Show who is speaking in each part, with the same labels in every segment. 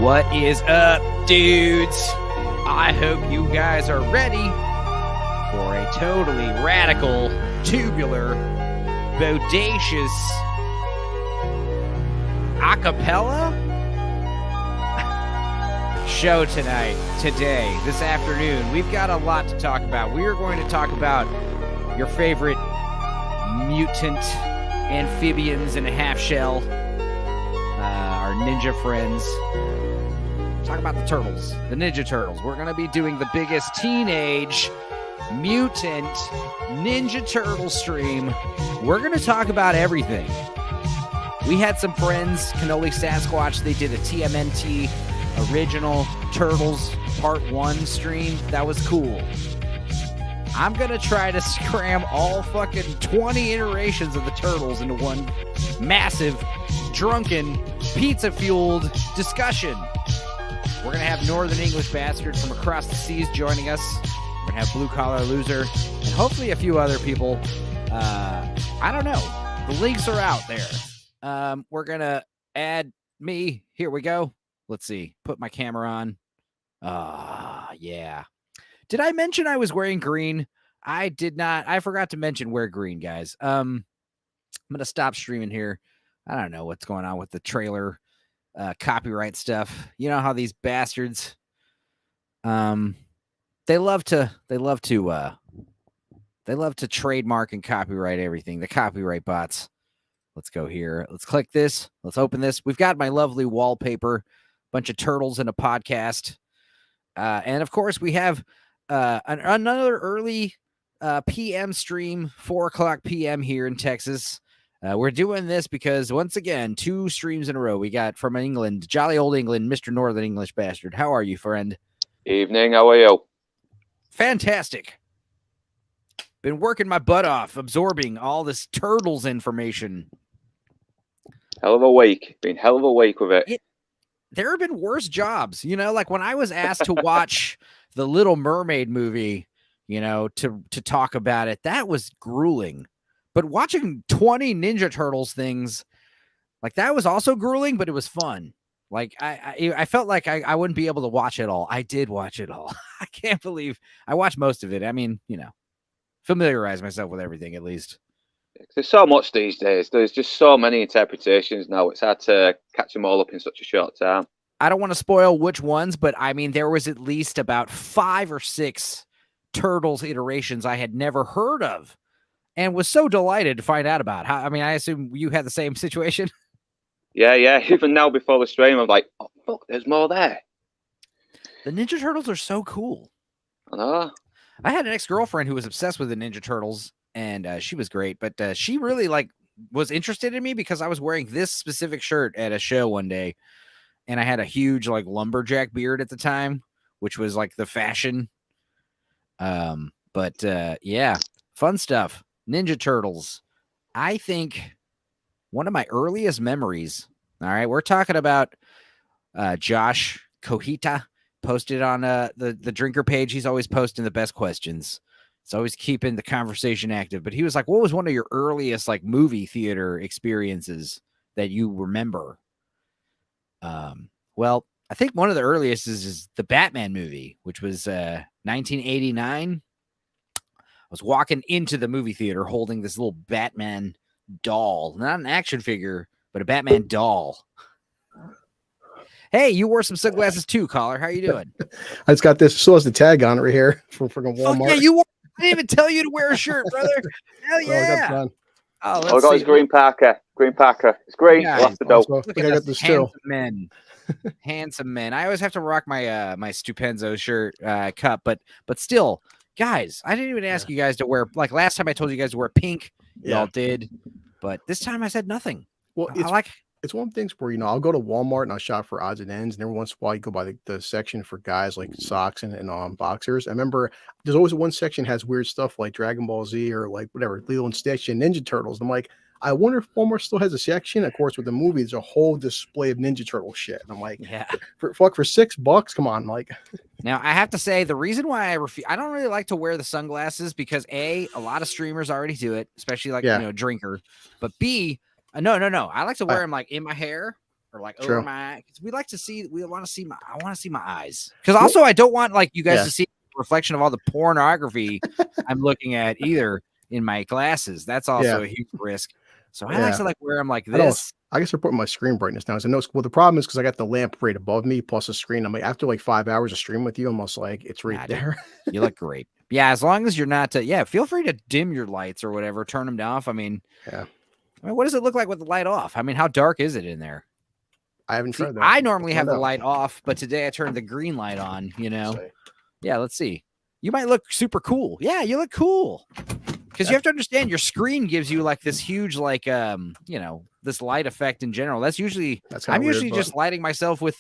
Speaker 1: What is up, dudes? I hope you guys are ready for a totally radical, tubular, bodacious acapella show today, this afternoon. We've got a lot to talk about. We are going to talk about your favorite mutant amphibians in a half shell, our ninja friends. Talk about the turtles, the Ninja Turtles. We're going to be doing the biggest teenage mutant Ninja Turtle stream. We're going to talk about everything. We had some friends, Cannoli Sasquatch, they did a TMNT original Turtles Part 1 stream. That was cool. I'm going to try to scram all fucking 20 iterations of the Turtles into one massive, drunken, pizza-fueled discussion. We're going to have Northern English Bastard from across the seas joining us. We're going to have Blue Collar Loser and hopefully a few other people. I don't know. The links are out there. We're going to add me. Here we go. Let's see. Put my camera on. Yeah. Did I mention I was wearing green? I did not. I forgot to mention wear green, guys. I'm going to stop streaming here. I don't know what's going on with the trailer copyright stuff. You know how these bastards they love to trademark and copyright everything. The copyright bots. Let's go here. Let's click this. Let's open this. We've got my lovely wallpaper, bunch of turtles in a podcast. And of course we have another early PM stream, 4:00 PM here in Texas. We're doing this because, once again, 2 streams in a row. We got from England, jolly old England, Mr. Northern English Bastard. How are you, friend?
Speaker 2: Evening. How are you?
Speaker 1: Fantastic. Been working my butt off, absorbing all this Turtles information.
Speaker 2: Hell of a week. Been hell of a week with it.
Speaker 1: There have been worse jobs. You know, like when I was asked to watch the Little Mermaid movie, you know, to talk about it, that was grueling. But watching 20 Ninja Turtles things, like that was also grueling, but it was fun. Like I felt like I wouldn't be able to watch it all. I did watch it all. I can't believe I watched most of it. I mean, you know, familiarize myself with everything at least.
Speaker 2: There's so much these days. There's just so many interpretations now. It's hard to catch them all up in such a short time.
Speaker 1: I don't want to spoil which ones, but I mean, there was at least about 5 or 6 Turtles iterations I had never heard of. And was so delighted to find out about. I mean, I assume you had the same situation.
Speaker 2: Yeah. Even now before the stream, I'm like, oh, fuck, there's more there.
Speaker 1: The Ninja Turtles are so cool.
Speaker 2: I know.
Speaker 1: I had an ex-girlfriend who was obsessed with the Ninja Turtles, and she was great. But she really was interested in me because I was wearing this specific shirt at a show one day, and I had a huge lumberjack beard at the time, which was like the fashion. Yeah, fun stuff. Ninja Turtles. I think one of my earliest memories. All right, we're talking about Josh Kohita posted on the drinker page. He's always posting the best questions. It's always keeping the conversation active. But he was like, what was one of your earliest movie theater experiences that you remember? Well, I think one of the earliest is the Batman movie, which was 1989. I was walking into the movie theater holding this little Batman doll, not an action figure, but a Batman doll. Hey, you wore some sunglasses too, caller. How you doing?
Speaker 3: I just got this. Still has the tag on it right here from freaking Walmart.
Speaker 1: Yeah, you wore. I didn't even tell you to wear a shirt, brother. Hell yeah!
Speaker 2: I got his green Parker. Green Parker. It's green.
Speaker 1: Yeah,
Speaker 2: we'll have to do.
Speaker 1: Look at this handsome men. Handsome men. I always have to rock my my Stupenzo shirt cup, but still. Guys, I didn't even ask you guys to wear, last time I told you guys to wear pink, y'all did, but this time I said nothing.
Speaker 3: Well, it's one of the things where, I'll go to Walmart and I'll shop for odds and ends, and every once in a while you go by the section for guys like socks and boxers. I remember there's always one section has weird stuff like Dragon Ball Z or whatever, Lilo and Stitch and Ninja Turtles. I'm like, I wonder if Walmart still has a section. Of course, with the movie, there's a whole display of Ninja Turtle shit. And I'm like,
Speaker 1: yeah,
Speaker 3: for $6, come on,
Speaker 1: Now I have to say the reason why I don't really like to wear the sunglasses because a lot of streamers already do it, especially drinker. But B, no, I like to wear them in my hair or like
Speaker 3: True.
Speaker 1: over my. We want to see I want to see my eyes because also I don't want like you guys to see a reflection of all the pornography I'm looking at either in my glasses. That's also a huge risk. So I like to like wear them like this.
Speaker 3: I guess I'm putting my screen brightness down. So I know. Well, the problem is because I got the lamp right above me plus the screen. I'm like after like 5 hours of stream with you, almost like it's right there.
Speaker 1: You look great. Yeah, as long as you're not. Feel free to dim your lights or whatever. Turn them off. I mean, what does it look like with the light off? I mean, how dark is it in there?
Speaker 3: I haven't tried that.
Speaker 1: I normally have the light off, but today I turned the green light on. You know. Yeah, let's see. You might look super cool. Yeah, you look cool. Because you have to understand your screen gives you like this huge, like, this light effect in general. I'm usually just lighting myself with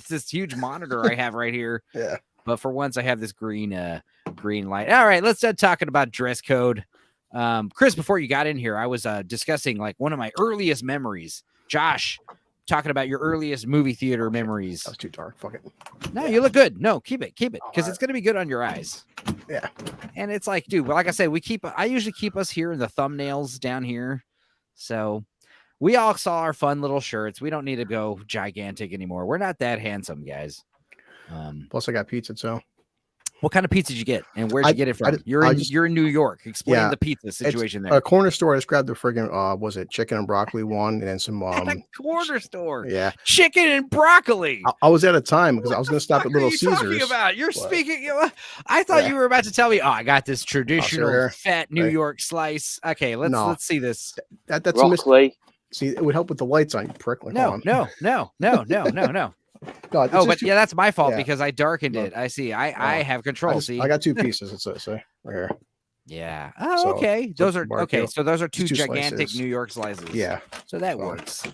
Speaker 1: this huge monitor I have right here.
Speaker 3: Yeah.
Speaker 1: But for once I have this green light. All right, let's start talking about dress code. Chris, before you got in here, I was discussing like one of my earliest memories. Josh, talking about your earliest movie theater memories.
Speaker 3: That was too dark. Fuck it.
Speaker 1: No, you look good. No, keep it. Because it's going to be good on your eyes.
Speaker 3: Yeah.
Speaker 1: And it's like, dude, like I said, I usually keep us here in the thumbnails down here. So we all saw our fun little shirts. We don't need to go gigantic anymore. We're not that handsome, guys.
Speaker 3: Plus I got pizza, so.
Speaker 1: What kind of pizza did you get? And where'd you get it from? You're in New York. Explain the pizza situation there.
Speaker 3: A corner store. I just grabbed the friggin' was it chicken and broccoli one and then some
Speaker 1: at a corner store.
Speaker 3: Yeah.
Speaker 1: Chicken and broccoli.
Speaker 3: I was at a time because I was gonna stop at Little Caesars.
Speaker 1: Talking about? You're speaking. I thought you were about to tell me, I got this traditional fat New York slice. Okay, let's see this.
Speaker 3: That's
Speaker 2: broccoli.
Speaker 3: See, it would help with the lights on. You prick. Like,
Speaker 1: no.
Speaker 3: God,
Speaker 1: that's my fault because I darkened it. I see. I have control.
Speaker 3: I got two pieces. It's right here.
Speaker 1: Yeah. Oh, okay. Those are okay. So those are two gigantic
Speaker 3: slices.
Speaker 1: New York slices.
Speaker 3: Yeah.
Speaker 1: So that works.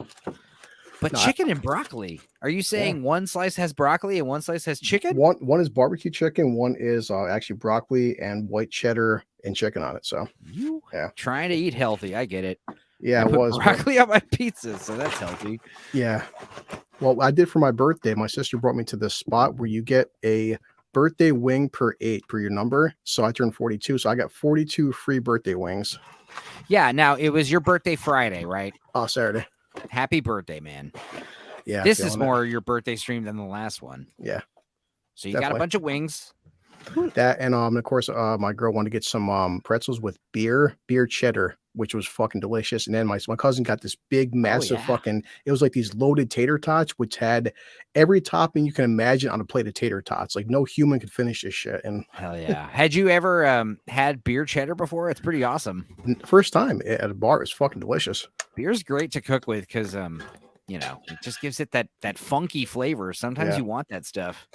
Speaker 1: But chicken and broccoli. Are you saying one slice has broccoli and one slice has chicken?
Speaker 3: One is barbecue chicken. One is actually broccoli and white cheddar and chicken on it. So
Speaker 1: trying to eat healthy. I get it.
Speaker 3: Yeah, it was
Speaker 1: broccoli on my pizza, so that's healthy.
Speaker 3: Yeah. Well, I did for my birthday. My sister brought me to this spot where you get a birthday wing per 8 per your number. So I turned 42. So I got 42 free birthday wings.
Speaker 1: Yeah. Now it was your birthday Friday, right?
Speaker 3: Oh, Saturday.
Speaker 1: Happy birthday, man.
Speaker 3: Yeah.
Speaker 1: This is more your birthday stream than the last one.
Speaker 3: Yeah.
Speaker 1: So you got a bunch of wings.
Speaker 3: That and of course my girl wanted to get some pretzels with beer cheddar, which was fucking delicious. And then my cousin got this big massive fucking, it was like these loaded tater tots which had every topping you can imagine on a plate of tater tots. Like no human could finish this shit. And
Speaker 1: hell yeah. Had you ever had beer cheddar before? It's pretty awesome.
Speaker 3: First time at a bar. It's fucking delicious.
Speaker 1: Beer's great to cook with because it just gives it that funky flavor. Sometimes you want that stuff,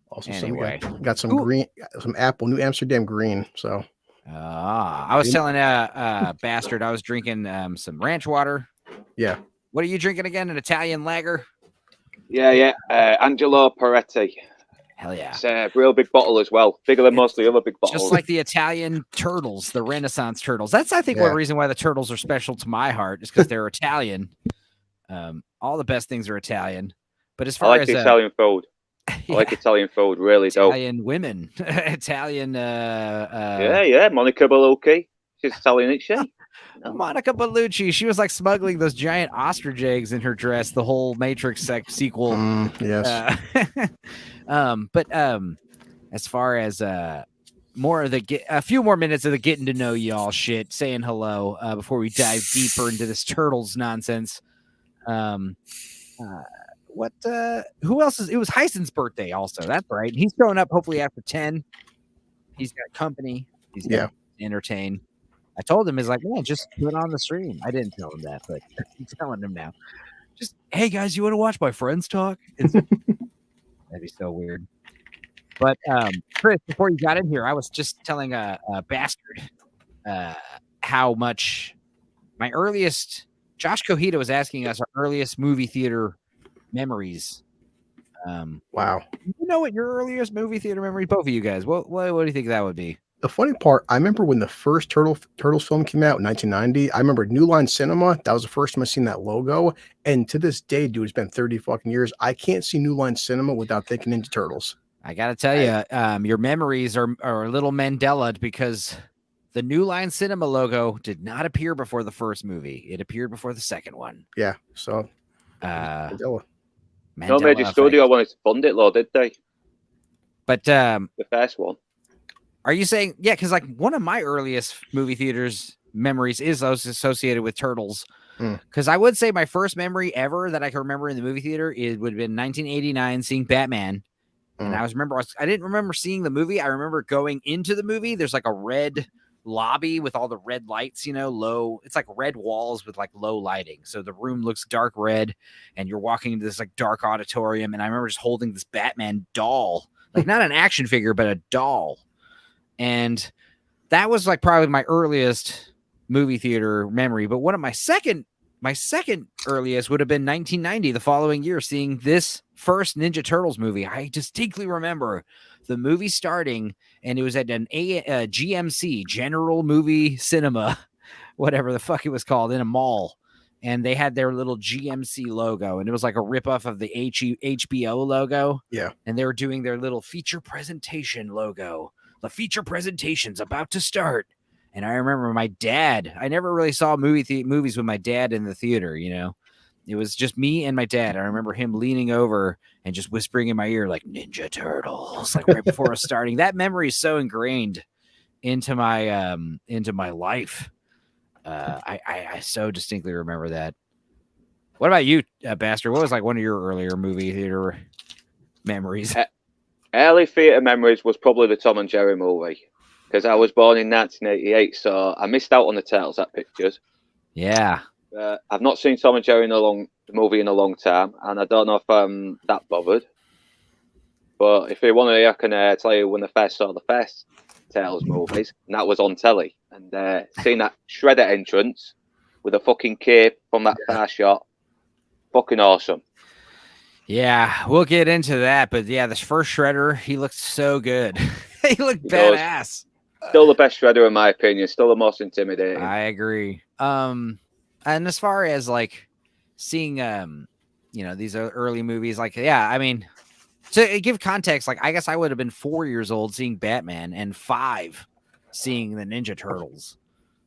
Speaker 3: Also, got some green, some apple, New Amsterdam green. So,
Speaker 1: I was telling bastard I was drinking some ranch water.
Speaker 3: Yeah.
Speaker 1: What are you drinking again? An Italian lager?
Speaker 2: Yeah. Angelo Peretti.
Speaker 1: Hell yeah.
Speaker 2: It's a real big bottle as well. Bigger than most of the other big bottles.
Speaker 1: Just like the Italian turtles, the Renaissance turtles. That's, I think, one reason why the turtles are special to my heart is because they're Italian. All the best things are Italian. But as far as
Speaker 2: the Italian food. I like Italian food, really dope.
Speaker 1: Italian women. Italian
Speaker 2: Monica Bellucci. She's Italian, isn't she?
Speaker 1: No. Monica Bellucci. She was like smuggling those giant ostrich eggs in her dress, the whole Matrix sequel.
Speaker 3: Yes.
Speaker 1: But as far as more of a few more minutes of the getting to know y'all shit, saying hello before we dive deeper into this turtles nonsense. Who else it was Heisen's birthday also. That's right. He's showing up hopefully after 10. He's got company. He's got to entertain. I told him, he's like, man, just put on the stream. I didn't tell him that, but I'm telling him now. Just, hey guys, you want to watch my friends talk? That'd be so weird. But Chris, before you got in here, I was just telling a bastard how much my earliest Josh Kohita was asking us our earliest movie theater memories.
Speaker 3: Wow.
Speaker 1: You know what your earliest movie theater memory? Both of you guys. What do you think that would be?
Speaker 3: The funny part, I remember when the first Turtles film came out in 1990. I remember New Line Cinema. That was the first time I seen that logo. And to this day, dude, it's been 30 fucking years. I can't see New Line Cinema without thinking Ninja Turtles.
Speaker 1: I gotta tell you, your memories are a little Mandela because the New Line Cinema logo did not appear before the first movie. It appeared before the second one.
Speaker 3: Yeah. So
Speaker 1: Mandela
Speaker 2: No major
Speaker 1: effect.
Speaker 2: studio wanted to fund it, though, did they?
Speaker 1: But
Speaker 2: The first one.
Speaker 1: are you saying, yeah, because like one of my earliest movie theaters memories is associated with Turtles. Because I would say my first memory ever that I can remember in the movie theater, it would have been 1989 seeing Batman. And I didn't remember seeing the movie. I remember going into the movie. There's like a red lobby with all the red lights, low. It's like red walls with like low lighting. So the room looks dark red and you're walking into this like dark auditorium. And I remember just holding this Batman doll, like not an action figure, but a doll. And that was like probably my earliest movie theater memory. But one of my second earliest would have been 1990, the following year, seeing this first Ninja Turtles movie. I distinctly remember the movie starting, and it was at an GMC, General Movie Cinema, whatever the fuck it was called, in a mall. And they had their little GMC logo, and it was like a ripoff of the HBO logo.
Speaker 3: Yeah.
Speaker 1: And they were doing their little feature presentation logo. The feature presentation's about to start. And I remember my dad, I never really saw movies with my dad in the theater, It was just me and my dad. I remember him leaning over and just whispering in my ear, like, Ninja Turtles, like right before us starting. That memory is so ingrained into my life. I so distinctly remember that. What about you, Bastard? What was like one of your earlier movie theater memories?
Speaker 2: Early theatre memories was probably the Tom and Jerry movie. Because I was born in 1988, so I missed out on the Turtles at pictures.
Speaker 1: Yeah.
Speaker 2: I've not seen Tom and Jerry the movie in a long time, and I don't know if I'm that bothered. But if you want to hear, I can tell you when I first saw the first Turtles movies, and that was on telly. And seeing that Shredder entrance with a fucking cape from that far shot, fucking awesome.
Speaker 1: Yeah, we'll get into that. But yeah, this first Shredder, he looked so good. He looked badass.
Speaker 2: Still the best Shredder in my opinion. Still the most intimidating.
Speaker 1: I agree. And as far as like seeing, these early movies, like, yeah, I mean, to give context, like, I guess I would have been 4 years old seeing Batman and 5 seeing the Ninja Turtles.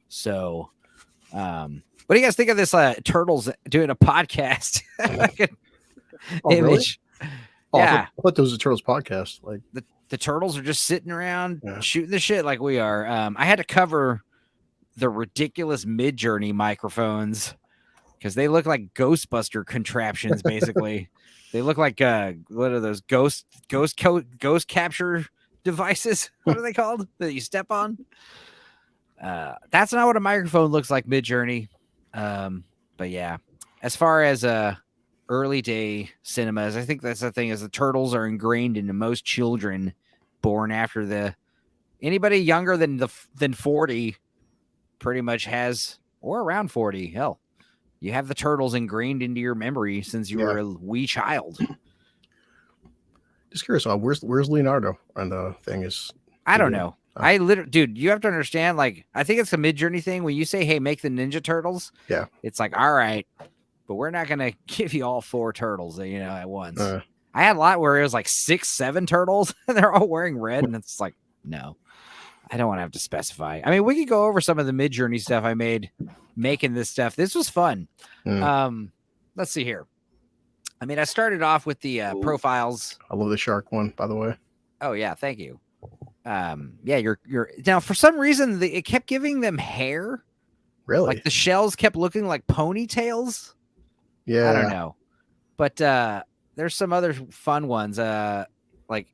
Speaker 1: So, what do you guys think of this Turtles doing a podcast? Image.
Speaker 3: Really?
Speaker 1: Yeah.
Speaker 3: I thought there was a Turtles podcast. Like
Speaker 1: the Turtles are just sitting around shooting the shit like we are. I had to cover the ridiculous Mid-Journey microphones because they look like Ghostbuster contraptions, basically. They look like what are those ghost capture devices? What are they called that you step on? That's not what a microphone looks like, Mid-Journey. But yeah, as far as early day cinemas, I think that's the thing, is the Turtles are ingrained into most children born after anybody younger than 40 pretty much has, or around 40. Hell, you have the Turtles ingrained into your memory since you were a wee child.
Speaker 3: Just curious, where's Leonardo on the thing?
Speaker 1: I don't know. I literally, dude, you have to understand, like, I think it's a Mid-Journey thing. When you say, hey, make the Ninja Turtles, it's like, all right, but we're not going to give you all 4 turtles, at once. I had a lot where it was like 6, 7 turtles, and they're all wearing red, and it's like, no, I don't want to have to specify. I mean, we could go over some of the Mid-Journey stuff I made making this stuff. This was fun. Let's see here. I mean, I started off with the profiles.
Speaker 3: I love the shark one, by the way.
Speaker 1: Oh, yeah, thank you. You're now, for some reason, it kept giving them hair.
Speaker 3: Really?
Speaker 1: Like the shells kept looking like ponytails.
Speaker 3: Yeah.
Speaker 1: I don't know. But there's some other fun ones. Like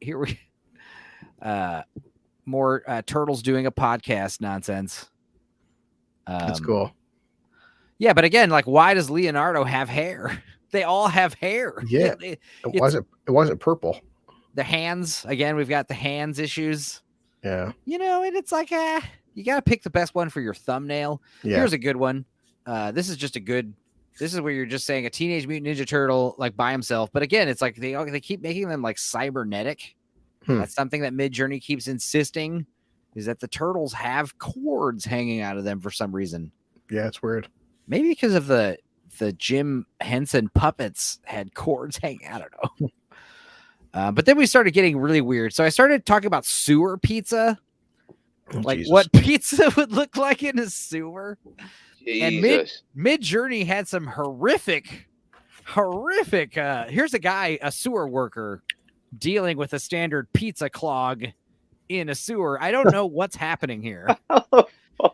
Speaker 1: here we more turtles doing a podcast nonsense.
Speaker 3: That's cool.
Speaker 1: Yeah, but again, like, why does Leonardo have hair? They all have hair.
Speaker 3: Yeah. It wasn't purple.
Speaker 1: The hands, again, we've got the hands issues.
Speaker 3: Yeah.
Speaker 1: And it's like, you got to pick the best one for your thumbnail. Yeah. Here's a good one. This is where you're just saying a Teenage Mutant Ninja Turtle, like, by himself. But again, it's like they keep making them like cybernetic. That's something that Mid-Journey keeps insisting, is that the turtles have cords hanging out of them for some reason.
Speaker 3: Yeah, it's weird.
Speaker 1: Maybe because of the Jim Henson puppets had cords hanging. I don't know. But then we started getting really weird. So I started talking about sewer pizza. Like
Speaker 3: Jesus.
Speaker 1: what pizza would look like in a sewer. And
Speaker 2: Jesus.
Speaker 1: Mid-Journey had some horrific. Here's a guy, a sewer worker, dealing with a standard pizza clog in a sewer. I don't know what's happening here.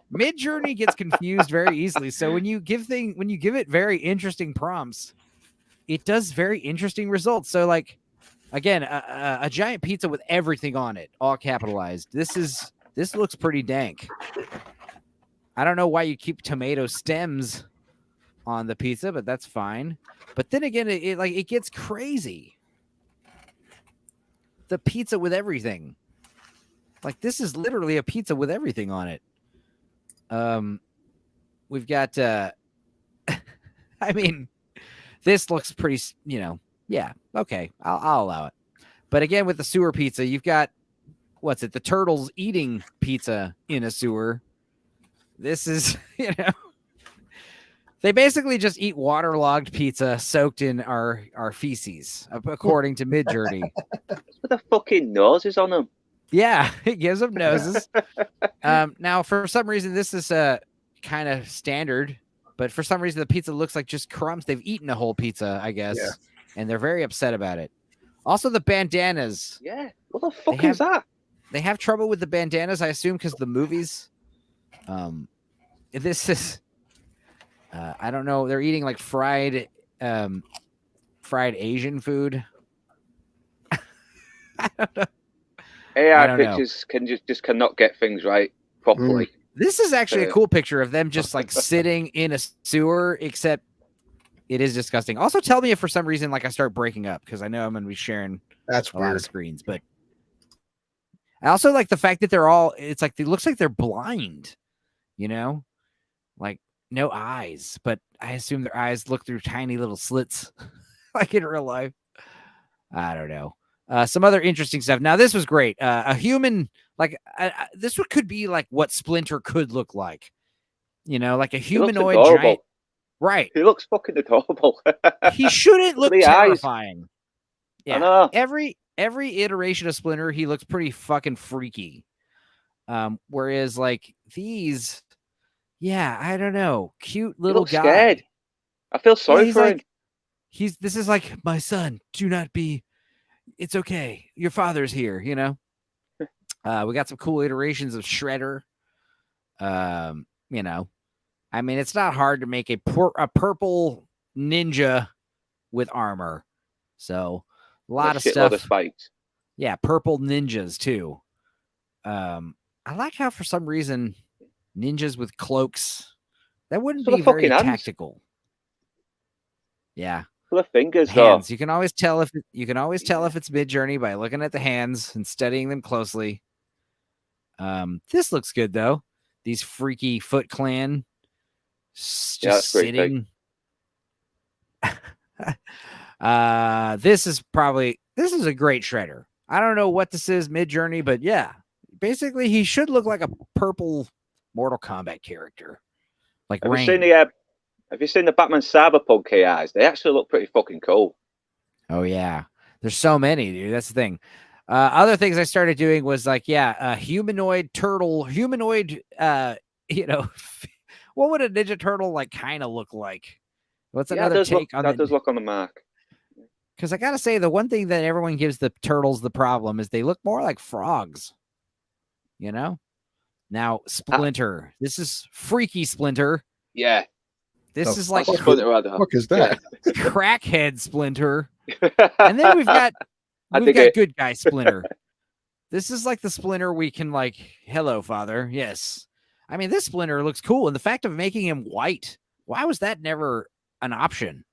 Speaker 1: Mid-Journey gets confused very easily. So when you give it very interesting prompts, it does very interesting results. So like, again, a giant pizza with everything on it, all capitalized. This looks pretty dank. I don't know why you keep tomato stems on the pizza, but that's fine. But then again, it gets crazy. The pizza with everything. Like this is literally a pizza with everything on it. We've got I mean, this looks pretty, yeah, okay, I'll allow it. But again, with the sewer pizza, you've got the turtles eating pizza in a sewer. This is, they basically just eat waterlogged pizza soaked in our feces, according to Mid-Journey.
Speaker 2: With the fucking noses on them.
Speaker 1: Yeah, it gives them noses. Now, for some reason, this is kind of standard, but for some reason, the pizza looks like just crumbs. They've eaten a whole pizza, I guess, and they're very upset about it. Also, the bandanas.
Speaker 2: Yeah, what the fuck is that?
Speaker 1: They have trouble with the bandanas, I assume, because the movies. This is, I don't know. They're eating like fried Asian food. I don't know.
Speaker 2: AI pictures cannot get things right properly.
Speaker 1: This is actually a cool picture of them just like sitting in a sewer, except it is disgusting. Also, tell me if for some reason like I start breaking up, because I know I'm going to be sharing a lot of screens. But I also like the fact that it's like it looks like they're blind, like no eyes, but I assume their eyes look through tiny little slits like in real life. I don't know. Some other interesting stuff. Now, this was great. A human, like this could be like what Splinter could look like, like a humanoid giant. Right.
Speaker 2: He looks fucking adorable.
Speaker 1: He shouldn't look terrifying. Eyes. Yeah.
Speaker 2: I know.
Speaker 1: Every iteration of Splinter, he looks pretty fucking freaky. Whereas like these, I don't know, cute little guy.
Speaker 2: Scared. I feel sorry for him.
Speaker 1: This is like, my son, do not be. It's okay. Your father's here, We got some cool iterations of Shredder. I mean, it's not hard to make a purple ninja with armor. So a lot of stuff.
Speaker 2: Of spikes.
Speaker 1: Yeah, purple ninjas too. I like how for some reason ninjas with cloaks, that wouldn't be very tactical. Yeah.
Speaker 2: The fingers,
Speaker 1: hands. You can always tell if it's Mid-Journey by looking at the hands and studying them closely. This looks good though. These freaky Foot Clan just sitting. This is a great Shredder. I don't know what this is, Mid-Journey, but yeah, basically he should look like a purple Mortal Kombat character. Like
Speaker 2: Have you seen the Batman Cyberpunk AIs? They actually look pretty fucking cool.
Speaker 1: Oh, yeah. There's so many, dude. That's the thing. Other things I started doing was like, humanoid turtle, what would a Ninja Turtle like kind of look like? What's another take on that?
Speaker 2: That does look on the mark.
Speaker 1: Because I got to say, the one thing that everyone gives the turtles the problem is they look more like frogs, Now, Splinter. This is freaky Splinter.
Speaker 2: Yeah.
Speaker 1: This is like
Speaker 3: what is that?
Speaker 1: Crackhead Splinter. And then we've got good guy Splinter. This is like the Splinter we can like, hello, father. Yes. I mean, this Splinter looks cool. And the fact of making him white, why was that never an option?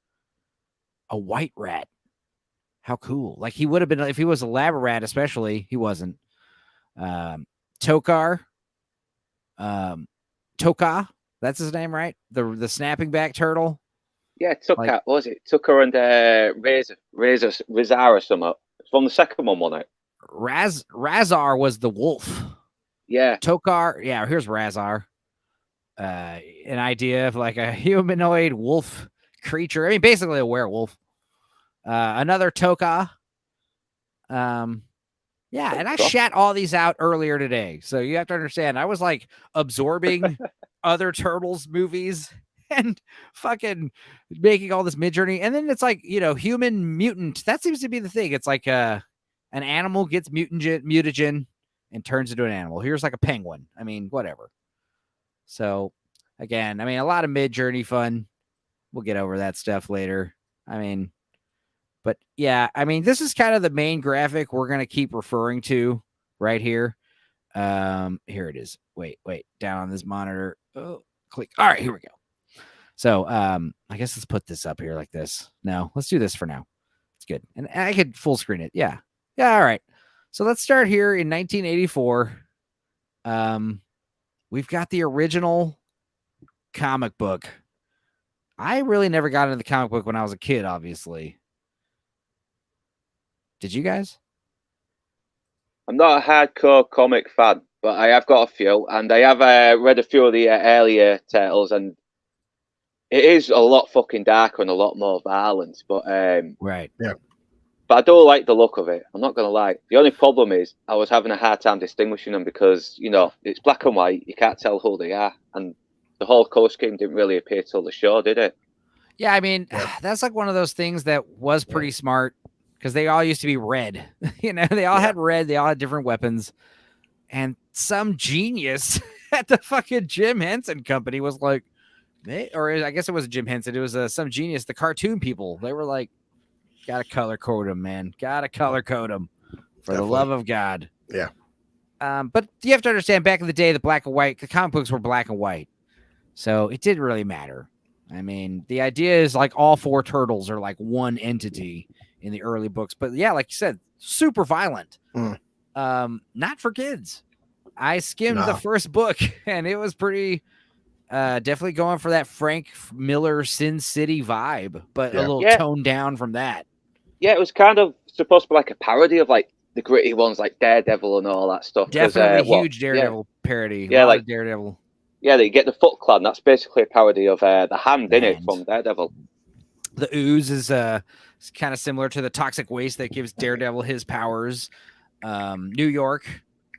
Speaker 1: A white rat. How cool. Like he would have been, if he was a lab rat, especially, he wasn't. Tokar. Toka. That's his name, right? The snapping back turtle.
Speaker 2: Yeah, Tucker. What was it? Tucker and Razor or something. It's from the second one, wasn't it?
Speaker 1: Razar was the wolf.
Speaker 2: Yeah.
Speaker 1: Tokar. Yeah, here's Razar. An idea of like a humanoid wolf creature. I mean, basically a werewolf. Another Toka. Yeah, and I shat all these out earlier today. So you have to understand, I was like absorbing other Turtles movies and fucking making all this Mid-Journey. And then it's like, human mutant. That seems to be the thing. It's like an animal gets mutagen and turns into an animal. Here's like a penguin. I mean, whatever. So again, a lot of Mid-Journey fun. We'll get over that stuff later. But yeah, this is kind of the main graphic we're going to keep referring to right here. Here it is. Wait, down on this monitor. Oh, click. All right, here we go. So I guess let's put this up here like this. No, let's do this for now. It's good. And I could full screen it. Yeah. All right. So let's start here in 1984. We've got the original comic book. I really never got into the comic book when I was a kid, obviously. Did you guys?
Speaker 2: I'm not a hardcore comic fan, but I have got a few, and I have read a few of the earlier Turtles, and it is a lot fucking darker and a lot more violent. But
Speaker 1: right,
Speaker 3: yeah.
Speaker 2: But I do like the look of it. I'm not gonna lie. The only problem is I was having a hard time distinguishing them because it's black and white. You can't tell who they are, and the whole color scheme didn't really appear till the show, did it?
Speaker 1: Yeah, that's like one of those things that was pretty smart. Because they all used to be red. They all had red. They all had different weapons. And some genius at the fucking Jim Henson Company was like, or I guess it wasn't Jim Henson. It was some genius, the cartoon people. They were like, gotta color code them, man. Gotta color code them for the love of God.
Speaker 3: Yeah.
Speaker 1: But you have to understand, back in the day, the comic books were black and white. So it didn't really matter. The idea is like all four turtles are like one entity in the early books, but yeah, like you said, super violent. Not for kids. I skimmed the first book and it was pretty definitely going for that Frank Miller Sin City vibe, but a little toned down from that. Yeah,
Speaker 2: it was kind of supposed to be like a parody of like the gritty ones like Daredevil and all that stuff.
Speaker 1: Definitely huge Daredevil parody.
Speaker 2: Yeah, like
Speaker 1: Daredevil.
Speaker 2: Yeah, they get the Foot Clan. That's basically a parody of the Hand in it from Daredevil.
Speaker 1: The ooze is kind of similar to the toxic waste that gives Daredevil his powers. New York,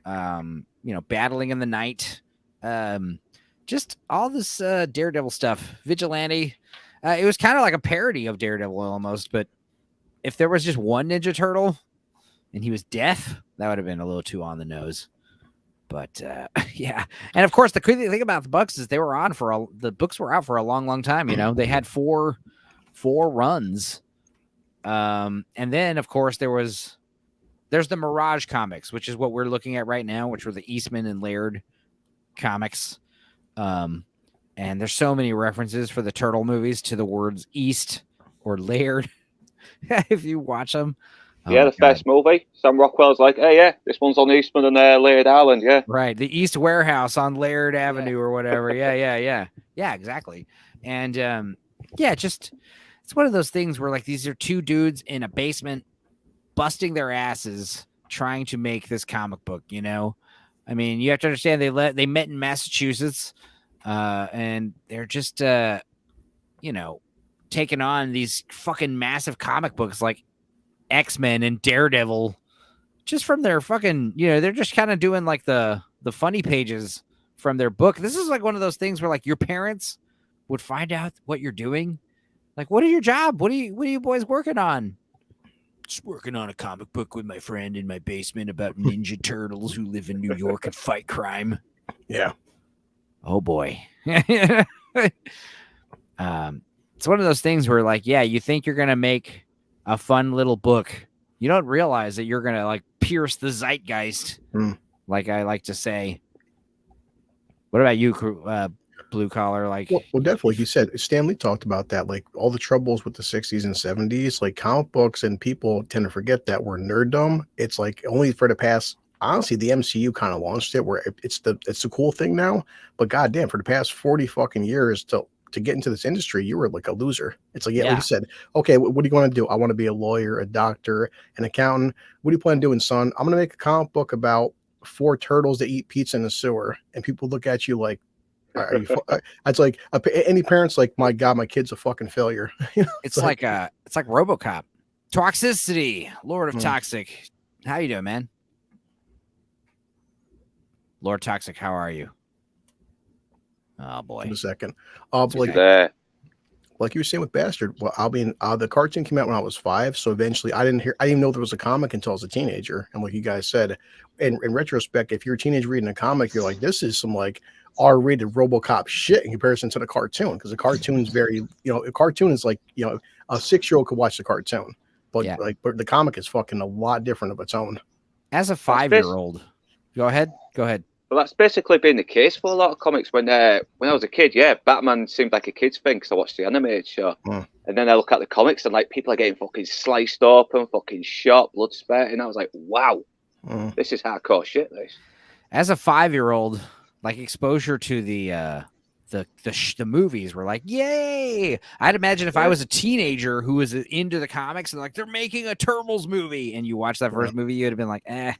Speaker 1: battling in the night. Just all this Daredevil stuff. Vigilante. It was kind of like a parody of Daredevil almost, but if there was just one Ninja Turtle and he was deaf, that would have been a little too on the nose. But yeah, and of course the crazy thing about the books is the books were out for a long, long time. They had four runs, and then of course there's the Mirage comics, which is what we're looking at right now, which were the Eastman and Laird comics. And there's so many references for the Turtle movies to the words East or Laird if you watch them.
Speaker 2: Yeah, the first movie. Sam Rockwell's like, hey, yeah, this one's on Eastman and Laird Island, yeah.
Speaker 1: Right, the East Warehouse on Laird Avenue or whatever. Yeah, exactly. And just it's one of those things where like these are two dudes in a basement busting their asses trying to make this comic book. You have to understand they met in Massachusetts, and they're just taking on these fucking massive comic books like X-Men and Daredevil, just from their fucking, they're just kind of doing like the funny pages from their book. This is like one of those things where like your parents would find out what you're doing. Like, what is your job? What are you boys working on? Just working on a comic book with my friend in my basement about Ninja Turtles who live in New York and fight crime.
Speaker 3: Yeah.
Speaker 1: Oh boy. It's one of those things where like, yeah, you think you're going to make a fun little book. You don't realize that you're going to like pierce the zeitgeist. Like I like to say. What about you, Blue Collar? Like,
Speaker 3: well, definitely. You said Stanley talked about that, like all the troubles with the 60s and 70s, like comic books, and people tend to forget that we're nerddom. It's like only for the past, honestly, the MCU kind of launched it where it's the cool thing now. But goddamn, for the past 40 fucking years to get into this industry, you were like a loser. It's like, like you said, okay, what do you want to do? I want to be a lawyer, a doctor, an accountant. What do you plan on doing, son? I'm going to make a comic book about 4 turtles that eat pizza in the sewer. And people look at you like, are you it's like any parents like, my God, my kid's a fucking failure.
Speaker 1: It's like RoboCop. Toxicity, Lord of Toxic. How you doing, man? Lord Toxic, how are you? Oh boy.
Speaker 3: In a second. Like you were saying with Bastard, well, the cartoon came out when I was 5, so eventually I didn't even know there was a comic until I was a teenager. And like you guys said, in retrospect, if you're a teenager reading a comic, you're like, this is some like R-rated RoboCop shit in comparison to the cartoon, because the cartoon's very, a cartoon is like, a 6-year-old could watch the cartoon, but but the comic is fucking a lot different of its own.
Speaker 1: As a 5-year-old, go ahead.
Speaker 2: Well, that's basically been the case for a lot of comics. When I was a kid, Batman seemed like a kid's thing because I watched the animated show. And then I look at the comics and like people are getting fucking sliced open, fucking shot, blood spurting. I was like, wow, this is hardcore shit. This.
Speaker 1: As a 5-year-old, like exposure to the movies were like, yay! I'd imagine if I was a teenager who was into the comics and like they're making a Turtles movie, and you watch that first movie, you'd have been like, eh.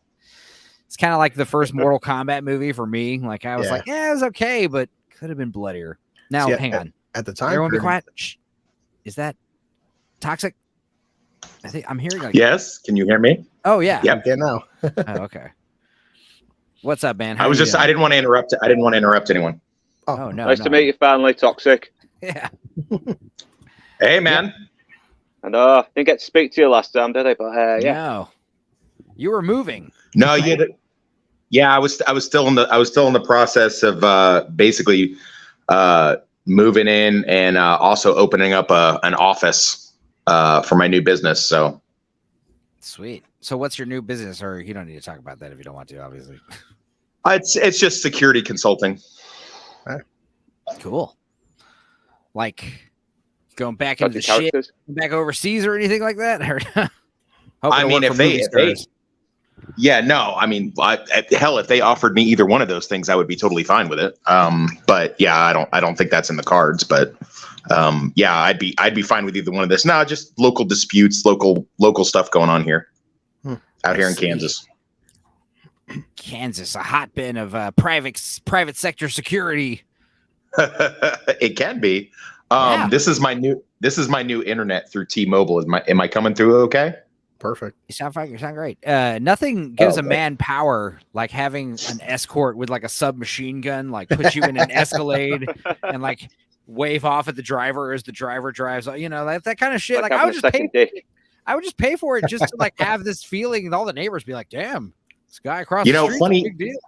Speaker 1: It's kind of like the first Mortal Kombat movie for me. Like I was like, yeah, it was okay, but could have been bloodier. Now, hang on.
Speaker 3: At the time,
Speaker 1: everyone be quiet. Shh. Is that Toxic? I think I'm hearing like.
Speaker 4: Yes. Can you hear me?
Speaker 1: Oh yeah.
Speaker 4: Yep.
Speaker 3: Yeah. Now.
Speaker 1: Oh, okay. What's up, man?
Speaker 4: I didn't want to interrupt. I didn't want to interrupt anyone.
Speaker 1: Oh no.
Speaker 2: Nice to meet you, finally, Toxic.
Speaker 1: Yeah.
Speaker 4: Hey, man.
Speaker 2: And didn't get to speak to you last time, did I? But yeah.
Speaker 1: No. You were moving.
Speaker 4: No, I was still in the process of basically moving in and also opening up an office for my new business. So
Speaker 1: sweet. So what's your new business? Or you don't need to talk about that if you don't want to, obviously.
Speaker 4: It's just security consulting.
Speaker 1: Cool. like going back into the shit, back overseas or anything like that?
Speaker 4: I mean, if they yeah, no, I mean, hell, if they offered me either one of those things, I would be totally fine with it. But yeah, I don't think that's in the cards, but yeah, I'd be fine with either one of this. No, just local disputes, local stuff going on here, out here in Kansas.
Speaker 1: Kansas, a hotbed of private sector security.
Speaker 4: It can be. This is my new internet through T-Mobile. Am I coming through okay?
Speaker 3: Perfect.
Speaker 1: You sound fine. You sound great. Nothing gives a man power like having an escort with like a submachine gun, like put you in an Escalade and like wave off at the driver as the driver drives. You know, that kind of shit. Like I would just pay for it just to like have this feeling, and all the neighbors be like, "Damn, this guy across the street,
Speaker 4: funny.
Speaker 1: Big deal."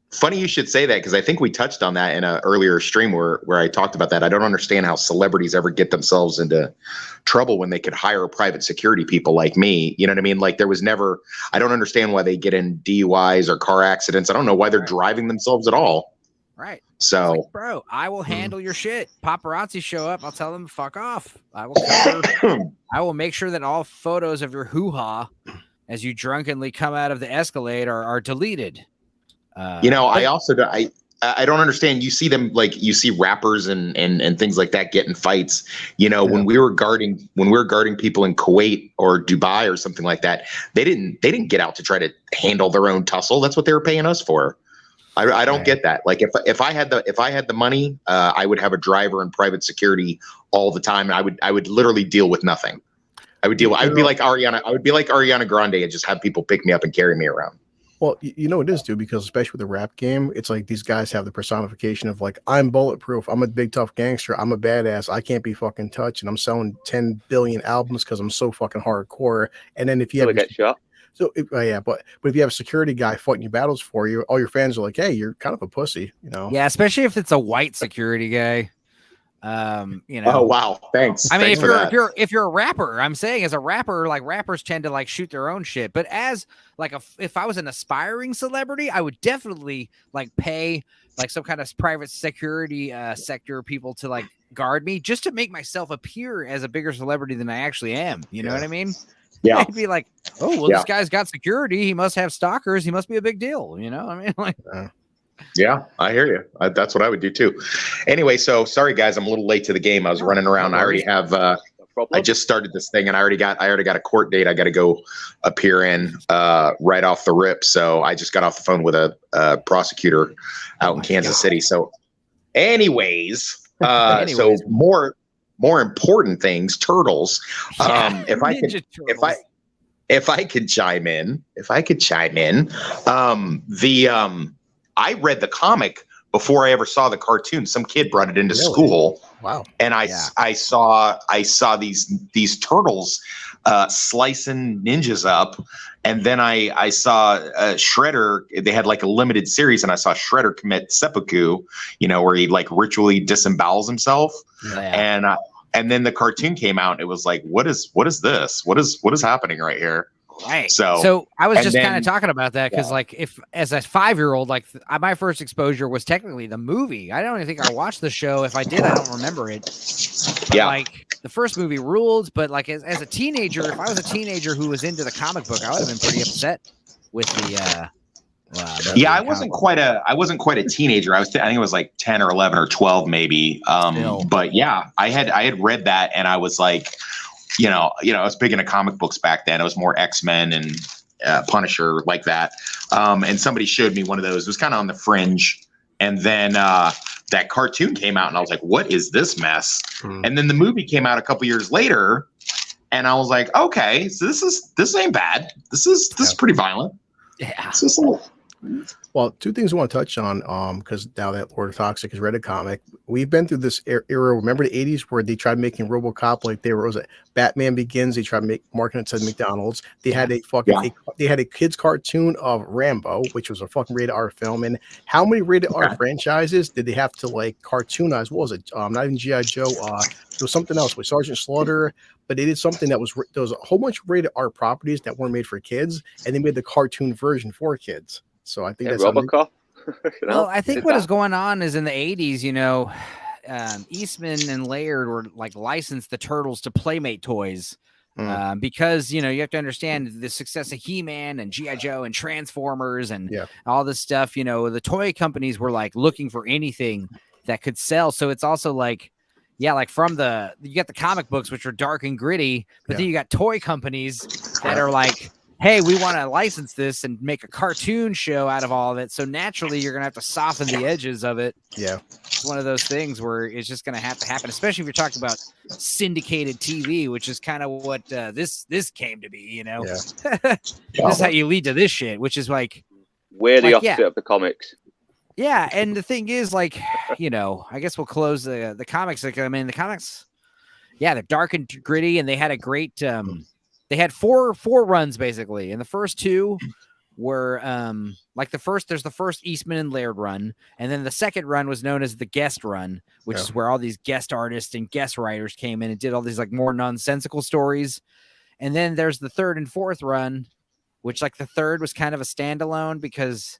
Speaker 4: Funny you should say that, because I think we touched on that in an earlier stream where I talked about that. I don't understand how celebrities ever get themselves into trouble when they could hire private security people like me. You know what I mean? Like I don't understand why they get in DUIs or car accidents. I don't know why they're driving themselves at all.
Speaker 1: Right.
Speaker 4: So,
Speaker 1: like, bro, I will handle your shit. Paparazzi show up, I'll tell them to fuck off. I will make sure that all photos of your hoo-ha as you drunkenly come out of the Escalade are deleted. I don't understand. You see them, like you see rappers and things like that get in fights. When we were guarding people in Kuwait or Dubai or something like that, they didn't get out to try to handle their own tussle. That's what they were paying us for. I don't get that. Like if I had the money, I would have a driver and private security all the time. And I would literally deal with nothing. I would be like Ariana. I would be like Ariana Grande and just have people pick me up and carry me around.
Speaker 3: Well, you know it is, dude, because especially with the rap game, it's like these guys have the personification of like, I'm bulletproof, I'm a big tough gangster, I'm a badass, I can't be fucking touched, and I'm selling 10 billion albums because I'm so fucking hardcore. And then if you
Speaker 2: get shot.
Speaker 3: So but if you have a security guy fighting your battles for you, all your fans are like, hey, you're kind of a pussy,
Speaker 1: Yeah, especially if it's a white security guy.
Speaker 4: Oh wow, thanks.
Speaker 1: I mean, if you're a rapper, I'm saying as a rapper, like rappers tend to like shoot their own shit. But as like if I was an aspiring celebrity, I would definitely like pay like some kind of private security sector people to like guard me just to make myself appear as a bigger celebrity than I actually am. You know what I mean?
Speaker 4: Yeah.
Speaker 1: I'd be like, oh well, this guy's got security. He must have stalkers. He must be a big deal. You know? I mean, like.
Speaker 4: Yeah, I hear you. That's what I would do too. Anyway, so sorry guys, I'm a little late to the game. I was running around. I already have. I just started this thing, and I already got a court date. I got to go appear in right off the rip. So I just got off the phone with a prosecutor out in Kansas City. So, anyways, so more important things. Turtles. If I could chime in, I read the comic before I ever saw the cartoon. Some kid brought it into school.
Speaker 3: Wow.
Speaker 4: And I saw these turtles slicing ninjas up. And then I saw Shredder. They had like a limited series, and I saw Shredder commit seppuku, where he like ritually disembowels himself. Yeah. And then the cartoon came out. And it was like, what is this? What is happening right here?
Speaker 1: Right.
Speaker 4: So
Speaker 1: I was just kind of talking about that because, like, if as a 5-year-old, like my first exposure was technically the movie. I don't even think I watched the show. If I did, I don't remember it. But, like, the first movie ruled, but like as a teenager, if I was a teenager who was into the comic book, I would have been pretty upset with the.
Speaker 4: I wasn't quite a teenager. I think it was like 10 or 11 or 12 maybe. But yeah, I had read that, and I was like, I was big into comic books back then. It was more X-Men and Punisher like that. And somebody showed me one of those. It was kind of on the fringe. And then that cartoon came out, and I was like, what is this mess? And then the movie came out a couple years later, and I was like, okay, so this ain't bad. This is pretty violent.
Speaker 1: Yeah.
Speaker 3: Well, two things I want to touch on, because now that Lord of Toxic has read a comic, we've been through this era. Remember the 80s where they tried making RoboCop like Batman Begins. They tried marketing it to McDonald's. They had a kids cartoon of Rambo, which was a fucking rated R film. And how many rated R franchises did they have to like cartoonize? What was it? Not even G.I. Joe. There was something else with Sergeant Slaughter. But they did something there was a whole bunch of rated R properties that weren't made for kids, and they made the cartoon version for kids. So I think that's
Speaker 2: RoboCop.
Speaker 1: Well, I think what is going on is in the 80s, Eastman and Laird were like licensed the Turtles to Playmate toys because, you have to understand the success of He-Man and G.I. Joe and Transformers and all this stuff. The toy companies were like looking for anything that could sell. So it's also like, like you got the comic books, which are dark and gritty, but then you got toy companies that are like, hey, we want to license this and make a cartoon show out of all of it. So naturally, you're going to have to soften the edges of it. Yeah. It's one of those things where it's just going to have to happen, especially if you're talking about syndicated TV, which is kind of what this came to be, This is how you lead to this shit, which is like...
Speaker 2: We're the opposite of the comics.
Speaker 1: Yeah, and the thing is, like, I guess we'll close the comics. Like, I mean, the comics, they're dark and gritty, and they had a great... They had four runs basically, and the first two were there's the first Eastman and Laird run, and then the second run was known as the guest run, which is where all these guest artists and guest writers came in and did all these like more nonsensical stories. And then there's the third and fourth run, which like the third was kind of a standalone because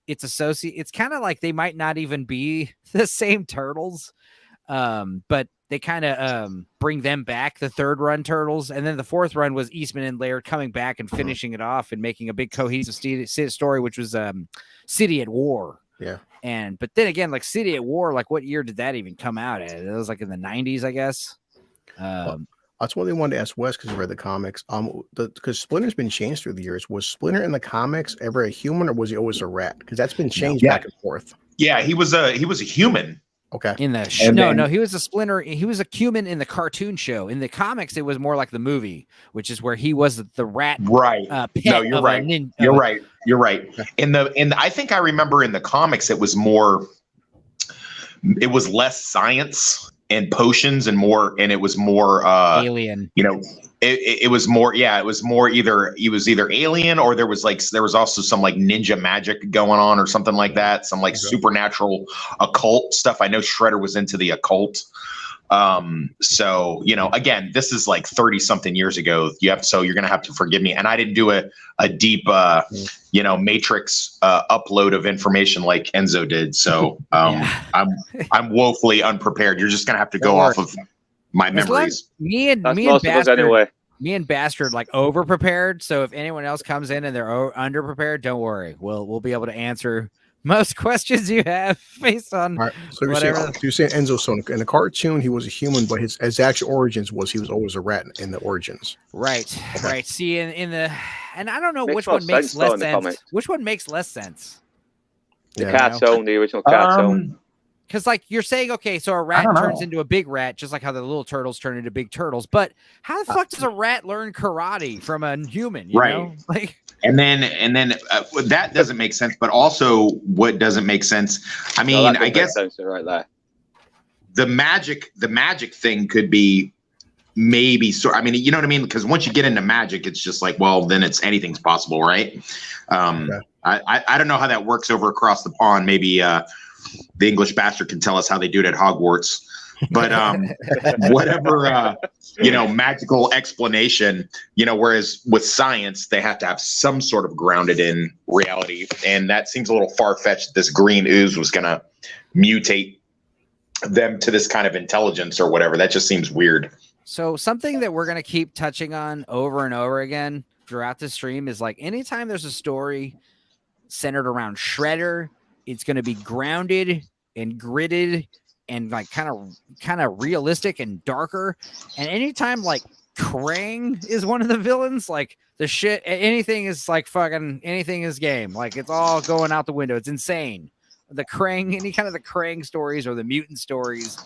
Speaker 1: it's kind of like they might not even be the same turtles, but they kind of bring them back, the third run Turtles. And then the fourth run was Eastman and Laird coming back and finishing it off and making a big cohesive story, which was City at War. Yeah. But then again, like City at War, like what year did that even come out at? It was like in the 90s, I guess.
Speaker 3: That's one thing I wanted to ask Wes because he read the comics. Because Splinter's been changed through the years. Was Splinter in the comics ever a human or was he always a rat? Because that's been changed back and forth.
Speaker 4: Yeah, he was a human.
Speaker 3: Okay.
Speaker 1: In the he was a Splinter. He was a human in the cartoon show. In the comics, it was more like the movie, which is where he was the rat.
Speaker 4: Right. No, you're right. You're right. I think I remember in the comics, it was less science and potions and it was more
Speaker 1: alien.
Speaker 4: It was more either he was either alien or there was also some like ninja magic going on or something like that, some like supernatural occult stuff. I know Shredder was into the occult. So again, this is like 30 something years ago. So you're gonna have to forgive me, and I didn't do a deep matrix upload of information like Enzo did. So I'm woefully unprepared. You're just gonna have to go off of my memories.
Speaker 1: Me and Bastard like over prepared. So if anyone else comes in and they're under prepared, don't worry. We'll be able to answer most questions you have based on
Speaker 3: so
Speaker 1: whatever.
Speaker 3: You're saying Enzo, so in the cartoon he was a human, but his actual origins was he was always a rat in the origins.
Speaker 1: Right. Right. See, in the and I don't know which one makes less sense. Which one makes less sense?
Speaker 2: The cartoon, the original cartoon.
Speaker 1: Because, like, you're saying, okay, so a rat turns into a big rat, just like how the little turtles turn into big turtles. But how the fuck does a rat learn karate from a human? You know? Like,
Speaker 4: and then that doesn't make sense. But also, what doesn't make sense? I mean, I guess
Speaker 2: right there.
Speaker 4: The magic thing could be maybe. So, I mean, you know what I mean? Because once you get into magic, it's just like, well, then anything's possible, right? I don't know how that works over across the pond. Maybe. The English bastard can tell us how they do it at Hogwarts, but whatever, magical explanation, whereas with science, they have to have some sort of grounded in reality. And that seems a little far-fetched. This green ooze was going to mutate them to this kind of intelligence or whatever. That just seems weird.
Speaker 1: So something that we're going to keep touching on over and over again throughout the stream is like, anytime there's a story centered around Shredder, it's going to be grounded and gridded and like kind of realistic and darker. And anytime like Krang is one of the villains, like the shit, anything is like fucking anything is game. Like it's all going out the window. It's insane. The Krang, any kind of the Krang stories or the mutant stories,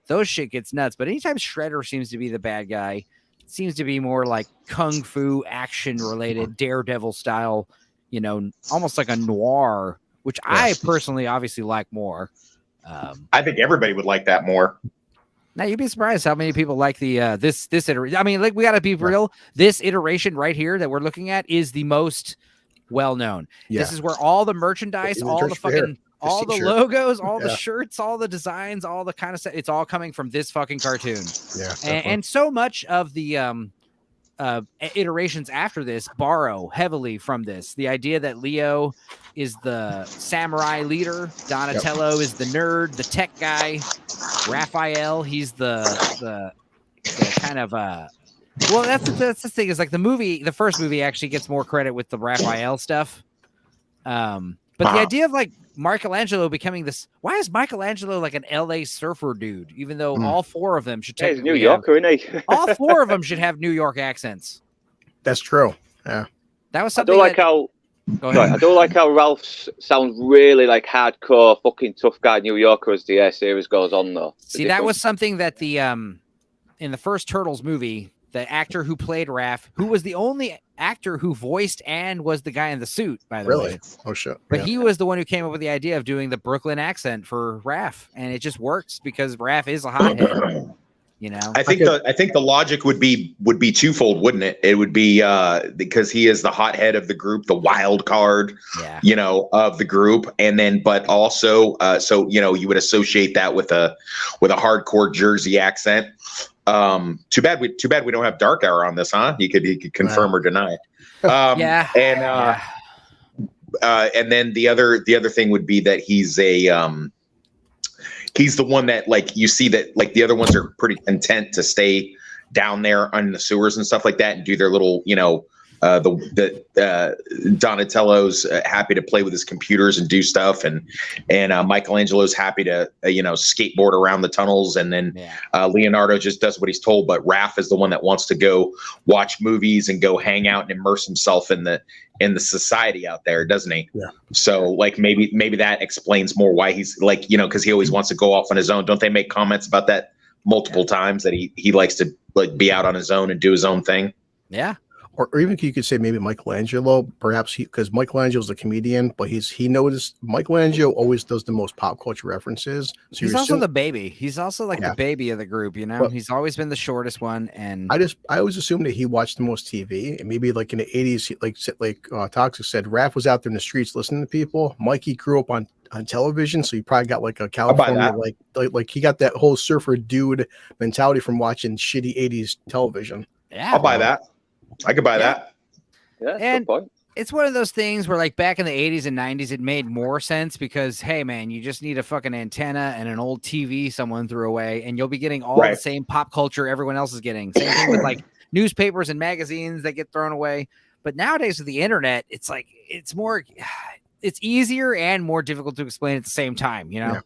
Speaker 1: those shit gets nuts. But anytime Shredder seems to be the bad guy, it seems to be more like kung fu action related, Daredevil style, almost like a noir, which I personally obviously like more.
Speaker 4: I think everybody would like that more.
Speaker 1: Now you'd be surprised how many people like the this iteration. I mean, like we got to be real. This iteration right here that we're looking at is the most well known. Yeah. This is where all the merchandise, all the fucking, all the logos, all the shirts, all the designs, all the kind of stuff. It's all coming from this fucking cartoon. Yeah, and so much of the iterations after this borrow heavily from this. The idea that Leo is the samurai leader, Donatello is the nerd, the tech guy, Raphael, he's the kind of well, that's the thing, is like the first movie actually gets more credit with the Raphael stuff. But the idea of like Michelangelo becoming this, why is Michelangelo like an LA surfer dude, even though all four of them should take
Speaker 2: New Yorker, isn't he?
Speaker 1: All four of them should have New York accents.
Speaker 3: That's true. Yeah.
Speaker 1: That was something
Speaker 2: I don't like how Ralph sounds really like hardcore fucking tough guy New Yorker as the series goes on though.
Speaker 1: See, that was something that the in the first Turtles movie, the actor who played Raph, who was the only actor who voiced and was the guy in the suit, by the way.
Speaker 3: Oh shit.
Speaker 1: But he was the one who came up with the idea of doing the Brooklyn accent for Raph, and it just works because Raph is a hothead.
Speaker 4: I think the logic would be twofold, wouldn't it? It would be because he is the hothead of the group, the wild card, of the group, and then but also so you would associate that with a hardcore Jersey accent. Too bad we don't have Dark Hour on this, huh? He could confirm or deny. And then the other thing would be that he's he's the one that, like, you see that, like, the other ones are pretty content to stay down there on the sewers and stuff like that and do their little, Donatello's happy to play with his computers and do stuff, and Michelangelo's happy to skateboard around the tunnels, and then Leonardo just does what he's told. But Raph is the one that wants to go watch movies and go hang out and immerse himself in the society out there, doesn't he? Yeah. So like maybe that explains more why he's like, because he always wants to go off on his own. Don't they make comments about that multiple times, that he likes to like be out on his own and do his own thing?
Speaker 1: Yeah.
Speaker 3: Or even you could say maybe Michelangelo, perhaps because Michelangelo's a comedian, but he noticed Michelangelo always does the most pop culture references. So
Speaker 1: he's also the baby. He's also like the baby of the group, But he's always been the shortest one. And
Speaker 3: I always assumed that he watched the most TV, and maybe like in the 80s, like Toxic said, Raph was out there in the streets listening to people. Mikey grew up on television, so he probably got like a California, like he got that whole surfer dude mentality from watching shitty 80s television.
Speaker 1: Yeah,
Speaker 4: I'll buy that. I could buy that.
Speaker 2: Yeah,
Speaker 1: and it's one of those things where, like, back in the 80s and 90s, it made more sense because, hey, man, you just need a fucking antenna and an old TV someone threw away, and you'll be getting all the same pop culture everyone else is getting. Same thing with, like, newspapers and magazines that get thrown away. But nowadays with the internet, it's like it's easier and more difficult to explain at the same time, Yeah.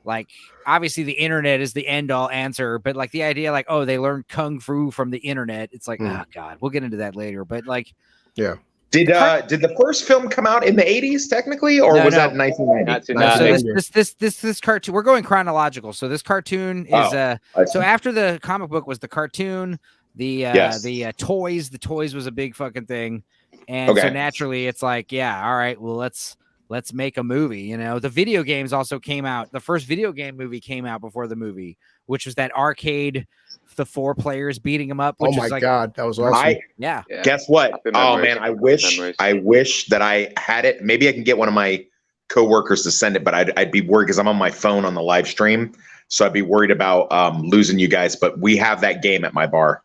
Speaker 1: Like, obviously the internet is the end all answer, but like the idea, like, oh, they learned kung fu from the internet. It's like, oh God, we'll get into that later. But like,
Speaker 4: did Did the first film come out in the 80s technically, or was that 1990?
Speaker 1: So this cartoon, we're going chronological. So this cartoon is so after the comic book was the cartoon, the toys. The toys was a big fucking thing, and so naturally it's like, yeah, all right, well let's make a movie. You know, the video games also came out. The first video game movie came out before the movie, which was that arcade. The 4 players beating them up. Which
Speaker 3: oh my god, that was awesome!
Speaker 1: Yeah.
Speaker 4: Guess what? Oh man, I wish that I had it. Maybe I can get one of my coworkers to send it, but I'd be worried because I'm on my phone on the live stream, so I'd be worried about losing you guys. But we have that game at my bar.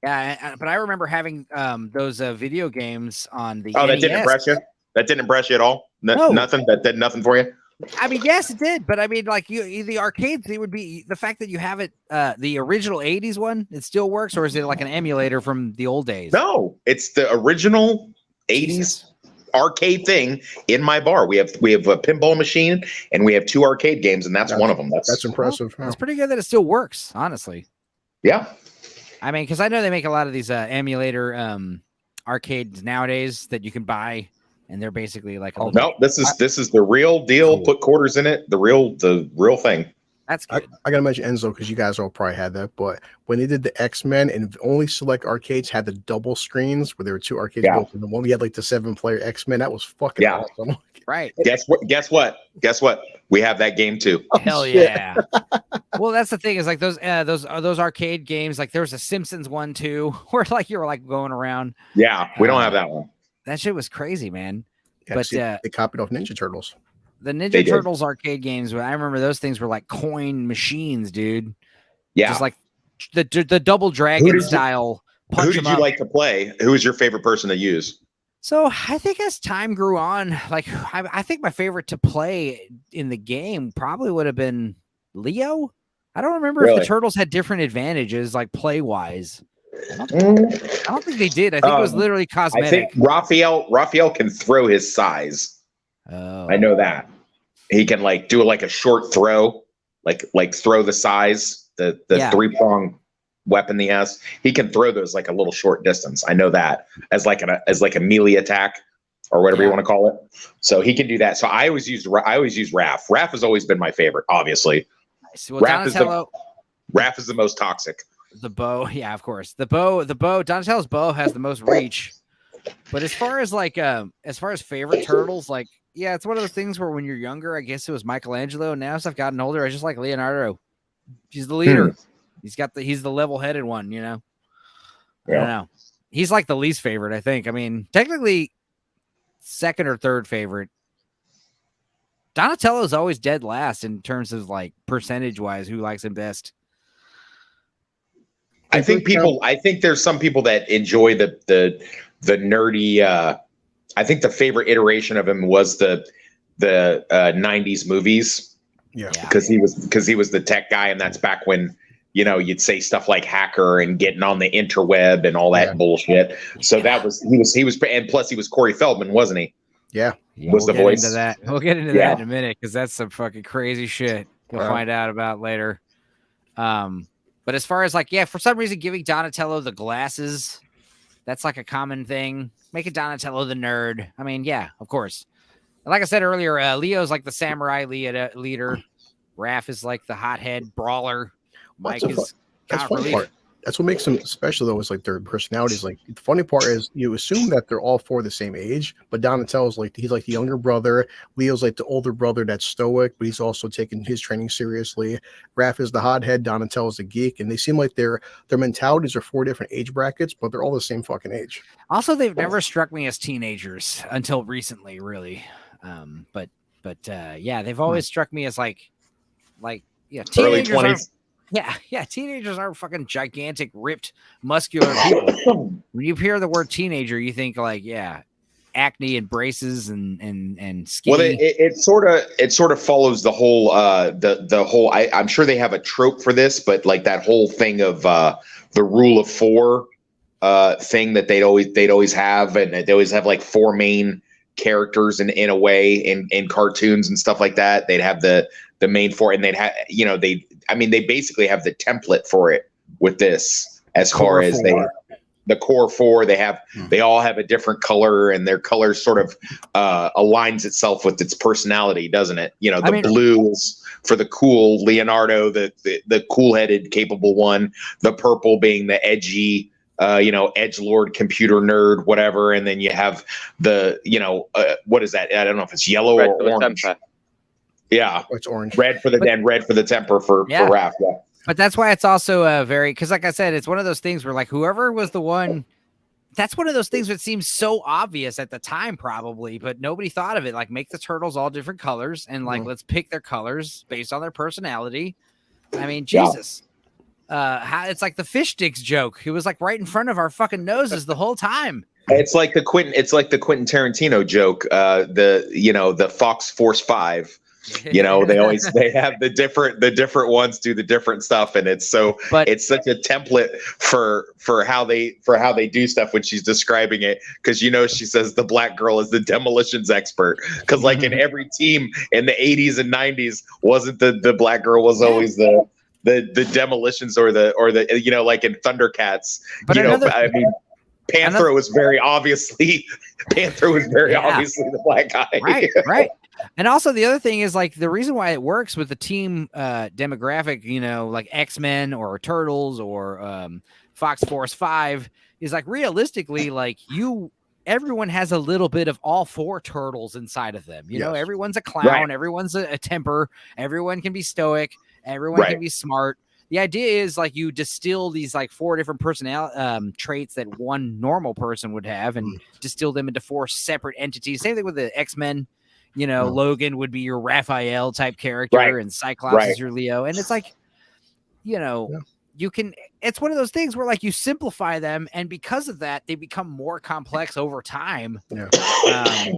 Speaker 1: Yeah, but I remember having those video games on the.
Speaker 4: Oh,
Speaker 1: NES.
Speaker 4: That didn't impress you? That didn't impress you at all? No. Nothing. That did nothing for you.
Speaker 1: I mean, yes, it did, but I mean, like the arcades, it would be the fact that you have it, the original '80s one, it still works, or is it like an emulator from the old days?
Speaker 4: No, it's the original '80s arcade thing in my bar. We have a pinball machine and we have 2 arcade games, and that's one of them.
Speaker 3: That's impressive.
Speaker 1: Well, it's pretty good that it still works, honestly.
Speaker 4: Yeah,
Speaker 1: I mean, because I know they make a lot of these emulator arcades nowadays that you can buy. And they're basically like,
Speaker 4: no, this is the real deal. Cool. Put quarters in it. The real thing.
Speaker 1: That's good.
Speaker 3: I gotta mention Enzo because you guys all probably had that. But when they did the X-Men and only select arcades had the double screens where there were 2 arcades built, and the one we had like the 7-player X-Men, that was fucking awesome.
Speaker 1: Right.
Speaker 4: Guess what? We have that game too.
Speaker 1: Hell yeah. Well, that's the thing is like those arcade games. Like there was a Simpsons one too, where like you were like going around.
Speaker 4: Yeah, we don't have that one.
Speaker 1: That shit was crazy, man.
Speaker 3: Yeah,
Speaker 1: but
Speaker 3: they copied off Ninja Turtles.
Speaker 1: The Ninja Turtles arcade games, I remember those things were like coin machines, dude.
Speaker 4: Yeah.
Speaker 1: Just like the Double Dragon style.
Speaker 4: Who did you like to play? Who was your favorite person to use?
Speaker 1: So I think as time grew on, like I think my favorite to play in the game probably would have been Leo. I don't remember if the Turtles had different advantages, like play wise. I don't think they did. I think it was literally cosmetic.
Speaker 4: I think Raphael can throw his size.
Speaker 1: Oh,
Speaker 4: I know that he can like do like a short throw, like throw the size, the 3-prong weapon he has. He can throw those like a little short distance. I know that as like a melee attack or whatever you want to call it. So he can do that. So I always use Raph. Raph has always been my favorite, obviously.
Speaker 1: Well,
Speaker 4: Raph is the most toxic.
Speaker 1: The bow, yeah, of course. The bow, Donatello's bow has the most reach. But as far as favorite turtles, like, yeah, it's one of those things where when you're younger, I guess it was Michelangelo. Now as I've gotten older, I just like Leonardo. He's the leader. He's the level-headed one, you know. I don't know. He's like the least favorite, I think. I mean, technically second or third favorite. Donatello's always dead last in terms of like percentage-wise who likes him best.
Speaker 4: I think there's some people that enjoy the nerdy. I think the favorite iteration of him was the 90s movies. Yeah, because he was the tech guy, and that's back when you'd say stuff like hacker and getting on the interweb and all that bullshit. So that was he was, and plus he was Corey Feldman, wasn't he?
Speaker 3: Yeah,
Speaker 4: was the voice.
Speaker 1: We'll get into that in a minute because that's some fucking crazy shit you'll find out about later. But as far as for some reason giving Donatello the glasses, that's like a common thing. Making Donatello the nerd. I mean, yeah, of course. Like I said earlier, Leo's like the samurai leader. Raph is like the hothead brawler. Mike is
Speaker 3: That's what makes them special, though, is like their personalities. Like the funny part is you assume that they're all 4 the same age, but Donatello's he's like the younger brother. Leo's like the older brother that's stoic, but he's also taking his training seriously. Raph is the hothead, Donatello's a geek, and they seem like their mentalities are 4 different age brackets, but they're all the same fucking age.
Speaker 1: Also, they've never struck me as teenagers until recently, really. But they've always struck me as
Speaker 4: early
Speaker 1: teenagers
Speaker 4: 20s.
Speaker 1: Yeah, teenagers are fucking gigantic, ripped, muscular people. When you hear the word teenager, you think acne and braces and skinny.
Speaker 4: Well, it sort of follows the whole the whole. I'm sure they have a trope for this, but like that whole thing of the rule of 4 thing that they'd always have, and they always have like 4 main characters in a way in cartoons and stuff like that. They'd have the main 4, and they'd have they basically have the template for it with this as far as the core four. They all have a different color, and their color sort of aligns itself with its personality, doesn't it? You know, the blue is for the cool Leonardo, the cool-headed, capable one. The purple being the edgy, edgelord, computer nerd, whatever. And then you have the, what is that? I don't know if it's yellow or orange. Yeah,
Speaker 3: it's orange.
Speaker 4: Red for the temper for Raph. Yeah.
Speaker 1: But that's why it's also because like I said, it's one of those things where like whoever was the one, that's one of those things that seems so obvious at the time probably, but nobody thought of it. Like make the turtles all different colors and like let's pick their colors based on their personality. I mean, Jesus. It's like the fish sticks joke. It was like right in front of our fucking noses the whole time.
Speaker 4: It's like the Quentin Tarantino joke, the Fox Force 5. They have the different ones do the different stuff, and it's such a template for how they do stuff when she's describing it, because she says the black girl is the demolitions expert, because like in every team in the 80s and 90s wasn't the black girl was always the demolitions or the like in Thundercats, but Panther was very obviously the black guy.
Speaker 1: Right. And also the other thing is like the reason why it works with the team demographic, like X-Men or Turtles or Fox Force 5 is like realistically, like everyone has a little bit of all four turtles inside of them. Everyone's a clown, everyone's a temper, everyone can be stoic, everyone can be smart. The idea is like you distill these like four different personality traits that one normal person would have and distill them into four separate entities. Same thing with the X-Men. Logan would be your Raphael type character and Cyclops is your Leo. And it's like, you can, it's one of those things where like you simplify them. And because of that, they become more complex over time.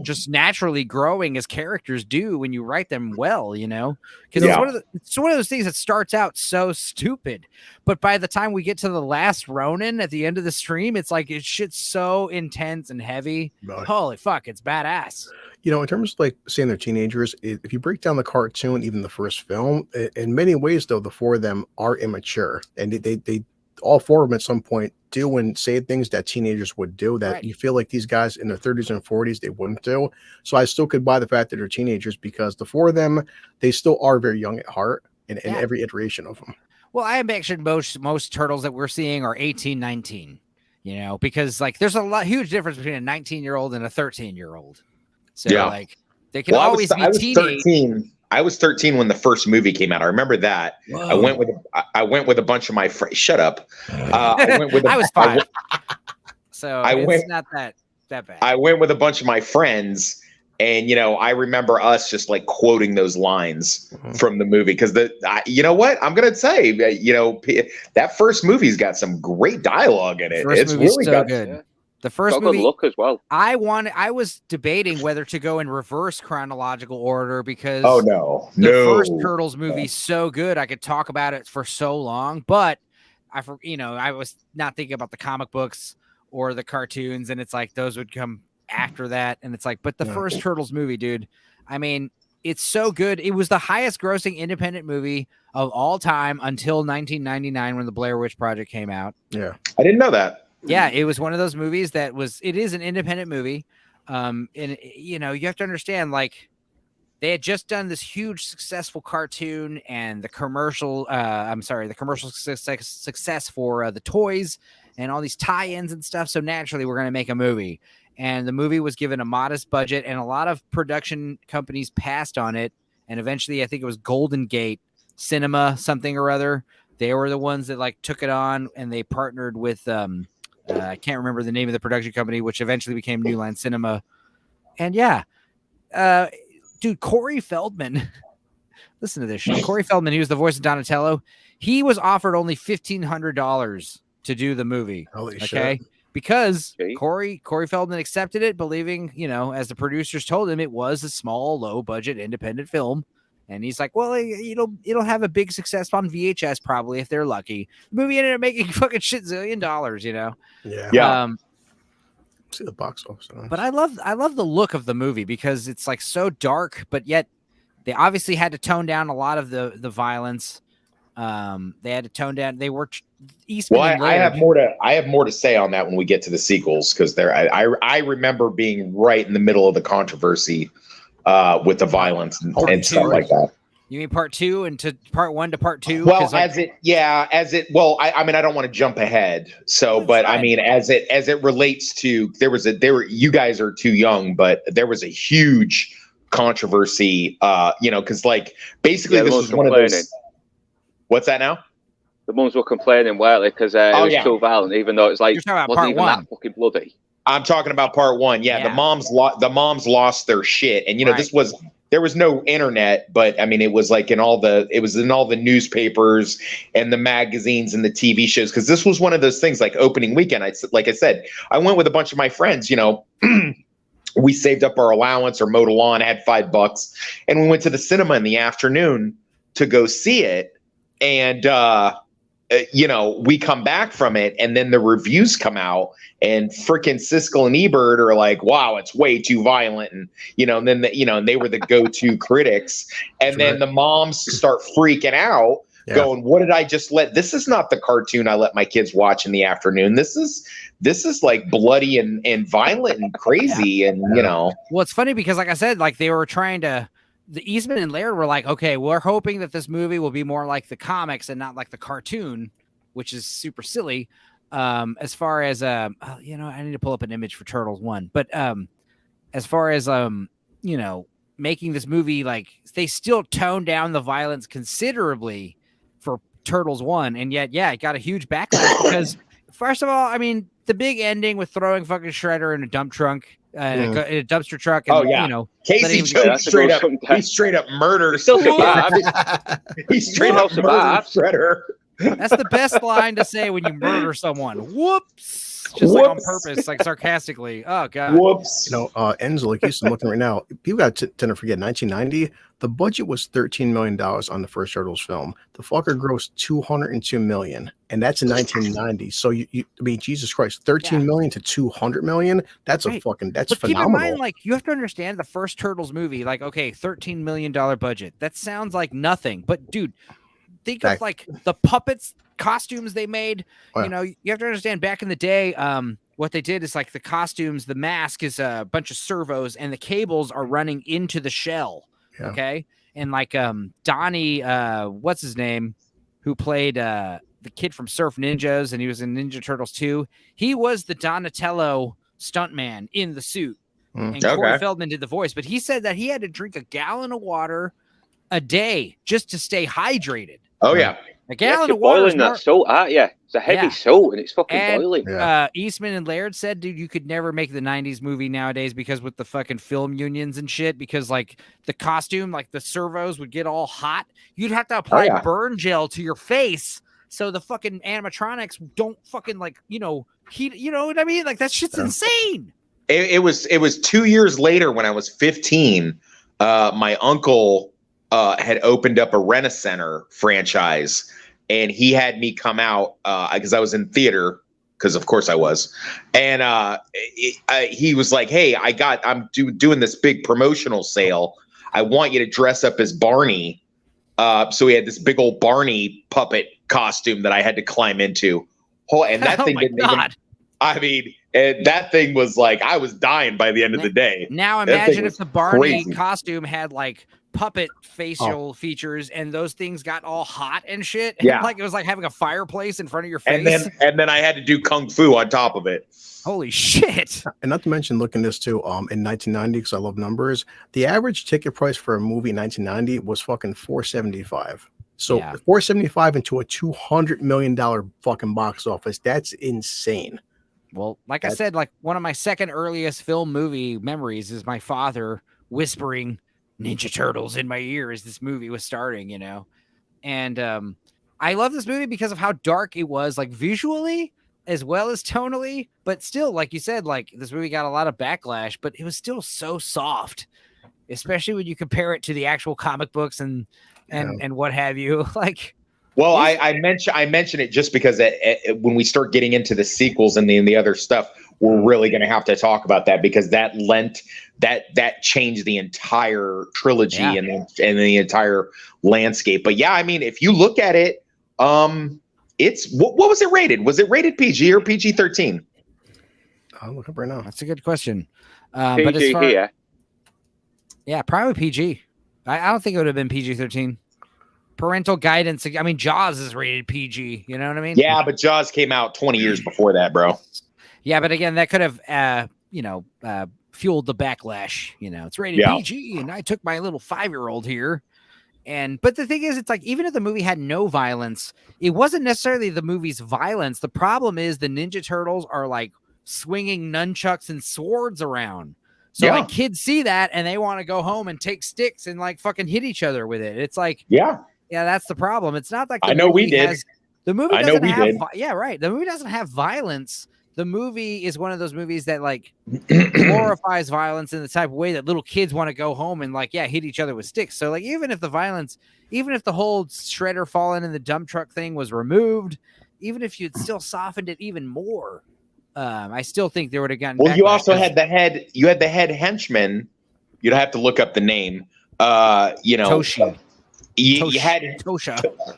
Speaker 1: Just naturally growing as characters do when you write them well, because it's one of those things that starts out so stupid. But by the time we get to the last Ronin at the end of the stream, it's like it's shit's so intense and heavy. Holy fuck, it's badass.
Speaker 3: In terms of like saying they're teenagers, if you break down the cartoon, even the first film, in many ways, though, the four of them are immature, and they all four of them at some point do and say things that teenagers would do that you feel like these guys in their 30s and 40s, they wouldn't do. So I still could buy the fact that they're teenagers, because the four of them, they still are very young at heart in every iteration of them. Well,
Speaker 1: I imagine most turtles that we're seeing are 18, 19, because like there's a huge difference between a 19-year-old and a 13-year-old. So like they can always be teenage.
Speaker 4: I was 13 when the first movie came out. I remember that. Whoa. I went with a bunch of my friends. Shut up. I
Speaker 1: was 5. It's not that bad.
Speaker 4: I went with a bunch of my friends, and I remember us just like quoting those lines from the movie, because you know what I'm gonna say, that first movie's got some great dialogue in it.
Speaker 1: It's really so good. Yeah. The first movie,
Speaker 2: good look as well.
Speaker 1: I was debating whether to go in reverse chronological order, because
Speaker 4: the
Speaker 1: first Turtles movie is so good. I could talk about it for so long, but I was not thinking about the comic books or the cartoons, and it's like those would come after that, and it's like, but the first Turtles movie, dude, I mean, it's so good. It was the highest grossing independent movie of all time until 1999 when the Blair Witch Project came out.
Speaker 3: Yeah,
Speaker 4: I didn't know that.
Speaker 1: Yeah, it was one of those movies it is an independent movie. And you have to understand, like, they had just done this huge successful cartoon and the commercial success for the toys and all these tie-ins and stuff. So naturally we're going to make a movie, and the movie was given a modest budget, and a lot of production companies passed on it. And eventually I think it was Golden Gate Cinema, something or other. They were the ones that like took it on, and they partnered with, I can't remember the name of the production company, which eventually became New Line Cinema. And dude, Corey Feldman, listen to this shit. Corey Feldman, he was the voice of Donatello. He was offered only $1,500 to do the movie.
Speaker 3: Holy shit.
Speaker 1: Because Corey Feldman accepted it, believing, as the producers told him, it was a small, low budget independent film. And he's like, well, it'll have a big success on VHS probably if they're lucky. The movie ended up making fucking shit zillion dollars,
Speaker 3: Yeah. See the box office.
Speaker 1: But I love the look of the movie, because it's like so dark, but yet they obviously had to tone down a lot of the violence. They had to tone down. They were Eastman.
Speaker 4: Well,
Speaker 1: and
Speaker 4: I
Speaker 1: Laird.
Speaker 4: have more to say on that when we get to the sequels, because I remember being right in the middle of the controversy with the violence and stuff like that.
Speaker 1: You mean part 2 and to part 1 to part 2?
Speaker 4: Well, well, I mean, I don't want to jump ahead. So, but I mean, as it relates to, you guys are too young, but there was a huge controversy, because like basically this was one of those. What's that now?
Speaker 2: The mums were complaining, weren't they? Because it was too violent, even though it's like wasn't even that fucking bloody.
Speaker 4: I'm talking about part 1. Yeah. The moms lost their shit, and there was no internet, but I mean, it was like in all the newspapers and the magazines and the TV shows. Cause this was one of those things like opening weekend. Like I said, I went with a bunch of my friends, we saved up our allowance or mowed a lawn, had $5, and we went to the cinema in the afternoon to go see it. And, we come back from it, and then the reviews come out, and freaking Siskel and Ebert are like, "Wow, it's way too violent," and and then and they were the go-to critics, and then the moms start freaking out, going, "What did I just let? This is not the cartoon I let my kids watch in the afternoon. This is like bloody and violent and crazy," and Well,
Speaker 1: it's funny because, like I said, like they were trying to. The Eastman and Laird were like, okay, we're hoping that this movie will be more like the comics and not like the cartoon, which is super silly. As far as I need to pull up an image for Turtles 1, but as far as making this movie, like they still toned down the violence considerably for Turtles 1, and yet it got a huge backlash because first of all, I mean, the big ending with throwing fucking Shredder in a dump trunk. In a dumpster truck, and
Speaker 4: Casey Jones straight up murdered.
Speaker 2: Still survived.
Speaker 4: He straight up murdered Shredder.
Speaker 1: That's the best line to say when you murder someone. Whoops. Just like on purpose, like sarcastically. Oh god.
Speaker 3: Whoops. Enzo, like Houston looking right now. People got to tend to forget 1990. The budget was $13 million on the first Turtles film. The fucker grossed $202 million, and that's in 1990. So I mean, Jesus Christ, $13 million to $200 million. That's that's phenomenal. Keep in mind, like you have to understand the first Turtles movie. Like, okay, $13 million budget. That sounds like nothing, but dude, think of like the puppets. Costumes they made, you have to understand back in the day, what they did is like the costumes, the mask is a bunch of servos and the cables are running into the shell. Okay. And like, Donnie, what's his name, who played, the kid from Surf Ninjas, and he was in Ninja Turtles 2. He was the Donatello stuntman in the suit. And Corey Feldman did the voice, but he said that he had to drink a gallon of water a day just to stay hydrated.
Speaker 4: Oh yeah.
Speaker 1: A gallon of water.
Speaker 2: Boiling that salt, aren't you? It's a heavy salt, and it's fucking boiling.
Speaker 1: Eastman and Laird said, dude, you could never make the 90s movie nowadays because with the fucking film unions and shit, because like the costume, like the servos would get all hot. You'd have to apply burn gel to your face so the fucking animatronics don't fucking heat. You know what I mean? Like that shit's insane.
Speaker 4: It was 2 years later when I was 15. My uncle had opened up a Rent-A-Center franchise, and he had me come out because I was in theater, because of course I was, and he was like, "Hey, I'm doing this big promotional sale. I want you to dress up as Barney." So he had this big old Barney puppet costume that I had to climb into. And that thing didn't even. I mean, that thing was like, I was dying by the end of the day.
Speaker 1: Now imagine if the Barney costume had like puppet facial features and those things got all hot and shit. And like it was like having a fireplace in front of your face.
Speaker 4: And then I had to do kung fu on top of it.
Speaker 1: Holy shit.
Speaker 3: And not to mention looking this too, in 1990, because I love numbers, the average ticket price for a movie in 1990 was fucking $475. So $475 into a $200 million fucking box office. That's insane.
Speaker 1: Well, like I said, like one of my second earliest film movie memories is my father whispering Ninja Turtles in my ear as this movie was starting, and I love this movie because of how dark it was, like visually as well as tonally, but still, like you said, like this movie got a lot of backlash, but it was still so soft, especially when you compare it to the actual comic books and what have you. Like,
Speaker 4: well, I mention it just because when we start getting into the sequels and the other stuff, we're really going to have to talk about that, because that changed the entire trilogy and the entire landscape. But yeah, I mean, if you look at it, It's what was it rated? Was it rated PG or PG-13?
Speaker 3: I'll look up right now.
Speaker 1: That's a good question.
Speaker 2: PG
Speaker 1: But as far,
Speaker 2: here.
Speaker 1: yeah, probably PG. I don't think it would have been PG-13. Parental guidance. I mean, Jaws is rated PG. You know what I mean?
Speaker 4: Yeah, but Jaws came out 20 years before that, bro.
Speaker 1: Yeah, but again, that could have, fueled the backlash. It's rated PG, and I took my little 5-year-old here. But the thing is, it's like, even if the movie had no violence, it wasn't necessarily the movie's violence. The problem is the Ninja Turtles are like swinging nunchucks and swords around. So like kids see that and they want to go home and take sticks and like fucking hit each other with it. It's like, yeah, that's the problem. It's not like the movie has, the movie doesn't have, the movie doesn't have violence. The movie is one of those movies that like glorifies violence in the type of way that little kids want to go home and like, hit each other with sticks. So like, even if the whole Shredder falling in the dump truck thing was removed, even if you'd still softened it even more, I still think there would have gotten.
Speaker 4: Well, you also had the head. You had the head henchman. You'd have to look up the name.
Speaker 1: Toshi.
Speaker 4: You had
Speaker 1: Tosha.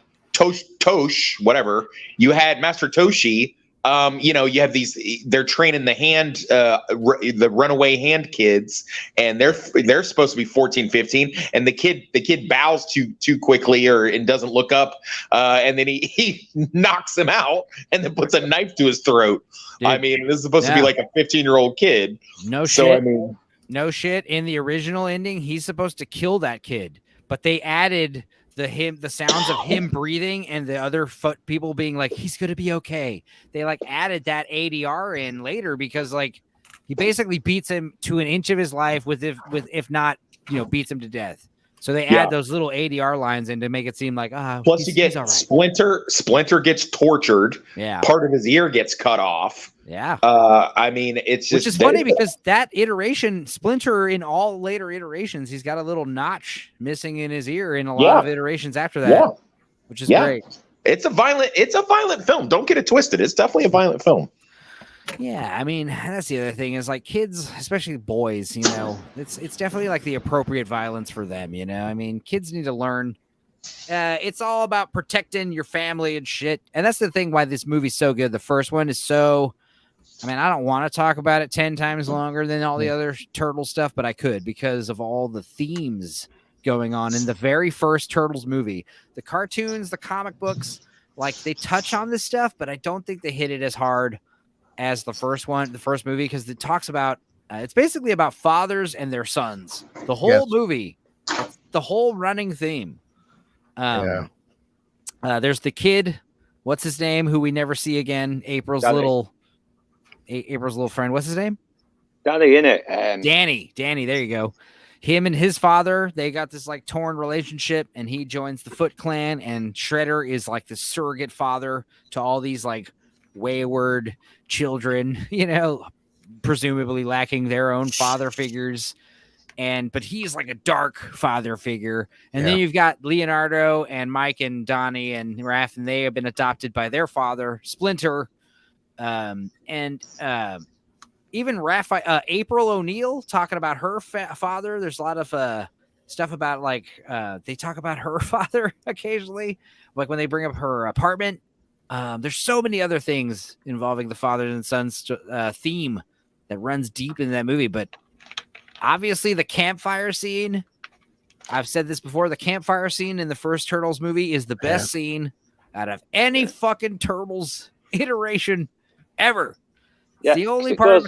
Speaker 4: Tosh, whatever. You had Master Toshi. You have these. They're training the runaway hand kids, and they're supposed to be 14, 15, and the kid bows too quickly and doesn't look up, and then he knocks him out, and then puts a knife to his throat. Dude, I mean, this is supposed to be like a 15-year-old kid.
Speaker 1: No shit. No shit. In the original ending, he's supposed to kill that kid, but they added the sounds of him breathing and the other people being like, he's gonna be okay. They like added that ADR in later because like he basically beats him to an inch of his life if not, beats him to death. So they add those little ADR lines in to make it seem like,
Speaker 4: plus you get Splinter. Splinter gets tortured.
Speaker 1: Yeah.
Speaker 4: Part of his ear gets cut off.
Speaker 1: Yeah.
Speaker 4: I mean, it's just,
Speaker 1: which is funny because that iteration, Splinter, in all later iterations, he's got a little notch missing in his ear in a lot of iterations after that, which is great.
Speaker 4: It's a violent film. Don't get it twisted. It's definitely a violent film.
Speaker 1: Yeah, I mean, that's the other thing is like kids, especially boys, it's definitely like the appropriate violence for them, I mean, kids need to learn. It's all about protecting your family and shit. And that's the thing why this movie's so good. The first one is I don't want to talk about it 10 times longer than all the other Turtle stuff, but I could because of all the themes going on in the very first Turtles movie. The cartoons, the comic books, like they touch on this stuff, but I don't think they hit it as hard as the first movie, because it talks about it's basically about fathers and their sons. The whole movie, the whole running theme. There's the kid, what's his name, who we never see again. April's little friend. What's his name?
Speaker 2: Danny, innit?
Speaker 1: Danny, there you go. Him and his father, they got this like torn relationship, and he joins the Foot Clan, and Shredder is like the surrogate father to all these like wayward children, presumably lacking their own father figures. But he's like a dark father figure. And then you've got Leonardo and Mike and Donnie and Raph, and they have been adopted by their father, Splinter. Even April O'Neil talking about her father. There's a lot of stuff about like they talk about her father occasionally, like when they bring up her apartment. There's so many other things involving the fathers and sons theme that runs deep in that movie. But obviously the campfire scene, I've said this before, the campfire scene in the first Turtles movie is the best scene out of any fucking Turtles iteration ever.
Speaker 2: Yeah,
Speaker 1: the only part.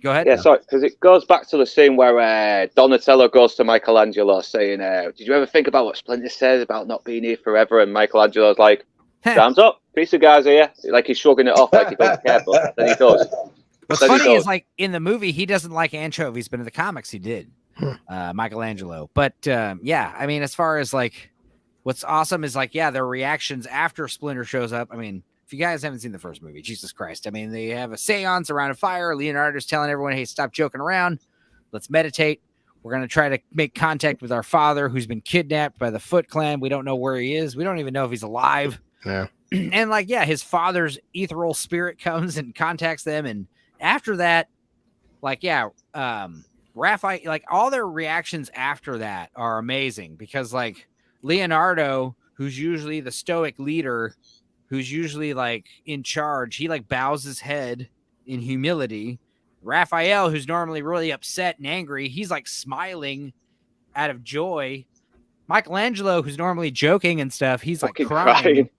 Speaker 1: Go ahead.
Speaker 2: Yeah, sorry, because it goes back to the scene where Donatello goes to Michelangelo saying, did you ever think about what Splinter says about not being here forever? And Michelangelo's like, time's up. Piece of guys here. Like he's shrugging it off like he doesn't care, but then he does.
Speaker 1: What's funny is like in the movie, he doesn't like anchovies, but in the comics he did, Michelangelo. But I mean, as far as like what's awesome is like, their reactions after Splinter shows up. I mean, if you guys haven't seen the first movie, Jesus Christ. I mean, they have a seance around a fire. Leonardo's telling everyone, hey, stop joking around. Let's meditate. We're going to try to make contact with our father who's been kidnapped by the Foot Clan. We don't know where he is. We don't even know if he's alive.
Speaker 3: Yeah.
Speaker 1: And like, his father's ethereal spirit comes and contacts them. And after that, like, Raphael, like all their reactions after that are amazing because like Leonardo, who's usually the stoic leader, who's usually like in charge, he like bows his head in humility. Raphael, who's normally really upset and angry, he's like smiling out of joy. Michelangelo, who's normally joking and stuff, he's like crying.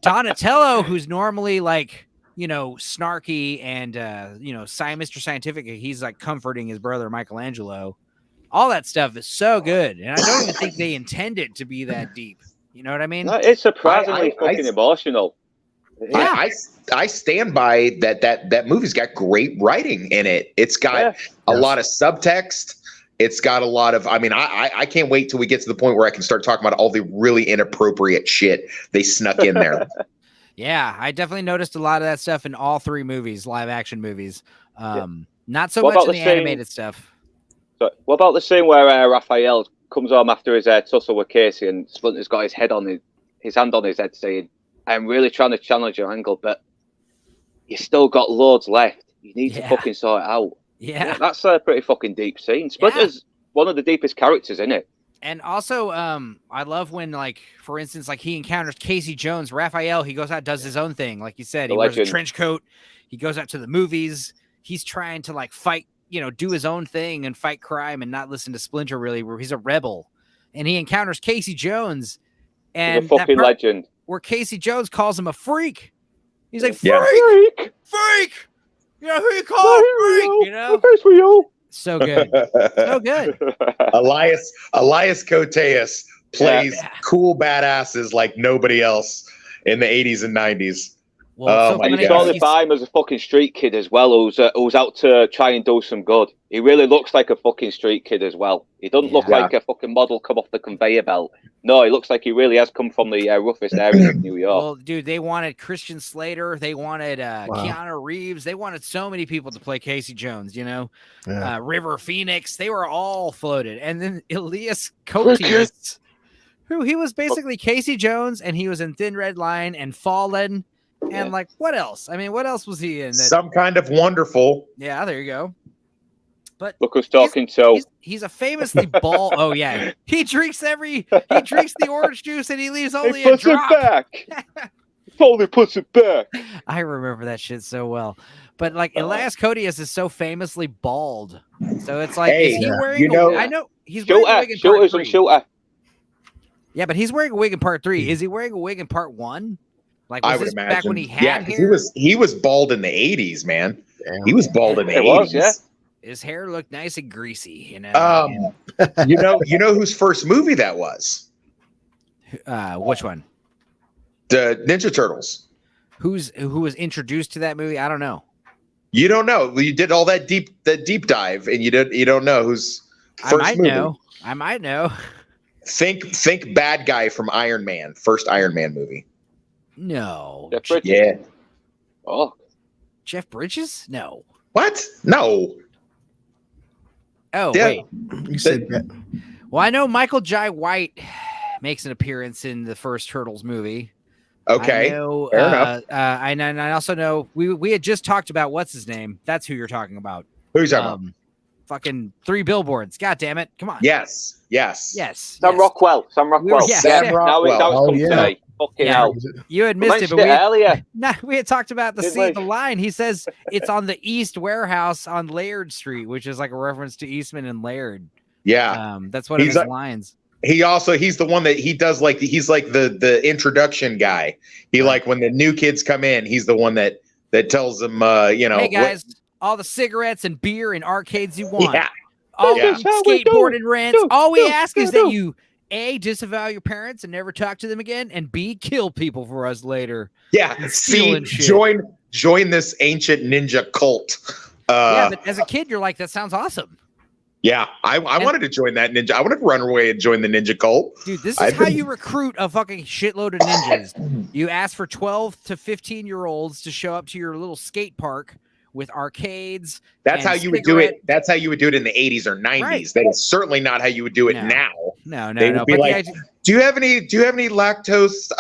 Speaker 1: Donatello, who's normally like, you know, snarky and you know, Mr. Scientific, he's like comforting his brother Michelangelo. All that stuff is so good, and I don't even think they intend it to be that deep. You know what I mean?
Speaker 2: No, it's surprisingly fucking emotional.
Speaker 4: Yeah. I stand by that movie's got great writing in it. It's got a lot of subtext. It's got a lot of, I mean, I can't wait till we get to the point where I can start talking about all the really inappropriate shit they snuck in there.
Speaker 1: Yeah, I definitely noticed a lot of that stuff in all three movies, live action movies. Not so much in the animated stuff.
Speaker 2: So, what about the scene where Raphael comes home after his tussle with Casey and Splinter's got his hand on his head saying, I'm really trying to challenge your angle, but you still got loads left. You need to fucking sort it out. Yeah, that's a pretty fucking deep scene. Splinter's one of the deepest characters in it.
Speaker 1: And also, I love when, like, for instance, like he encounters Casey Jones. Raphael, he goes out, does his own thing. Like you said, he wears a trench coat. He goes out to the movies. He's trying to like fight, you know, do his own thing and fight crime and not listen to Splinter really, where he's a rebel. And he encounters Casey Jones. And
Speaker 2: he's a fucking legend.
Speaker 1: Where Casey Jones calls him a freak. He's like, freak! You know who you call a freak, you know? So good. So good.
Speaker 4: Elias Koteas plays cool badasses like nobody else in the 80s and 90s.
Speaker 1: Well,
Speaker 2: and you totally buy him as a fucking street kid as well, who's out to try and do some good. He really looks like a fucking street kid as well. He doesn't look like a fucking model come off the conveyor belt. No, he looks like he really has come from the roughest area of New York.
Speaker 1: Well, dude, they wanted Christian Slater. They wanted Keanu Reeves. They wanted so many people to play Casey Jones, you know? River Phoenix. They were all floated. And then Elias Koteas, who he was basically Casey Jones, and he was in Thin Red Line and Fallen. And like, what else? I mean, what else was he in?
Speaker 4: Some Kind of Wonderful.
Speaker 1: Yeah, there you go. But
Speaker 2: look who's talking.
Speaker 1: He's a famously bald. Oh yeah, he drinks the orange juice and he leaves only a drop.
Speaker 2: It back. Only puts it back.
Speaker 1: I remember that shit so well. But like Elias Koteas is so famously bald, so it's like, is he wearing? I know he's wearing a wig in part 3. Yeah, but he's wearing a wig in part 3. Is he wearing a wig in part 1? Like, was
Speaker 4: I would
Speaker 1: this
Speaker 4: imagine.
Speaker 1: Back when he had hair?
Speaker 4: He was bald in the 80s, man. Damn. He was bald in the 80s.
Speaker 1: His hair looked nice and greasy, you know.
Speaker 4: You know whose first movie that was?
Speaker 1: Which one?
Speaker 4: The Ninja Turtles.
Speaker 1: Who was introduced to that movie? I don't know.
Speaker 4: You don't know. You did all that deep dive, and you don't know whose first movie.
Speaker 1: I might know.
Speaker 4: Think bad guy from Iron Man, first Iron Man movie.
Speaker 1: No.
Speaker 4: Yeah.
Speaker 2: Oh.
Speaker 1: Jeff Bridges? No.
Speaker 4: What? No.
Speaker 1: Oh, wait. You said that. Well, I know Michael Jai White makes an appearance in the first Turtles movie.
Speaker 4: Okay.
Speaker 1: I know,
Speaker 4: fair enough.
Speaker 1: And I also know we had just talked about what's his name. That's who you're talking about.
Speaker 4: Who's talking about?
Speaker 1: Fucking 3 Billboards. God damn it. Come on.
Speaker 4: Yes.
Speaker 2: Sam Rockwell. Sam Rockwell.
Speaker 4: Sam Rockwell.
Speaker 2: Fucking hell.
Speaker 1: You had missed it, but we had talked about the line. He says it's on the East Warehouse on Laird Street, which is like a reference to Eastman and Laird.
Speaker 4: Yeah.
Speaker 1: That's one of his lines.
Speaker 4: He's the one that he does he's like the introduction guy. He like when the new kids come in, he's the one that tells them hey
Speaker 1: guys, all the cigarettes and beer and arcades you want. Yeah. All skateboard and rents. All we ask is that you A, disavow your parents and never talk to them again, and B, kill people for us later.
Speaker 4: Yeah, join this ancient ninja cult.
Speaker 1: But as a kid, you're like, that sounds awesome.
Speaker 4: Yeah, I wanted to join that ninja. I wanted to run away and join the ninja cult.
Speaker 1: Dude, this is how you recruit a fucking shitload of ninjas. You ask for 12 to 15-year-olds to show up to your little skate park with arcades.
Speaker 4: That's how you would do it. That's how you would do it in the 80s or 90s. Right. That is certainly not how you would do it now.
Speaker 1: No.
Speaker 4: They would be like, do you have any lactose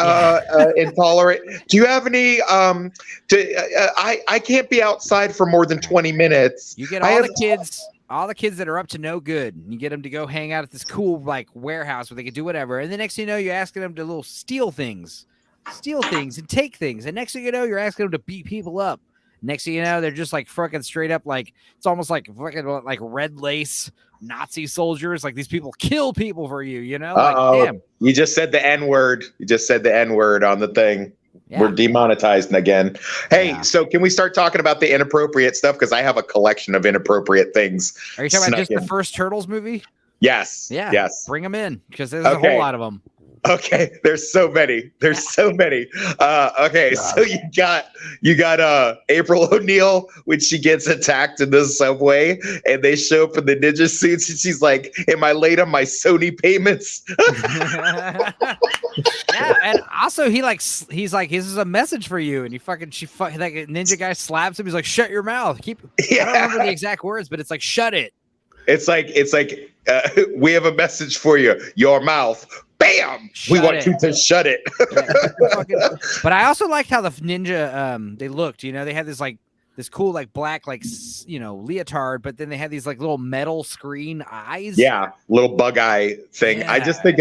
Speaker 4: intolerant? Do you have any I can't be outside for more than 20 minutes.
Speaker 1: You get all the kids all the kids that are up to no good, and you get them to go hang out at this cool like warehouse where they can do whatever. And the next thing you know, you're asking them to little steal things and take things. And next thing you know, you're asking them to beat people up. Next thing you know, they're just like fucking straight up like it's almost like fucking like red lace Nazi soldiers. Like these people kill people for you, you know? Like, damn.
Speaker 4: You just said the N-word. You just said the N-word on the thing. Yeah. We're demonetized again. Hey, so can we start talking about the inappropriate stuff? Because I have a collection of inappropriate things.
Speaker 1: Are you talking about just the first Turtles movie?
Speaker 4: Yes.
Speaker 1: Yeah.
Speaker 4: Yes.
Speaker 1: Bring them in because there's a whole lot of them.
Speaker 4: Okay, there's so many. So many. Okay, so you got April O'Neil when she gets attacked in the subway, and they show up in the ninja suits, and she's like, "Am I late on my Sony payments?"
Speaker 1: Yeah, and also he's like, "This is a message for you," and like ninja guy slaps him. He's like, "Shut your mouth." I don't remember the exact words, but it's like, "Shut it."
Speaker 4: It's like we have a message for you. Your mouth. Bam! We want you to shut it.
Speaker 1: But I also liked how the ninja they looked. You know, they had this cool like black leotard, but then they had these like little metal screen eyes.
Speaker 4: Yeah, little bug eye thing. Yeah. I think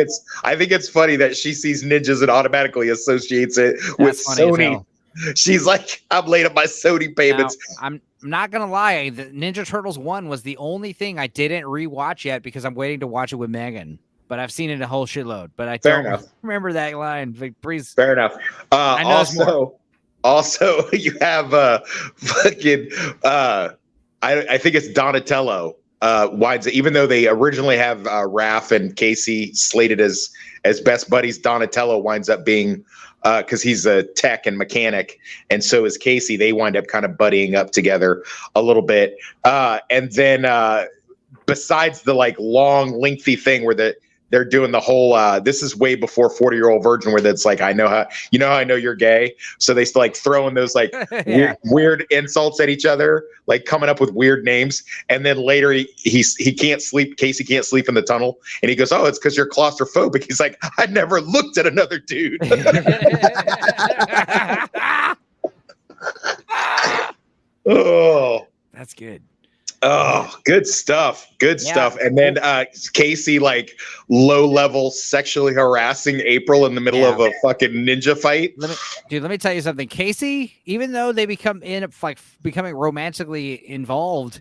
Speaker 4: it's funny that she sees ninjas and automatically associates it with Sony. She's like, I'm late on my Sony payments.
Speaker 1: Now, I'm not gonna lie, the Ninja Turtles 1 was the only thing I didn't rewatch yet because I'm waiting to watch it with Megan. But I've seen it a whole shitload. But I don't remember that line. Like, please.
Speaker 4: Fair enough. Also, you have fucking. I think it's Donatello. Winds even though they originally have Raph and Casey slated as best buddies, Donatello winds up being because he's a tech and mechanic, and so is Casey. They wind up kind of buddying up together a little bit, and then besides the like long, lengthy thing where they're doing the whole this is way before 40-year-old virgin where that's like I know how I know you're gay, so they still like throwing those like weird insults at each other, like coming up with weird names, and then later he can't sleep. Casey can't sleep in the tunnel, and he goes, "Oh, it's because you're claustrophobic." He's like, "I never looked at another dude." Oh,
Speaker 1: that's good.
Speaker 4: Oh, good stuff. Good stuff. And then Casey like low-level sexually harassing April in the middle of a fucking ninja fight.
Speaker 1: Let me tell you something. Casey, even though they becoming romantically involved,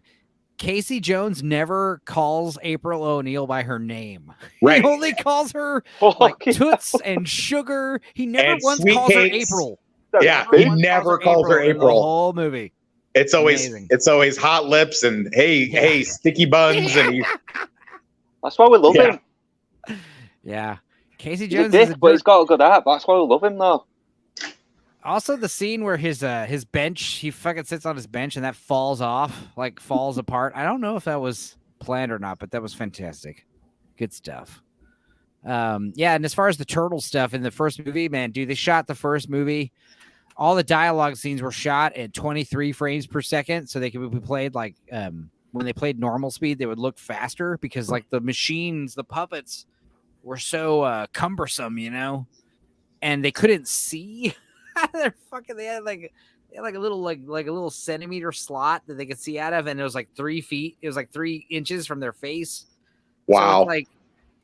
Speaker 1: Casey Jones never calls April O'Neil by her name.
Speaker 4: Right.
Speaker 1: He only calls her like Toots and Sugar. He never once calls her April.
Speaker 4: Yeah, he never calls her April.
Speaker 1: The whole movie.
Speaker 4: It's always hot lips and hey, sticky buns, and
Speaker 2: that's why we love him.
Speaker 1: Yeah, Casey Jones
Speaker 2: but he's got a good art. That's why we love him, though.
Speaker 1: Also, the scene where his bench, he fucking sits on his bench and that falls apart. I don't know if that was planned or not, but that was fantastic. Good stuff. And as far as the turtle stuff in the first movie, man, dude, they shot the first movie. All the dialogue scenes were shot at 23 frames per second, so they could be played like when they played normal speed, they would look faster because like the machines, the puppets were so cumbersome, you know, and they couldn't see. They had a little centimeter slot that they could see out of, and it was like 3 feet. It was like 3 inches from their face.
Speaker 4: Wow!
Speaker 1: So like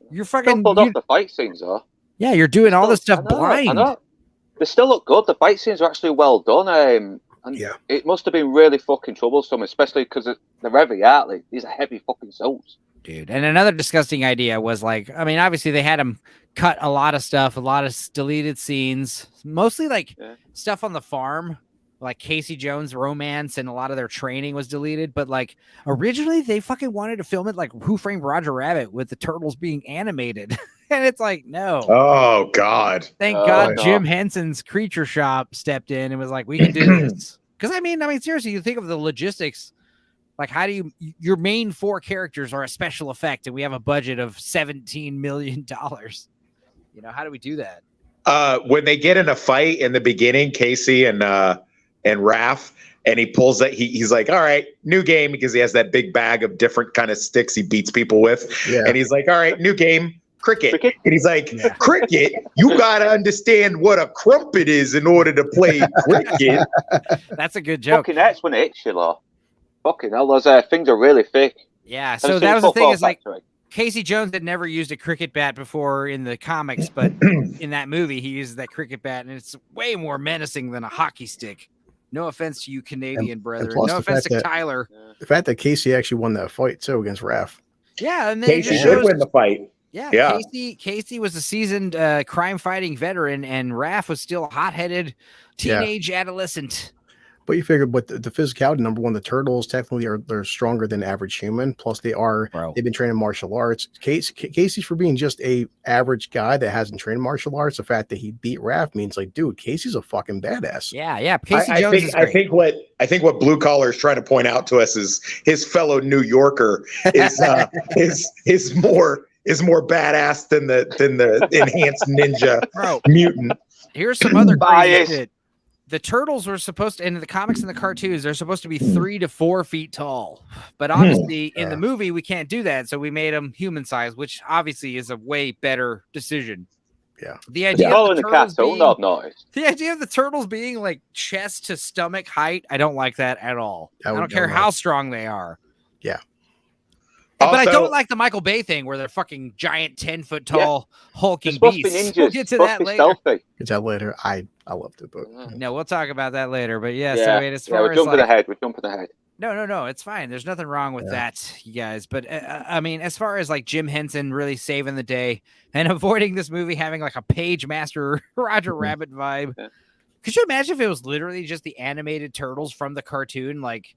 Speaker 1: you're fucking
Speaker 2: pulled off the fight scenes, though.
Speaker 1: Yeah, you're doing all this stuff blind.
Speaker 2: I know. They still look good. The fight scenes are actually well done. And it must have been really fucking troublesome, especially because they're heavy, aren't they? These are heavy fucking souls.
Speaker 1: Dude, and another disgusting idea was like, I mean, obviously they had them cut a lot of stuff, a lot of deleted scenes, mostly like stuff on the farm, like Casey Jones' romance and a lot of their training was deleted. But like originally they fucking wanted to film it like Who Framed Roger Rabbit with the turtles being animated. And it's like, no.
Speaker 4: Oh, God.
Speaker 1: Thank God Jim Henson's Creature Shop stepped in and was like, we can do this. Because, I mean, seriously, you think of the logistics. Like, how do your main 4 characters are a special effect, and we have a budget of $17 million. You know, how do we do that?
Speaker 4: When they get in a fight in the beginning, Casey and Raph, and he pulls that, he's like, all right, new game, because he has that big bag of different kind of sticks he beats people with. Yeah. And he's like, all right, new game. Cricket. And he's like, cricket? You got to understand what a crumpet is in order to play cricket.
Speaker 1: That's a good joke.
Speaker 2: Fucking that's when it hits you, though. Fucking hell, those things are really thick.
Speaker 1: Yeah,
Speaker 2: Have
Speaker 1: so
Speaker 2: you seen
Speaker 1: that was the thing
Speaker 2: Football
Speaker 1: is like
Speaker 2: Factory?
Speaker 1: Casey Jones had never used a cricket bat before in the comics, but in that movie he uses that cricket bat, and it's way more menacing than a hockey stick. No offense to you Canadian brethren.
Speaker 3: plus
Speaker 1: No
Speaker 3: the
Speaker 1: offense
Speaker 3: fact
Speaker 1: to
Speaker 3: that-
Speaker 1: Tyler.
Speaker 3: The fact that Casey actually won that fight too against Raph.
Speaker 1: Yeah, and then it
Speaker 4: Casey
Speaker 1: just
Speaker 4: did
Speaker 1: shows.
Speaker 4: win the fight.
Speaker 1: Yeah, Casey was a seasoned crime-fighting veteran, and Raph was still a hot-headed teenage adolescent.
Speaker 3: But you figure, but the physicality, number one, the turtles technically they're stronger than average human. Plus, they've been trained in martial arts. Casey, for being just a average guy that hasn't trained martial arts, the fact that he beat Raph means like, dude, Casey's a fucking badass.
Speaker 1: Yeah. Casey Jones is great.
Speaker 4: I think what Blue Collar is trying to point out to us is his fellow New Yorker is more badass than the enhanced ninja mutant.
Speaker 1: Here's some other crazy shit. The turtles were supposed to, in the comics and the cartoons, they're supposed to be 3 to 4 feet tall. But obviously, in the movie, we can't do that. So we made them human size, which obviously is a way better decision.
Speaker 3: Yeah.
Speaker 1: The idea of the turtles
Speaker 2: the
Speaker 1: idea of the turtles being like chest to stomach height, I don't like that at all. I don't care
Speaker 3: know.
Speaker 1: how strong they are.
Speaker 3: Yeah.
Speaker 1: But I don't like the Michael Bay thing where they're fucking giant 10-foot tall hulking beasts. We'll get to that later.
Speaker 3: Get that later. I loved it, but
Speaker 1: no, we'll talk about that later. But so as far
Speaker 2: we're
Speaker 1: as
Speaker 2: jumping ahead. We're jumping ahead.
Speaker 1: No, it's fine. There's nothing wrong with that, you guys. But I mean, as far as like Jim Henson really saving the day and avoiding this movie having like a Page Master Roger Rabbit vibe. Yeah. Could you imagine if it was literally just the animated turtles from the cartoon, like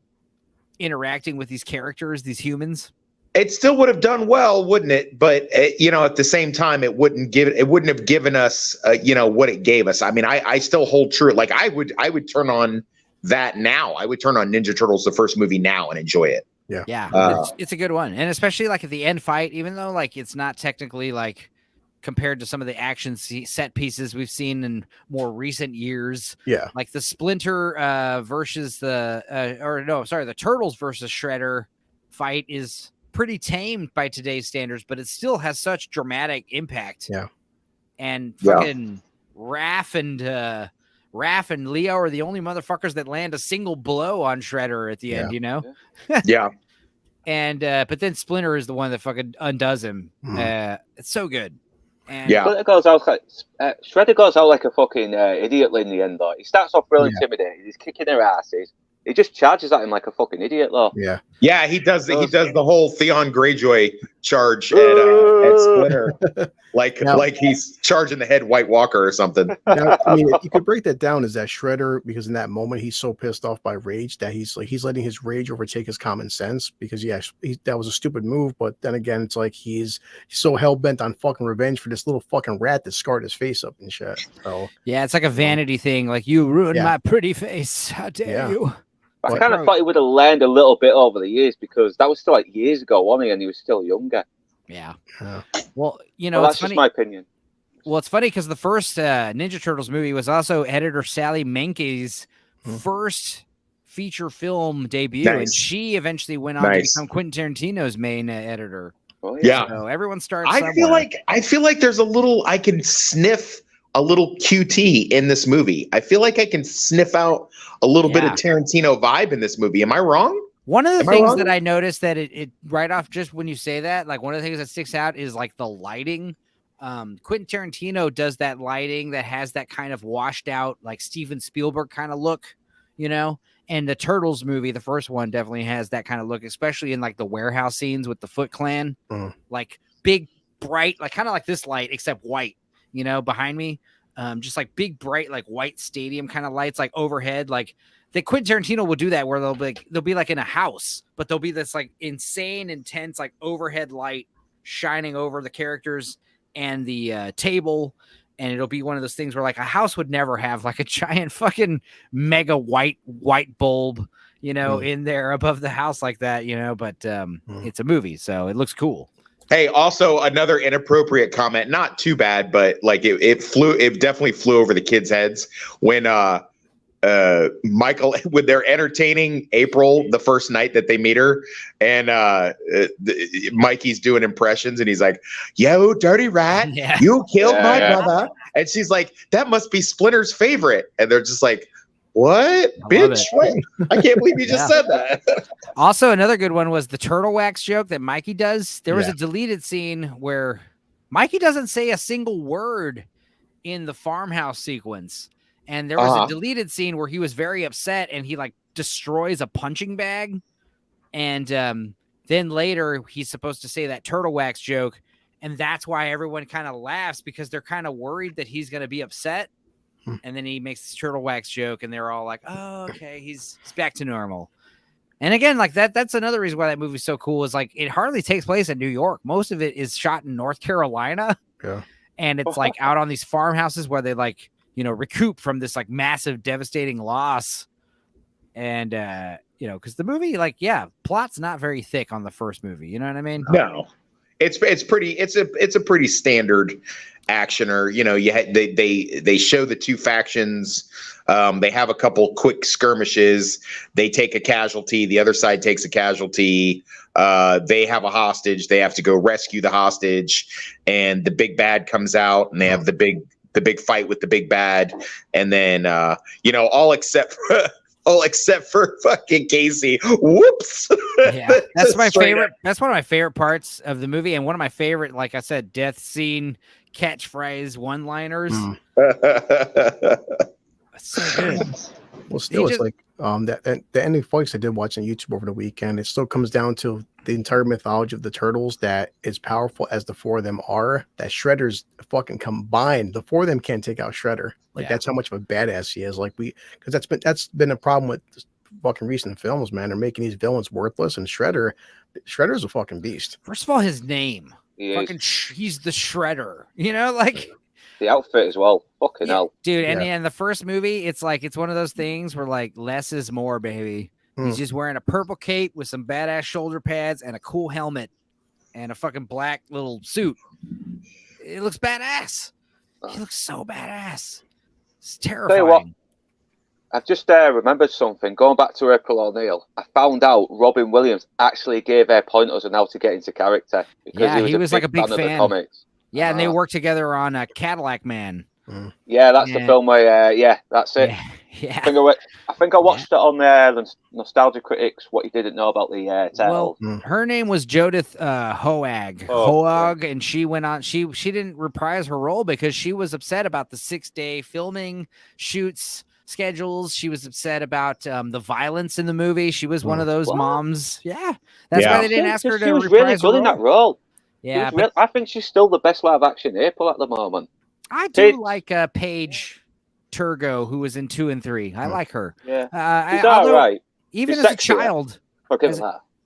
Speaker 1: interacting with these characters, these humans?
Speaker 4: It still would have done well, wouldn't it? But at the same time, it wouldn't have given us, what it gave us. I mean, I still hold true. Like I would turn on that now. I would turn on Ninja Turtles, the first movie, now and enjoy it.
Speaker 1: Yeah, it's a good one, and especially like at the end fight, even though like it's not technically like compared to some of the action set pieces we've seen in more recent years.
Speaker 3: Yeah,
Speaker 1: like the Splinter versus the Turtles versus Shredder fight is pretty tame by today's standards, but it still has such dramatic impact.
Speaker 3: Yeah.
Speaker 1: And fucking Raph and Leo are the only motherfuckers that land a single blow on Shredder at the end,
Speaker 4: Yeah.
Speaker 1: And but then Splinter is the one that fucking undoes him. It's so good. And
Speaker 2: Shredder goes out like a fucking idiot in the end, though. He starts off really intimidating. He's kicking their asses. He just charges at him like a fucking idiot, though.
Speaker 4: Yeah, he does the whole Theon Greyjoy charge at Splinter, like he's charging the head White Walker or something.
Speaker 3: Now, I mean, you could break that down as that Shredder, because in that moment he's so pissed off by rage that he's letting his rage overtake his common sense. Because that was a stupid move, but then again, it's like he's so hell bent on fucking revenge for this little fucking rat that scarred his face up and shit. So
Speaker 1: it's like a vanity thing. Like, you ruined my pretty face. How dare you?
Speaker 2: I kind of thought he would have learned a little bit over the years, because that was still like years ago, wasn't he? And he was still younger.
Speaker 1: Yeah. Well,
Speaker 2: that's just my opinion.
Speaker 1: Well, it's funny because the first Ninja Turtles movie was also editor Sally Menke's first feature film debut, and she eventually went on to become Quentin Tarantino's main editor.
Speaker 2: Oh,
Speaker 4: yeah.
Speaker 1: So everyone starts.
Speaker 4: I feel like there's a little. I can sniff a little QT in this movie. I feel like I can sniff out a little bit of Tarantino vibe in this movie. Am I wrong?
Speaker 1: One of the things that I noticed that it right off, just when you say that, like one of the things that sticks out is like the lighting. Quentin Tarantino does that lighting that has that kind of washed out, like Steven Spielberg kind of look, and the Turtles movie, the first one, definitely has that kind of look, especially in like the warehouse scenes with the Foot Clan, like big, bright, like kind of like this light, except white, behind me. Just like big, bright, like white stadium kind of lights, like overhead. Like that Quentin Tarantino will do that, where they'll be like in a house, but there'll be this like insane, intense, like overhead light shining over the characters and the table. And it'll be one of those things where like a house would never have like a giant fucking mega white bulb, in there above the house like that, but it's a movie, so it looks cool.
Speaker 4: Hey, also another inappropriate comment, not too bad, but like it definitely flew over the kids' heads when Michael, when they're entertaining April the first night that they meet her, and Mikey's doing impressions, and he's like, "Yo, dirty rat, you killed my brother," and she's like, "That must be Splinter's favorite," and they're just like, What? Bitch? What? I can't believe you just said that.
Speaker 1: Also, another good one was the turtle wax joke that Mikey does. There was a deleted scene where Mikey doesn't say a single word in the farmhouse sequence. And there was a deleted scene where he was very upset and he like destroys a punching bag. And then later he's supposed to say that turtle wax joke. And that's why everyone kind of laughs, because they're kind of worried that he's going to be upset. And then he makes this turtle wax joke and they're all like, oh, okay, he's back to normal. And again, like that's another reason why that movie's so cool, is like it hardly takes place in New York. Most of it is shot in North Carolina. Yeah. And it's like out on these farmhouses where they like, you know, recoup from this like massive devastating loss. And you know, because the movie, like, plot's not very thick on the first movie. You know what I mean?
Speaker 4: No. It's a pretty standard actioner. You know, they show the two factions. They have a couple quick skirmishes. They take a casualty. The other side takes a casualty. They have a hostage. They have to go rescue the hostage, and the big bad comes out, and they have the big fight with the big bad, and then you know, all except for fucking Casey. Whoops.
Speaker 1: Yeah, that's my favorite. That's one of my favorite parts of the movie, and one of my favorite, like I said, death scene catchphrase one-liners. That's so good.
Speaker 3: Well, still, it's like the ending fights I did watch on YouTube over the weekend. It still comes down to the entire mythology of the turtles, that as powerful as the four of them are, that Shredder's fucking combined. The four of them can't take out Shredder. Like that's how much of a badass he is. Like because that's been a problem with fucking recent films, man. They're making these villains worthless, and Shredder's a fucking beast.
Speaker 1: First of all, his name, he's the Shredder. You know, like
Speaker 2: the outfit as well. Fucking hell,
Speaker 1: dude. And in the first movie, it's like it's one of those things where like less is more, baby. He's just wearing a purple cape with some badass shoulder pads and a cool helmet and a fucking black little suit. It looks badass. He looks so badass. It's terrifying.
Speaker 2: Tell you what, I've just remembered something. Going back to April O'Neil, I found out Robin Williams actually gave her pointers on how to get into character, because
Speaker 1: he was like a big fan
Speaker 2: of the comics.
Speaker 1: Yeah, and they worked together on Cadillac Man.
Speaker 2: Yeah, that's the film where, that's it.
Speaker 1: Yeah.
Speaker 2: I think I watched it on the Nostalgia Critics, What You Didn't Know About the Turtles.
Speaker 1: Well, her name was Judith Hoag, and she went on. She didn't reprise her role because she was upset about the 6-day filming shoots schedules. She was upset about the violence in the movie. She was one of those moms. Yeah, that's why they didn't ask her to.
Speaker 2: She was really good in that role.
Speaker 1: Yeah,
Speaker 2: I think she's still the best live action April at the moment.
Speaker 1: I do like Paige Turgo, who was in 2 and 3. I like her.
Speaker 2: Yeah, she's all right.
Speaker 1: Even as a child.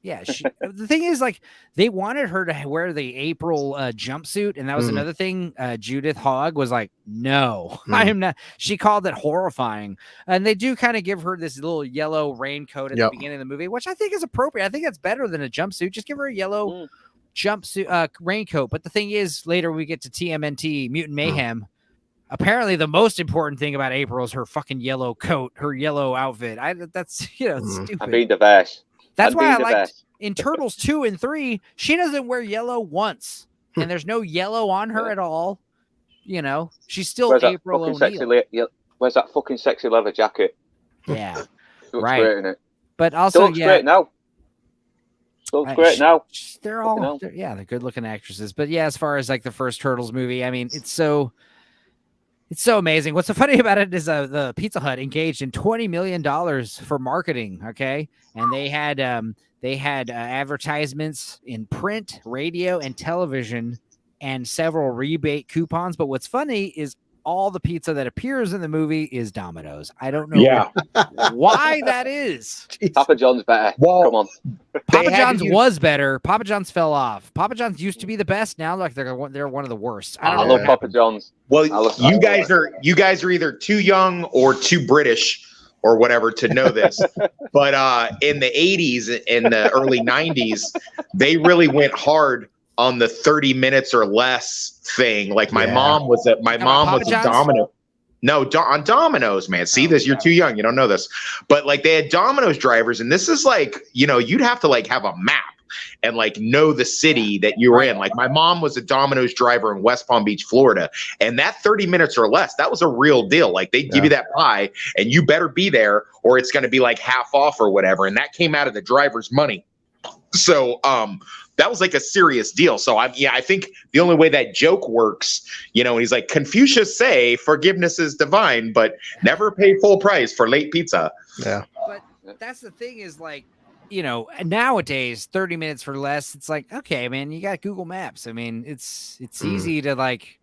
Speaker 2: Yeah,
Speaker 1: the thing is, like, they wanted her to wear the April jumpsuit, and that was another thing. Judith Hogg was like, "No, I am not." She called it horrifying, and they do kind of give her this little yellow raincoat at the beginning of the movie, which I think is appropriate. I think that's better than a jumpsuit. Just give her a yellow jumpsuit, raincoat. But the thing is, later we get to TMNT Mutant Mayhem. Apparently, the most important thing about April is her fucking yellow coat, her yellow outfit. That's stupid.
Speaker 2: I'm being the best.
Speaker 1: That's why I like in Turtles 2 and 3, she doesn't wear yellow once, and there's no yellow on her at all. You know, she's still April O'Neil.
Speaker 2: Where's that fucking sexy leather jacket?
Speaker 1: Yeah,
Speaker 2: right. Great in it.
Speaker 1: But also,
Speaker 2: looks great now. Looks great now.
Speaker 1: They're all, they're good-looking actresses. But yeah, as far as like the first Turtles movie, I mean, it's so amazing. What's so funny about it is the Pizza Hut engaged in $20 million for marketing. Okay. And they had advertisements in print, radio, and television, and several rebate coupons. But what's funny is all the pizza that appears in the movie is Domino's. I don't know why that is.
Speaker 2: Papa John's better.
Speaker 4: Well,
Speaker 2: come on.
Speaker 1: Papa John's was better. Papa John's fell off. Papa John's used to be the best. Now like they're one of the worst.
Speaker 2: I love Papa John's.
Speaker 4: Well, you guys are either too young or too British or whatever to know this. But in the 80s and the early 90s, they really went hard on the 30 minutes or less thing. Like my mom was a Domino. No, on Domino's, man. See this? You're too young. You don't know this. But like they had Domino's drivers, and this is like, you'd have to like have a map and like know the city that you were in. Like my mom was a Domino's driver in West Palm Beach, Florida, and that 30 minutes or less, that was a real deal. Like they give you that pie and you better be there or it's going to be like half off or whatever. And that came out of the driver's money. So that was like a serious deal. So I think the only way that joke works, you know, he's like, Confucius say forgiveness is divine, but never pay full price for late pizza.
Speaker 3: Yeah.
Speaker 1: But that's the thing is like, you know, nowadays 30 minutes for less, it's like, okay, man, you got Google Maps. I mean, it's easy to like,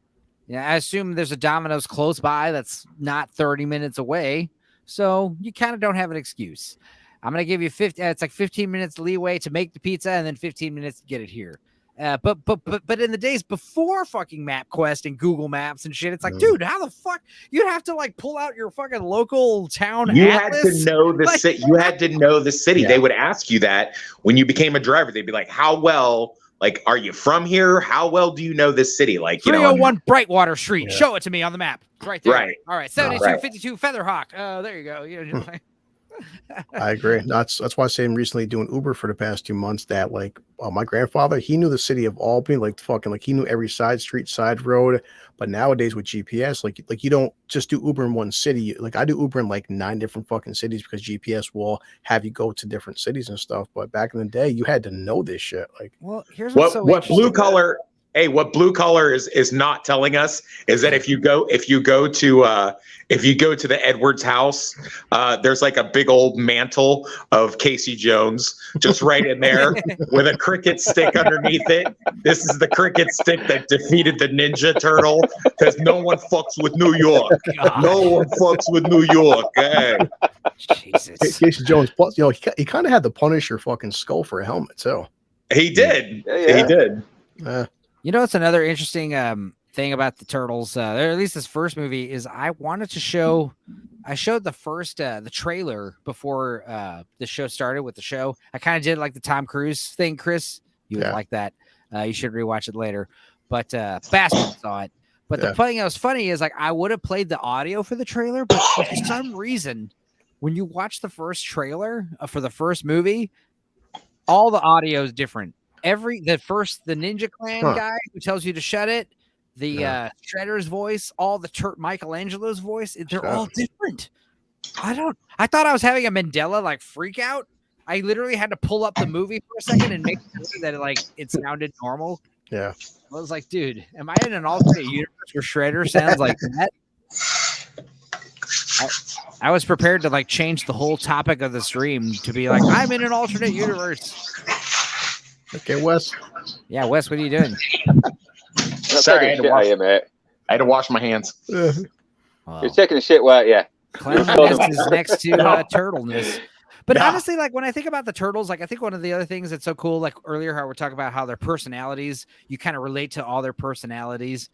Speaker 1: yeah, I assume there's a Domino's close by that's not 30 minutes away. So you kind of don't have an excuse. I'm going to give you 15 minutes leeway to make the pizza and then 15 minutes to get it here. But in the days before fucking MapQuest and Google Maps and shit, it's like, dude, how the fuck you'd have to like pull out your fucking local town
Speaker 4: You
Speaker 1: atlas?
Speaker 4: had to know the city. You had to know the city.
Speaker 3: Yeah.
Speaker 4: They would ask you that when you became a driver. They'd be like, how well, like, are you from here? How well do you know this city? Like, you know,
Speaker 1: 301 Brightwater Street.
Speaker 3: Yeah.
Speaker 1: Show it to me on the map. Right there.
Speaker 4: Right.
Speaker 1: All right. 7252 Featherhawk. Oh, there you go. You know, just like,
Speaker 3: I agree. That's why I say I'm recently doing Uber for the past 2 months. That like my grandfather, he knew the city of Albany, like fucking like he knew every side street, side road. But nowadays with GPS, like you don't just do Uber in one city. Like I do Uber in like 9 different fucking cities because GPS will have you go to different cities and stuff. But back in the day, you had to know this shit. Like,
Speaker 1: well, here's
Speaker 4: what
Speaker 1: so
Speaker 4: blue collar. Hey, what blue collar is not telling us is that if you go to the Edwards house, there's like a big old mantle of Casey Jones just right in there with a cricket stick underneath it. This is the cricket stick that defeated the Ninja Turtle because no one fucks with New York.
Speaker 1: God.
Speaker 4: No one fucks with New York. Hey.
Speaker 1: Jesus.
Speaker 3: Casey Jones, plus, you know, he kind of had the Punisher fucking skull for a helmet too.
Speaker 4: He did.
Speaker 2: Yeah.
Speaker 4: He did.
Speaker 1: You know, it's another interesting thing about the Turtles, or at least this first movie, is I wanted to show. I showed the first the trailer before the show started with the show. I kind of did like the Tom Cruise thing, Chris. You would like that. You should rewatch it later. But Bastard saw it. But the thing that was funny is like I would have played the audio for the trailer, but for some reason, when you watch the first trailer for the first movie, all the audio is different. The Ninja Clan guy who tells you to shut it, the Shredder's voice, all the Michelangelo's voice, they're all different. I thought I was having a Mandela like freak out. I literally had to pull up the movie for a second and make sure that it sounded normal.
Speaker 3: Yeah.
Speaker 1: I was like, dude, am I in an alternate universe where Shredder sounds like that? I was prepared to like change the whole topic of the stream to be like, I'm in an alternate universe.
Speaker 3: Okay, Wes.
Speaker 1: Yeah, Wes, what are you doing?
Speaker 4: Sorry, I had to wash my hands.
Speaker 1: Well,
Speaker 2: You're taking a shit, weren't you?
Speaker 1: cleanliness is next to turtleness. But honestly, like when I think about the Turtles, like I think one of the other things that's so cool, like earlier how we're talking about how their personalities, you kind of relate to all their personalities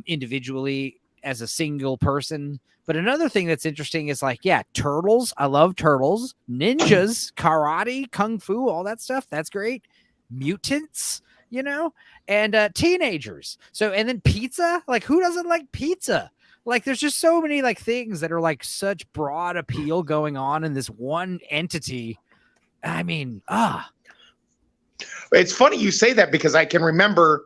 Speaker 1: individually as a single person. But another thing that's interesting is like, yeah, turtles. I love turtles. Ninjas, karate, kung fu, all that stuff. That's great. Mutants, you know, and teenagers. So, and then pizza. Like, who doesn't like pizza? Like, there's just so many like things that are like such broad appeal going on in this one entity. I mean,
Speaker 4: It's funny you say that because I can remember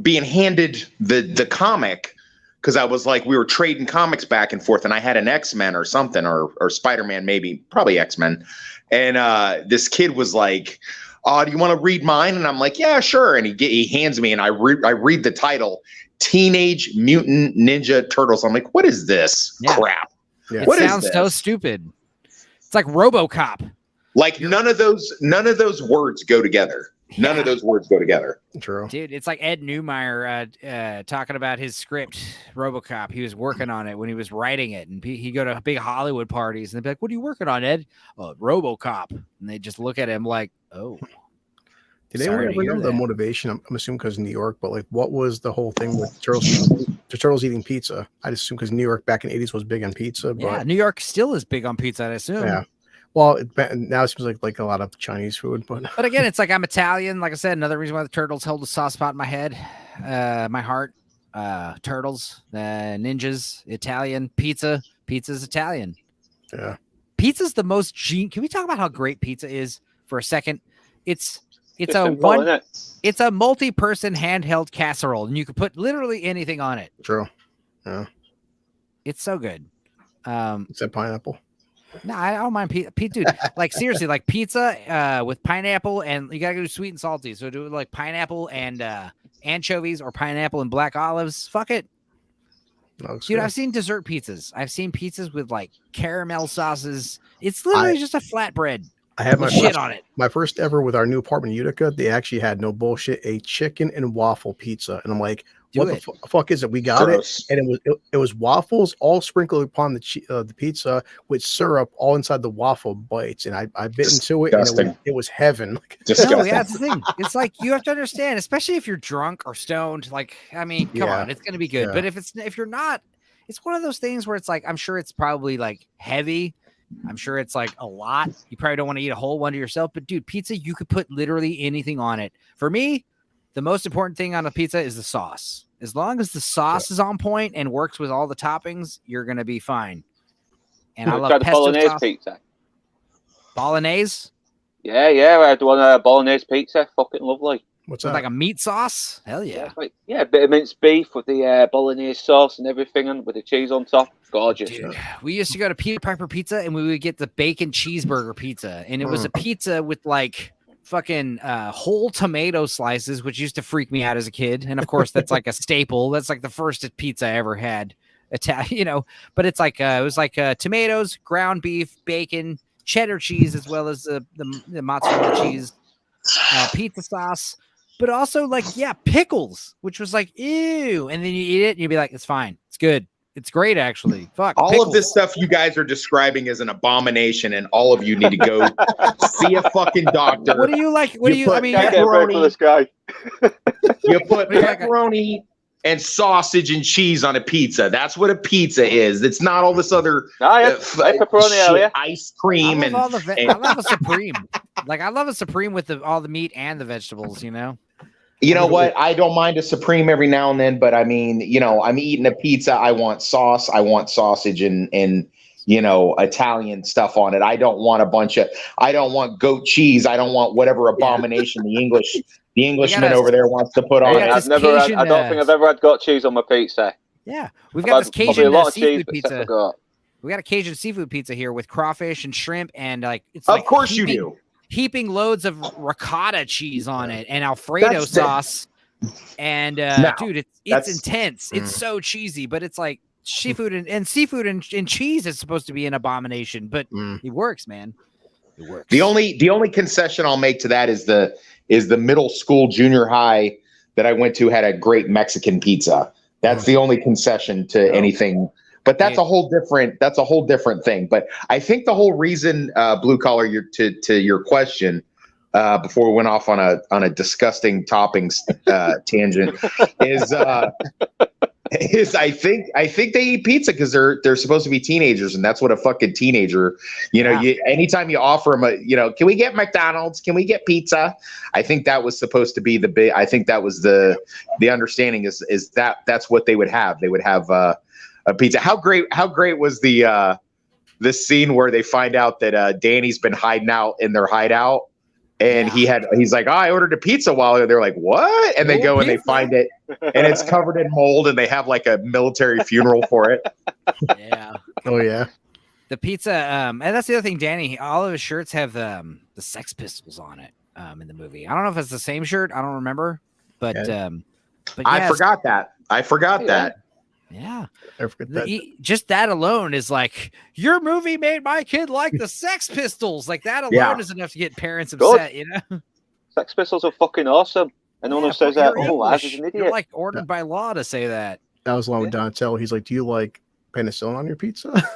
Speaker 4: being handed the comic because I was like, we were trading comics back and forth, and I had an X-Men or something, or Spider-Man, probably X-Men. And this kid was like, do you want to read mine? And I'm like, yeah, sure. And he hands me, and I read the title, Teenage Mutant Ninja Turtles. I'm like, what is this crap?
Speaker 3: Yeah.
Speaker 4: What
Speaker 1: it
Speaker 4: is
Speaker 1: sounds
Speaker 4: this?
Speaker 1: so stupid. It's like RoboCop.
Speaker 4: Like none of those words go together. None of those words go together.
Speaker 3: True.
Speaker 1: Dude, it's like Ed Neumeyer talking about his script, RoboCop. He was working on it when he was writing it, and he'd go to big Hollywood parties, and they'd be like, "What are you working on, Ed?" "Oh, RoboCop." And they just look at him like, "Oh."
Speaker 3: Did anyone ever know the motivation? I'm assuming because New York, but like, what was the whole thing with the turtles eating pizza? I just assume because New York back in the 80s was big on pizza. But
Speaker 1: yeah, New York still is big on pizza, I assume.
Speaker 3: Yeah. Well, now it seems like a lot of Chinese food, but
Speaker 1: again, it's like I'm Italian. Like I said, another reason why the Turtles held a soft spot in my head, my heart. Turtles, ninjas, Italian, pizza's Italian.
Speaker 3: Yeah,
Speaker 1: pizza's the most Can we talk about how great pizza is for a second? It's
Speaker 2: Just
Speaker 1: a
Speaker 2: simple,
Speaker 1: one.
Speaker 2: innit?
Speaker 1: It's a multi-person handheld casserole, and you can put literally anything on it.
Speaker 3: True. Yeah.
Speaker 1: It's so good.
Speaker 3: Except pineapple.
Speaker 1: No, I don't mind pizza, dude. Like seriously, like pizza with pineapple, and you gotta do sweet and salty. So do like pineapple and anchovies or pineapple and black olives. Fuck it, dude. I've seen dessert pizzas. I've seen pizzas with like caramel sauces. It's literally just a flatbread.
Speaker 3: I had my
Speaker 1: shit on it.
Speaker 3: My first ever with our new apartment in Utica. They actually had no bullshit a chicken and waffle pizza, and I'm like, what the fuck is it? We got it, and it was waffles all sprinkled upon the pizza with syrup all inside the waffle bites, and I bit into it, and it was heaven.
Speaker 1: No, yeah, that's the thing. It's like you have to understand, especially if you're drunk or stoned. Like, I mean, come on, it's gonna be good. But if you're not, it's one of those things where it's like I'm sure it's probably like heavy. I'm sure it's like a lot. You probably don't want to eat a whole one to yourself, but dude, pizza, you could put literally anything on it. For me, the most important thing on a pizza is the sauce. As long as the sauce is on point and works with all the toppings, you're going to be fine. And I love pesto
Speaker 2: bolognese
Speaker 1: sauce.
Speaker 2: pizza.
Speaker 1: Bolognese?
Speaker 2: Yeah, I had one bolognese pizza. Fucking lovely.
Speaker 3: What's
Speaker 1: with
Speaker 3: that?
Speaker 1: Like a meat sauce? Hell yeah.
Speaker 2: Yeah, a bit of minced beef with the bolognese sauce and everything, and with the cheese on top. Gorgeous.
Speaker 1: Dude, we used to go to Peter Piper Pizza, and we would get the bacon cheeseburger pizza, and it was a pizza with like fucking whole tomato slices, which used to freak me out as a kid. And of course, that's like a staple. That's like the first pizza I ever had. But it's like it was like tomatoes, ground beef, bacon, cheddar cheese, as well as the mozzarella cheese, pizza sauce. But also like, pickles, which was like, ew. And then you eat it and you'd be like, it's fine. It's good. It's great, actually. Fuck.
Speaker 4: All
Speaker 1: pickles.
Speaker 4: of this stuff you guys are describing is an abomination, and all of you need to go see a fucking doctor.
Speaker 1: What do you like? I mean,
Speaker 2: pepperoni. This guy.
Speaker 4: You put pepperoni and sausage and cheese on a pizza. That's what a pizza is. It's not all this other
Speaker 2: pepperoni earlier.
Speaker 4: Ice cream
Speaker 1: I love a supreme. Like I love a supreme with all the meat and the vegetables. You know.
Speaker 4: You know what? I don't mind a supreme every now and then, but I mean, I'm eating a pizza. I want sauce. I want sausage and Italian stuff on it. I don't want goat cheese. I don't want whatever abomination the Englishman over there wants to put on it.
Speaker 2: I don't think I've ever had goat cheese on my pizza.
Speaker 1: Yeah, we've got this Cajun seafood pizza. We got a Cajun seafood pizza here with crawfish and shrimp, and like it's
Speaker 4: of course you do.
Speaker 1: Heaping loads of ricotta cheese on it and Alfredo sauce. And dude, it's intense. It's so cheesy, but it's like seafood and seafood and cheese is supposed to be an abomination, but it works, man. It works.
Speaker 4: The only concession I'll make to that is the middle school, junior high that I went to had a great Mexican pizza. That's the only concession to anything. But that's a whole different thing. But I think the whole reason, Blue Collar, to your question, before we went off on a disgusting toppings tangent, is I think they eat pizza because they're supposed to be teenagers, and that's what a fucking teenager, anytime you offer them can we get McDonald's? Can we get pizza? I think that was supposed to be I think that was the understanding is that's what they would have. They would have a pizza. How great was the scene where they find out that Danny's been hiding out in their hideout, and he's like, I ordered a pizza while ago. They're like, what? And they go and they find it, and it's covered in mold, and they have like a military funeral for it.
Speaker 1: Yeah.
Speaker 3: Oh yeah.
Speaker 1: The pizza, and that's the other thing, Danny. All of his shirts have the Sex Pistols on it in the movie. I don't know if it's the same shirt. I don't remember, but
Speaker 4: I forgot that.
Speaker 1: Yeah,
Speaker 3: just
Speaker 1: that alone is like, your movie made my kid like the Sex Pistols. Like that alone is enough to get parents upset.
Speaker 2: Sex Pistols are fucking awesome. Anyone who says that, Laz is an idiot.
Speaker 1: You're like ordered by law to say that.
Speaker 3: That was along with Donatello. He's like, do you like penicillin on your pizza?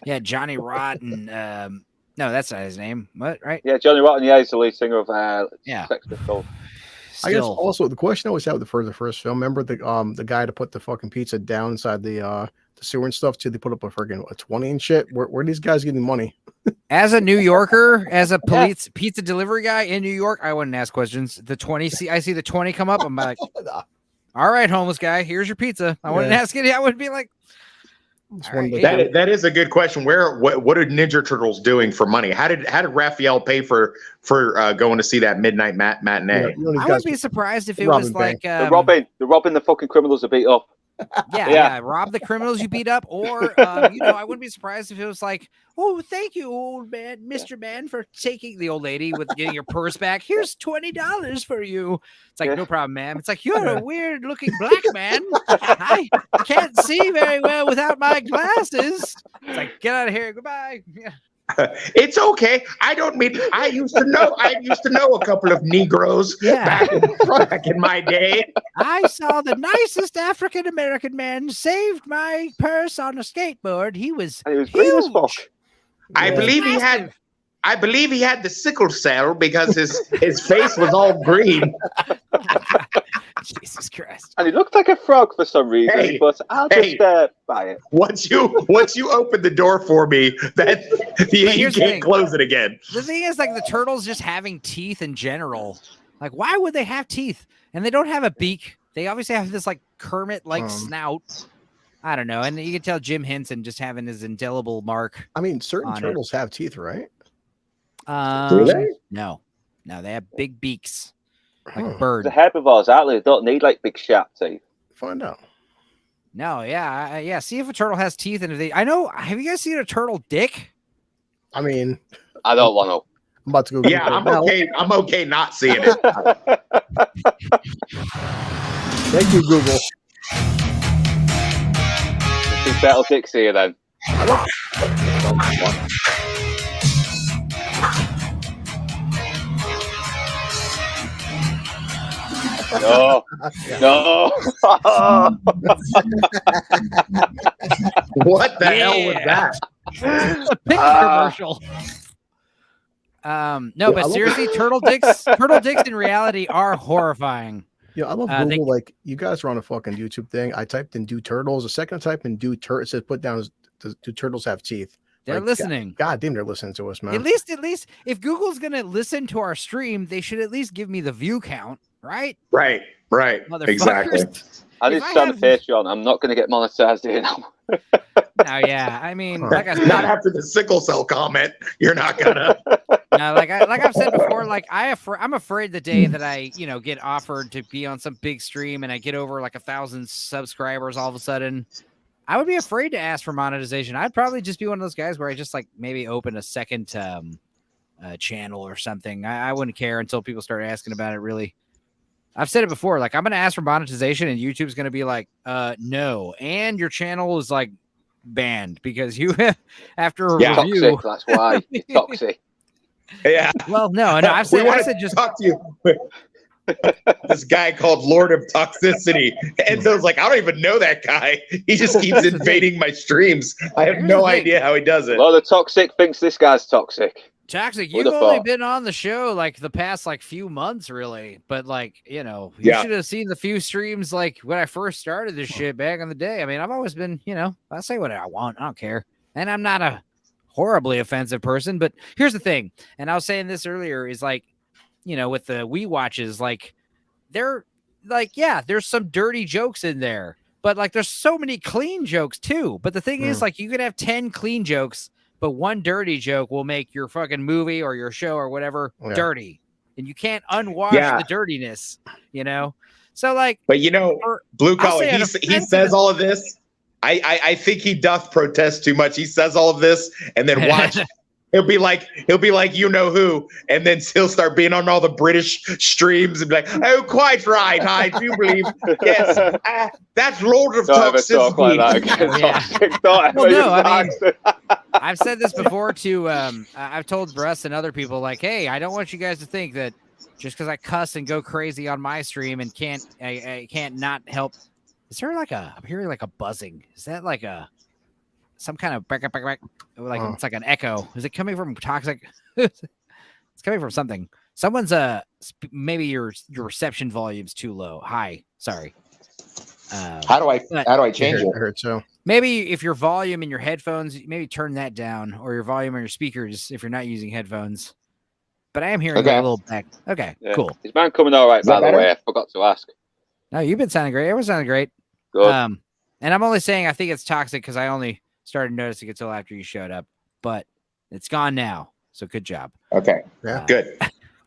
Speaker 1: Yeah, Johnny Rotten. No, that's not his name. What? Right?
Speaker 2: Yeah, Johnny Rotten. Yeah, he's the lead singer of Sex Pistols.
Speaker 3: I guess also the question I always had with the first film. Remember the guy to put the fucking pizza down inside the sewer and stuff too. They put up a freaking 20 and shit. Where are these guys getting money?
Speaker 1: As a New Yorker, as a police pizza delivery guy in New York, I wouldn't ask questions. The 20, I see the 20 come up. I'm like, all right, homeless guy, here's your pizza. I wouldn't ask it. I would be like,
Speaker 3: It's
Speaker 1: All
Speaker 3: one
Speaker 1: right,
Speaker 3: of the-
Speaker 1: yeah.
Speaker 4: That is a good question. What are Ninja Turtles doing for money? How did Raphael pay for going to see that midnight matinee?
Speaker 3: you know, these
Speaker 1: I
Speaker 3: guys
Speaker 1: wouldn't be surprised if it
Speaker 3: robbing
Speaker 1: was like
Speaker 2: They're robbing the fucking criminals to beat up.
Speaker 1: yeah, rob the criminals you beat up, or I wouldn't be surprised if it was like, oh, thank you, old man, Mr. Man, for taking the old lady with getting your purse back. Here's $20 for you. It's like, no problem, ma'am. It's like, you're a weird looking black man. I can't see very well without my glasses. It's like, get out of here. Goodbye. Yeah.
Speaker 4: It's okay. I don't mean. I used to know a couple of Negroes
Speaker 1: Yeah.
Speaker 4: back in my day.
Speaker 1: I saw the nicest African American man saved my purse on a skateboard. He was
Speaker 2: green as fuck.
Speaker 1: huge.
Speaker 4: I believe he had the sickle cell because his face was all green.
Speaker 1: Jesus Christ.
Speaker 2: And he looked like a frog for some reason,
Speaker 4: Hey,
Speaker 2: but I'll just buy it.
Speaker 4: Once you open the door for me, you
Speaker 1: here's the
Speaker 4: can't
Speaker 1: thing.
Speaker 4: close it again.
Speaker 1: The thing is, like, the turtles just having teeth in general. Like, why would they have teeth? And they don't have a beak. They obviously have this, like, Kermit-like snout. I don't know. And you can tell Jim Henson just having his indelible mark.
Speaker 3: I mean, certain turtles have teeth, right?
Speaker 4: Do they?
Speaker 1: No, they have big beaks. Like bird.
Speaker 2: The herbivores, they don't need like big sharp teeth.
Speaker 3: Find out.
Speaker 1: No, yeah. See if a turtle has teeth, and if they, have you guys seen a turtle dick?
Speaker 3: I mean,
Speaker 2: I don't want to.
Speaker 3: I'm about to go.
Speaker 4: Yeah, I'm okay. I'm okay not seeing it.
Speaker 3: Thank you, Google.
Speaker 2: Some turtle dicks here then. No.
Speaker 4: What the hell was that?
Speaker 1: A pick commercial. No, but seriously, turtle dicks in reality are horrifying.
Speaker 3: Yeah, I love Google. Like, you guys are on a fucking YouTube thing. I typed in "do turtles." The second I typed in "do it says put down do turtles have teeth.
Speaker 1: They're
Speaker 3: like,
Speaker 1: God
Speaker 3: damn, they're listening to us, man.
Speaker 1: At least, if Google's gonna listen to our stream, they should at lest give me the view count, right?
Speaker 4: Right. Exactly.
Speaker 2: I need to start a Patreon. I'm not going to get monetized here now.
Speaker 1: No, yeah. I mean, like I said,
Speaker 4: not after the sickle cell comment. You're not gonna.
Speaker 1: No, like I've said before, like I'm afraid the day that I get offered to be on some big stream and I get over like 1,000 subscribers all of a sudden, I would be afraid to ask for monetization. I'd probably just be one of those guys where I just like maybe open a second channel or something. I wouldn't care until people start asking about it. Really, I've said it before. Like, I'm going to ask for monetization, and YouTube's going to be like, no, and your channel is like banned because you after a review.
Speaker 2: Toxic, that's why it's toxic.
Speaker 4: Yeah.
Speaker 1: Well, no. I said just
Speaker 4: talk to you. This guy called Lord of Toxicity. And so I was like, I don't even know that guy. He just keeps invading my streams. I have no idea how he does it.
Speaker 2: Well, the toxic thinks this guy's toxic.
Speaker 1: Toxic, you've only been on the show like the past like few months, really. But like, you should have seen the few streams like when I first started this shit back in the day. I mean, I've always been, I say what I want. I don't care. And I'm not a horribly offensive person. But here's the thing. And I was saying this earlier is like, with the Wii watches, like they're like, yeah, there's some dirty jokes in there, but like there's so many clean jokes too. But the thing is, like, you could have 10 clean jokes, but one dirty joke will make your fucking movie or your show or whatever dirty, and you can't unwash the dirtiness, So like,
Speaker 4: but Blue Collar, he says all of this. I think he doth protest too much. He says all of this, and then watch. He'll be like, you know who, and then he'll start being on all the British streams and be like, oh, quite right, I do believe, yes, that's Lord of Toxicity.
Speaker 1: Well, no, I mean, I've said this before to, I've told Russ and other people, like, hey, I don't want you guys to think that just because I cuss and go crazy on my stream and I can't not help. Is there like I'm hearing like a buzzing? Is that like some kind of back, it's like an echo? Is it coming from Toxic? It's coming from something. Someone's maybe your reception volume's too low. Hi, sorry.
Speaker 4: How do I change it?
Speaker 3: I heard so.
Speaker 1: Maybe if your volume in your headphones, maybe turn that down, or your volume on your speakers if you're not using headphones. But I am hearing a little back. Okay, cool.
Speaker 2: Is man coming all right? By the way, I forgot to ask.
Speaker 1: No, you've been sounding great. Everyone's sounding great.
Speaker 2: Good.
Speaker 1: And I'm only saying I think it's toxic because I only started noticing it until after you showed up, but it's gone now. So good job.
Speaker 4: Okay.
Speaker 3: Yeah.
Speaker 4: Good.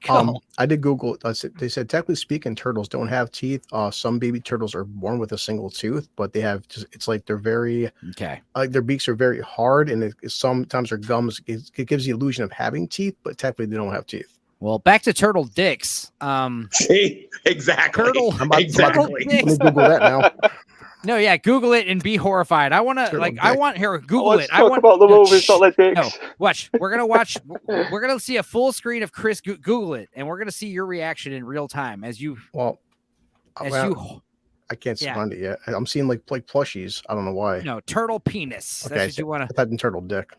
Speaker 1: Cool.
Speaker 3: I did Google. They said technically speaking, turtles don't have teeth. Some baby turtles are born with a single tooth, but they have just, it's like they're very
Speaker 1: Okay.
Speaker 3: like their beaks are very hard, and sometimes their gums it gives the illusion of having teeth, but technically they don't have teeth.
Speaker 1: Well, back to turtle dicks.
Speaker 4: See, exactly.
Speaker 1: Turtle.
Speaker 4: Exactly.
Speaker 3: Let me Google that now.
Speaker 1: No, yeah, Google it and be horrified. I want to
Speaker 3: Turtle
Speaker 1: like. I
Speaker 3: dick.
Speaker 1: want here. Google
Speaker 2: Let's
Speaker 1: it.
Speaker 2: talk
Speaker 1: I want
Speaker 2: about the
Speaker 1: no,
Speaker 2: movies, not the dicks.
Speaker 1: No, watch. We're gonna watch. We're gonna see a full screen of Chris. Google it, and we're gonna see your reaction in real time as you.
Speaker 3: Well,
Speaker 1: As
Speaker 3: well,
Speaker 1: you.
Speaker 3: I can't
Speaker 1: Yeah.
Speaker 3: find it yet. I'm seeing like plushies. I don't know why.
Speaker 1: No, turtle penis.
Speaker 3: Okay,
Speaker 1: That's what you want
Speaker 3: I
Speaker 1: to.
Speaker 3: typed in turtle dick.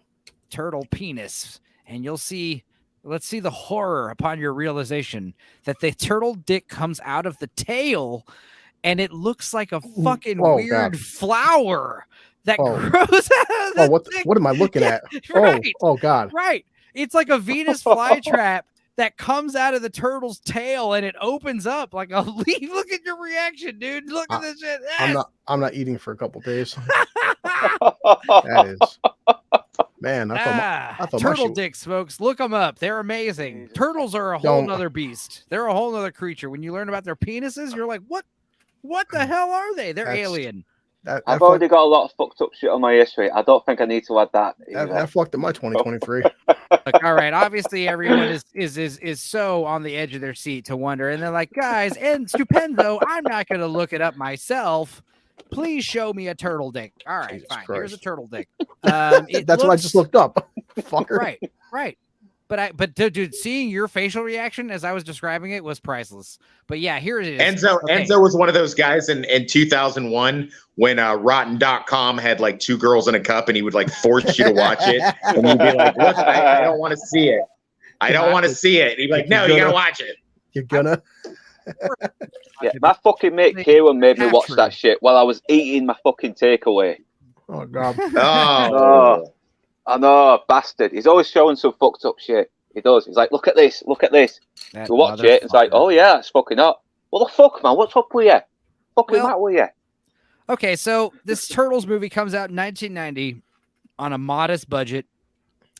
Speaker 1: Turtle penis, and you'll see. Let's see the horror upon your realization that the turtle dick comes out of the tail, and it looks like a fucking
Speaker 3: Oh,
Speaker 1: weird
Speaker 3: God.
Speaker 1: flower that
Speaker 3: Oh.
Speaker 1: grows out of the
Speaker 3: Oh,
Speaker 1: dick.
Speaker 3: what am I looking at?
Speaker 1: Right.
Speaker 3: Oh God.
Speaker 1: Right. It's like a Venus flytrap that comes out of the turtle's tail and it opens up like a leaf. Look at your reaction, dude. Look at this shit.
Speaker 3: I'm not eating for a couple days. That is. Man, I thought my
Speaker 1: turtle
Speaker 3: shit-
Speaker 1: dicks, folks. Look them up. They're amazing.
Speaker 2: Jesus.
Speaker 1: Turtles are a whole
Speaker 3: Don't-
Speaker 1: nother beast. They're a whole nother creature. When you learn about their penises, you're like, what? What the hell are they? They're
Speaker 3: That's-
Speaker 1: alien.
Speaker 2: I've already got a lot of fucked up shit on my history. I don't think I need to add that.
Speaker 3: that fucked up my 2023.
Speaker 1: Look, all right. Obviously, everyone is so on the edge of their seat to wonder, and they're like, guys, and stupendo. I'm not going to look it up myself. Please show me a turtle dick. All right,
Speaker 3: Jesus
Speaker 1: fine.
Speaker 3: Christ.
Speaker 1: Here's a turtle dick.
Speaker 3: That's what I just looked up. Fucker.
Speaker 1: Right. But dude, seeing your facial reaction as I was describing it was priceless. But yeah, here it is.
Speaker 4: Enzo was one of those guys in 2001 when Rotten.com had like 2 girls in a cup and he would like force you to watch it. And you'd be like, look, I don't want to see it. I don't want to see it. And he'd be like, no, you got to watch it.
Speaker 3: You're gonna.
Speaker 2: Yeah, my fucking mate Kieran made me watch
Speaker 1: Patrick.
Speaker 2: that shit while I was eating my fucking takeaway.
Speaker 3: Oh God.
Speaker 4: Oh.
Speaker 2: I know, bastard. He's always showing some fucked up shit. He does. He's like, look at this, look at this.
Speaker 1: That
Speaker 2: You watch it, it's like,
Speaker 1: motherfucker.
Speaker 2: oh yeah, it's fucking up. What the fuck, man? What's up with you? Fucking
Speaker 1: Well-
Speaker 2: matter with you?
Speaker 1: Okay, so this Turtles movie comes out in 1990 on a modest budget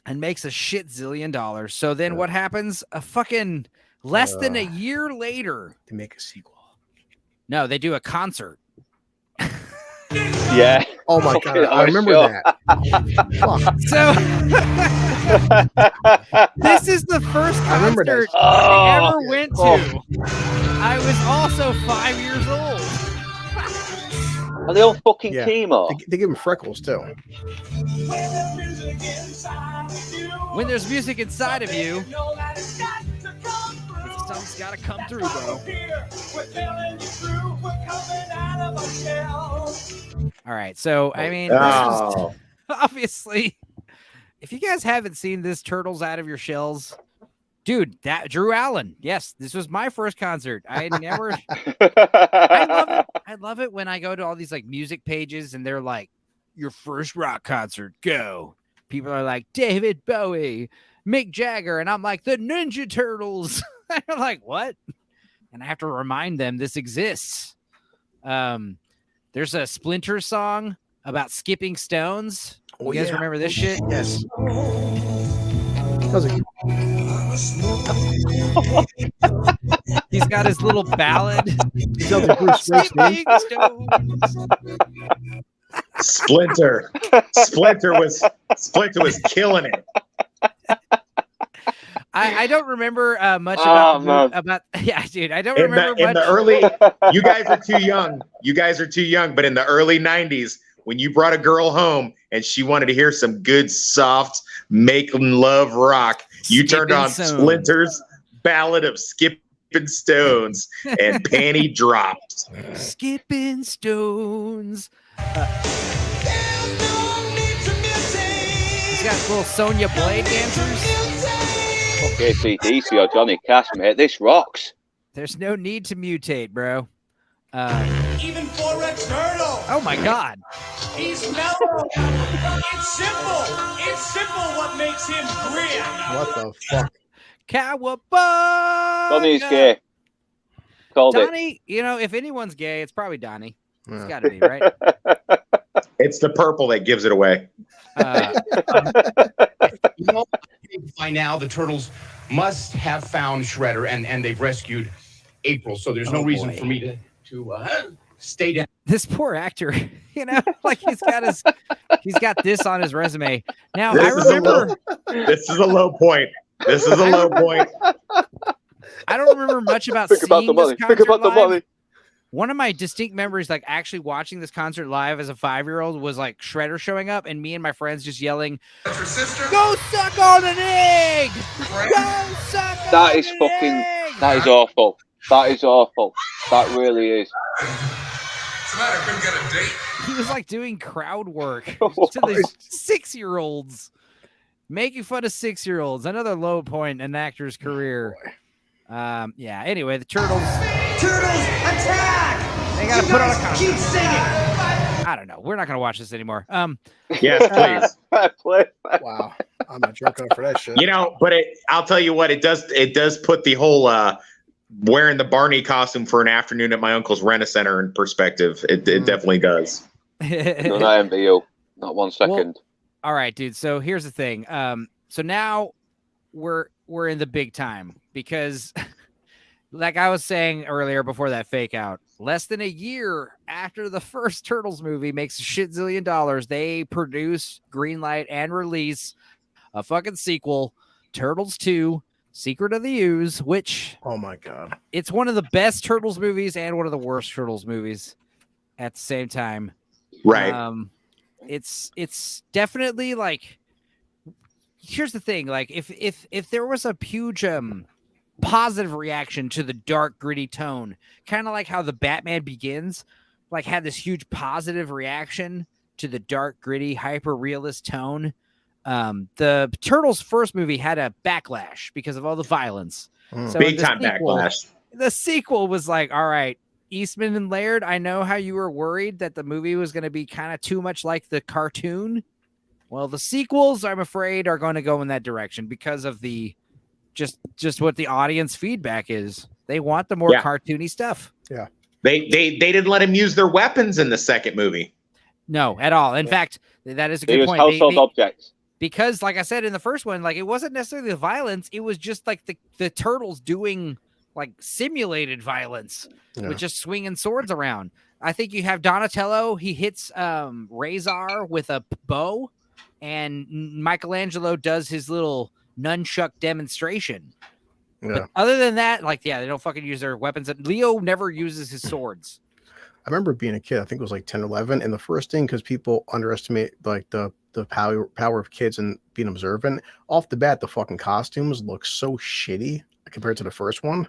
Speaker 1: and makes a shit zillion dollars. So then what happens? A fucking less than a year later.
Speaker 3: To make a sequel.
Speaker 1: No, they do a concert.
Speaker 2: Yeah.
Speaker 3: Oh my
Speaker 2: Fucking
Speaker 3: God. I remember
Speaker 2: sure.
Speaker 3: that. Fuck.
Speaker 1: So this is the first
Speaker 3: I remember that.
Speaker 1: concert
Speaker 2: Oh,
Speaker 1: I ever went to.
Speaker 2: oh.
Speaker 1: I was also 5 years old.
Speaker 2: Are they on fucking
Speaker 3: Yeah.
Speaker 2: chemo?
Speaker 3: They give him freckles too.
Speaker 1: When there's music inside of you, something's got to come through, bro. All right, so I mean, this is
Speaker 4: Oh.
Speaker 1: obviously, if you guys haven't seen this Turtles Out of Your Shells, dude, that Drew Allen. Yes, this was my first concert. I never. I love it. I love it when I go to all these like music pages and they're like, "Your first rock concert, go." People are like David Bowie, Mick Jagger, and I'm like the Ninja Turtles. They're like, what? And I have to remind them this exists. There's a Splinter song about skipping stones.
Speaker 3: Oh,
Speaker 1: You guys
Speaker 3: yeah.
Speaker 1: remember this shit?
Speaker 3: Yes. Doesn't.
Speaker 1: He's got his little ballad.
Speaker 3: Sounds like Bruce Springsteen.
Speaker 1: Skipping stones.
Speaker 4: Splinter. Splinter was killing it.
Speaker 1: I don't remember much
Speaker 2: Oh,
Speaker 1: about
Speaker 2: man.
Speaker 1: about yeah, dude. I don't
Speaker 4: In
Speaker 1: remember
Speaker 4: the, in
Speaker 1: much.
Speaker 4: the early, you guys are too young. You guys are too young. But in the early 90s, when you brought a girl home and she wanted to hear some good, soft, making love rock, you turned
Speaker 1: Skipping
Speaker 4: on
Speaker 1: Stones.
Speaker 4: Splinter's Ballad of Skipping Stones and Panty Dropped.
Speaker 1: Skipping stones. He's got little Sonya Blade dancers.
Speaker 2: Okay, CDC or Johnny Cash, mate. This rocks.
Speaker 1: There's no need to mutate, bro.
Speaker 5: Even for a turtle,
Speaker 1: Oh my God.
Speaker 5: he's mellow. It's simple. It's simple what makes him grin.
Speaker 3: What the fuck?
Speaker 1: Cowabunga.
Speaker 2: Donnie's gay. Called it.
Speaker 1: Donnie, you know, if anyone's gay, it's probably Donnie. It's
Speaker 3: Yeah.
Speaker 1: got to be, right?
Speaker 4: It's the purple that gives it away.
Speaker 6: You know, by now the turtles must have found Shredder, and they've rescued April. So there's no reason for me to stay down.
Speaker 1: This poor actor, you know, like he's got this on his resume. Now
Speaker 4: This
Speaker 1: I
Speaker 4: is a
Speaker 1: remember.
Speaker 4: This is a low point. This is a low point.
Speaker 1: I don't remember much about
Speaker 2: Think about
Speaker 1: seeing
Speaker 2: the
Speaker 1: this
Speaker 2: money.
Speaker 1: concert
Speaker 2: Think about the
Speaker 1: live.
Speaker 2: money.
Speaker 1: One of my distinct memories, like actually watching this concert live as a 5-year-old, was like Shredder showing up and me and my friends just yelling,
Speaker 5: That's your sister?
Speaker 1: "Go suck on an egg! Go suck on
Speaker 2: That is
Speaker 1: an
Speaker 2: fucking.
Speaker 1: egg!"
Speaker 2: That is awful. That is awful. That really is.
Speaker 5: What's the matter? Couldn't get a date?
Speaker 1: He was like doing crowd work
Speaker 2: Oh,
Speaker 1: to these 6-year-olds, making fun of 6-year-olds. Another low point in an actor's career. Yeah. Anyway, the Turtles.
Speaker 5: Turtles, attack!
Speaker 1: They gotta put on a concert.
Speaker 5: Keep singing!
Speaker 1: I don't know. We're not gonna watch this anymore.
Speaker 4: Yes, please.
Speaker 2: Fair play.
Speaker 3: Wow, I'm not jerking up for that shit.
Speaker 4: You know, but I'll tell you what, it does put the whole wearing the Barney costume for an afternoon at my uncle's rent-a-center in perspective. It definitely does.
Speaker 2: No, I envy you. Not 1 second.
Speaker 1: All right, dude. So here's the thing. So now we're in the big time because, like I was saying earlier before that fake out, less than a year after the first Turtles movie makes a shit zillion dollars, they produce, greenlight, and release a fucking sequel, Turtles 2: Secret of the Ooze, which
Speaker 3: Oh my god.
Speaker 1: it's one of the best Turtles movies and one of the worst Turtles movies at the same time.
Speaker 4: Right.
Speaker 1: It's definitely like, here's the thing, like if there was a huge positive reaction to the dark gritty tone, kind of like how the Batman Begins like had this huge positive reaction to the dark gritty hyper realist tone, the Turtles first movie had a backlash because of all the violence. So
Speaker 4: Big
Speaker 1: the
Speaker 4: time
Speaker 1: sequel-
Speaker 4: backlash.
Speaker 1: The sequel was like, all right, Eastman and Laird, I know how you were worried that the movie was going to be kind of too much like the cartoon. Well, the sequels, I'm afraid, are going to go in that direction because of the just what the audience feedback is. They want the more cartoony stuff.
Speaker 3: Yeah.
Speaker 4: They didn't let him use their weapons in the second movie.
Speaker 1: No, at all. In fact, that is a
Speaker 2: They
Speaker 1: good
Speaker 2: use
Speaker 1: point.
Speaker 2: household objects.
Speaker 1: Because, like I said in the first one, like it wasn't necessarily the violence; it was just like the turtles doing like simulated violence with just swinging swords around. I think you have Donatello; he hits Razor with a bow, and Michelangelo does his little nunchuck demonstration.
Speaker 3: Yeah.
Speaker 1: But other than that, like they don't fucking use their weapons. Leo never uses his swords.
Speaker 3: I remember being a kid, I think it was like 10 or 11, and the first thing, because people underestimate like the power of kids and being observant, off the bat, the fucking costumes look so shitty compared to the first one.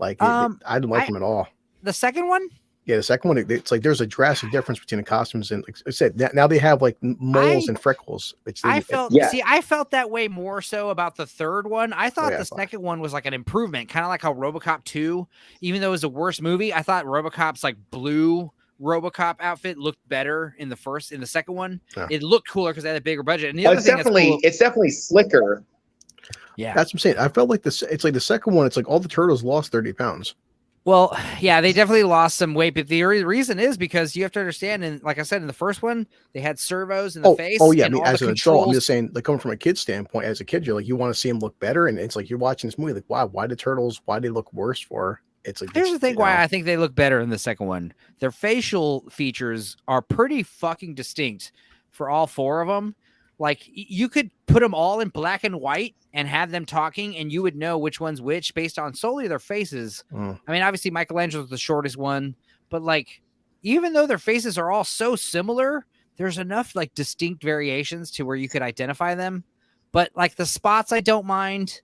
Speaker 3: Like, I didn't like them at all.
Speaker 1: The second one?
Speaker 3: Yeah, the second one, it's like there's a drastic difference between the costumes, and like I said, now they have like moles and freckles.
Speaker 1: I felt that way more so about the third one. I thought the second one was like an improvement, kind of like how RoboCop 2, even though it was the worst movie, I thought RoboCop's like blue RoboCop outfit looked better in the second one. Yeah. It looked cooler because they had a bigger budget. And the other thing
Speaker 4: it's definitely slicker.
Speaker 1: Yeah,
Speaker 3: that's what I'm saying. I felt like it's like the second one. It's like all the turtles lost 30 pounds.
Speaker 1: Well, yeah, they definitely lost some weight, but the reason is because you have to understand, and like I said, in the first one, they had servos in the face.
Speaker 3: Oh yeah, I
Speaker 1: and
Speaker 3: mean, as an adult, I'm just saying, like coming from a kid's standpoint, as a kid, you're like, you want to see them look better, and it's like you're watching this movie, like, wow, why the turtles? Why they look worse for? It's like
Speaker 1: here's the thing why I think they look better in the second one. Their facial features are pretty fucking distinct for all four of them. Like you could put them all in black and white and have them talking, and you would know which one's which based on solely their faces. I mean, obviously Michelangelo's the shortest one, but like even though their faces are all so similar, there's enough like distinct variations to where you could identify them. But like the spots, I don't mind.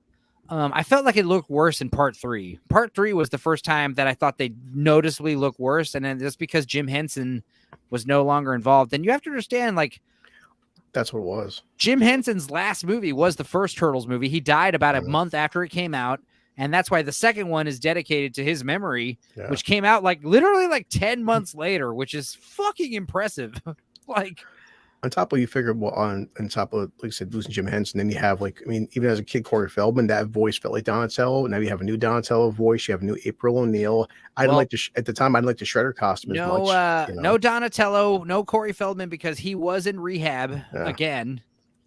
Speaker 1: I felt like it looked worse in part 3. Part 3 was the first time that I thought they noticeably looked worse, and then just because Jim Henson was no longer involved. And you have to understand, like.
Speaker 3: That's what it was.
Speaker 1: Jim Henson's last movie was the first Turtles movie. He died about a month after it came out. And that's why the second one is dedicated to his memory, which came out like literally like 10 months later, which is fucking impressive. Like,
Speaker 3: On top of you figure well on top of like I said, losing Jim Henson, then you have like I mean, even as a kid, Corey Feldman, that voice felt like Donatello. Now you have a new Donatello voice. You have a new April O'Neil. I didn't like at the time. I didn't like the Shredder costume as much.
Speaker 1: No Donatello, no Corey Feldman because he was in rehab again.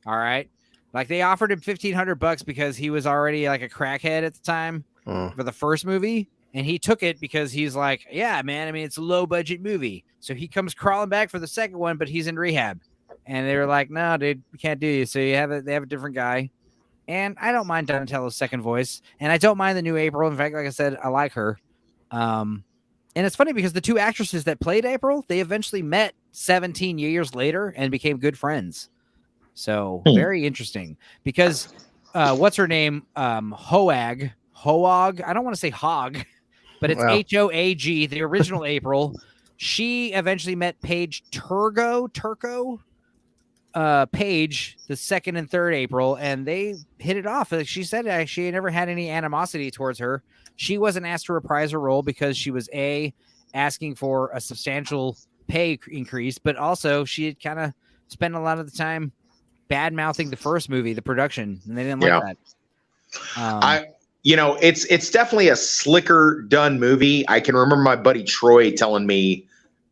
Speaker 1: All right, like they offered him $1,500 because he was already like a crackhead at the time for the first movie. And he took it because he's like, yeah, man. I mean, it's a low budget movie. So he comes crawling back for the second one, but he's in rehab. And they were like, no, dude, we can't do you. So they have a different guy. And I don't mind Donatello's second voice. And I don't mind the new April. In fact, like I said, I like her. And it's funny because the two actresses that played April, they eventually met 17 years later and became good friends. So very interesting because what's her name? Hoag. I don't want to say Hog, but it's Hoag, the original April. She eventually met Paige Turco, Paige, the second and third April, and they hit it off. Like she said, she never had any animosity towards her. She wasn't asked to reprise her role because she was asking for a substantial pay increase, but also she had kind of spent a lot of the time bad mouthing the first movie, the production, and they didn't like that.
Speaker 4: It's definitely a slicker done movie. I can remember my buddy Troy telling me,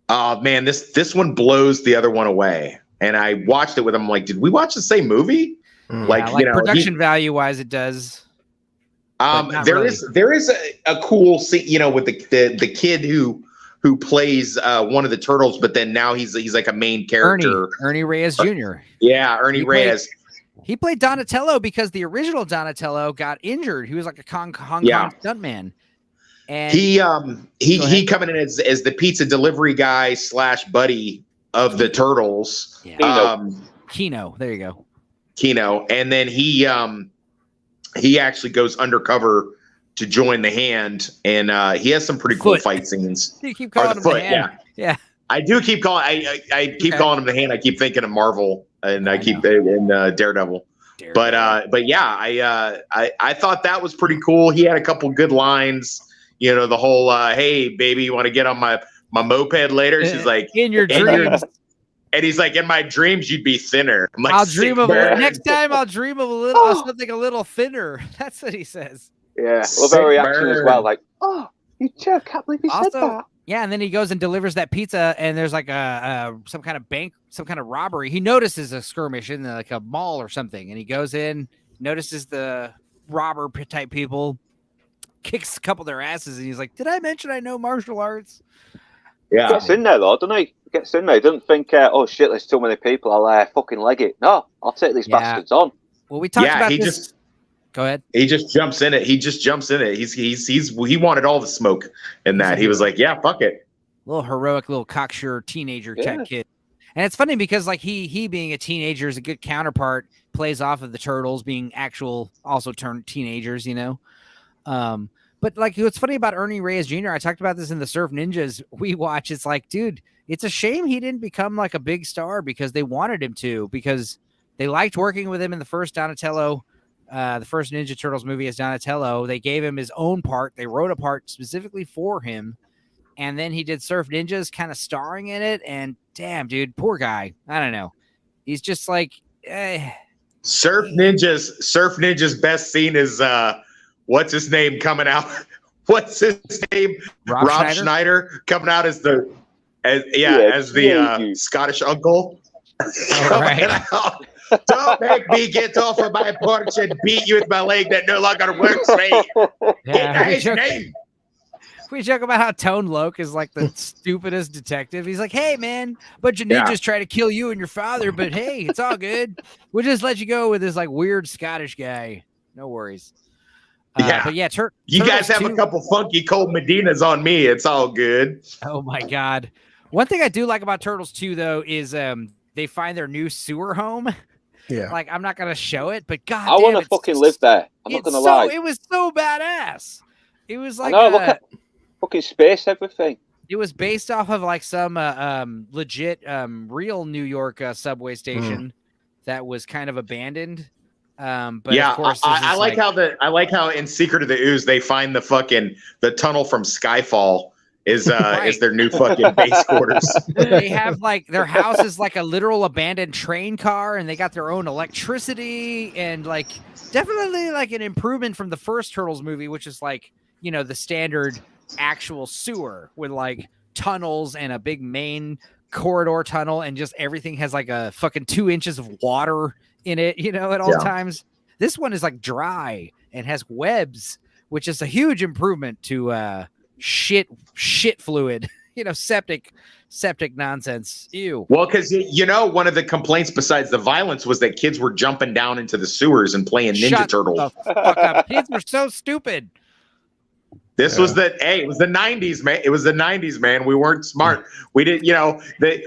Speaker 4: "Oh man, this one blows the other one away." And I watched it with him. I'm like, did we watch the same movie?
Speaker 1: Production value wise, it does.
Speaker 4: There is a cool scene, with the kid who plays one of the turtles, but then now he's like a main character.
Speaker 1: Ernie Reyes Jr.
Speaker 4: Yeah, Ernie Reyes.
Speaker 1: He played Donatello because the original Donatello got injured. He was like a Hong Kong stuntman. And he coming in as the pizza delivery guy / buddy of the turtles. Yeah. Kino. There you go.
Speaker 4: Kino. And then he actually goes undercover to join the Hand, and he has some pretty cool fight scenes.
Speaker 1: You keep calling him the Hand. Yeah.
Speaker 4: I do keep calling. I keep calling him the Hand. I keep thinking of Marvel, and I keep in Daredevil. But yeah, I thought that was pretty cool. He had a couple good lines. The whole "Hey baby, you want to get on my moped later?" She's like,
Speaker 1: "In your dreams."
Speaker 4: And he's like, "In my dreams, you'd be thinner." I'm like,
Speaker 1: I'll dream of next time. I'll dream of something a little thinner. That's what he says.
Speaker 2: Yeah, well, their reaction as well, like, "Oh, you jerk! Can't believe you said that."
Speaker 1: Yeah, and then he goes and delivers that pizza, and there's like some kind of bank, some kind of robbery. He notices a skirmish in like a mall or something, and he goes in, notices the robber type people, kicks a couple of their asses, and he's like, "Did I mention I know martial arts?"
Speaker 2: Yeah, gets in there though, doesn't he? Gets in there. He doesn't think, "Oh shit, there's too many people. I'll fucking leg it." No, I'll take these bastards on.
Speaker 1: Well, we talked about this. Go ahead.
Speaker 4: He just jumps in it. He wanted all the smoke in that. He was like, "Yeah, fuck it."
Speaker 1: Little heroic, little cocksure teenager type kid. And it's funny because like he being a teenager is a good counterpart, plays off of the turtles being also turned teenagers, But like what's funny about Ernie Reyes Jr., I talked about this in the Surf Ninjas we watch. It's like, dude, it's a shame he didn't become like a big star because they wanted him to, because they liked working with him in the first Donatello. The first Ninja Turtles movie as Donatello. They gave him his own part. They wrote a part specifically for him. And then he did Surf Ninjas kind of starring in it. And damn, dude, poor guy. I don't know. He's just like,
Speaker 4: Surf Ninjas best scene is, what's his name coming out? What's his name? Rob Schneider coming out as the Scottish uncle.
Speaker 1: All right.
Speaker 4: Don't make me get off of my porch and beat you with my leg that no longer works, mate.
Speaker 1: Yeah, we joke about how Tone Loc is like the stupidest detective. He's like, "Hey, man, a bunch of ninjas try to kill you and your father, but hey, it's all good. We'll just let you go with this like weird Scottish guy. No worries." But yeah,
Speaker 4: you guys have a couple funky cold Medinas on me. It's all good.
Speaker 1: Oh my God. One thing I do like about Turtles 2 though is they find their new sewer home.
Speaker 3: Yeah.
Speaker 1: Like, I'm not going to show it, but God,
Speaker 2: I want to fucking live there. I'm not going to lie.
Speaker 1: It was so badass. It was like,
Speaker 2: look at fucking space, everything.
Speaker 1: It was based off of like some legit, real New York subway station that was kind of abandoned. But
Speaker 4: yeah,
Speaker 1: of course,
Speaker 4: I like how in Secret of the Ooze they find the tunnel from Skyfall is their new fucking base quarters.
Speaker 1: They have like their house is like a literal abandoned train car, and they got their own electricity, and like definitely like an improvement from the first Turtles movie, which is like, you know, the standard actual sewer with like tunnels and a big main corridor tunnel, and just everything has like a fucking 2 inches of water in it, you know, at all times. This one is like dry and has webs, which is a huge improvement to shit fluid, you know, septic nonsense. Ew.
Speaker 4: Well, because you know, one of the complaints besides the violence was that kids were jumping down into the sewers and playing Ninja Turtles.
Speaker 1: The fuck up. Kids were so stupid.
Speaker 4: This was it was the 90s, man. It was the 90s, man. We weren't smart. We didn't, you know,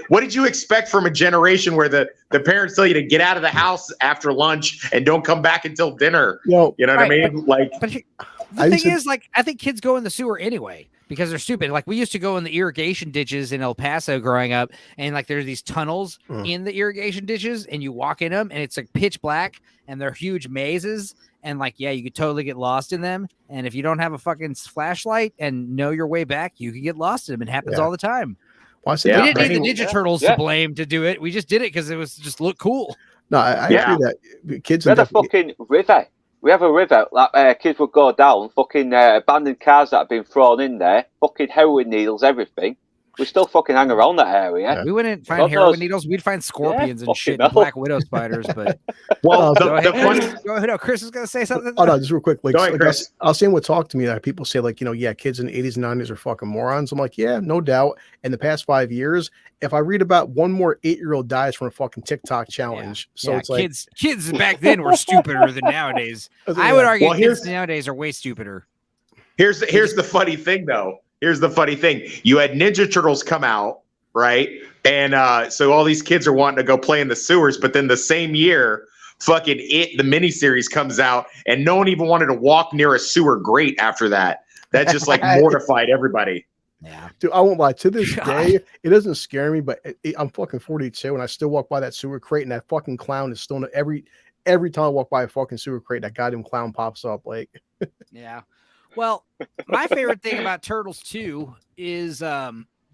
Speaker 4: what did you expect from a generation where the parents tell you to get out of the house after lunch and don't come back until dinner?
Speaker 3: Well,
Speaker 4: you know what I mean? Like,
Speaker 1: but the thing is, like, I think kids go in the sewer anyway because they're stupid. Like, we used to go in the irrigation ditches in El Paso growing up, and like there's these tunnels in the irrigation ditches, and you walk in them, and it's like pitch black, and they're huge mazes. And like, yeah, you could totally get lost in them. And if you don't have a fucking flashlight and know your way back, you can get lost in them. It happens all the time.
Speaker 3: Well,
Speaker 1: we didn't need the Ninja Turtles to blame to do it. We just did it because it was just look cool.
Speaker 3: No, I agree that kids.
Speaker 2: We had a fucking river. We have a river that kids would go down. Fucking abandoned cars that have been thrown in there. Fucking heroin needles, everything. We still fucking hang around that area.
Speaker 1: Yeah. We wouldn't find heroin needles. We'd find scorpions and shit, and black widow spiders. But
Speaker 4: well,
Speaker 1: go ahead. No, Chris is gonna say something.
Speaker 3: Oh no, just real quick. Like,
Speaker 4: go ahead, Chris.
Speaker 3: I was saying what talked to me that people say, like, you know, yeah, kids in the 80s and 90s are fucking morons. I'm like, yeah, no doubt. In the past 5 years, if I read about one more 8-year-old dies from a fucking TikTok challenge, so it's like
Speaker 1: kids back then were stupider than nowadays. I would argue kids nowadays are way stupider.
Speaker 4: Here's the funny thing, though. Here's the funny thing. You had Ninja Turtles come out, right? And so all these kids are wanting to go play in the sewers, but then the same year, fucking the miniseries comes out, and no one even wanted to walk near a sewer grate after that. That just like mortified everybody.
Speaker 3: Yeah, dude, I won't lie. To this day, it doesn't scare me, but I'm fucking 42, and I still walk by that sewer crate, and that fucking clown is still every time I walk by a fucking sewer crate, that goddamn clown pops up. Like,
Speaker 1: yeah. Well, my favorite thing about Turtles 2 is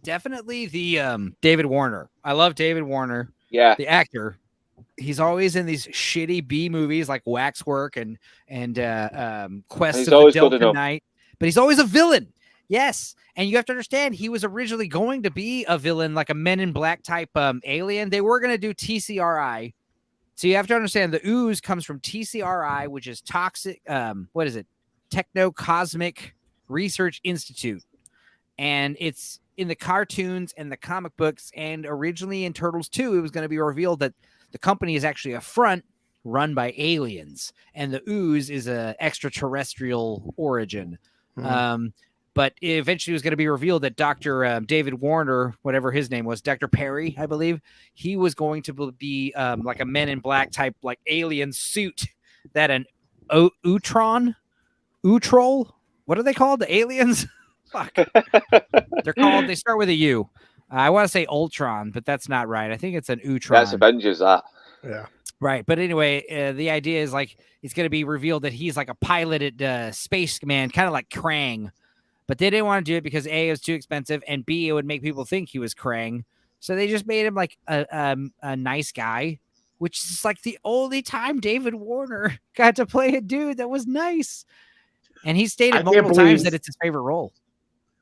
Speaker 1: definitely the David Warner. I love David Warner.
Speaker 2: Yeah,
Speaker 1: the actor. He's always in these shitty B movies like Waxwork and Quest of the Delta Knight, but he's always a villain. Yes, and you have to understand he was originally going to be a villain, like a Men in Black type alien. They were going to do TCRI. So you have to understand the ooze comes from TCRI, which is toxic. What is it? Techno-Cosmic Research Institute, and it's in the cartoons and the comic books, and originally in Turtles 2 it was going to be revealed that the company is actually a front run by aliens, and the ooze is a extraterrestrial origin. But eventually it was going to be revealed that Dr. David Warner, whatever his name was, Dr. Perry, I believe, he was going to be like a Men in Black type like alien suit that an Utrol? What are they called? The aliens? Fuck. They start with a U. I want to say Ultron, but that's not right. I think it's an Utron.
Speaker 2: That's Avengers, that.
Speaker 3: Yeah.
Speaker 1: Right. But anyway, the idea is like it's going to be revealed that he's like a piloted spaceman, kind of like Krang. But they didn't want to do it because A, it was too expensive, and B, it would make people think he was Krang. So they just made him like a nice guy, which is like the only time David Warner got to play a dude that was nice. And he stated multiple times that it's his favorite role.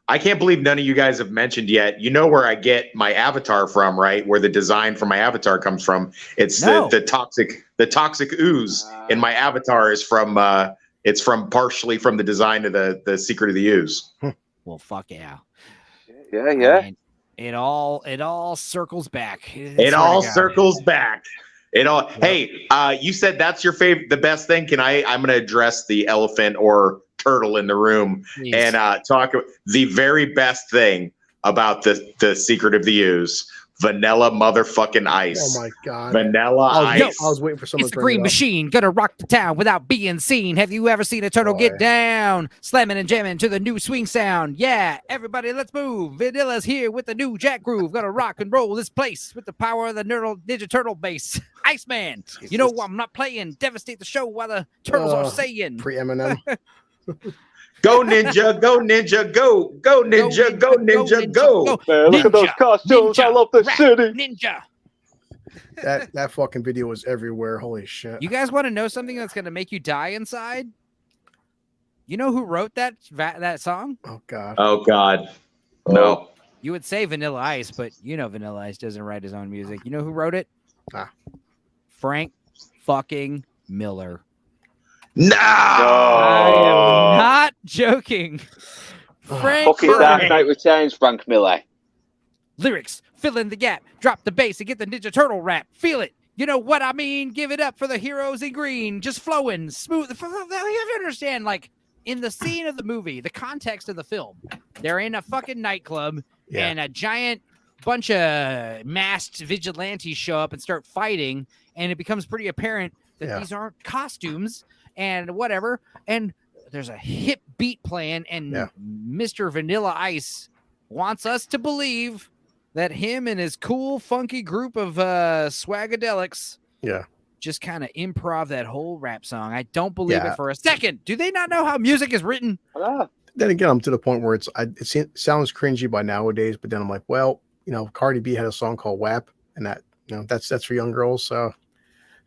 Speaker 4: I can't believe none of you guys have mentioned yet. You know where I get my avatar from, right? Where the design for my avatar comes from. It's the toxic ooze in my avatar is from it's from partially from the design of the Secret of the Ooze.
Speaker 1: Well, fuck yeah.
Speaker 2: Yeah.
Speaker 1: I mean, it all circles back.
Speaker 4: It all circles back. Hey, you said that's your favorite, the best thing. I'm going to address the elephant or turtle in the room. Please. And talk the very best thing about the Secret of the Ooze. Vanilla motherfucking ice.
Speaker 3: Oh my god.
Speaker 4: Vanilla ice.
Speaker 3: I was waiting for someone.
Speaker 1: It's the green machine gonna rock the town without being seen. Have you ever seen a turtle get down? Slamming and jamming to the new swing sound. Yeah, everybody let's move. Vanilla's here with the new jack groove. Gonna rock and roll this place with the power of the Ninja Turtle bass. Iceman. Jesus. You know I'm not playing. Devastate the show while the turtles are saying.
Speaker 3: Pre-Eminem.
Speaker 4: Go ninja, go ninja, go ninja, go ninja, go.
Speaker 2: Man, look at those costumes. I love the city.
Speaker 1: Ninja.
Speaker 3: That fucking video was everywhere. Holy shit.
Speaker 1: You guys want to know something that's going to make you die inside? You know who wrote that song?
Speaker 3: Oh god.
Speaker 4: Oh god. No.
Speaker 1: You would say Vanilla Ice, but you know Vanilla Ice doesn't write his own music. You know who wrote it? Frank fucking Miller.
Speaker 4: No.
Speaker 1: I am not joking. Frank
Speaker 2: Fucking Dark Knight Returns, Frank Miller.
Speaker 1: Lyrics, fill in the gap, drop the bass and get the Ninja Turtle rap. Feel it. You know what I mean? Give it up for the heroes in green. Just flowing, smooth. You have to understand, like, in the scene of the movie, the context of the film, they're in a fucking nightclub and a giant bunch of masked vigilantes show up and start fighting, and it becomes pretty apparent that these aren't costumes and whatever. And there's a hip beat playing, and Mr. Vanilla Ice wants us to believe that him and his cool, funky group of swagadelics just kind of improv that whole rap song. I don't believe it for a second. Do they not know how music is written?
Speaker 3: Then again, I'm to the point where it sounds cringy by nowadays, but then I'm like, well, you know, Cardi B had a song called WAP, and that, you know, that's for young girls. So,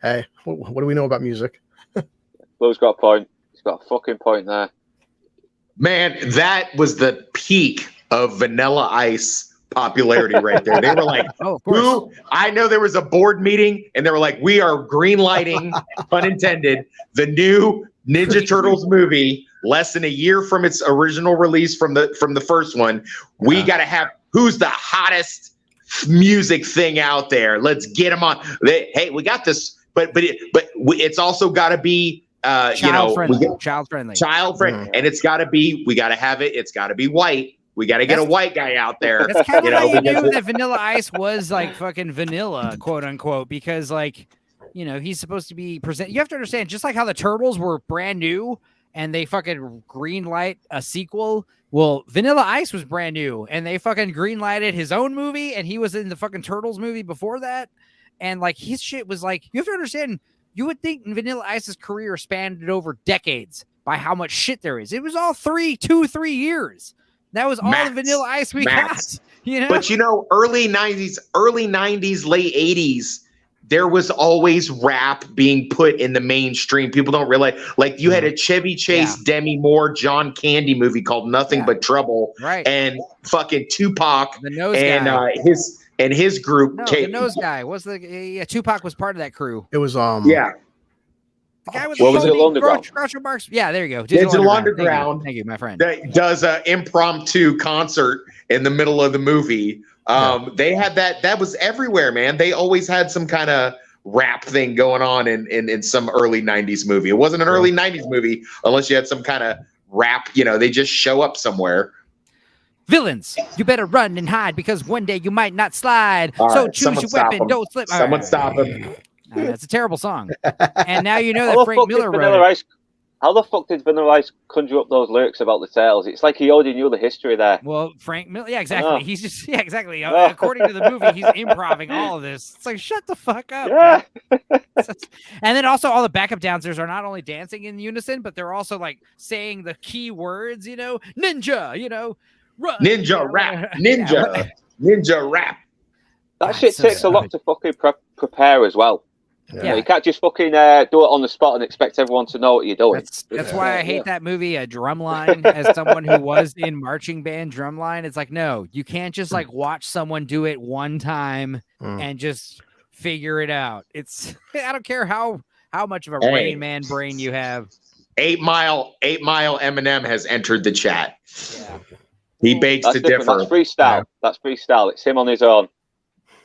Speaker 3: hey, what do we know about music?
Speaker 2: Lou's got a point. He's got a fucking point there.
Speaker 4: Man, that was the peak of Vanilla Ice popularity right there. They were like, who? I know there was a board meeting and they were like, we are green lighting, pun intended, the new Ninja Turtles movie less than a year from its original release from the first one. We got to have who's the hottest music thing out there. Let's get them on. Hey, we got this, but it's also got to be child friendly, and it's got to be. We got to have it. It's got to be white. We got to get a white guy out there.
Speaker 1: That's kind of how you knew that Vanilla Ice was like fucking vanilla, quote unquote, because like, you know, he's supposed to be present. You have to understand, just like how the Turtles were brand new and they fucking green light a sequel. Well, Vanilla Ice was brand new and they fucking green lighted his own movie, and he was in the fucking Turtles movie before that. And like his shit was like, you have to understand, you would think Vanilla Ice's career spanned over decades by how much shit there is. It was all 3 years. That was all the Vanilla Ice we got. You know?
Speaker 4: But you know, early 90s, late 80s, there was always rap being put in the mainstream. People don't realize, like, you had a Chevy Chase, Demi Moore, John Candy movie called Nothing But Trouble.
Speaker 1: Right.
Speaker 4: And fucking Tupac
Speaker 1: the nose
Speaker 4: and
Speaker 1: guy.
Speaker 4: His group.
Speaker 1: No, the nose guy was Tupac was part of that crew.
Speaker 3: It was
Speaker 1: the guy with
Speaker 2: what was it? Underground.
Speaker 1: Marks. Yeah, there you go.
Speaker 4: Digital Underground.
Speaker 1: Thank you, my friend.
Speaker 4: That does an impromptu concert in the middle of the movie. They had that. That was everywhere, man. They always had some kind of rap thing going on in some early 90s movie. It wasn't an early 90s movie unless you had some kind of rap. You know, they just show up somewhere.
Speaker 1: Villains, you better run and hide because one day you might not slide. So choose your weapon. Don't slip.
Speaker 4: Someone stop him.
Speaker 1: That's a terrible song. And now you know that Frank Miller wrote it.
Speaker 2: How the fuck did Vanilla Ice conjure up those lyrics about the Turtles? It's like he already knew the history there.
Speaker 1: Well, Frank Miller, exactly. He's just, exactly. According to the movie, he's improving all of this. It's like, shut the fuck up.
Speaker 2: Yeah.
Speaker 1: And then also all the backup dancers are not only dancing in unison, but they're also like saying the key words, you know, ninja, you know, run.
Speaker 4: Ninja rap, ninja rap.
Speaker 2: That shit takes a lot to fucking prepare as well.
Speaker 1: Yeah.
Speaker 2: You can't just fucking do it on the spot and expect everyone to know what you're doing.
Speaker 1: That's why I hate that movie, A Drumline. As someone who was in marching band Drumline, it's like, no, you can't just like watch someone do it one time and just figure it out. It's I don't care how much of a Rain Man brain you have.
Speaker 4: 8 Mile Eminem has entered the chat.
Speaker 1: Yeah.
Speaker 4: He begs to differ.
Speaker 2: That's freestyle. Yeah. That's freestyle. It's him on his own.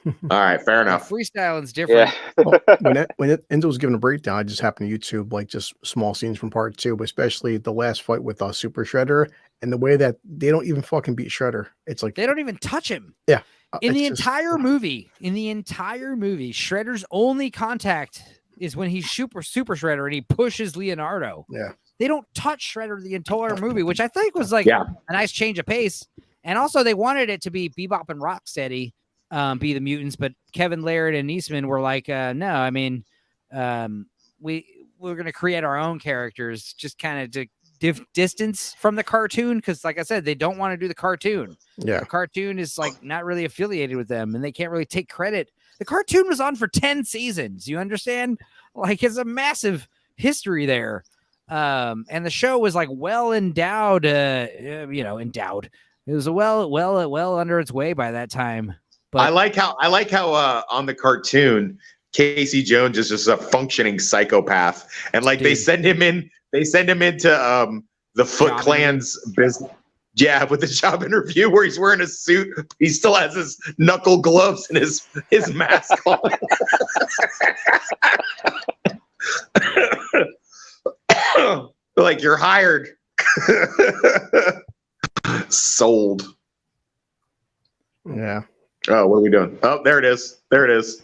Speaker 4: All right, fair enough.
Speaker 1: Freestyling's different.
Speaker 2: Yeah.
Speaker 3: when Endo was giving a breakdown, I just happened to YouTube like just small scenes from part 2, but especially the last fight with Super Shredder and the way that they don't even fucking beat Shredder. It's like
Speaker 1: they don't even touch him.
Speaker 3: Yeah.
Speaker 1: In the entire movie, Shredder's only contact is when he's super Shredder and he pushes Leonardo.
Speaker 3: Yeah.
Speaker 1: They don't touch Shredder the entire movie, which I think was like a nice change of pace. And also they wanted it to be Bebop and Rocksteady. Be the mutants, but Kevin Laird and Eastman were like, no, I mean, we're going to create our own characters just kind of to distance from the cartoon because, like I said, they don't want to do the cartoon.
Speaker 3: Yeah.
Speaker 1: The cartoon is like not really affiliated with them, and they can't really take credit. The cartoon was on for 10 seasons. You understand? Like, it's a massive history there. And the show was like well endowed. Endowed. It was well under its way by that time. But
Speaker 4: I like how on the cartoon, Casey Jones is just a functioning psychopath, and like they send him into the Foot Clan's business. Yeah, with the job interview where he's wearing a suit, he still has his knuckle gloves and his mask on. Like, you're hired. Sold.
Speaker 3: Yeah.
Speaker 4: Oh, what are we doing? Oh, there it is. There it is.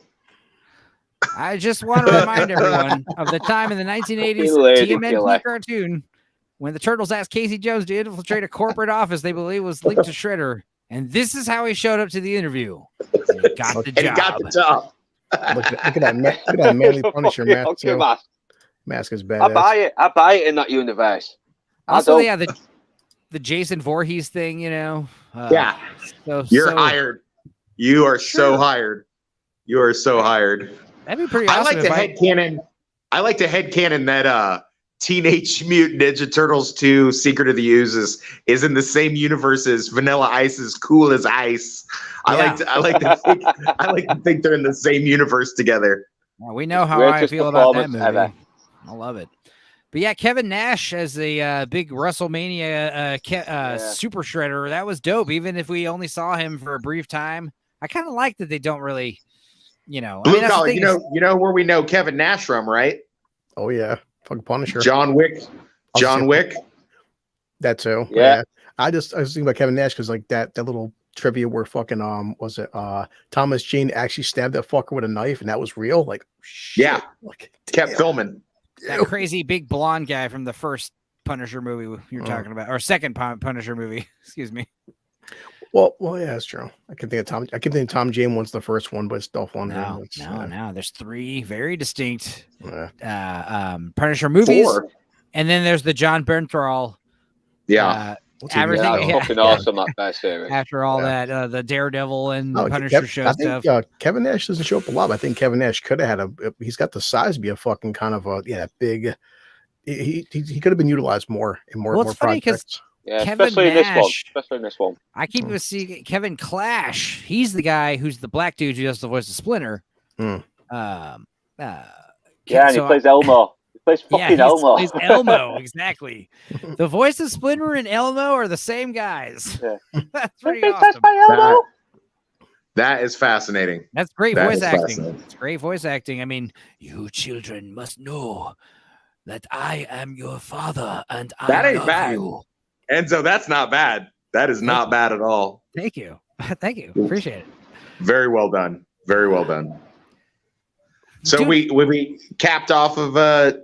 Speaker 1: I just want to remind everyone of the time in the 1980s TMNT cartoon when the Turtles asked Casey Jones to infiltrate a corporate office they believe was linked to Shredder. And this is how he showed up to the interview. And he got the job.
Speaker 4: He got the job.
Speaker 3: Look at that manly Punisher mask. Mask is bad.
Speaker 2: I buy it in that universe.
Speaker 1: Also, yeah, the Jason Voorhees thing,
Speaker 4: yeah. You're hired. You are so hired. You are so hired.
Speaker 1: That'd be pretty awesome.
Speaker 4: I like to headcanon that Teenage Mutant Ninja Turtles 2 Secret of the Ooze is in the same universe as Vanilla Ice's Cool as Ice. I like to think they're in the same universe together.
Speaker 1: Well, we know how I feel about that movie. Ever. I love it. But yeah, Kevin Nash as the big WrestleMania Super Shredder, that was dope. Even if we only saw him for a brief time, I kind of like that they don't really,
Speaker 4: Blue Collar, you know where we know Kevin Nash from, right?
Speaker 3: Oh yeah, fucking Punisher.
Speaker 4: John Wick.
Speaker 3: That too.
Speaker 2: Yeah.
Speaker 3: I was thinking about Kevin Nash because like that little trivia where fucking Thomas Jane actually stabbed that fucker with a knife and that was real. Like shit.
Speaker 4: Yeah, like kept filming.
Speaker 1: That crazy big blonde guy from the first Punisher movie you're talking about, or second Punisher movie. Excuse me.
Speaker 3: Well, yeah, that's true. I can think of Tom Jane one's the first one, but it's Dolph Lundgren.
Speaker 1: No. There's 3 very distinct Punisher movies, 4. And then there's the John Bernthal.
Speaker 4: Yeah.
Speaker 2: Everything fucking awesome that best series.
Speaker 1: After all that, the Daredevil and the Punisher show stuff.
Speaker 3: Kevin Nash doesn't show up a lot. I think Kevin Nash could have had he's got the size to be a fucking kind of big. He could have been utilized more in more
Speaker 1: funny
Speaker 3: projects.
Speaker 2: Yeah,
Speaker 1: Kevin
Speaker 2: especially
Speaker 1: Nash,
Speaker 2: in this one.
Speaker 1: I keep seeing Kevin Clash. He's the guy who's the black dude who does the voice of Splinter.
Speaker 2: And he plays Elmo. He plays fucking Elmo.
Speaker 1: He plays Elmo, exactly. The voice of Splinter and Elmo are the same guys. Yeah. That's pretty awesome.
Speaker 4: That is fascinating.
Speaker 1: That's great voice acting. It's great voice acting. I mean, you children must know that I am your father and I love
Speaker 4: bad.
Speaker 1: You.
Speaker 4: Enzo, that's not bad. That is not bad at all.
Speaker 1: Thank you. Thank you. Appreciate it.
Speaker 4: Very well done. Very well done. So we capped off of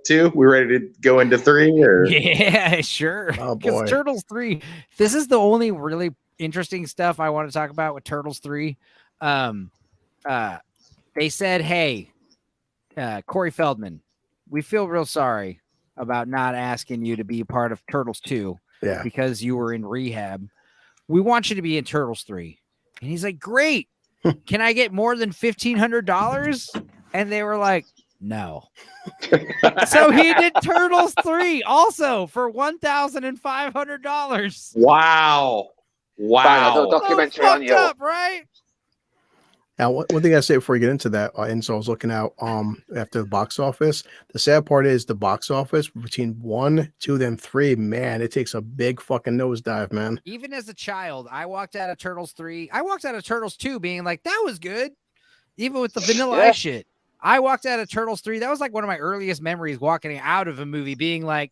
Speaker 4: 2. We ready to go into 3? Or
Speaker 1: yeah, sure.
Speaker 3: Oh boy,
Speaker 1: Turtles 3. This is the only really interesting stuff I want to talk about with Turtles 3. They said, "Hey, Corey Feldman, we feel real sorry about not asking you to be a part of Turtles 2."
Speaker 3: Yeah.
Speaker 1: Because you were in rehab. We want you to be in Turtles 3. And he's like, great. Can I get more than $1,500? And they were like, no. So he did Turtles 3 also for $1,500.
Speaker 4: Wow.
Speaker 2: Documentary on you.
Speaker 1: Up, right?
Speaker 3: Now, one thing I say before we get into that, and so I was looking out after the box office. The sad part is the box office between 1, 2, then 3. Man, it takes a big fucking nosedive, man.
Speaker 1: Even as a child, I walked out of Turtles 3. I walked out of Turtles 2 being like, that was good. Even with the Vanilla Ice shit. I walked out of Turtles 3. That was like one of my earliest memories walking out of a movie being like,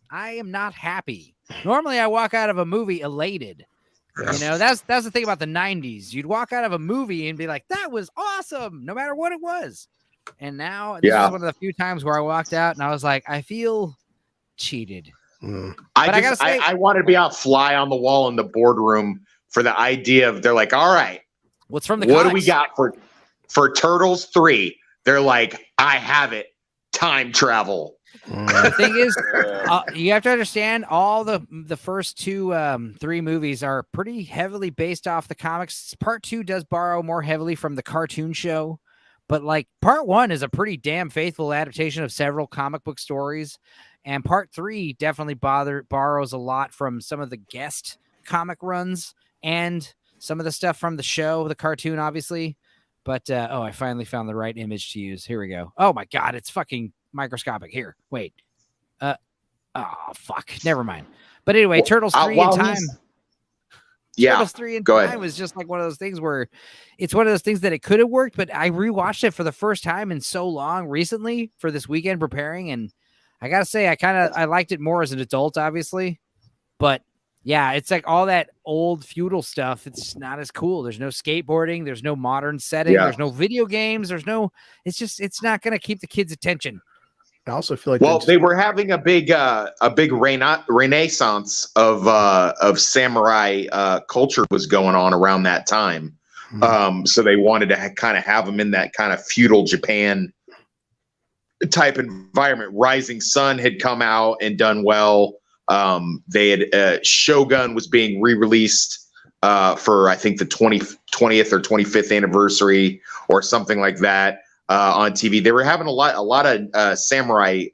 Speaker 1: I am not happy. Normally, I walk out of a movie elated. That's the thing about the 90s. You'd walk out of a movie and be like, that was awesome, no matter what it was. And now this is one of the few times where I walked out and I was like, I feel cheated.
Speaker 4: I wanted to be a fly on the wall in the boardroom for the idea of they're like, all right,
Speaker 1: what's from the
Speaker 4: what
Speaker 1: comics?
Speaker 4: Do we got for Turtles 3? They're like, I have it. Time travel.
Speaker 1: The thing is, you have to understand all the first two, 3 movies are pretty heavily based off the comics. Part 2 does borrow more heavily from the cartoon show, but like part 1 is a pretty damn faithful adaptation of several comic book stories. And part 3 definitely borrows a lot from some of the guest comic runs and some of the stuff from the show, the cartoon, obviously. But, I finally found the right image to use. Here we go. Oh my God, it's fucking microscopic. Here, wait. Fuck. Never mind. But anyway,
Speaker 4: Well,
Speaker 1: Turtles 3 in Time.
Speaker 4: Yeah.
Speaker 1: Turtles 3 in
Speaker 4: Go
Speaker 1: Time
Speaker 4: ahead.
Speaker 1: was just like one of those things where it's one of those things that it could have worked, but I rewatched it for the first time in so long recently for this weekend preparing, and I gotta say I liked it more as an adult, obviously. But yeah, it's like all that old feudal stuff. It's not as cool. There's no skateboarding. There's no modern setting.
Speaker 4: Yeah.
Speaker 1: There's no video games. It's not going to keep the kids' attention.
Speaker 3: I also feel like
Speaker 4: Well, they were having a big renaissance of samurai culture was going on around that time. So they wanted to kind of have them in that kind of feudal Japan type environment. Rising Sun had come out and done well. They had Shogun was being re-released for I think the 20th or 25th anniversary or something like that on TV. They were having a lot of samurai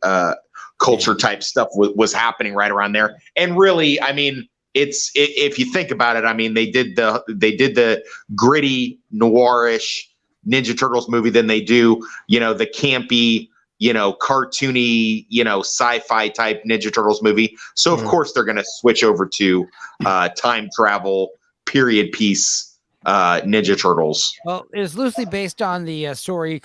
Speaker 4: culture type stuff was happening right around there. And really, I mean, if you think about it, I mean, they did the gritty noirish Ninja Turtles movie. Then they do the campy, cartoony, sci-fi type Ninja Turtles movie. So of course they're going to switch over to time travel period piece Ninja Turtles.
Speaker 1: Well, it was loosely based on the story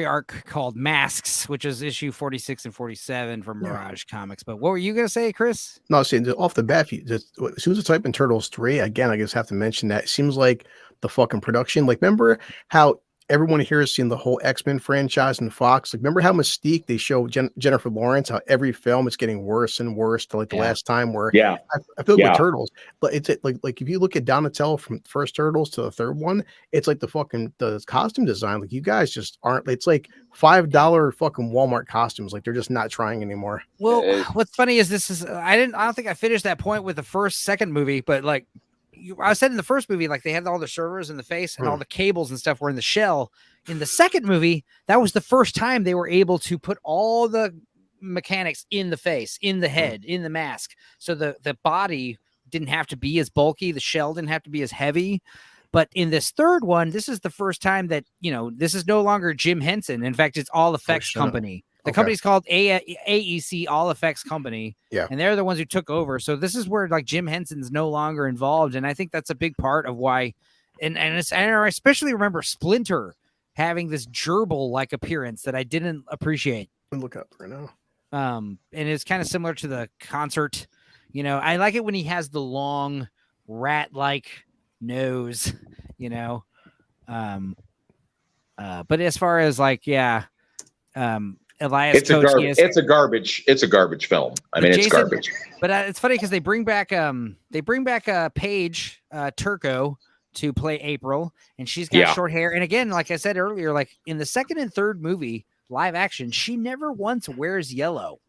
Speaker 1: arc called Masks, which is issue 46 and 47 from Mirage Comics. But what were you going to say, Chris?
Speaker 3: No, see, off the bat, as soon as you type in Turtles 3, again, I just have to mention that it seems like the fucking production. Like, remember how everyone here has seen the whole X-Men franchise and Fox? Like, remember how Mystique, they show Jennifer Lawrence, how every film it's getting worse and worse to like the last time where I feel like with Turtles, but it's like if you look at Donatello from first Turtles to the third one, it's like the costume design, like you guys just aren't, it's like $5 fucking Walmart costumes, like they're just not trying anymore.
Speaker 1: Well, what's funny is I don't think I finished that point with the second movie, but like I said in the first movie, like they had all the servers in the face and all the cables and stuff were in the shell. In the second movie, that was the first time they were able to put all the mechanics in the face, in the head, in the mask. So the body didn't have to be as bulky. The shell didn't have to be as heavy. But in this third one, this is the first time that, this is no longer Jim Henson. In fact, it's All Effects Company. The company's called AEC, All Effects Company. Yeah. And they're the ones who took over. So this is where like Jim Henson's no longer involved. And I think that's a big part of why. And I especially remember Splinter having this gerbil-like appearance that I didn't appreciate.
Speaker 3: Look up right now.
Speaker 1: And it's kind of similar to the concert. I like it when he has the long rat-like nose, but as far as like, Elias
Speaker 4: it's a garbage film. I mean, it's garbage.
Speaker 1: But it's funny because they bring back Paige Turco to play April, and she's got short hair. And again, like I said earlier, like in the second and third movie, live action, she never once wears yellow.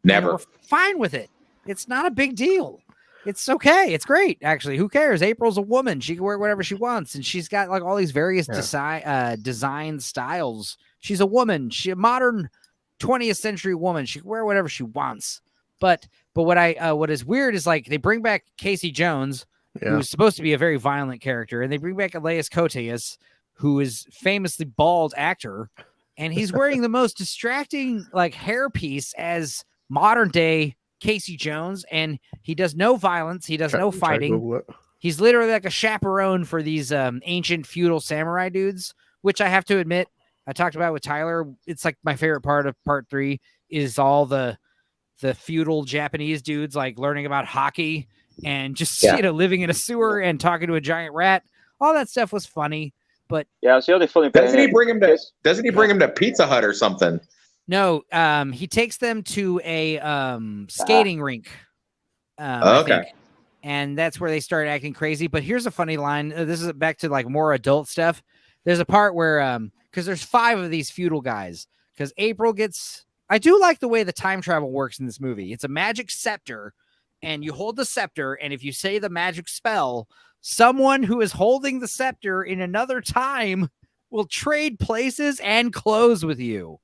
Speaker 4: Never.
Speaker 1: And we're fine with it. It's not a big deal. It's okay. It's great, actually. Who cares? April's a woman. She can wear whatever she wants, and she's got like all these various design styles. She's a woman. She's a modern 20th century woman. She can wear whatever she wants. But what is weird is like they bring back Casey Jones, who's supposed to be a very violent character, and they bring back Elias Koteas, who is famously bald actor, and he's wearing the most distracting like hairpiece as modern day Casey Jones, and he does no violence. He does no fighting. He's literally like a chaperone for these ancient feudal samurai dudes, which I have to admit, I talked about with Tyler. It's like my favorite part of part 3 is all the feudal Japanese dudes like learning about hockey and just living in a sewer and talking to a giant rat. All that stuff was funny, but
Speaker 2: it's the only funny.
Speaker 4: Doesn't he bring him to Pizza Hut or something?
Speaker 1: No, he takes them to a skating rink.
Speaker 4: Okay.
Speaker 1: And that's where they start acting crazy. But here's a funny line. This is back to like more adult stuff. There's a part where because there's 5 of these feudal guys, because April gets I do like the way the time travel works in this movie. It's a magic scepter, and you hold the scepter, and if you say the magic spell, someone who is holding the scepter in another time will trade places and clothes with you.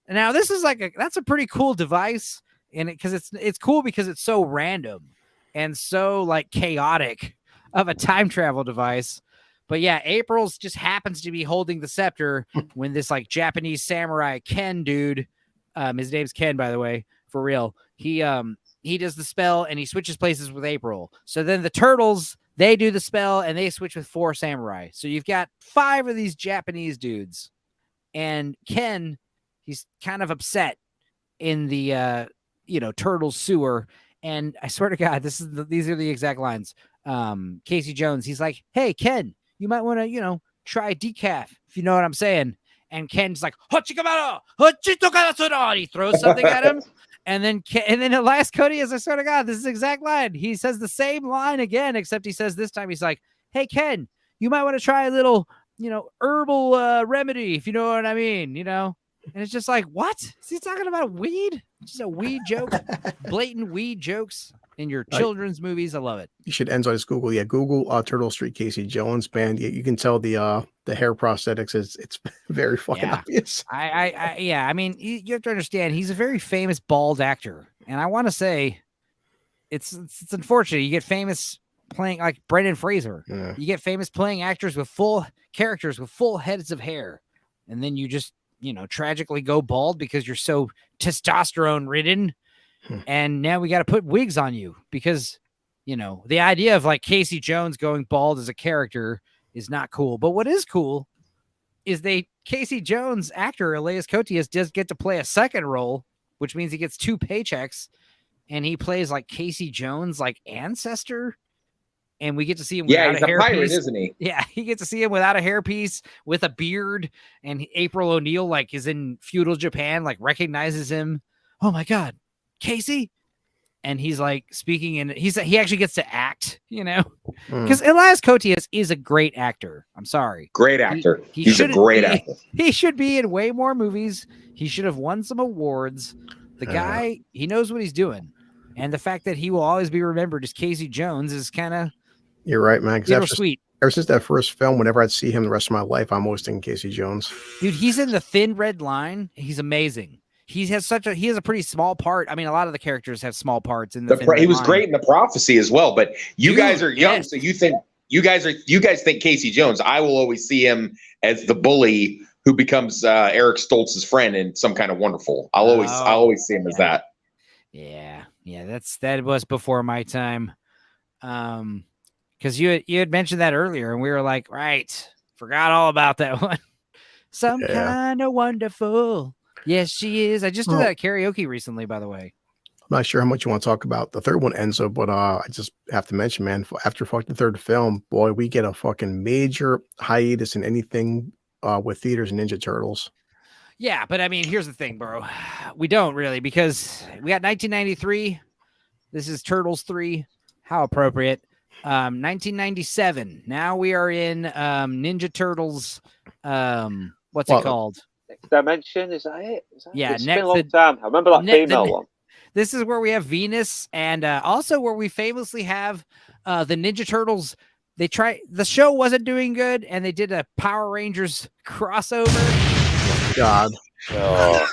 Speaker 1: Now, this is that's a pretty cool device, and because it's cool because it's so random and so like chaotic of a time travel device. But yeah, April's just happens to be holding the scepter when this like Japanese samurai Ken dude, his name's Ken, by the way, for real. He does the spell and he switches places with April. So then the turtles, they do the spell and they switch with 4 samurai. So you've got 5 of these Japanese dudes, and Ken, he's kind of upset in the turtles sewer. And I swear to God, these are the exact lines. Casey Jones, he's like, "Hey Ken, you might want to, try decaf, if you know what I'm saying." And Ken's like, he throws something at him. And then at last, Cody is, I swear to God, this is the exact line. He says the same line again, except he says this time, he's like, "Hey Ken, you might want to try a little, herbal remedy, if you know what I mean, And it's just like, what? Is he talking about weed? Just a weed joke? Blatant weed jokes in your children's movies. I love it.
Speaker 3: You should end on just Google. Yeah, Google Turtle Street Casey Jones band. Yeah, you can tell the hair prosthetics it's very fucking obvious.
Speaker 1: I mean, you have to understand, he's a very famous bald actor, and I want to say it's unfortunate. You get famous playing like Brendan Fraser.
Speaker 3: Yeah.
Speaker 1: You get famous playing actors with full characters with full heads of hair, and then you just tragically go bald because you're so testosterone ridden. And now we got to put wigs on you because, the idea of like Casey Jones going bald as a character is not cool. But what is cool is Casey Jones actor Elias Koteas does get to play a second role, which means he gets 2 paychecks, and he plays like Casey Jones, like ancestor. And we get to see him without
Speaker 4: he's
Speaker 1: a
Speaker 4: a pirate,
Speaker 1: hairpiece.
Speaker 4: isn't he?
Speaker 1: Yeah, he gets to see him without a hairpiece, with a beard, and April O'Neil like is in feudal Japan, like recognizes him. Oh my God, Casey! And he's like speaking, and he actually gets to act, because Elias Koteas is a great actor. I'm sorry,
Speaker 4: great actor.
Speaker 1: He's
Speaker 4: a great actor.
Speaker 1: He should be in way more movies. He should have won some awards. The guy, he knows what he's doing, and the fact that he will always be remembered as Casey Jones is kind of.
Speaker 3: You're right, man.
Speaker 1: Sweet.
Speaker 3: Ever since that first film, whenever I'd see him the rest of my life, I'm always thinking Casey Jones.
Speaker 1: Dude, he's in The Thin Red Line. He's amazing. He has a pretty small part. I mean, a lot of the characters have small parts in
Speaker 4: he was great in The Prophecy as well. But you guys are young, so you guys think Casey Jones. I will always see him as the bully who becomes Eric Stoltz's friend in Some Kind of Wonderful. I'll always see him as that.
Speaker 1: Yeah, that was before my time. Because you had mentioned that earlier, and we were like, right, forgot all about that one. Some kind of wonderful. Yes, she is. I just did that at karaoke recently, by the way.
Speaker 3: I'm not sure how much you want to talk about the third one, Enzo, but I just have to mention, man, after fucking the third film, boy, we get a fucking major hiatus in anything with theaters and Ninja Turtles.
Speaker 1: Yeah, but I mean, here's the thing, bro. We don't really, because we got 1993. This is Turtles 3. How appropriate. 1997. Now we are in Ninja Turtles. What's it called?
Speaker 2: Next Dimension, is that it?
Speaker 1: Yeah,
Speaker 2: it's been a long time. I remember that female one.
Speaker 1: This is where we have Venus, and also where we famously have the Ninja Turtles. The show wasn't doing good, and they did a Power Rangers crossover.
Speaker 3: God.
Speaker 2: Oh.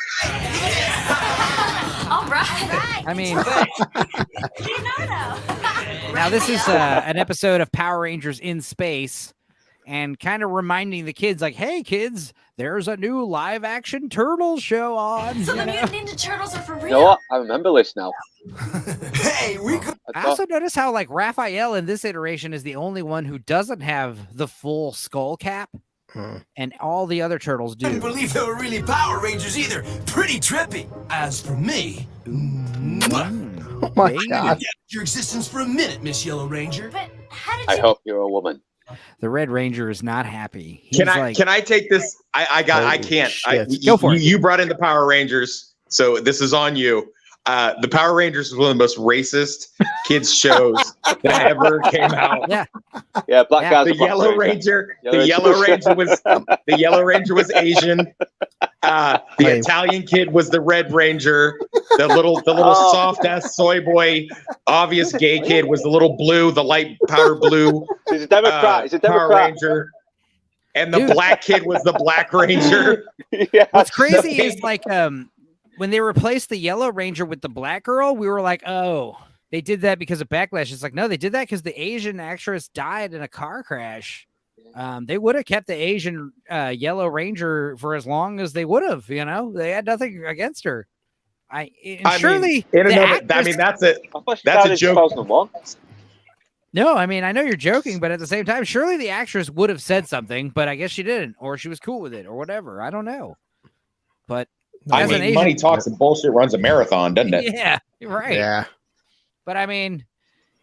Speaker 7: All right.
Speaker 1: I mean, now this is an episode of Power Rangers in space, and kind of reminding the kids, like, hey, kids, there's a new live-action turtle show on.
Speaker 7: So the Mutant Ninja Turtles are for real?
Speaker 2: You know what? I remember this now.
Speaker 5: Hey, we could.
Speaker 1: I also notice how, like, Raphael in this iteration is the only one who doesn't have the full skull cap, and all the other turtles do.
Speaker 5: I couldn't believe they were really Power Rangers either. Pretty trippy. As for me,
Speaker 3: Oh my God.
Speaker 5: your existence for a minute, Miss Yellow Ranger.
Speaker 7: But how did
Speaker 2: I
Speaker 7: you...
Speaker 2: hope you're a woman.
Speaker 1: The Red Ranger is not happy.
Speaker 4: Can I take this? I can't.
Speaker 1: Go for it.
Speaker 4: You brought in the Power Rangers, so this is on you. The Power Rangers was one of the most racist kids shows that ever came out.
Speaker 2: Yeah, black guys.
Speaker 4: The Yellow Ranger. The Yellow Ranger was Asian. The Italian kid was the Red Ranger. The little soft ass soy boy, obvious gay kid was the little blue, the light powder blue.
Speaker 2: He's a Democrat. He's a
Speaker 4: Power
Speaker 2: Democrat.
Speaker 4: Ranger. And the black kid was the Black Ranger.
Speaker 2: Yeah.
Speaker 1: What's crazy is like when they replaced the Yellow Ranger with the black girl, we were like, oh, they did that because of backlash. It's like, no, they did that because the Asian actress died in a car crash. They would have kept the Asian Yellow Ranger for as long as they would have, you know, they had nothing against her. Surely
Speaker 4: that's a joke.
Speaker 2: 2001.
Speaker 1: No, I mean, I know you're joking, but at the same time, surely the actress would have said something, but I guess she didn't, or she was cool with it, or whatever. I don't know. But
Speaker 4: money talks and bullshit runs a marathon, doesn't it?
Speaker 1: Yeah, you're right.
Speaker 3: Yeah.
Speaker 1: But I mean,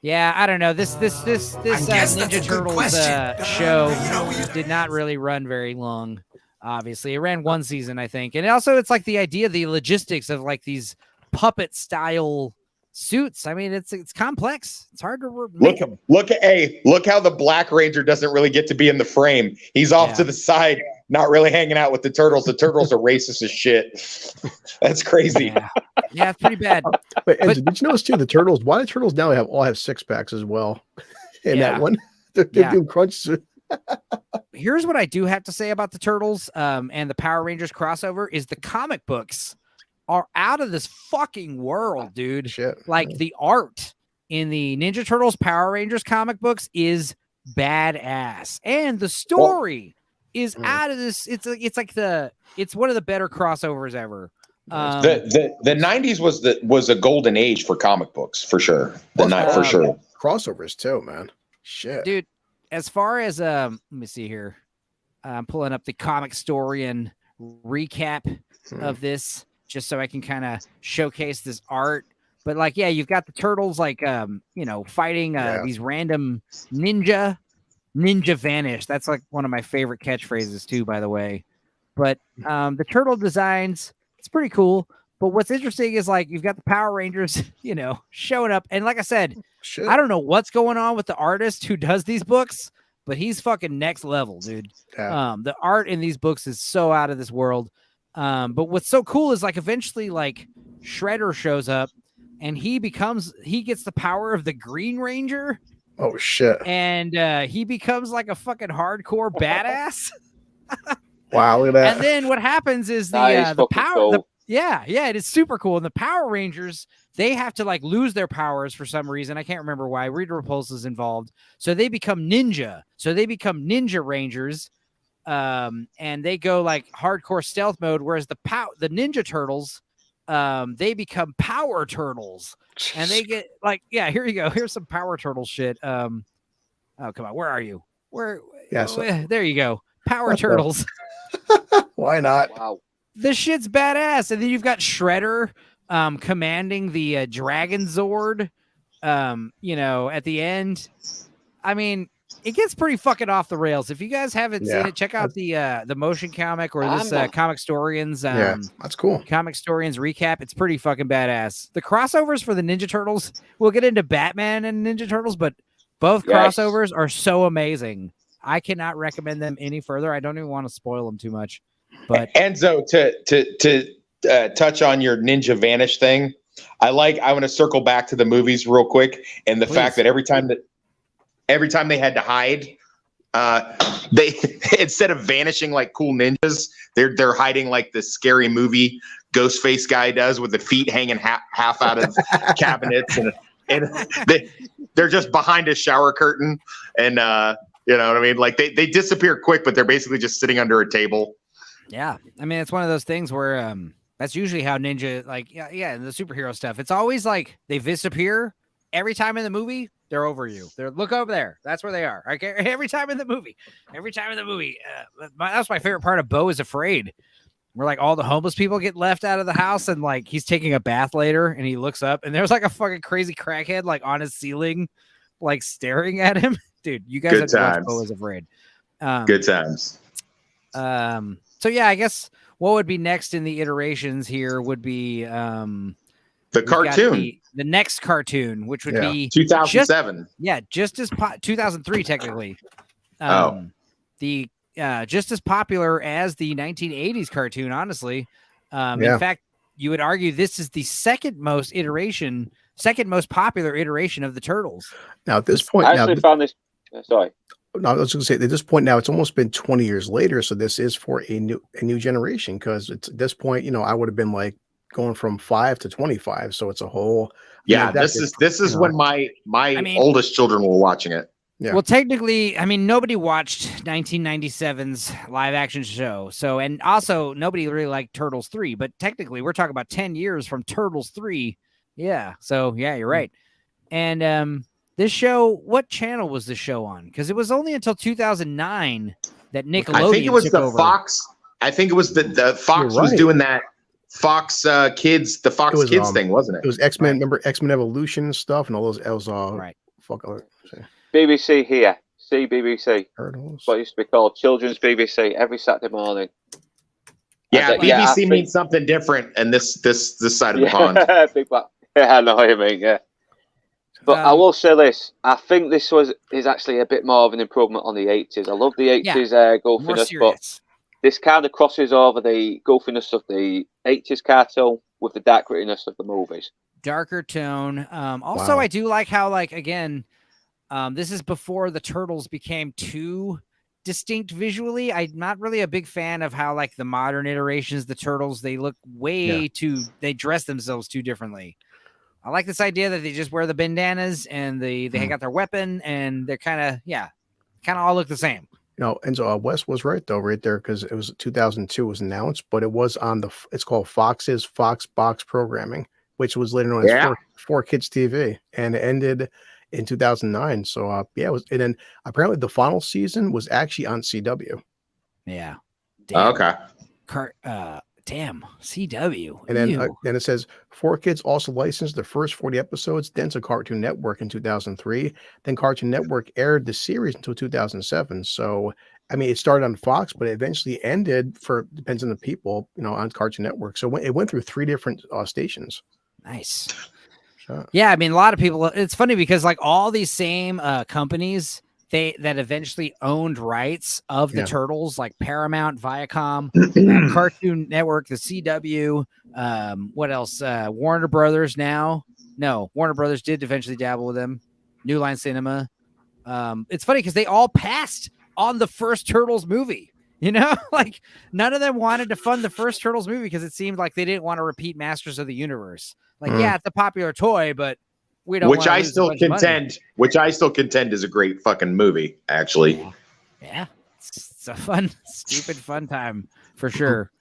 Speaker 1: yeah, I don't know. This Ninja Turtles show did not really run very long. Obviously, it ran one season, I think, and also it's like the idea, the logistics of like these puppet style suits. I mean, it's complex. It's hard to make.
Speaker 4: Look how the Black Ranger doesn't really get to be in the frame. He's off to the side, not really hanging out with the turtles. The turtles are racist as shit. That's crazy.
Speaker 1: Yeah, it's pretty bad.
Speaker 3: But did you notice too the turtles? Why the turtles now all have six packs as well? In that one, they're doing crunch.
Speaker 1: Here's what I do have to say about the Turtles and the Power Rangers crossover is the comic books are out of this fucking world, dude.
Speaker 3: Shit.
Speaker 1: Like the art in the Ninja Turtles Power Rangers comic books is badass. And the story is out of this. It's one of the better crossovers ever.
Speaker 4: The 90s was a golden age for comic books for sure. For sure.
Speaker 3: Crossovers too, man. Shit.
Speaker 1: Dude, as far as let me see here. I'm pulling up the comic story and recap of this just so I can kind of showcase this art. But like, yeah, you've got the turtles like fighting these random ninja vanish. That's like one of my favorite catchphrases too, by the way. But the turtle designs, it's pretty cool. But what's interesting is like you've got the Power Rangers, showing up. And like I said, I don't know what's going on with the artist who does these books, but he's fucking next level, dude. Yeah. The art in these books is so out of this world. But what's so cool is like eventually like Shredder shows up and he gets the power of the Green Ranger.
Speaker 3: Oh shit.
Speaker 1: And he becomes like a fucking hardcore badass.
Speaker 3: Wow, look at that.
Speaker 1: And then what happens is the power cool. It is super cool. And the Power Rangers, they have to like lose their powers for some reason. I can't remember why. Rita Repulsa is involved. So they become ninja. So they become Ninja Rangers. And they go like hardcore stealth mode, whereas the Ninja Turtles, they become Power Turtles. And they get like, here you go. Here's some Power Turtle shit. Oh, come on. Where are you? There you go. Power Turtles.
Speaker 3: Why not?
Speaker 2: Wow.
Speaker 1: This shit's badass. And then you've got Shredder commanding the Dragon Zord, at the end. I mean, it gets pretty fucking off the rails. If you guys haven't seen it, check out the motion comic or this Comic Storians.
Speaker 3: That's cool.
Speaker 1: Comic Storians recap. It's pretty fucking badass. The crossovers for the Ninja Turtles, we'll get into Batman and Ninja Turtles, but both crossovers are so amazing. I cannot recommend them any further. I don't even want to spoil them too much. But
Speaker 4: Enzo, to touch on your Ninja Vanish thing, I want to circle back to the movies real quick and the fact that every time they had to hide, they instead of vanishing like cool ninjas, they're hiding like the scary movie Ghostface guy does with the feet hanging half out of cabinets and they're just behind a shower curtain and you know what I mean? Like they disappear quick, but they're basically just sitting under a table.
Speaker 1: Yeah. I mean, it's one of those things where that's usually how ninja, like, the superhero stuff. It's always like they disappear every time in the movie. They're over you. Look over there. That's where they are. Okay. Every time in the movie. That's my favorite part of Beau is Afraid. Where like all the homeless people get left out of the house and like he's taking a bath later and he looks up and there's like a fucking crazy crackhead like on his ceiling, like staring at him. Dude, you guys have to watch Beau is Afraid.
Speaker 4: Good times.
Speaker 1: So yeah, I guess what would be next in the iterations here would be
Speaker 4: the cartoon.
Speaker 1: The next cartoon, which would be
Speaker 4: 2007.
Speaker 1: Just as 2003 technically. just as popular as the 1980s cartoon, honestly. In fact, you would argue this is the second most popular iteration of the Turtles.
Speaker 3: Now, at this point,
Speaker 2: I actually found this. Sorry.
Speaker 3: No, I was going to say at this point now, it's almost been 20 years later. So this is for a new generation, because it's at this point, you know, I would have been like going from 5 to 25. So it's a whole.
Speaker 4: Yeah, this is when my oldest children were watching it.
Speaker 3: Yeah.
Speaker 1: Well, technically, I mean, nobody watched 1997's live action show. So, and also nobody really liked Turtles 3, but technically we're talking about 10 years from Turtles 3. Yeah. So yeah, you're right. And, this show, what channel was the show on? Because it was only until 2009 that Nickelodeon
Speaker 4: I think it was
Speaker 1: took
Speaker 4: the
Speaker 1: over.
Speaker 4: Fox. I think it was the Fox was doing that Fox Kids, the Fox Kids thing, wasn't it?
Speaker 3: It was X-Men. Remember X-Men Evolution stuff and all those. It was
Speaker 1: right.
Speaker 2: BBC here. CBBC.
Speaker 3: Turtles.
Speaker 2: What used to be called Children's BBC every Saturday morning.
Speaker 4: Yeah, BBC means something different, and this side of the pond.
Speaker 2: I know what you mean. Yeah. But I will say this: I think this is actually a bit more of an improvement on the 80s. I love the 80s goofiness, but this kind of crosses over the goofiness of the 80s cartoon with the dark grittiness of the movies.
Speaker 1: Darker tone. Also, I do like how, like, again, this is before the Turtles became too distinct visually. I'm not really a big fan of how, like, the modern iterations, the Turtles, they look way too. They dress themselves too differently. I like this idea that they just wear the bandanas and they got their weapon and they're kind of all look the same.
Speaker 3: No, and so Wes was right though, right there, because it was 2002 was announced, but it was on it's called Fox's Fox Box Programming, which was later known as 4Kids TV, and it ended in 2009. So it was, and then apparently the final season was actually on CW.
Speaker 1: Yeah.
Speaker 4: Damn. Okay.
Speaker 1: Damn, CW.
Speaker 3: And then it says 4Kids also licensed the first 40 episodes, then to Cartoon Network in 2003. Then Cartoon Network aired the series until 2007. So, I mean, it started on Fox, but it eventually ended depends on the people, you know, on Cartoon Network. So it went through 3 different stations.
Speaker 1: Nice. Yeah, I mean, a lot of people. It's funny because like all these same companies that eventually owned rights of the Turtles, like Paramount, Viacom, Cartoon Network, the CW, what else? Warner Brothers now. No, Warner Brothers did eventually dabble with them. New Line Cinema. It's funny because they all passed on the first Turtles movie. You know, like none of them wanted to fund the first Turtles movie because it seemed like they didn't want to repeat Masters of the Universe. Like, yeah, it's a popular toy, but we don't.
Speaker 4: Which I still contend is a great fucking movie, actually.
Speaker 1: Yeah, it's a fun, stupid fun time for sure.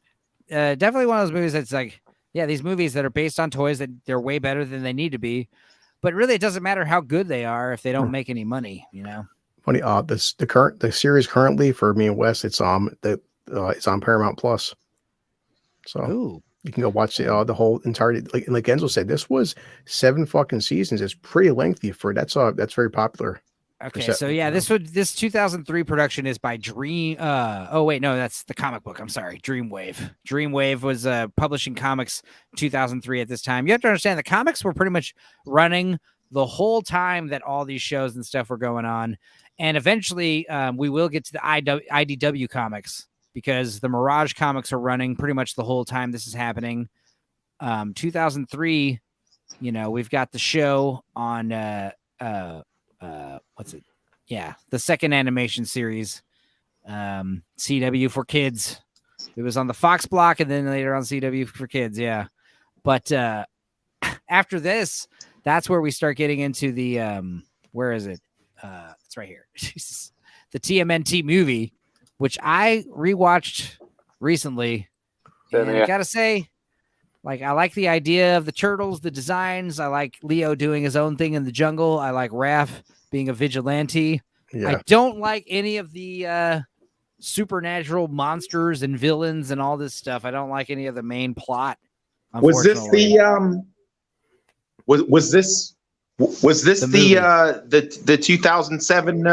Speaker 1: Definitely one of those movies that's like, yeah, these movies that are based on toys that they're way better than they need to be, but really it doesn't matter how good they are if they don't make any money, you know.
Speaker 3: Funny, the series currently for me and Wes, it's on Paramount Plus, so you can go watch the whole entirety. Like Enzo said, this was 7 fucking seasons. It's pretty lengthy for that's very popular.
Speaker 1: Okay, so yeah, this 2003 production is by Dream. Oh wait, no, that's the comic book. I'm sorry, Dreamwave. Dreamwave was publishing comics 2003 at this time. You have to understand the comics were pretty much running the whole time that all these shows and stuff were going on, and eventually we will get to the IDW comics because the Mirage comics are running pretty much the whole time this is happening. 2003, you know, we've got the show on. What's it? Yeah, the second animation series, CW for Kids. It was on the Fox block and then later on CW for Kids. Yeah, but after this, that's where we start getting into the where is it? It's right here. Jesus. The TMNT movie, which I rewatched recently. And I gotta say, like, I like the idea of the Turtles, the designs. I like Leo doing his own thing in the jungle. I like Raph being a vigilante. Yeah. I don't like any of the supernatural monsters and villains and all this stuff. I don't like any of the main plot.
Speaker 4: Was this the was this the 2007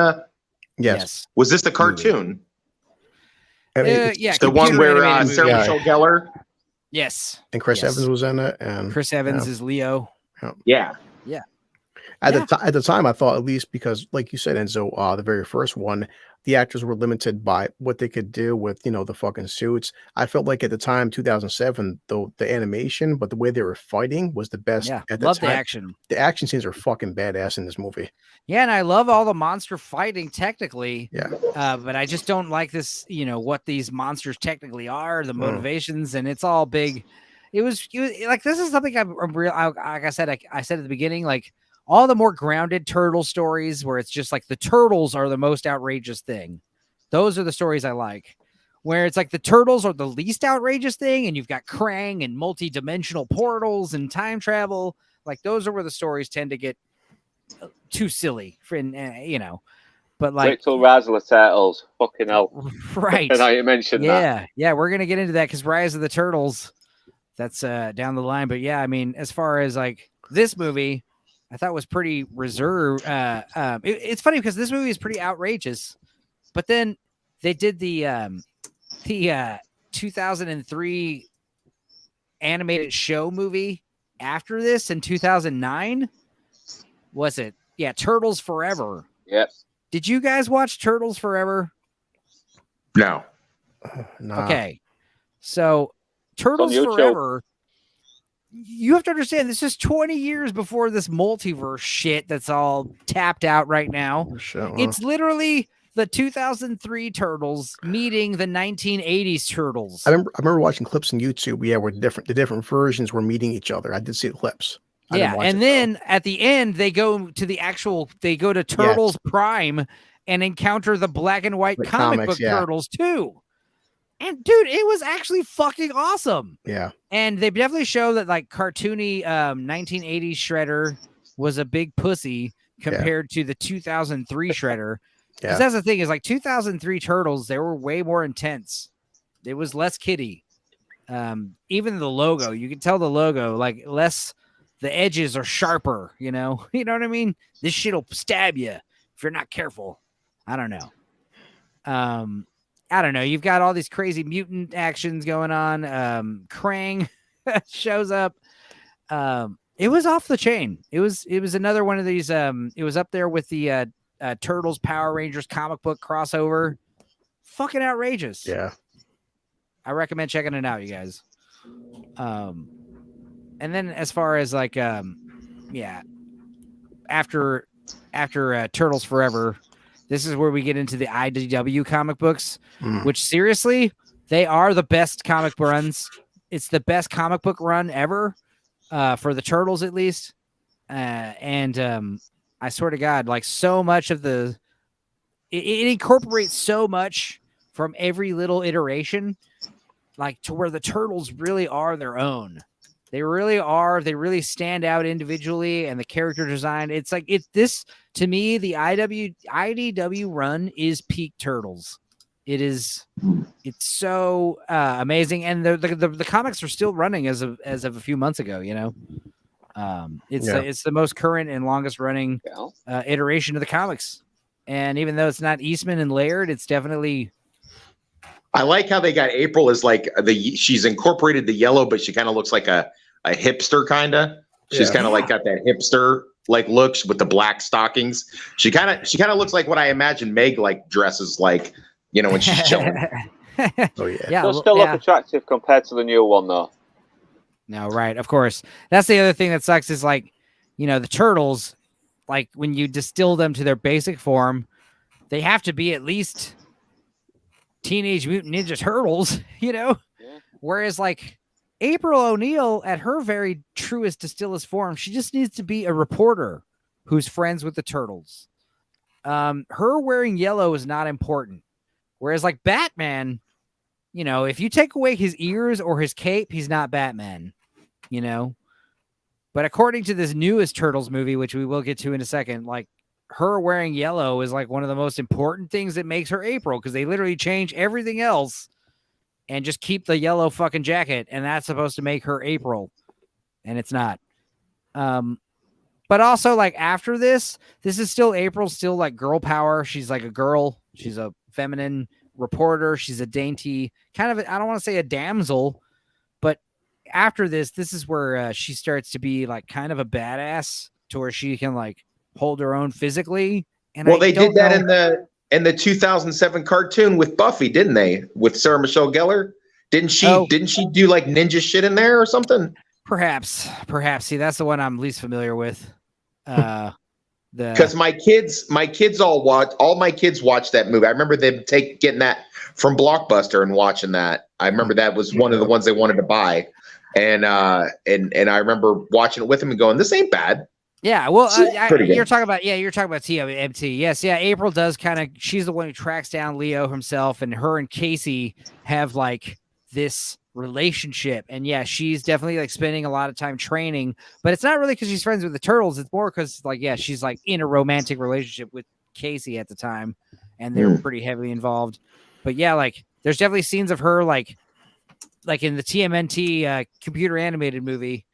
Speaker 3: yes.
Speaker 4: Was this the cartoon?
Speaker 1: Yeah,
Speaker 4: the one where Sarah Michelle Gellar.
Speaker 1: Yes.
Speaker 3: And Chris Evans was in it, and
Speaker 1: Chris Evans is Leo.
Speaker 4: Yeah.
Speaker 3: At the time, I thought, at least because, like you said, Enzo, the very first one, the actors were limited by what they could do with, the fucking suits. I felt like at the time, 2007, the animation, but the way they were fighting was the best
Speaker 1: Yeah,
Speaker 3: at the
Speaker 1: love the
Speaker 3: time.
Speaker 1: action.
Speaker 3: The action scenes are fucking badass in this movie.
Speaker 1: Yeah, and I love all the monster fighting technically.
Speaker 3: Yeah.
Speaker 1: But I just don't like this, what these monsters technically are, the motivations, and it's all big. It was like, this is something I'm real. Like I said at the beginning, like all the more grounded turtle stories where it's just like the turtles are the most outrageous thing. Those are the stories I like. Where it's like the turtles are the least outrageous thing, and you've got Krang and multi-dimensional portals and time travel. Like those are where the stories tend to get too silly for, but like
Speaker 2: wait till Rise of the Turtles. Fucking hell.
Speaker 1: Right.
Speaker 2: And I mentioned that.
Speaker 1: Yeah, we're gonna get into that because Rise of the Turtles, that's down the line. But yeah, I mean, as far as like this movie, I thought was pretty reserved. It's funny because this movie is pretty outrageous, but then they did the 2003 animated show movie after this in 2009. Was it? Yeah, Turtles Forever.
Speaker 2: Yep.
Speaker 1: Did you guys watch Turtles Forever?
Speaker 4: No.
Speaker 3: Nah.
Speaker 1: Okay. So Turtles Forever, you have to understand this is 20 years before this multiverse shit that's all tapped out right now. It's literally the 2003 Turtles meeting the 1980s Turtles.
Speaker 3: I remember watching clips on YouTube. Yeah, where the different versions were meeting each other. I did see the clips.
Speaker 1: Yeah, and then at the end they go to Turtles Prime and encounter the black and white comic book Turtles too. And dude, it was actually fucking awesome.
Speaker 3: Yeah. And
Speaker 1: they definitely show that like cartoony 1980s Shredder was a big pussy compared to the 2003 Shredder. Because that's the thing is like 2003 Turtles, they were way more intense. It was less kiddie. Even the logo, you can tell the logo like less. The edges are sharper, you know what I mean? This shit'll stab you if you're not careful. I don't know. I don't know. You've got all these crazy mutant actions going on. Krang shows up. It was off the chain. It was another one of these. It was up there with the Turtles Power Rangers comic book crossover. Fucking outrageous.
Speaker 3: Yeah.
Speaker 1: I recommend checking it out, you guys. And then as far as like, after Turtles Forever, this is where we get into the IDW comic books, which seriously, they are the best comic runs. It's the best comic book run ever, for the Turtles at least. And I swear to God, like so much of it incorporates so much from every little iteration, like to where the Turtles really are their own. They really are. They really stand out individually, and the character design. It's like this to me. The IDW run is peak Turtles. It's so amazing, and the comics are still running as of a few months ago. It's the most current and longest running iteration of the comics. And even though it's not Eastman and Laird, it's definitely.
Speaker 4: I like how they got April as like she's incorporated the yellow, but she kind of looks like a hipster kind of. She's kind of like got that hipster like look with the black stockings. She kind of looks like what I imagine Meg like dresses like, when she's chilling.
Speaker 3: Oh yeah.
Speaker 2: They'll still look attractive compared to the new one though.
Speaker 1: No, right. Of course. That's the other thing that sucks is like, the Turtles, like when you distill them to their basic form, they have to be at least Teenage Mutant Ninja Turtles, Yeah. Whereas like April O'Neil at her very truest, distillest form, she just needs to be a reporter who's friends with the Turtles. Her wearing yellow is not important. Whereas like Batman, if you take away his ears or his cape, he's not Batman, But according to this newest Turtles movie, which we will get to in a second, like her wearing yellow is like one of the most important things that makes her April, because they literally change everything else and just keep the yellow fucking jacket, and that's supposed to make her April, and it's not. But also like after this is still April, still like girl power. She's like a girl. She's a feminine reporter. She's a dainty kind of, I don't want to say a damsel, but after this is where she starts to be like kind of a badass to where she can like hold her own physically. And
Speaker 4: well, they did that and the 2007 cartoon with Buffy, didn't they? With Sarah Michelle Gellar, didn't she do like ninja shit in there or something?
Speaker 1: Perhaps. See, that's the one I'm least familiar with.
Speaker 4: Because my kids all my kids watched that movie. I remember them getting that from Blockbuster and watching that. I remember that was one of the ones they wanted to buy, and I remember watching it with them and going, "This ain't bad."
Speaker 1: Yeah, well,
Speaker 4: you're
Speaker 1: talking about TMNT. Yes, yeah. April does she's the one who tracks down Leo himself, and her and Casey have like this relationship, and yeah, she's definitely like spending a lot of time training, but it's not really because she's friends with the turtles. It's more because like, yeah, she's like in a romantic relationship with Casey at the time, and they're pretty heavily involved. But yeah, like there's definitely scenes of her like in the TMNT computer animated movie,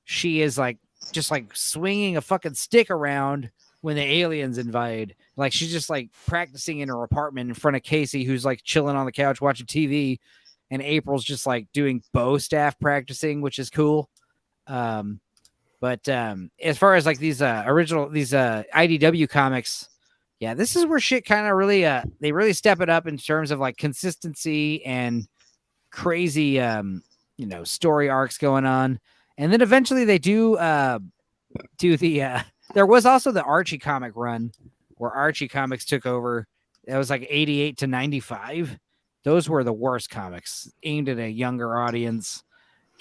Speaker 1: she is like just like swinging a fucking stick around when the aliens invade. Like she's just like practicing in her apartment in front of Casey, who's like chilling on the couch watching TV, and April's just like doing bow staff practicing, which is cool. But as far as like these IDW comics, yeah, this is where shit kind of really they really step it up in terms of like consistency and crazy story arcs going on. And then eventually they do the there was also the Archie comic run where Archie Comics took over. It was like 88 to 95. Those were the worst comics, aimed at a younger audience,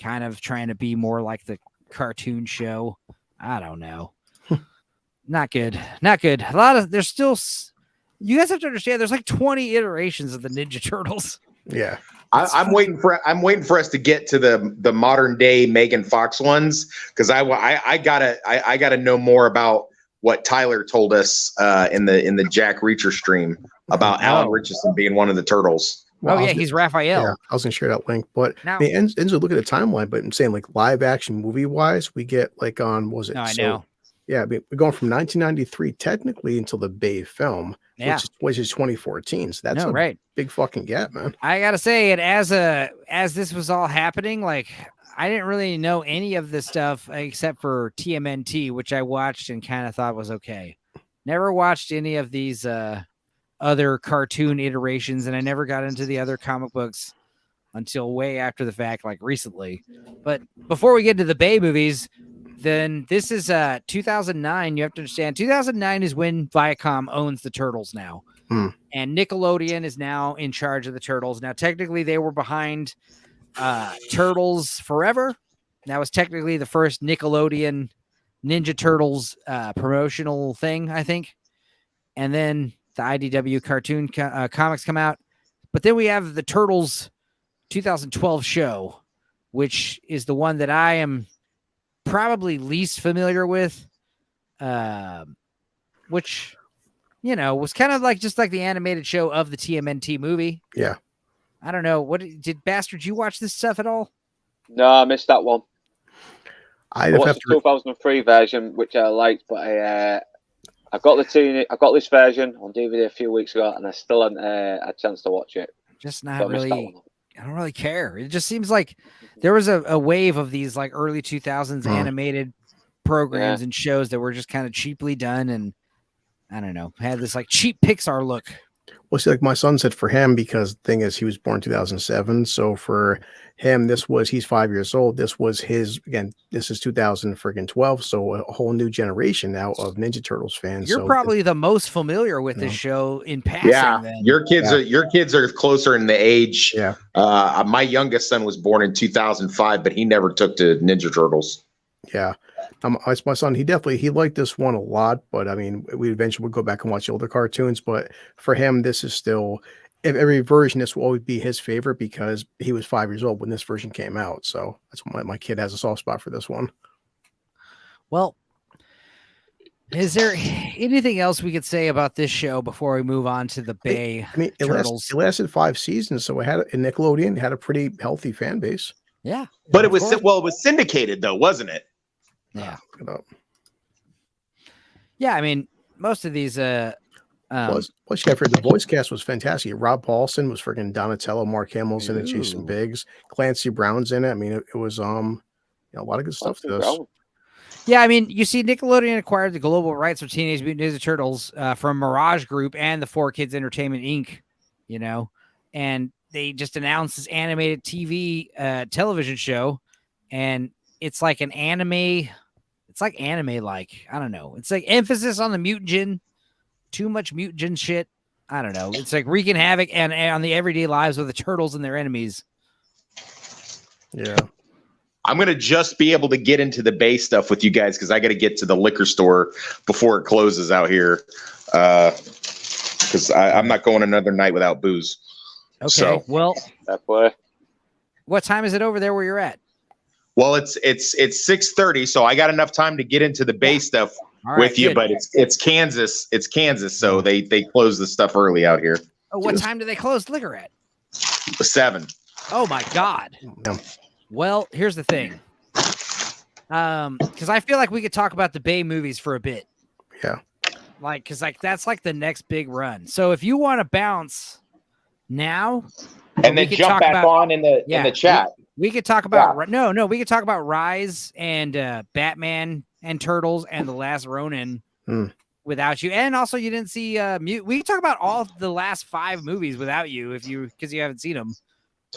Speaker 1: kind of trying to be more like the cartoon show. I don't know. Not good. There's still, you guys have to understand, there's like 20 iterations of the Ninja Turtles.
Speaker 3: Yeah.
Speaker 4: I'm waiting for us to get to the modern day Megan Fox ones, because I gotta know more about what Tyler told us in the Jack Reacher stream about Alan Richardson being one of the turtles.
Speaker 3: Well,
Speaker 1: he's Raphael.
Speaker 3: Yeah, I was gonna share that link, but now, I mean, Enzo, look at the timeline. But I'm saying like live action movie wise, we get like on what was it?
Speaker 1: No, I know.
Speaker 3: Yeah, I mean, we're going from 1993 technically until the Bay film, which is 2014. So that's a big fucking gap, man.
Speaker 1: I gotta say, it as this was all happening, like I didn't really know any of this stuff except for TMNT, which I watched and kind of thought was okay. Never watched any of these other cartoon iterations, and I never got into the other comic books until way after the fact, like recently. But before we get to the Bay movies, then this is 2009. You have to understand, 2009 is when Viacom owns the Turtles now. And Nickelodeon is now in charge of the Turtles. Now, technically, they were behind Turtles Forever. That was technically the first Nickelodeon Ninja Turtles promotional thing, I think. And then the IDW cartoon comics come out. But then we have the Turtles 2012 show, which is the one that I am probably least familiar with, which, was kind of like just like the animated show of the TMNT movie.
Speaker 3: Yeah.
Speaker 1: I don't know. Did Bastard, you watch this stuff at all?
Speaker 2: No, I missed that one.
Speaker 3: I
Speaker 2: watched the 2003 version, which I liked, but I got this version on DVD a few weeks ago, and I still haven't had a chance to watch it.
Speaker 1: Just not really. I don't really care. It just seems like there was a wave of these like early 2000s animated programs and shows that were just kind of cheaply done, and I don't know, had this like cheap Pixar look.
Speaker 3: Well, see, like my son said, for him, because the thing is, he was born 2007. So for him, he's 5 years old. This was this is 2012. So a whole new generation now of Ninja Turtles fans.
Speaker 1: You're probably the most familiar with this show in passing.
Speaker 4: Yeah,
Speaker 1: then.
Speaker 4: Your kids are closer in the age.
Speaker 3: Yeah.
Speaker 4: My youngest son was born in 2005, but he never took to Ninja Turtles.
Speaker 3: Yeah. My son, he liked this one a lot, but I mean, we eventually would go back and watch the older cartoons. But for him, this is still, every version, this will always be his favorite because he was 5 years old when this version came out. So that's why my kid has a soft spot for this one.
Speaker 1: Well, is there anything else we could say about this show before we move on to the Bay Turtles?
Speaker 3: It lasted 5 seasons, so Nickelodeon had a pretty healthy fan base.
Speaker 1: Yeah,
Speaker 4: but it was syndicated though, wasn't it?
Speaker 1: Yeah. Yeah, I mean, most of these
Speaker 3: the voice cast was fantastic. Rob Paulson was freaking Donatello, Mark Hamill's in it, Jason Biggs, Clancy Brown's in it. I mean, it was a lot of good stuff to this.
Speaker 1: Yeah, I mean, you see, Nickelodeon acquired the global rights for Teenage Mutant Ninja Turtles from Mirage Group and the 4Kids Entertainment Inc., you know, and they just announced this animated TV television show, and it's like an anime. It's like anime-like. I don't know. It's like emphasis on the mutagen, too much mutagen shit. I don't know. It's like wreaking havoc and on the everyday lives of the turtles and their enemies.
Speaker 3: Yeah.
Speaker 4: I'm going to just be able to get into the Bay stuff with you guys because I got to get to the liquor store before it closes out here. Because I'm not going another night without booze.
Speaker 1: Okay.
Speaker 4: So,
Speaker 1: well,
Speaker 2: That boy.
Speaker 1: what time is it over there where you're at?
Speaker 4: well, it's 6:30, so I got enough time to get into the Bay stuff
Speaker 1: All right,
Speaker 4: with you.
Speaker 1: good.
Speaker 4: But it's Kansas. It's Kansas, so they close the stuff early out here.
Speaker 1: Oh, what time do they close liquor at?
Speaker 4: 7.
Speaker 1: Oh my God.
Speaker 3: Yeah.
Speaker 1: Well, here's the thing. Because I feel like we could talk about the Bay movies for a bit.
Speaker 3: Yeah.
Speaker 1: Like, because like that's like the next big run. So if you want to bounce now,
Speaker 4: And
Speaker 1: we
Speaker 4: then
Speaker 1: could
Speaker 4: jump
Speaker 1: talk
Speaker 4: back
Speaker 1: about-
Speaker 4: on in the chat.
Speaker 1: we could talk about we could talk about Rise and Batman and Turtles and The Last Ronin without you. And also you didn't see we could talk about all the last 5 movies without you because you haven't seen them.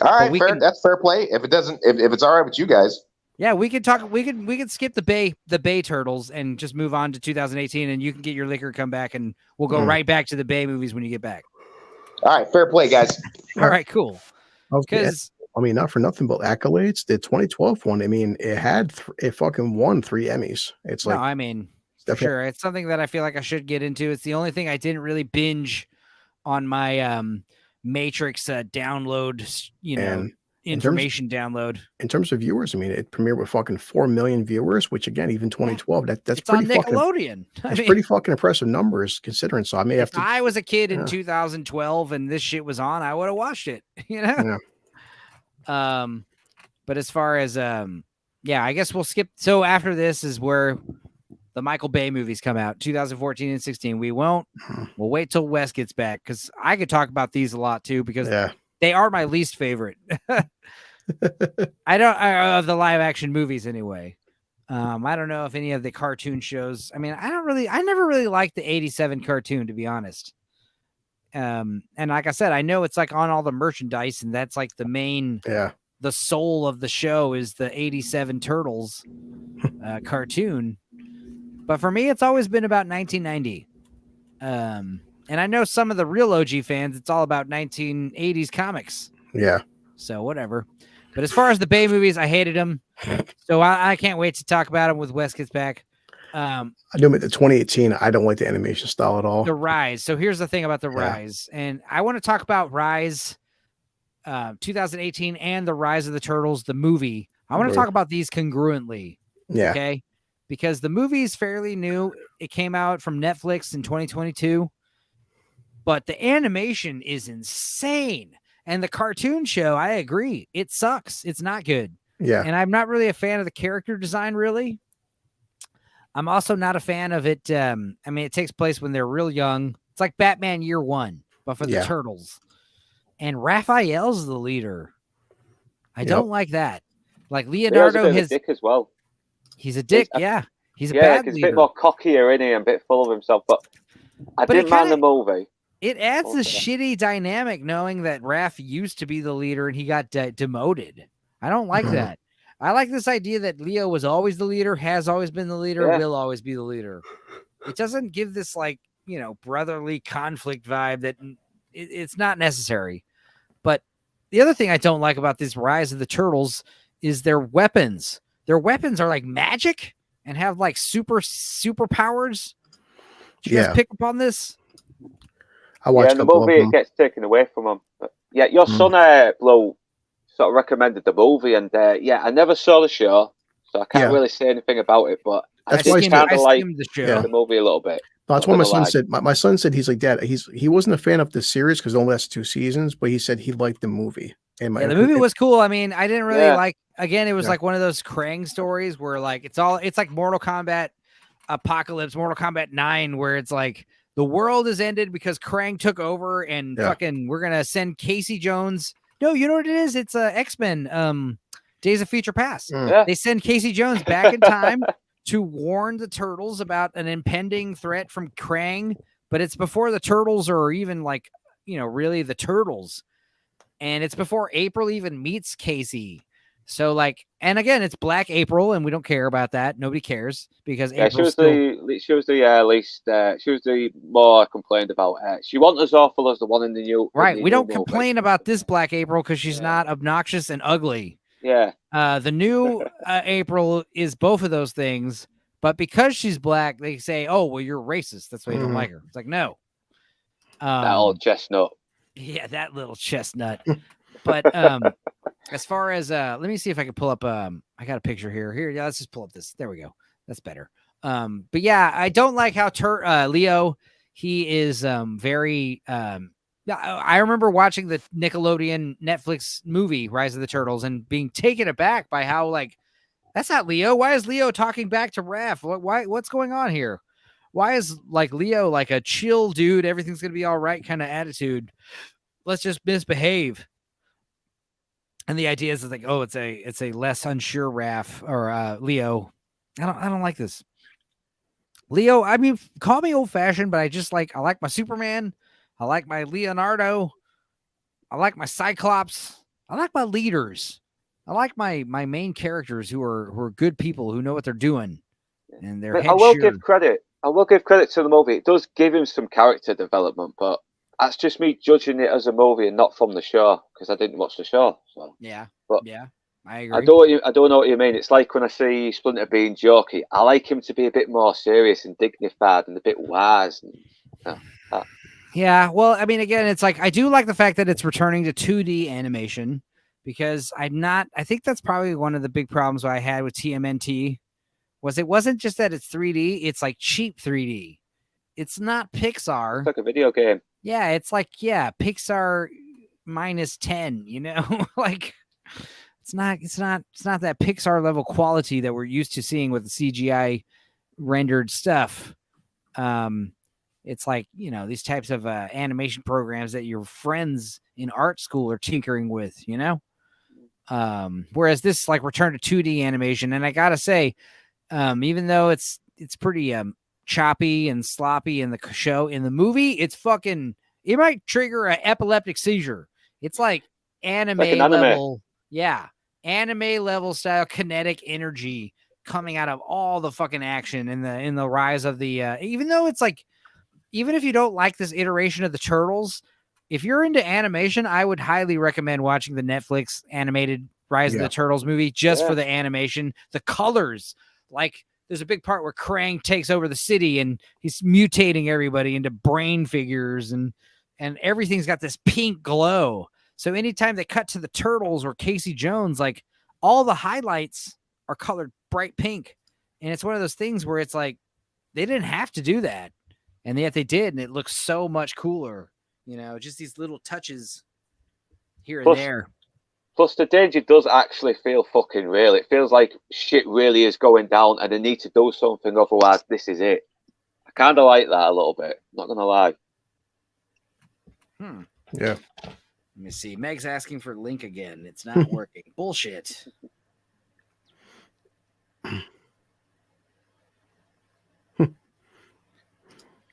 Speaker 4: All right,
Speaker 1: we
Speaker 4: fair.
Speaker 1: can-
Speaker 4: That's fair play. If it doesn't, if it's all right with you guys.
Speaker 1: Yeah, we could talk. We could skip the Bay Turtles and just move on to 2018, and you can get your liquor, come back, and we'll go right back to the Bay movies when you get back.
Speaker 4: All right, fair play, guys.
Speaker 1: All right, cool.
Speaker 3: Okay.
Speaker 1: Because
Speaker 3: I mean, not for nothing, but accolades. The 2012 one. I mean, it had it fucking won 3 Emmys. It's
Speaker 1: no,
Speaker 3: like
Speaker 1: I mean, for
Speaker 3: definitely-
Speaker 1: sure, it's something that I feel like I should get into. It's the only thing I didn't really binge on my Matrix download.
Speaker 3: And
Speaker 1: information download.
Speaker 3: in terms of viewers, I mean, it premiered with fucking 4 million viewers, which again, even 2012, that's
Speaker 1: It's
Speaker 3: pretty
Speaker 1: on
Speaker 3: fucking.
Speaker 1: Nickelodeon.
Speaker 3: That's pretty fucking impressive numbers considering. So I may have
Speaker 1: If
Speaker 3: to.
Speaker 1: I was a kid in
Speaker 3: Yeah.
Speaker 1: 2012 and this shit was on, I would have watched it. You know.
Speaker 3: Yeah.
Speaker 1: But as far as yeah, I guess we'll skip. So after this is where the Michael Bay movies come out, 2014 and 16. We'll wait till Wes gets back because I could talk about these a lot too because
Speaker 3: Yeah.
Speaker 1: they are my least favorite. Of the live action movies anyway. I don't know if any of the cartoon shows. I mean, I never really liked the 87 cartoon, to be honest. And like I said, I know it's like on all the merchandise, and that's like the main, the soul of the show is the 87 Turtles cartoon. But for me, it's always been about 1990. And I know some of the real OG fans, it's all about 1980s comics.
Speaker 3: Yeah.
Speaker 1: So whatever. But as far as the Bay movies, I hated them. So I can't wait to talk about them with Wes gets back.
Speaker 3: I do admit the 2018, I don't like the animation style at all.
Speaker 1: The Rise. So here's the thing about the Rise. And I want to talk about Rise 2018 and the Rise of the Turtles, the movie. I want to talk about these congruently.
Speaker 3: Yeah.
Speaker 1: Okay. Because the movie is fairly new. It came out from Netflix in 2022. But the animation is insane. And the cartoon show, I agree. It sucks. It's not good.
Speaker 3: Yeah.
Speaker 1: And I'm not really a fan of the character design, really. I'm also not a fan of it. I mean, it takes place when they're real young. It's like Batman Year One, but for the Turtles. And Raphael's the leader. I don't like that. Like Leonardo,
Speaker 2: his dick as well.
Speaker 1: He's a dick. He's a bad
Speaker 2: he's
Speaker 1: leader.
Speaker 2: a bit more cockier, isn't he? And a bit full of himself. But I didn't mind the movie.
Speaker 1: It adds a shitty dynamic knowing that Raph used to be the leader and he got demoted. I don't like that. I like this idea that Leo was always the leader, has always been the leader, will always be the leader. It doesn't give this like, brotherly conflict vibe that it's not necessary. But the other thing I don't like about this Rise of the Turtles is their weapons. Their weapons are like magic and have like superpowers. Did you guys pick up on this?
Speaker 3: I watched
Speaker 2: the movie it gets taken away from him. But, your son Blow sort of recommended the movie, and I never saw the show, so I can't really say anything about it. But
Speaker 3: that's
Speaker 2: I
Speaker 3: why
Speaker 2: kind of like
Speaker 1: the
Speaker 2: movie a little bit.
Speaker 3: That's what my son said. My son said he's like, Dad, he wasn't a fan of the series because it only lasted 2 seasons, but he said he liked the movie. And
Speaker 1: the movie was cool. I mean, I didn't really like. Again, it was like one of those Krang stories where like it's like Mortal Kombat Apocalypse, Mortal Kombat 9, where it's like the world has ended because Krang took over and fucking we're gonna send Casey Jones. No, you know what it is? It's X-Men Days of Future Past. They send Casey Jones back in time to warn the turtles about an impending threat from Krang, but it's before the turtles are even like, really the turtles. And it's before April even meets Casey. So like, and again, it's Black April, and we don't care about that. Nobody cares because
Speaker 2: Yeah, she was
Speaker 1: still...
Speaker 2: she was the more complained about. She wasn't as awful as the one in the new.
Speaker 1: Right, we don't complain about this Black April because she's not obnoxious and ugly.
Speaker 2: Yeah.
Speaker 1: The new April is both of those things, but because she's black, they say, "Oh, well, you're racist. That's why you don't like her." It's like, no.
Speaker 2: That old chestnut.
Speaker 1: Yeah, that little chestnut. But as far as let me see if I can pull up. I got a picture here. Yeah, let's just pull up this. There we go. That's better. But yeah, I don't like how Leo. He is very. I remember watching the Nickelodeon Netflix movie Rise of the Turtles and being taken aback by how like that's not Leo. Why is Leo talking back to Raph? What's going on here? Why is like Leo like a chill dude? Everything's gonna be all right kind of attitude. Let's just misbehave. And the idea is like, oh, it's a less unsure Raph or Leo. I don't like this. Leo, I mean, call me old fashioned, but I like my Superman. I like my Leonardo. I like my Cyclops. I like my leaders. I like my main characters who are good people who know what they're doing. And they're
Speaker 2: I will give credit. I will give credit to the movie. It does give him some character development, but that's just me judging it as a movie and not from the show because I didn't watch the show. So.
Speaker 1: Yeah,
Speaker 2: but
Speaker 1: yeah, I agree.
Speaker 2: I don't know what you mean. It's like when I see Splinter being jokey. I like him to be a bit more serious and dignified and a bit wise. And,
Speaker 1: Yeah, well, I mean, again, it's like I do like the fact that it's returning to 2D animation because I think that's probably one of the big problems I had with TMNT was it wasn't just that it's 3D, it's like cheap 3D. It's not Pixar.
Speaker 2: It's like a video game.
Speaker 1: Yeah, it's like, Pixar minus 10, like it's not that Pixar level quality that we're used to seeing with the CGI rendered stuff. It's like, these types of animation programs that your friends in art school are tinkering with, whereas this like return to 2D animation. And I got to say, even though it's pretty choppy and sloppy in the show, in the movie, it might trigger an epileptic seizure. It's like anime level. Yeah. Anime level style kinetic energy coming out of all the fucking action in the rise of the, even though it's like, even if you don't like this iteration of the Turtles, if you're into animation, I would highly recommend watching the Netflix animated Rise of the Turtles movie just for the animation, the colors. Like there's a big part where Krang takes over the city and he's mutating everybody into brain figures and everything's got this pink glow. So anytime they cut to the Turtles or Casey Jones, like all the highlights are colored bright pink. And it's one of those things where it's like, they didn't have to do that. And yet they did, and it looks so much cooler. Just these little touches here and there.
Speaker 2: Plus, the danger does actually feel fucking real. It feels like shit really is going down, and they need to do something, otherwise this is it. I kind of like that a little bit. Not gonna lie.
Speaker 3: Yeah.
Speaker 1: Let me see. Meg's asking for link again. It's not working. Bullshit.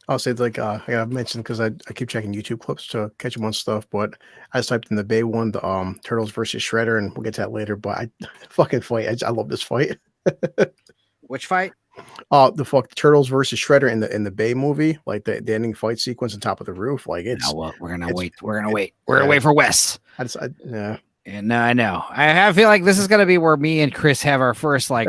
Speaker 3: I'll say like I gotta mention because I keep checking YouTube clips to catch up on stuff, but I just typed in the Bay one, the Turtles versus Shredder, and we'll get to that later. But I fucking fight. I love this fight.
Speaker 1: Which fight?
Speaker 3: The Turtles versus Shredder in the Bay movie, like the ending fight sequence on top of the roof. Like it's.
Speaker 1: No, well, we're gonna wait. We're gonna wait. We're gonna wait for Wes.
Speaker 3: Yeah.
Speaker 1: And no, I know. I feel like this is gonna be where me and Chris have our first like.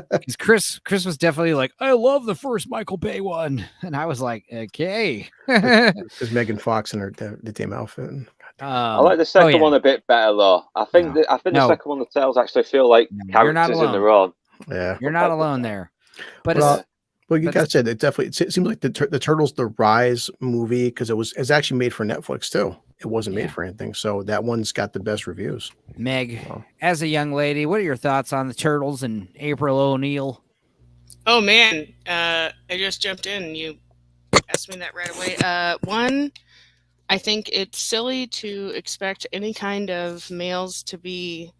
Speaker 1: Because Chris was definitely like, I love the first Michael Bay one, and I was like, okay.
Speaker 3: Because Megan Fox in the damn outfit.
Speaker 2: I like the second one a bit better though. I think the second one, the tales actually feel like characters in their own.
Speaker 3: Yeah,
Speaker 1: you're not alone there. But
Speaker 3: well, you guys said it definitely. It seems like the Turtles: The Rise movie because it's actually made for Netflix too. It wasn't made for anything, so that one's got the best reviews.
Speaker 1: Meg, as a young lady, what are your thoughts on the Turtles and April O'Neil?
Speaker 8: Oh man, I just jumped in. You asked me that right away. One, I think it's silly to expect any kind of males to be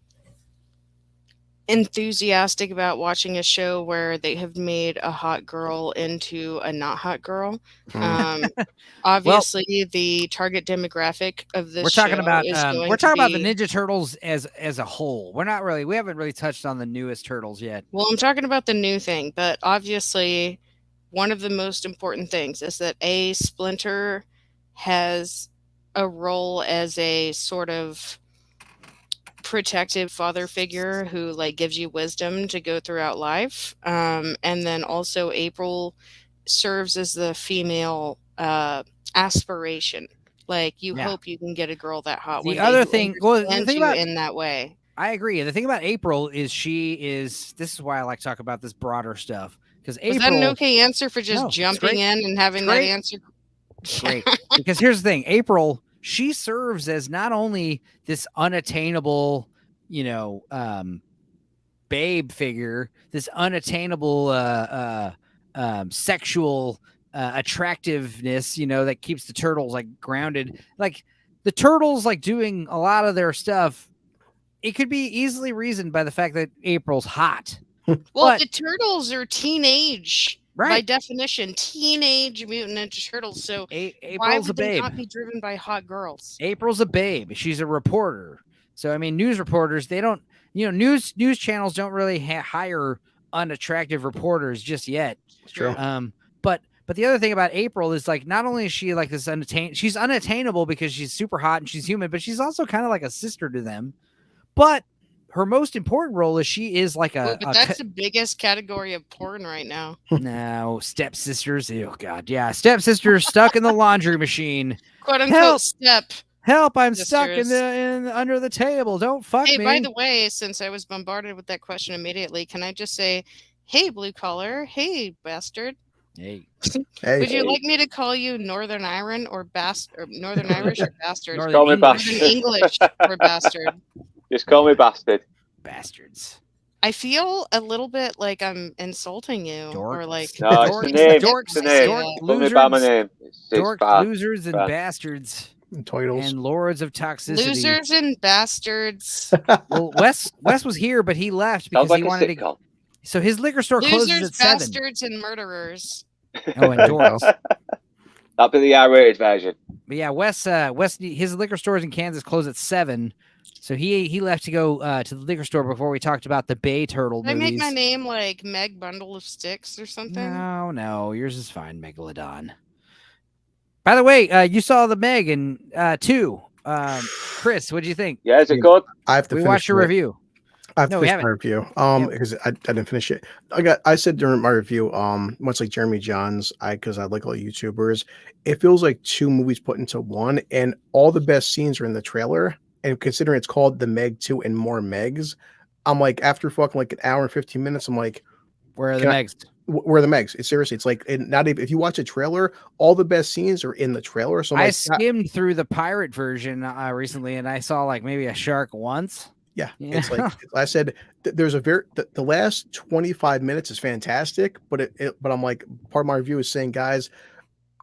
Speaker 8: enthusiastic about watching a show where they have made a hot girl into a not hot girl. Obviously, the target demographic of this
Speaker 1: We're talking about
Speaker 8: is going
Speaker 1: we're talking about the
Speaker 8: be-
Speaker 1: Ninja Turtles as a whole. We haven't really touched on the newest turtles yet.
Speaker 8: Well, I'm talking about the new thing, but obviously, one of the most important things is that Splinter has a role as a sort of protective father figure who like gives you wisdom to go throughout life, and then also April serves as the female aspiration. Like you hope you can get a girl that hot.
Speaker 1: The
Speaker 8: one
Speaker 1: other
Speaker 8: day
Speaker 1: thing,
Speaker 8: who
Speaker 1: well, the
Speaker 8: understands
Speaker 1: thing
Speaker 8: you
Speaker 1: about
Speaker 8: in that way.
Speaker 1: I agree. The thing about April is this is why I like to talk about this broader stuff because April.
Speaker 8: Was that an okay answer for just
Speaker 1: No, it's
Speaker 8: jumping
Speaker 1: great.
Speaker 8: in and having that answer?
Speaker 1: Great. Because here's the thing, April, she serves as not only this unattainable, babe figure, this unattainable sexual attractiveness, that keeps the turtles like grounded. Like the turtles like doing a lot of their stuff. It could be easily reasoned by the fact that April's hot.
Speaker 8: Well, the turtles are teenage.
Speaker 1: Right.
Speaker 8: By definition, teenage Mutant Ninja Turtles. So why
Speaker 1: April's
Speaker 8: would
Speaker 1: a
Speaker 8: they
Speaker 1: babe.
Speaker 8: not be driven by hot girls?
Speaker 1: April's a babe. She's a reporter. So, I mean, news reporters, they don't, news channels don't really hire unattractive reporters just yet.
Speaker 3: It's true.
Speaker 1: But the other thing about April is like, not only is she like this she's unattainable because she's super hot and she's human, but she's also kind of like a sister to them. But her most important role is she is like
Speaker 8: but that's the biggest category of porn right now.
Speaker 1: No, stepsisters. Oh God, yeah, stepsisters stuck in the laundry machine.
Speaker 8: Quote unquote
Speaker 1: Help! I'm
Speaker 8: sisters.
Speaker 1: stuck in under the table. Don't fuck me.
Speaker 8: Hey, by the way, since I was bombarded with that question immediately, can I just say, hey, blue collar, hey, bastard.
Speaker 1: Hey.
Speaker 8: Would you like me to call you Northern Iron or Northern Irish or bastard?
Speaker 2: Just call me bastard.
Speaker 8: Northern English or bastard.
Speaker 2: Just call me bastard.
Speaker 1: Bastards.
Speaker 8: I feel a little bit like I'm insulting you, or like
Speaker 2: no, it's the name. It's the name. Call me by my name.
Speaker 1: Dork,
Speaker 2: bad.
Speaker 1: losers and bastards.
Speaker 3: Titles.
Speaker 1: And lords of toxicity.
Speaker 8: Losers and bastards.
Speaker 1: Well, Wes was here, but he left because he wanted to. So his liquor store closes
Speaker 8: Losers,
Speaker 1: at 7.
Speaker 8: bastards, and murderers.
Speaker 1: Oh, and dorks.
Speaker 2: That'll be the R-rated version.
Speaker 1: But yeah, Wes, his liquor stores in Kansas close at 7, so he left to go to the liquor store before we talked about the Bay Turtle
Speaker 8: Did
Speaker 1: movies.
Speaker 8: I make my name like Meg Bundle of Sticks or something?
Speaker 1: No, yours is fine, Megalodon. By the way, you saw the Meg in 2. Chris, what do you think?
Speaker 2: Yeah, is it good?
Speaker 3: I have to.
Speaker 1: We watched your review.
Speaker 3: I have to finish my review. Because I didn't finish it. I said during my review, much like Jeremy Johns, because I like all YouTubers, it feels like 2 movies put into one, and all the best scenes are in the trailer. And considering it's called The Meg 2 and More Megs, I'm like, after fucking like an hour and 15 minutes, I'm like,
Speaker 1: where are the Megs?
Speaker 3: Where are the Megs? It's seriously, it's like not even if you watch a trailer, all the best scenes are in the trailer. So
Speaker 1: I skimmed through the pirate version recently, and I saw like maybe a shark once.
Speaker 3: Yeah, it's like I said. There's a the last 25 minutes is fantastic, but but I'm like, part of my review is saying, guys,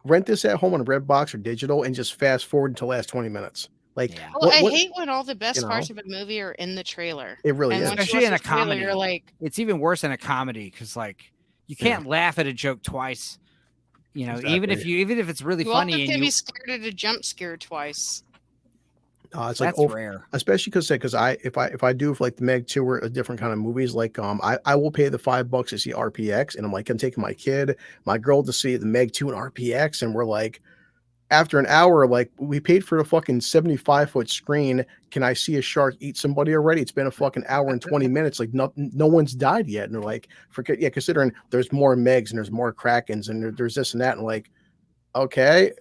Speaker 3: rent this at home on Redbox or digital, and just fast forward until the last 20 minutes. Like,
Speaker 8: well, I hate when all the best parts of a movie are in the trailer.
Speaker 3: It really is,
Speaker 1: especially in a comedy.
Speaker 8: You're like,
Speaker 1: it's even worse in a comedy because like you can't laugh at a joke twice. Exactly. even if it's really funny,
Speaker 8: you can be scared at a jump scare twice.
Speaker 3: It's
Speaker 1: that's
Speaker 3: like
Speaker 1: rare,
Speaker 3: especially because if I do like the Meg 2 or a different kind of movies, like I will pay the $5 to see RPX, and I'm like, I'm taking my kid, my girl to see the Meg 2 and RPX, and we're like, after an hour, like, we paid for a fucking 75-foot screen. Can I see a shark eat somebody already? It's been a fucking hour and 20 minutes. Like, no one's died yet. And they're like, considering there's more Megs and there's more Krakens and there's this and that. And like, okay,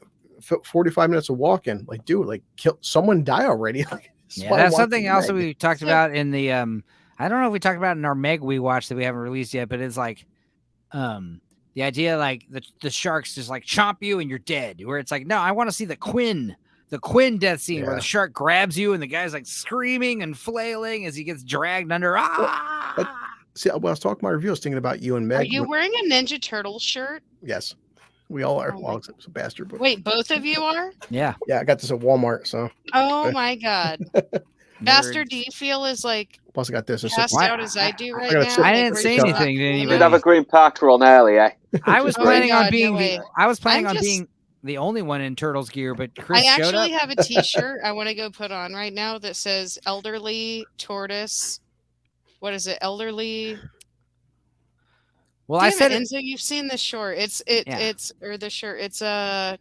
Speaker 3: 45 minutes of walking. Like, dude, like, someone die already.
Speaker 1: Yeah, that's something else that we talked about in the, I don't know if we talked about in our Meg we watched that we haven't released yet, but it's like, the idea like the sharks just like chomp you and you're dead, where it's like, no, I want to see the Quinn death scene where the shark grabs you and the guy's like screaming and flailing as he gets dragged under.
Speaker 3: See, when I was talking my review, I was thinking about you and Meg.
Speaker 8: Are you wearing a Ninja Turtle shirt?
Speaker 3: Yes, we all are. Well, except it's a bastard. But...
Speaker 8: Wait, both of you are?
Speaker 1: Yeah.
Speaker 3: Yeah, I got this at Walmart. So.
Speaker 8: Oh my God. Bastard, do you feel as like
Speaker 3: Plus, I got this.
Speaker 8: passed out as I do right
Speaker 3: gotta
Speaker 8: now?
Speaker 3: sit-
Speaker 1: I
Speaker 8: Like,
Speaker 1: didn't
Speaker 8: where
Speaker 1: say
Speaker 8: you're
Speaker 1: anything to
Speaker 8: not-
Speaker 1: anybody.
Speaker 2: Did have a Green Parker on earlier.
Speaker 1: I was
Speaker 8: Oh my
Speaker 1: planning on
Speaker 8: God,
Speaker 1: being
Speaker 8: no
Speaker 1: the
Speaker 8: way.
Speaker 1: I was planning
Speaker 8: I'm
Speaker 1: on
Speaker 8: just-
Speaker 1: being the only one in Turtles gear, but Chris
Speaker 8: I
Speaker 1: showed
Speaker 8: actually
Speaker 1: up.
Speaker 8: have a T-shirt I want to go put on right now that says "Elderly Tortoise." What is it? Elderly.
Speaker 1: Well,
Speaker 8: Damn
Speaker 1: I said
Speaker 8: it,
Speaker 1: it,
Speaker 8: Enzo, you've seen the short. It's the shirt. It's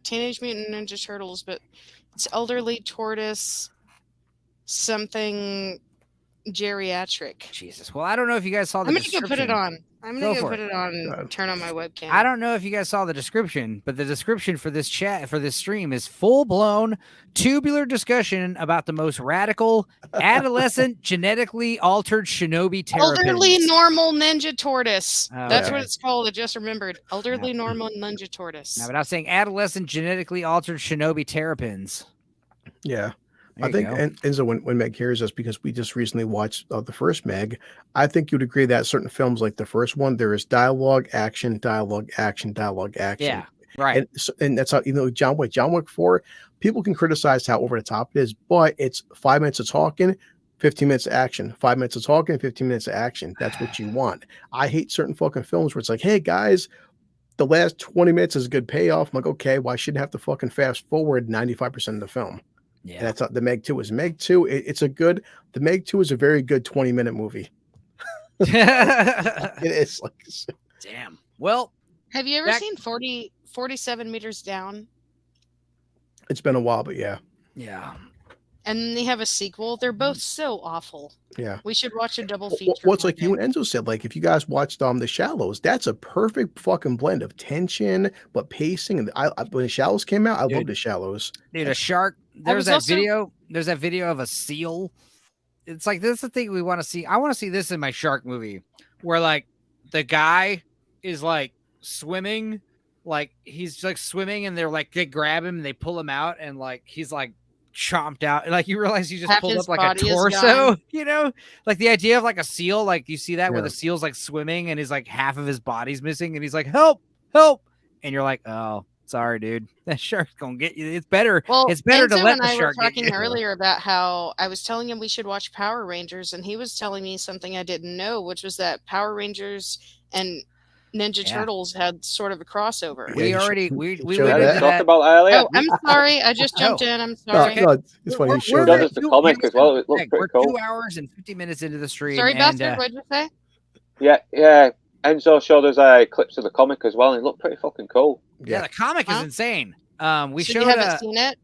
Speaker 8: Teenage Mutant Ninja Turtles, but it's Elderly Tortoise something geriatric.
Speaker 1: Jesus. Well, I don't know if you guys saw the
Speaker 8: I'm gonna go
Speaker 1: description.
Speaker 8: put it on. I'm gonna
Speaker 1: Go
Speaker 8: go
Speaker 1: for
Speaker 8: put
Speaker 1: it.
Speaker 8: it on. Turn on my webcam.
Speaker 1: I don't know if you guys saw the description, but the description for this stream is full-blown tubular discussion about the most radical adolescent genetically altered Shinobi Terrapins.
Speaker 8: Elderly normal ninja tortoise.
Speaker 1: Oh,
Speaker 8: That's
Speaker 1: okay.
Speaker 8: what it's called. I just remembered. Elderly normal ninja tortoise.
Speaker 1: No, but I was saying adolescent genetically altered Shinobi Terrapins.
Speaker 3: Yeah.
Speaker 1: There
Speaker 3: I
Speaker 1: you
Speaker 3: think,
Speaker 1: go.
Speaker 3: and so when Meg hears us, because we just recently watched the first Meg, I think you'd agree that certain films like the first one, there is dialogue, action, dialogue, action, dialogue, action.
Speaker 1: Yeah, right.
Speaker 3: And that's how, John Wick 4, people can criticize how over the top it is, but it's 5 minutes of talking, 15 minutes of action, 5 minutes of talking, 15 minutes of action. That's what you want. I hate certain fucking films where it's like, hey guys, the last 20 minutes is a good payoff. I'm like, okay, well, I shouldn't have to fucking fast forward 95% of the film.
Speaker 1: Yeah.
Speaker 3: And that's the Meg 2 is. Meg 2, the Meg 2 is a very good 20-minute movie. It is like,
Speaker 1: Damn. Well,
Speaker 8: Have you ever seen 47 meters down?
Speaker 3: it's been a while, but yeah.
Speaker 1: yeah.
Speaker 8: And then they have a sequel. They're both so awful.
Speaker 3: Yeah.
Speaker 8: We should watch a double feature.
Speaker 3: What's
Speaker 8: one
Speaker 3: like you
Speaker 8: day.
Speaker 3: and Enzo said, like if you guys watched The Shallows, that's a perfect fucking blend of tension, but pacing. And when The Shallows came out, I loved The Shallows.
Speaker 1: Dude, a shark. There's
Speaker 8: was
Speaker 1: that
Speaker 8: also-
Speaker 1: video. There's that video of a seal. It's like, this is the thing we want to see. I want to see this in my shark movie where like the guy is like swimming, like he's like swimming and they're like, they grab him and they pull him out and like, he's like chomped out. And like, you realize he just
Speaker 8: Half
Speaker 1: pulled
Speaker 8: his
Speaker 1: up like a
Speaker 8: body is
Speaker 1: torso,
Speaker 8: gone.
Speaker 1: you know, like the idea of like a seal, like you see that where
Speaker 3: Yeah.
Speaker 1: the seal's like swimming and he's like half of his body's missing and he's like, help. And you're like, oh, sorry, dude. That shark's gonna get you. It's better.
Speaker 8: Well,
Speaker 1: It's better to
Speaker 8: Enzo
Speaker 1: let
Speaker 8: and
Speaker 1: the
Speaker 8: I
Speaker 1: shark
Speaker 8: were
Speaker 1: get
Speaker 8: talking
Speaker 1: you.
Speaker 8: earlier about how I was telling him we should watch Power Rangers, and he was telling me something I didn't know, which was that Power Rangers and Ninja
Speaker 1: Yeah.
Speaker 8: Turtles had sort of a crossover.
Speaker 1: We
Speaker 3: you
Speaker 1: already
Speaker 3: should-
Speaker 1: we
Speaker 3: you
Speaker 1: we
Speaker 3: showed
Speaker 1: went
Speaker 2: Yeah,
Speaker 1: into
Speaker 2: we
Speaker 3: that.
Speaker 2: talked
Speaker 1: that.
Speaker 2: about earlier.
Speaker 8: Oh, I'm sorry. I just jumped in. I'm
Speaker 3: No,
Speaker 8: sorry.
Speaker 3: no, it's funny you showed
Speaker 2: That
Speaker 3: that.
Speaker 2: is the comic as well. It looks
Speaker 1: Meg,
Speaker 2: pretty
Speaker 1: we're
Speaker 2: cool.
Speaker 1: 2 hours and 50 minutes into the stream.
Speaker 8: Sorry,
Speaker 1: and,
Speaker 8: bastard. What'd you say?
Speaker 2: Yeah. Enzo showed us clips of the comic as well, and it looked pretty fucking cool.
Speaker 1: yeah, the comic is
Speaker 8: Huh?
Speaker 1: insane. We
Speaker 8: So
Speaker 1: showed
Speaker 8: you haven't seen it?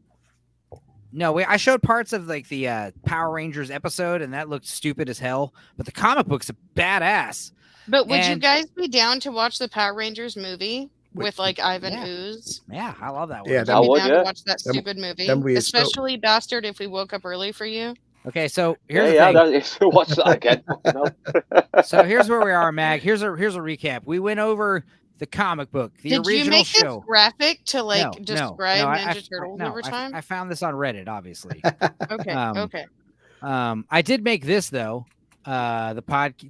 Speaker 1: no, I showed parts of like the Power Rangers episode, and that looked stupid as hell. But the comic book's a badass.
Speaker 8: But would you
Speaker 1: And-
Speaker 8: guys be down to watch the Power Rangers movie
Speaker 3: Wait,
Speaker 8: with like Ivan
Speaker 1: yeah.
Speaker 8: Ooze?
Speaker 1: Yeah, I love that one.
Speaker 3: Yeah,
Speaker 8: Would
Speaker 3: that
Speaker 8: you be
Speaker 2: would,
Speaker 8: down
Speaker 2: yeah.
Speaker 8: to watch that
Speaker 3: That-
Speaker 8: stupid movie?
Speaker 3: that movie is so-
Speaker 8: Especially bastard if we woke up early for you.
Speaker 1: Okay, so here's
Speaker 2: Yeah,
Speaker 1: the thing.
Speaker 2: that is. Watch that again. Fucking hell.
Speaker 1: So here's where we are, Mag. Here's a recap. We went over the comic book, the
Speaker 8: Did you
Speaker 1: original
Speaker 8: make
Speaker 1: show.
Speaker 8: this graphic to like
Speaker 1: No,
Speaker 8: describe
Speaker 1: I-
Speaker 8: Ninja Turtles over time?
Speaker 1: I found this on Reddit, obviously.
Speaker 8: Okay,
Speaker 1: um,
Speaker 8: okay.
Speaker 1: I did make this though. The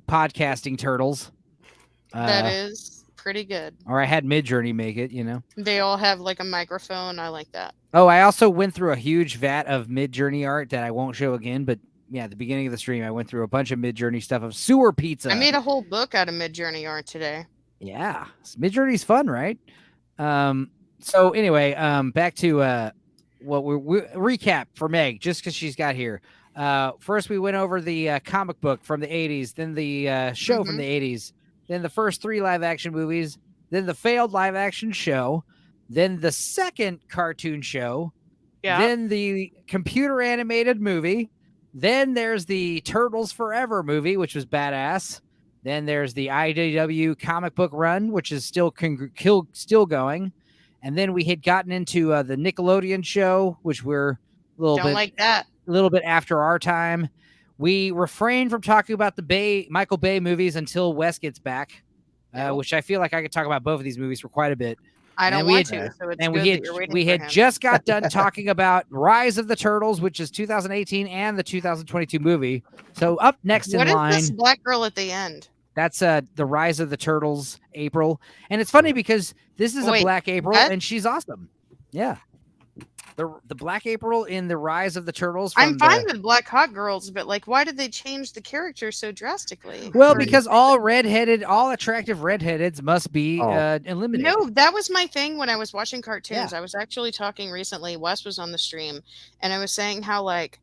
Speaker 1: podcasting turtles.
Speaker 8: That is pretty good.
Speaker 1: Or I had Midjourney make it, you know.
Speaker 8: They all have like a microphone. I like that.
Speaker 1: Oh, I also went through a huge vat of Midjourney art that I won't show again, but yeah, at the beginning of the stream, I went through a bunch of Midjourney stuff of sewer pizza.
Speaker 8: I made a whole book out of Midjourney art today.
Speaker 1: Yeah, Midjourney's fun, right? So anyway, back to what we recap for Meg, just because she's got here. First, we went over the comic book from the 80s, then the show from the 80s, then the first 3 live action movies, then the failed live action show, then the second cartoon show, then the computer animated movie, then there's the Turtles Forever movie, which was badass. Then there's the IDW comic book run, which is still going. And then we had gotten into the Nickelodeon show, which we're a
Speaker 8: Don't like that.
Speaker 1: a little bit after our time. We refrained from talking about the Michael Bay movies until Wes gets back, which I feel like I could talk about both of these movies for quite a bit.
Speaker 8: I don't
Speaker 1: And we
Speaker 8: want
Speaker 1: had-
Speaker 8: to. So it's
Speaker 1: And
Speaker 8: good
Speaker 1: we
Speaker 8: that you're waiting
Speaker 1: we
Speaker 8: for
Speaker 1: had
Speaker 8: him.
Speaker 1: just got done talking about Rise of the Turtles, which is 2018, and the 2022 movie. So up next
Speaker 8: What
Speaker 1: in
Speaker 8: is
Speaker 1: line,
Speaker 8: this black girl at the end?
Speaker 1: that's the Rise of the Turtles, April. And it's funny because this is a
Speaker 8: Wait,
Speaker 1: black April,
Speaker 8: what?
Speaker 1: and she's awesome. Yeah. the Black April in the Rise of the Turtles.
Speaker 8: I'm fine with Black Hawk Girls, but like, why did they change the character so drastically?
Speaker 1: Well, because all attractive redheads must be eliminated.
Speaker 8: No, that was my thing when I was watching cartoons. I was actually talking recently. Wes was on the stream, and I was saying how like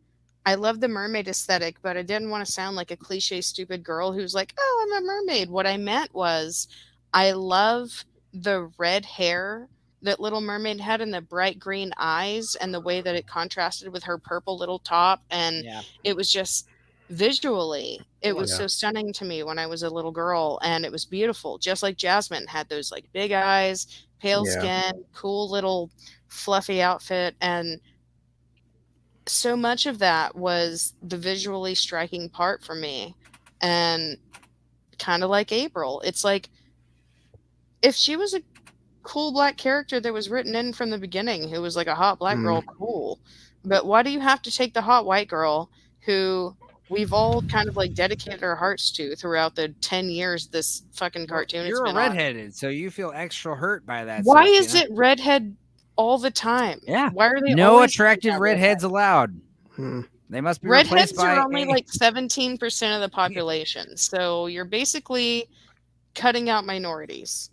Speaker 8: I love the mermaid aesthetic, but I didn't want to sound like a cliche, stupid girl who's like, "Oh, I'm a mermaid." What I meant was, I love the red hair that Little Mermaid had and the bright green eyes and the way that it contrasted with her purple little top, and it was just visually it was so stunning to me when I was a little girl, and it was beautiful, just like Jasmine had those like big eyes, pale skin, cool little fluffy outfit, and so much of that was the visually striking part for me. And kind of like April, it's like if she was a cool black character that was written in from the beginning who was like a hot black girl, cool, but why do you have to take the hot white girl who we've all kind of like dedicated our hearts to throughout the 10 years this fucking cartoon has
Speaker 1: You're
Speaker 8: been
Speaker 1: a redheaded, so you feel extra hurt by that.
Speaker 8: Why
Speaker 1: stuff,
Speaker 8: is it redhead all the time?
Speaker 1: Yeah.
Speaker 8: Why are they
Speaker 1: no
Speaker 8: always
Speaker 1: attractive redheads allowed? They must be replaced
Speaker 8: redheads
Speaker 1: by
Speaker 8: are only like 17% of the population, so you're basically cutting out minorities.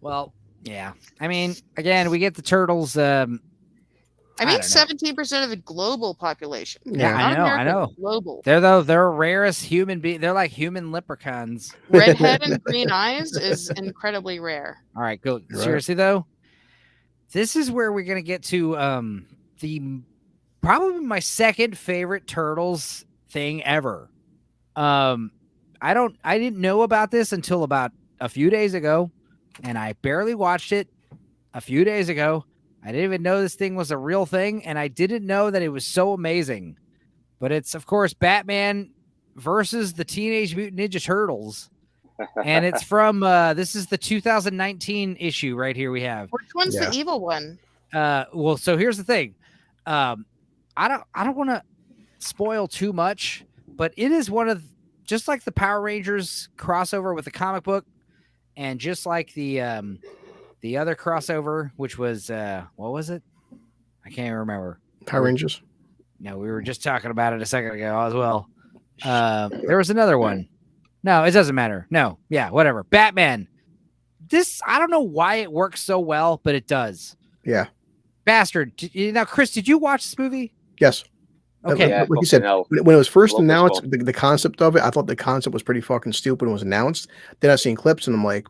Speaker 1: Well, yeah. I mean, again, we get the turtles. I
Speaker 8: mean, 17% of the global population.
Speaker 1: Yeah,
Speaker 8: Not
Speaker 1: I
Speaker 8: America,
Speaker 1: know.
Speaker 8: Global.
Speaker 1: They're rarest human being. They're like human leprechauns.
Speaker 8: Redhead and green eyes is incredibly rare.
Speaker 1: All right, go. Right. Seriously though, this is where we're gonna get to the probably my second favorite Turtles thing ever. I didn't know about this until about a few days ago, and I barely watched it a few days ago. I didn't even know this thing was a real thing, and I didn't know that it was so amazing. But it's, of course, Batman versus the Teenage Mutant Ninja Turtles. And it's from, this is the 2019 issue right here we have.
Speaker 8: Which one's the evil one?
Speaker 1: Well, so here's the thing. I don't want to spoil too much, but it is one of, just like the Power Rangers crossover with the comic book, and just like the other crossover, which was what was it? I can't remember.
Speaker 3: Power Rangers.
Speaker 1: No, we were just talking about it a second ago as well. There was another one. No, it doesn't matter. No, yeah, whatever. Batman. This, I don't know why it works so well, but it does.
Speaker 3: Yeah.
Speaker 1: Bastard. Now, Chris, did you watch this movie?
Speaker 3: Yes.
Speaker 1: Okay.
Speaker 3: Like you said, when it was first announced, the concept of it, I thought the concept was pretty fucking stupid when it was announced. Then I seen clips and I'm like,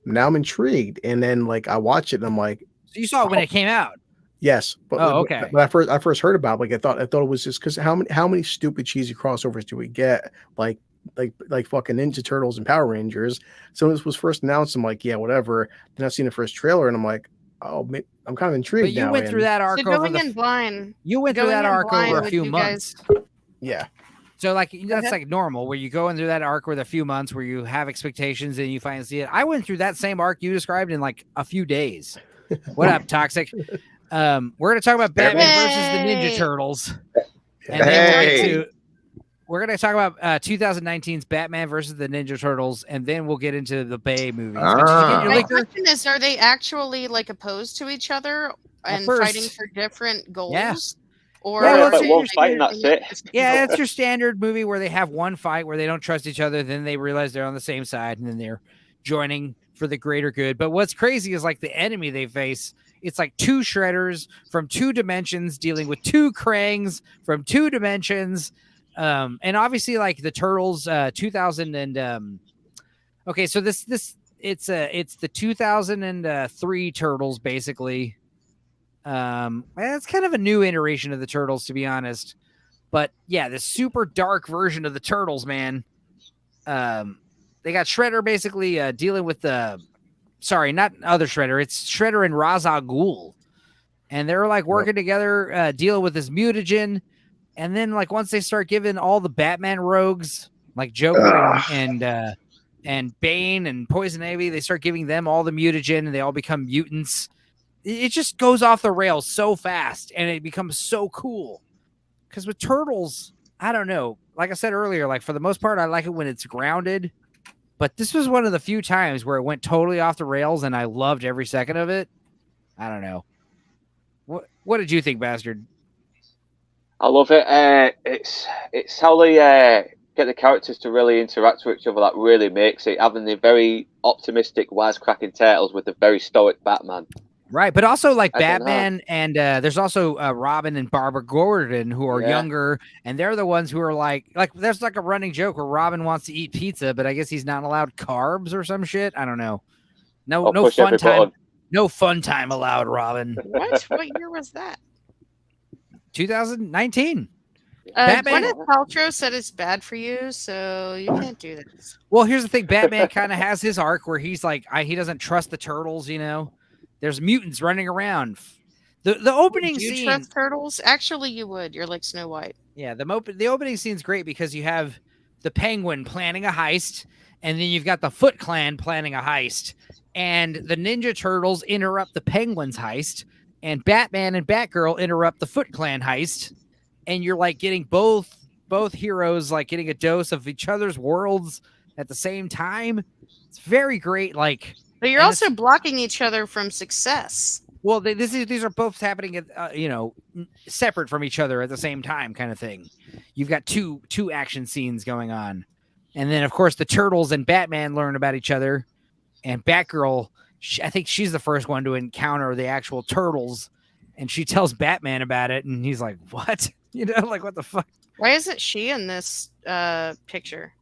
Speaker 3: now I'm intrigued. And then like I watch it and I'm like,
Speaker 1: so you saw it when it came out?
Speaker 3: Yes. But,
Speaker 1: okay.
Speaker 3: But I first heard about it, like I thought it was just because how many stupid cheesy crossovers do we get? Like fucking Ninja Turtles and Power Rangers. So when this was first announced, I'm like, yeah, whatever. Then I seen the first trailer and I'm like, oh, I'm kind of intrigued.
Speaker 1: But you went through that arc
Speaker 8: over blind.
Speaker 1: You went through that arc over a few months.
Speaker 3: Yeah.
Speaker 1: So like that's like normal where you go into that arc with a few months where you have expectations and you finally see it. I went through that same arc you described in like a few days. What up, Toxic? We're gonna talk about Batman versus the Ninja Turtles. And then we're gonna talk about 2019's Batman versus the Ninja Turtles, and then we'll get into the Bay movies.
Speaker 8: My question is, are they actually like opposed to each other and fighting for different goals?
Speaker 1: Yeah.
Speaker 8: Or
Speaker 2: one fight and that's it.
Speaker 1: Yeah, it's your standard movie where they have one fight where they don't trust each other, then they realize they're on the same side, and then they're joining for the greater good. But what's crazy is like the enemy they face, it's like two Shredders from two dimensions dealing with two Krangs from two dimensions. And obviously like the Turtles 2000 and okay, so it's the 2003 Turtles basically. It's kind of a new iteration of the Turtles, to be honest. But yeah, the super dark version of the Turtles, man. They got Shredder basically dealing with sorry, not other Shredder. It's Shredder and Ra's al Ghul. And they're like working together, dealing with this mutagen. And then like once they start giving all the Batman rogues, like Joker and Bane and Poison Ivy, they start giving them all the mutagen and they all become mutants. It just goes off the rails so fast and it becomes so cool. Because with Turtles, I don't know. Like I said earlier, like for the most part, I like it when it's grounded. But this was one of the few times where it went totally off the rails and I loved every second of it. I don't know. What did you think, Bastard?
Speaker 2: I love it. It's how they get the characters to really interact with each other that really makes it, having the very optimistic, wisecracking Turtles with the very stoic Batman.
Speaker 1: Right, but also like
Speaker 2: I don't
Speaker 1: Batman and there's also Robin and Barbara Gordon who are younger, and they're the ones who are like there's like a running joke where Robin wants to eat pizza, but I guess he's not allowed carbs or some shit. I don't know. No fun time.
Speaker 2: Button.
Speaker 1: No fun time allowed, Robin.
Speaker 8: What year was that?
Speaker 1: 2019.
Speaker 8: Batman. Gwyneth Paltrow said it's bad for you, so you can't do this.
Speaker 1: Well, here's the thing. Batman kind of has his arc where he's like, he doesn't trust the turtles, you know? There's mutants running around. The opening
Speaker 8: Would you
Speaker 1: scene.
Speaker 8: trust turtles? Actually, you would. You're like Snow White.
Speaker 1: Yeah, the opening scene's great because you have the Penguin planning a heist, and then you've got the Foot Clan planning a heist, and the Ninja Turtles interrupt the Penguin's heist, and Batman and Batgirl interrupt the Foot Clan heist, and you're like getting both heroes like getting a dose of each other's worlds at the same time. It's very great. Like.
Speaker 8: But you're also blocking each other from success.
Speaker 1: Well, these are both happening at separate from each other at the same time, kind of thing. You've got two action scenes going on, and then of course the Turtles and Batman learn about each other, and Batgirl, I think she's the first one to encounter the actual Turtles, and she tells Batman about it, and he's like, "What? You know, like what the fuck?"
Speaker 8: Why isn't she in this picture?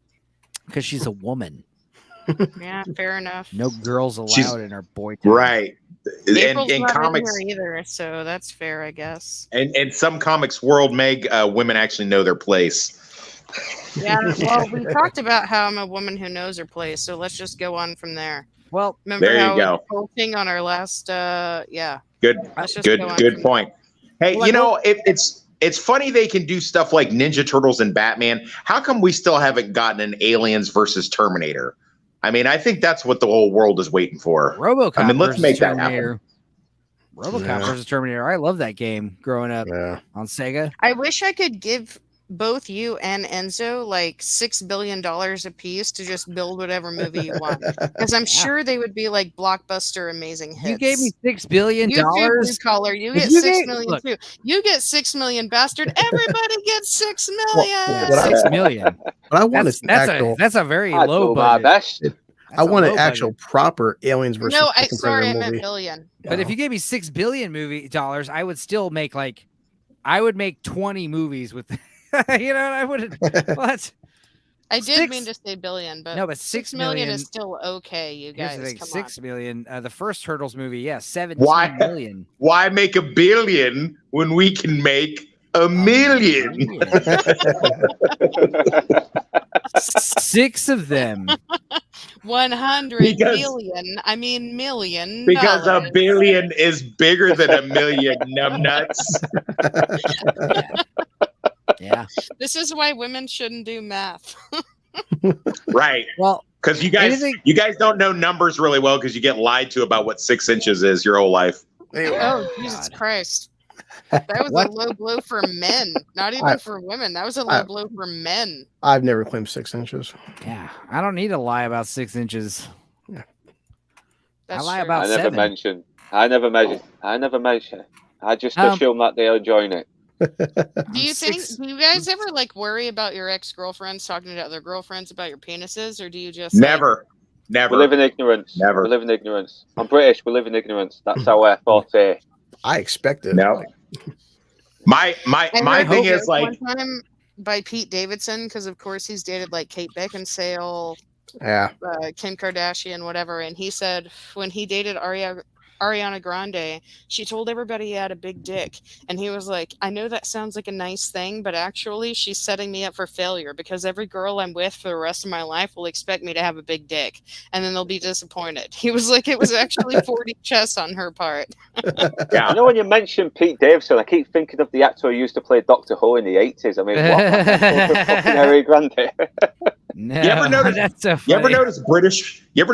Speaker 1: Because she's a woman.
Speaker 8: Yeah, fair enough.
Speaker 1: No girls allowed in our boy town.
Speaker 4: Right.
Speaker 8: April's
Speaker 4: in
Speaker 8: not
Speaker 4: comics
Speaker 8: in here either, so that's fair, I guess.
Speaker 4: And some comics world, Meg, women actually know their place.
Speaker 8: Yeah, well, we talked about how I'm a woman who knows her place, so let's just go on from there.
Speaker 1: Well,
Speaker 8: remember
Speaker 4: there you
Speaker 8: how
Speaker 4: go.
Speaker 8: whole thing on our last
Speaker 4: Good point. Hey, well, it's funny they can do stuff like Ninja Turtles and Batman. How come we still haven't gotten an Aliens versus Terminator? I mean, I think that's what the whole world is waiting for.
Speaker 1: RoboCop.
Speaker 4: I mean, let's make
Speaker 1: Terminator.
Speaker 4: that happen.
Speaker 1: RoboCop versus Terminator. I love that game growing up on Sega.
Speaker 8: I wish I could give both you and Enzo like $6 billion a piece to just build whatever movie you want, because I'm sure they would be like blockbuster amazing hits.
Speaker 1: You gave me $6 billion.
Speaker 8: You blue collar. You get 6 million too. You get 6 million, bastard. Everybody gets 6 million.
Speaker 1: 6 million.
Speaker 3: But I want
Speaker 1: that's a very low budget.
Speaker 3: I want an actual proper Aliens versus
Speaker 8: I
Speaker 3: movie.
Speaker 8: meant billion.
Speaker 1: But if you gave me $6 billion I would still make I would make 20 movies with. You know, I wouldn't. What?
Speaker 8: I did mean to say billion, but
Speaker 1: no, but 6
Speaker 8: million is still okay. You guys,
Speaker 1: here's the thing, 6 million. The first Turtles movie, 17 million.
Speaker 4: Why make $1 billion when we can make $1 million?
Speaker 1: 6 of them.
Speaker 8: 100 billion. I mean million.
Speaker 4: Because $1 billion is bigger than $1 million. Numbnuts.
Speaker 1: Yeah.
Speaker 8: This is why women shouldn't do math.
Speaker 4: Right.
Speaker 1: Well,
Speaker 4: because you guys don't know numbers really well because you get lied to about what 6 inches is your whole life.
Speaker 8: Oh, Jesus Christ. That was a low blow for men, not even for women. That was a low blow for men.
Speaker 3: I've never claimed 6 inches.
Speaker 1: Yeah, I don't need to lie about 6 inches.
Speaker 3: Yeah,
Speaker 8: I
Speaker 1: lie about
Speaker 2: I
Speaker 1: 7.
Speaker 2: I never measure. I just assume that they're enjoying it.
Speaker 8: Do you guys ever like worry about your ex-girlfriends talking to other girlfriends about your penises, or do you just
Speaker 4: never?
Speaker 2: We live in ignorance.
Speaker 4: Never.
Speaker 2: We live in ignorance. I'm British. We live in ignorance. That's our forte.
Speaker 3: I expect it.
Speaker 4: No. My thing is like
Speaker 8: one time by Pete Davidson, because of course he's dated like Kate Beckinsale, Kim Kardashian, whatever, and he said when he dated Ariana Grande, she told everybody he had a big dick, and he was like, I know that sounds like a nice thing, but actually she's setting me up for failure because every girl I'm with for the rest of my life will expect me to have a big dick, and then they'll be disappointed. He was like, it was actually 40 chess on her part.
Speaker 2: Yeah, I know when you mention Pete Davidson, I keep thinking of the actor who used to play Doctor Who in the 80s. I mean, what? Fucking Ariana Grande.
Speaker 1: No,
Speaker 4: you ever notice?
Speaker 1: That's so funny.
Speaker 4: You ever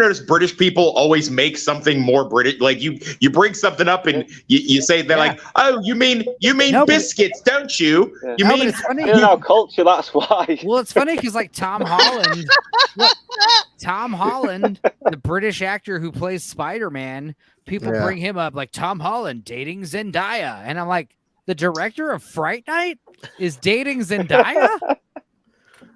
Speaker 4: notice British people always make something more British? Like you you bring something up and you say they're like, oh, you mean biscuits, don't you?
Speaker 2: Yeah.
Speaker 4: You
Speaker 1: No, but
Speaker 4: mean
Speaker 1: it's funny.
Speaker 2: In our culture, that's why.
Speaker 1: Well, it's funny because like Tom Holland, the British actor who plays Spider-Man, people bring him up like Tom Holland dating Zendaya, and I'm like, the director of Fright Night is dating Zendaya.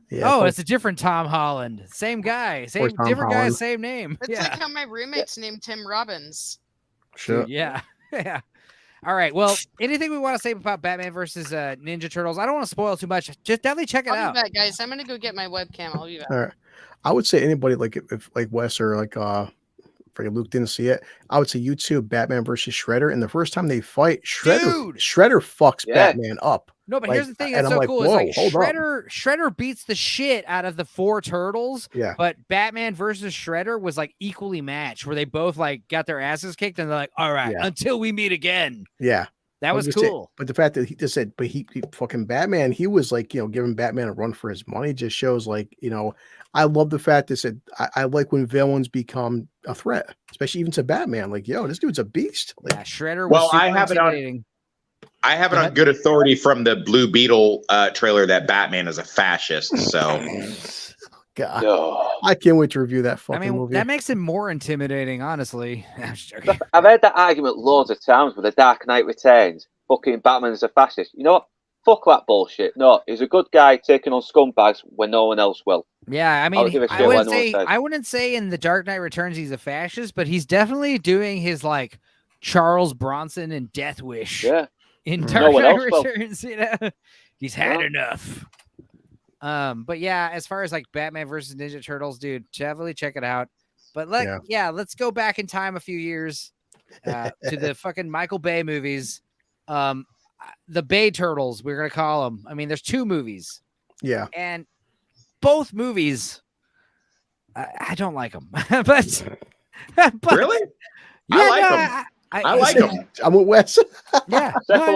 Speaker 3: Yeah,
Speaker 1: It's a different Tom Holland, same guy, different guy, same name.
Speaker 8: It's like how my roommate's named Tim Robbins.
Speaker 3: sure.
Speaker 1: Yeah. All right. Well, anything we want to say about Batman versus Ninja Turtles? I don't want to spoil too much. Just definitely check it
Speaker 8: I'll
Speaker 1: out.
Speaker 8: be back, guys. I'm gonna go get my webcam. I'll be back.
Speaker 3: All right. I would say anybody like if like Wes or like freaking Luke didn't see it, I would say YouTube Batman versus Shredder. And the first time they fight, Shredder fucks Batman up.
Speaker 1: No, but
Speaker 3: Like,
Speaker 1: here's the thing
Speaker 3: and
Speaker 1: that's
Speaker 3: I'm
Speaker 1: so
Speaker 3: like,
Speaker 1: cool.
Speaker 3: whoa,
Speaker 1: It's like
Speaker 3: hold up.
Speaker 1: Shredder beats the shit out of the 4 turtles.
Speaker 3: Yeah.
Speaker 1: But Batman versus Shredder was like equally matched, where they both like got their asses kicked, and they're like, all right, until we meet again.
Speaker 3: Yeah.
Speaker 1: That was cool.
Speaker 3: But the fact that he just said, but he fucking Batman, he was like, giving Batman a run for his money just shows like, I love the fact that said, I like when villains become a threat, especially even to Batman. Like, this dude's a beast. Like,
Speaker 1: Shredder was super intimidating.
Speaker 4: I have it on good authority from the Blue Beetle trailer that Batman is a fascist. So,
Speaker 3: God, I can't wait to review that fucking movie.
Speaker 1: That makes him more intimidating, honestly. I'm just joking.
Speaker 2: I've heard that argument loads of times with The Dark Knight Returns. Fucking Batman's a fascist. You know what? Fuck that bullshit. No, he's a good guy taking on scumbags when no one else will.
Speaker 1: Yeah, I mean, I wouldn't say in The Dark Knight Returns he's a fascist, but he's definitely doing his like Charles Bronson and Death Wish.
Speaker 2: Yeah.
Speaker 1: In Dark Knight Returns, he's had enough. But yeah, as far as like Batman versus Ninja Turtles, dude, definitely check it out. But let's go back in time a few years to the fucking Michael Bay movies. The Bay Turtles, we're gonna call them. I mean, there's 2 movies.
Speaker 3: Yeah,
Speaker 1: and both movies, I don't like them. but
Speaker 4: really,
Speaker 1: yeah,
Speaker 4: I like them. I like them.
Speaker 3: I'm with Wes.
Speaker 1: Yeah,
Speaker 2: second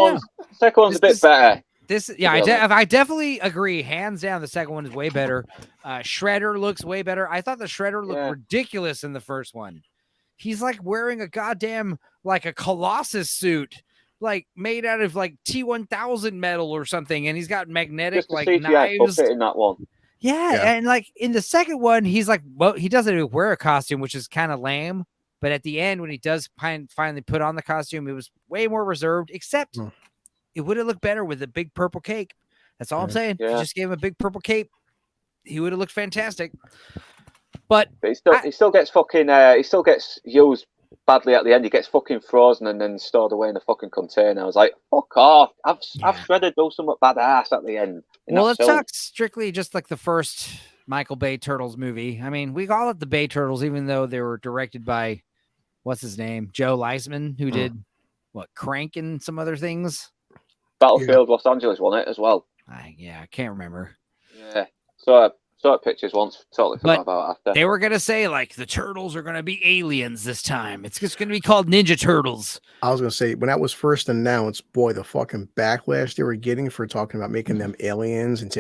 Speaker 2: one's a bit better.
Speaker 1: I definitely agree. Hands down, the second one is way better. Shredder looks way better. I thought the Shredder looked ridiculous in the first one. He's like wearing a goddamn like a Colossus suit, like made out of like T1000 metal or something, and he's got magnetic like knives.
Speaker 2: In that one.
Speaker 1: Yeah, and like in the second one, he's like, well, he doesn't even wear a costume, which is kind of lame. But at the end, when he does finally put on the costume, it was way more reserved, except it would have looked better with a big purple cape. That's all I'm saying. Yeah. If you just gave him a big purple cape, he would have looked fantastic. But
Speaker 2: he still gets used badly at the end. He gets fucking frozen and then stored away in a fucking container. I was like, fuck off. I've Shredder do something badass at the end.
Speaker 1: Well, let's talk strictly just like the first Michael Bay Turtles movie. I mean, we call it the Bay Turtles, even though they were directed by, what's his name? Joe Leisman, who did Crank and some other things.
Speaker 2: Battlefield Los Angeles won it as well.
Speaker 1: I can't remember.
Speaker 2: Yeah. Saw pictures once. Totally forgot about it after.
Speaker 1: They were going to say, like, the turtles are going to be aliens this time. It's just going to be called Ninja Turtles.
Speaker 3: I was going to say, when that was first announced, boy, the fucking backlash they were getting for talking about making them aliens and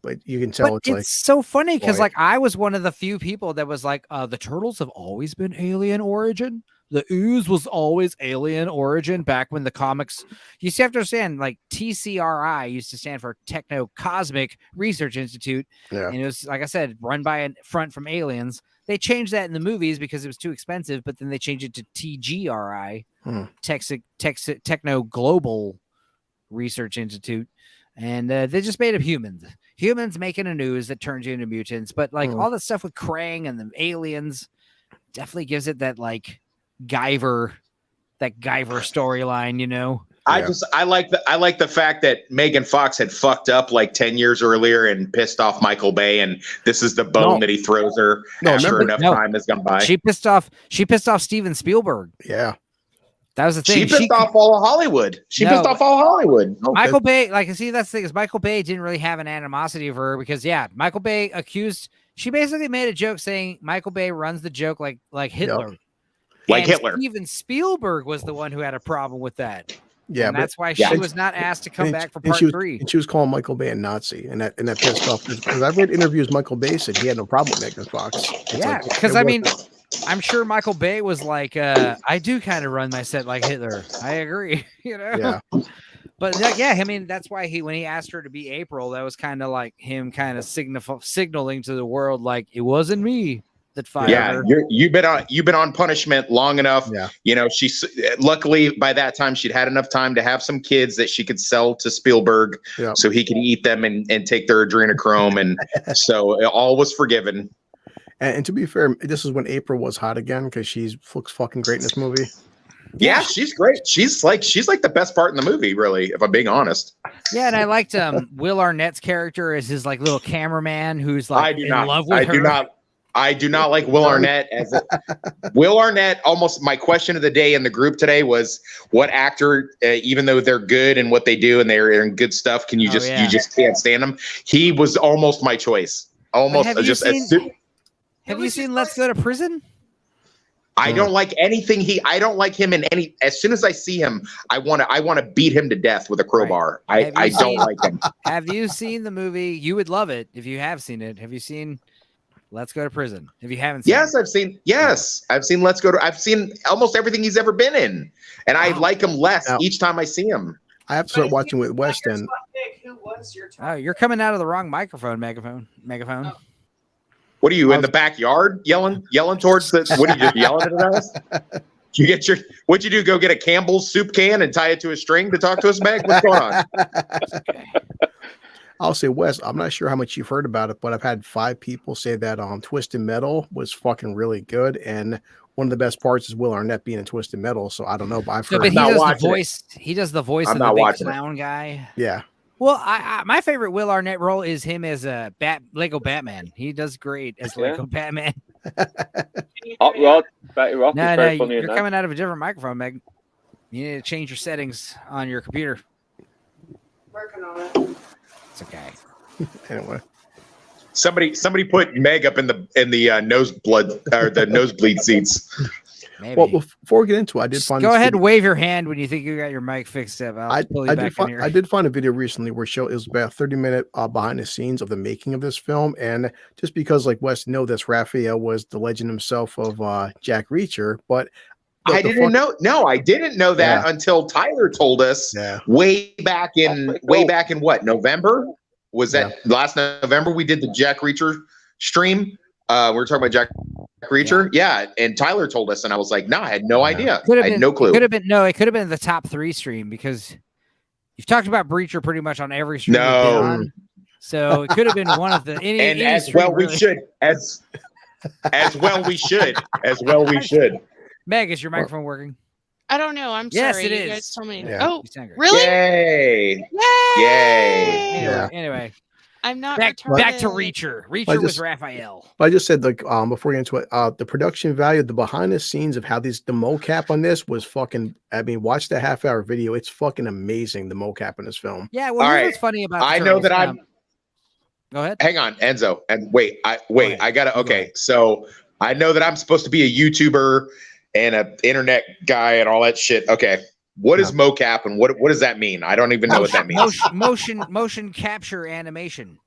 Speaker 3: but you can tell it's
Speaker 1: so funny because, like, I was one of the few people that was like, the turtles have always been alien origin. The ooze was always alien origin back when the comics. You have to understand, like TCRI used to stand for Techno Cosmic Research Institute, and it was, like I said, run by a front from aliens. They changed that in the movies because it was too expensive, but then they changed it to TGRI, Techno Global Research Institute, and they just made up humans making a ooze that turns you into mutants. But like all that stuff with Krang and the aliens definitely gives it that like Guyver storyline, you know.
Speaker 4: I like the fact that Megan Fox had fucked up like 10 years earlier and pissed off Michael Bay, and this is the bone that he throws her after enough time has gone by.
Speaker 1: She pissed off Steven Spielberg.
Speaker 3: Yeah.
Speaker 1: That was the thing.
Speaker 4: She pissed off all of Hollywood.
Speaker 1: Michael Bay, like, see, that's the thing is Michael Bay didn't really have an animosity for her because Michael Bay she basically made a joke saying Michael Bay runs the joke like Hitler.
Speaker 3: Yep.
Speaker 4: Like Hitler.
Speaker 1: Steven Spielberg was the one who had a problem with that.
Speaker 3: Yeah,
Speaker 1: and that's why she was not asked to come back for part 3.
Speaker 3: And she was calling Michael Bay a Nazi, and that pissed off. Because I've read interviews Michael Bay said he had no problem with Megan Fox.
Speaker 1: Because I mean, I'm sure Michael Bay was like, I do kind of run my set like Hitler. I agree.
Speaker 3: Yeah.
Speaker 1: But yeah, I mean, that's why when he asked her to be April, that was kind of like him kind of signaling to the world, like, it wasn't me that fired her.
Speaker 4: You've been on punishment long enough.
Speaker 3: Yeah.
Speaker 4: You know, she's luckily by that time she'd had enough time to have some kids that she could sell to Spielberg, so he could eat them and take their adrenochrome, and so all was forgiven.
Speaker 3: And to be fair, this is when April was hot again because she looks fucking great in this movie.
Speaker 4: Yeah, she's great. She's like the best part in the movie, really, if I'm being honest.
Speaker 1: Yeah, and I liked Will Arnett's character as his like little cameraman who's like in love with her.
Speaker 4: I do not like Will Arnett as Will Arnett. Almost my question of the day in the group today was, what actor, even though they're good in what they do and they're in good stuff, can you just you just can't stand them? He was almost my choice. Almost
Speaker 1: have you seen Let's Go to Prison?
Speaker 4: I don't like anything I don't like him in any. As soon as I see him, I want to beat him to death with a crowbar.
Speaker 1: Right.
Speaker 4: I don't like him.
Speaker 1: Have you seen the movie? You would love it if you have seen it. Have you seen Let's Go to Prison? If you haven't seen it.
Speaker 4: I've seen. Yes, I've seen Let's Go to. I've seen almost everything he's ever been in, and I like him less each time I see him.
Speaker 3: I have to start watching with West End.
Speaker 1: Oh, you're coming out of the wrong microphone, megaphone.
Speaker 4: What are you in the backyard yelling towards the? What are you yelling at us? What'd you do? Go get a Campbell's soup can and tie it to a string to talk to us, Meg? What's going on?
Speaker 3: I'll say, Wes, I'm not sure how much you've heard about it, but I've had 5 people say that Twisted Metal was fucking really good, and one of the best parts is Will Arnett being in Twisted Metal. So I don't know, but I've heard.
Speaker 1: But he does the voice of the big clown guy.
Speaker 3: Yeah.
Speaker 1: Well, my favorite Will Arnett role is him as a Lego Batman. He does great as Lego Batman.
Speaker 2: Hot Rod, Betty Rock.
Speaker 1: No, you're coming out of a different microphone, Meg. You need to change your settings on your computer.
Speaker 7: Working on it.
Speaker 1: It's okay.
Speaker 3: Anyway,
Speaker 4: somebody put Meg up in the nosebleed seats.
Speaker 1: Maybe.
Speaker 3: Well, before we get into it, I did find.
Speaker 1: Go ahead and wave your hand when you think you got your mic fixed up.
Speaker 3: I did find a video recently where it was about a 30-minute behind the scenes of the making of this film, and just because, like Wes, this Raphael was the legend himself of Jack Reacher, but
Speaker 4: I didn't know. No, I didn't know that until Tyler told us way back in what, November? Was that last November we did the Jack Reacher stream? We were talking about Jack Reacher. Yeah. And Tyler told us, and I was like, no, I had no idea. I had no clue.
Speaker 1: It could have been the top 3 stream because you've talked about Breacher pretty much on every stream.
Speaker 4: No.
Speaker 1: So it could have been one of the any
Speaker 4: as
Speaker 1: stream,
Speaker 4: well
Speaker 1: really.
Speaker 4: We should as well we should.
Speaker 1: Meg, is your microphone working?
Speaker 8: I don't know. I'm
Speaker 1: yes,
Speaker 8: sorry.
Speaker 1: it
Speaker 8: You
Speaker 1: is.
Speaker 8: guys told me.
Speaker 3: Yeah.
Speaker 8: Oh,
Speaker 4: Yay!
Speaker 8: really?
Speaker 4: Yay!
Speaker 1: Anyway.
Speaker 8: I'm not
Speaker 1: back to Reacher. Reacher with Raphael.
Speaker 3: I just said, like, before we get into it, the production value, the behind the scenes of how the mocap on this was fucking. I mean, watch the half-hour video. It's fucking amazing. The mocap in this film.
Speaker 1: Yeah. Well, here's what's funny about.
Speaker 4: I know that I'm.
Speaker 1: Go ahead.
Speaker 4: Hang on, Enzo, and wait. I gotta. Okay, so I know that I'm supposed to be a YouTuber and an internet guy and all that shit. Okay. What is mocap and what does that mean? I don't even know what that means.
Speaker 1: Motion capture animation.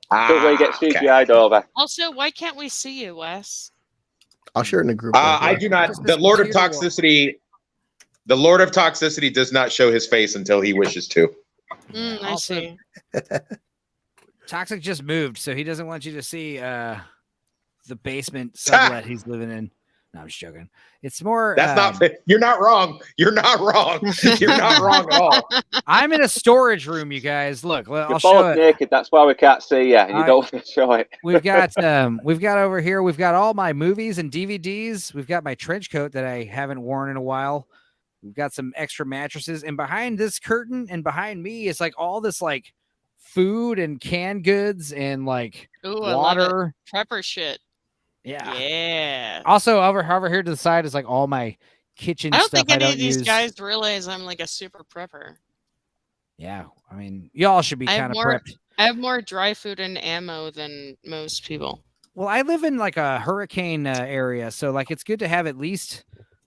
Speaker 2: That's where you get CGI'd over.
Speaker 8: Also, why can't we see you, Wes?
Speaker 3: I'll share it in the group.
Speaker 4: I do not. The Lord of Toxicity does not show his face until he wishes to.
Speaker 8: I see.
Speaker 1: Toxic just moved, so he doesn't want you to see the basement sublet he's living in. No, I'm just joking. It's more.
Speaker 4: That's not. You're not wrong. You're not wrong. You're not wrong at all.
Speaker 1: I'm in a storage room, you guys. Look, I'll
Speaker 2: You're
Speaker 1: show it.
Speaker 2: Naked. That's why we can't see you, and you don't want to show it.
Speaker 1: We've got over here. We've got all my movies and DVDs. We've got my trench coat that I haven't worn in a while. We've got some extra mattresses, and behind this curtain and behind me is like all this like food and canned goods and like water,
Speaker 8: prepper shit. Yeah.
Speaker 1: Also, over here to the side is like all my kitchen stuff.
Speaker 8: I don't think any of these guys realize I'm like a super prepper.
Speaker 1: Yeah, I mean, y'all should be kind of prepped.
Speaker 8: I have more dry food and ammo than most people.
Speaker 1: Well, I live in like a hurricane area, so like it's good to have at least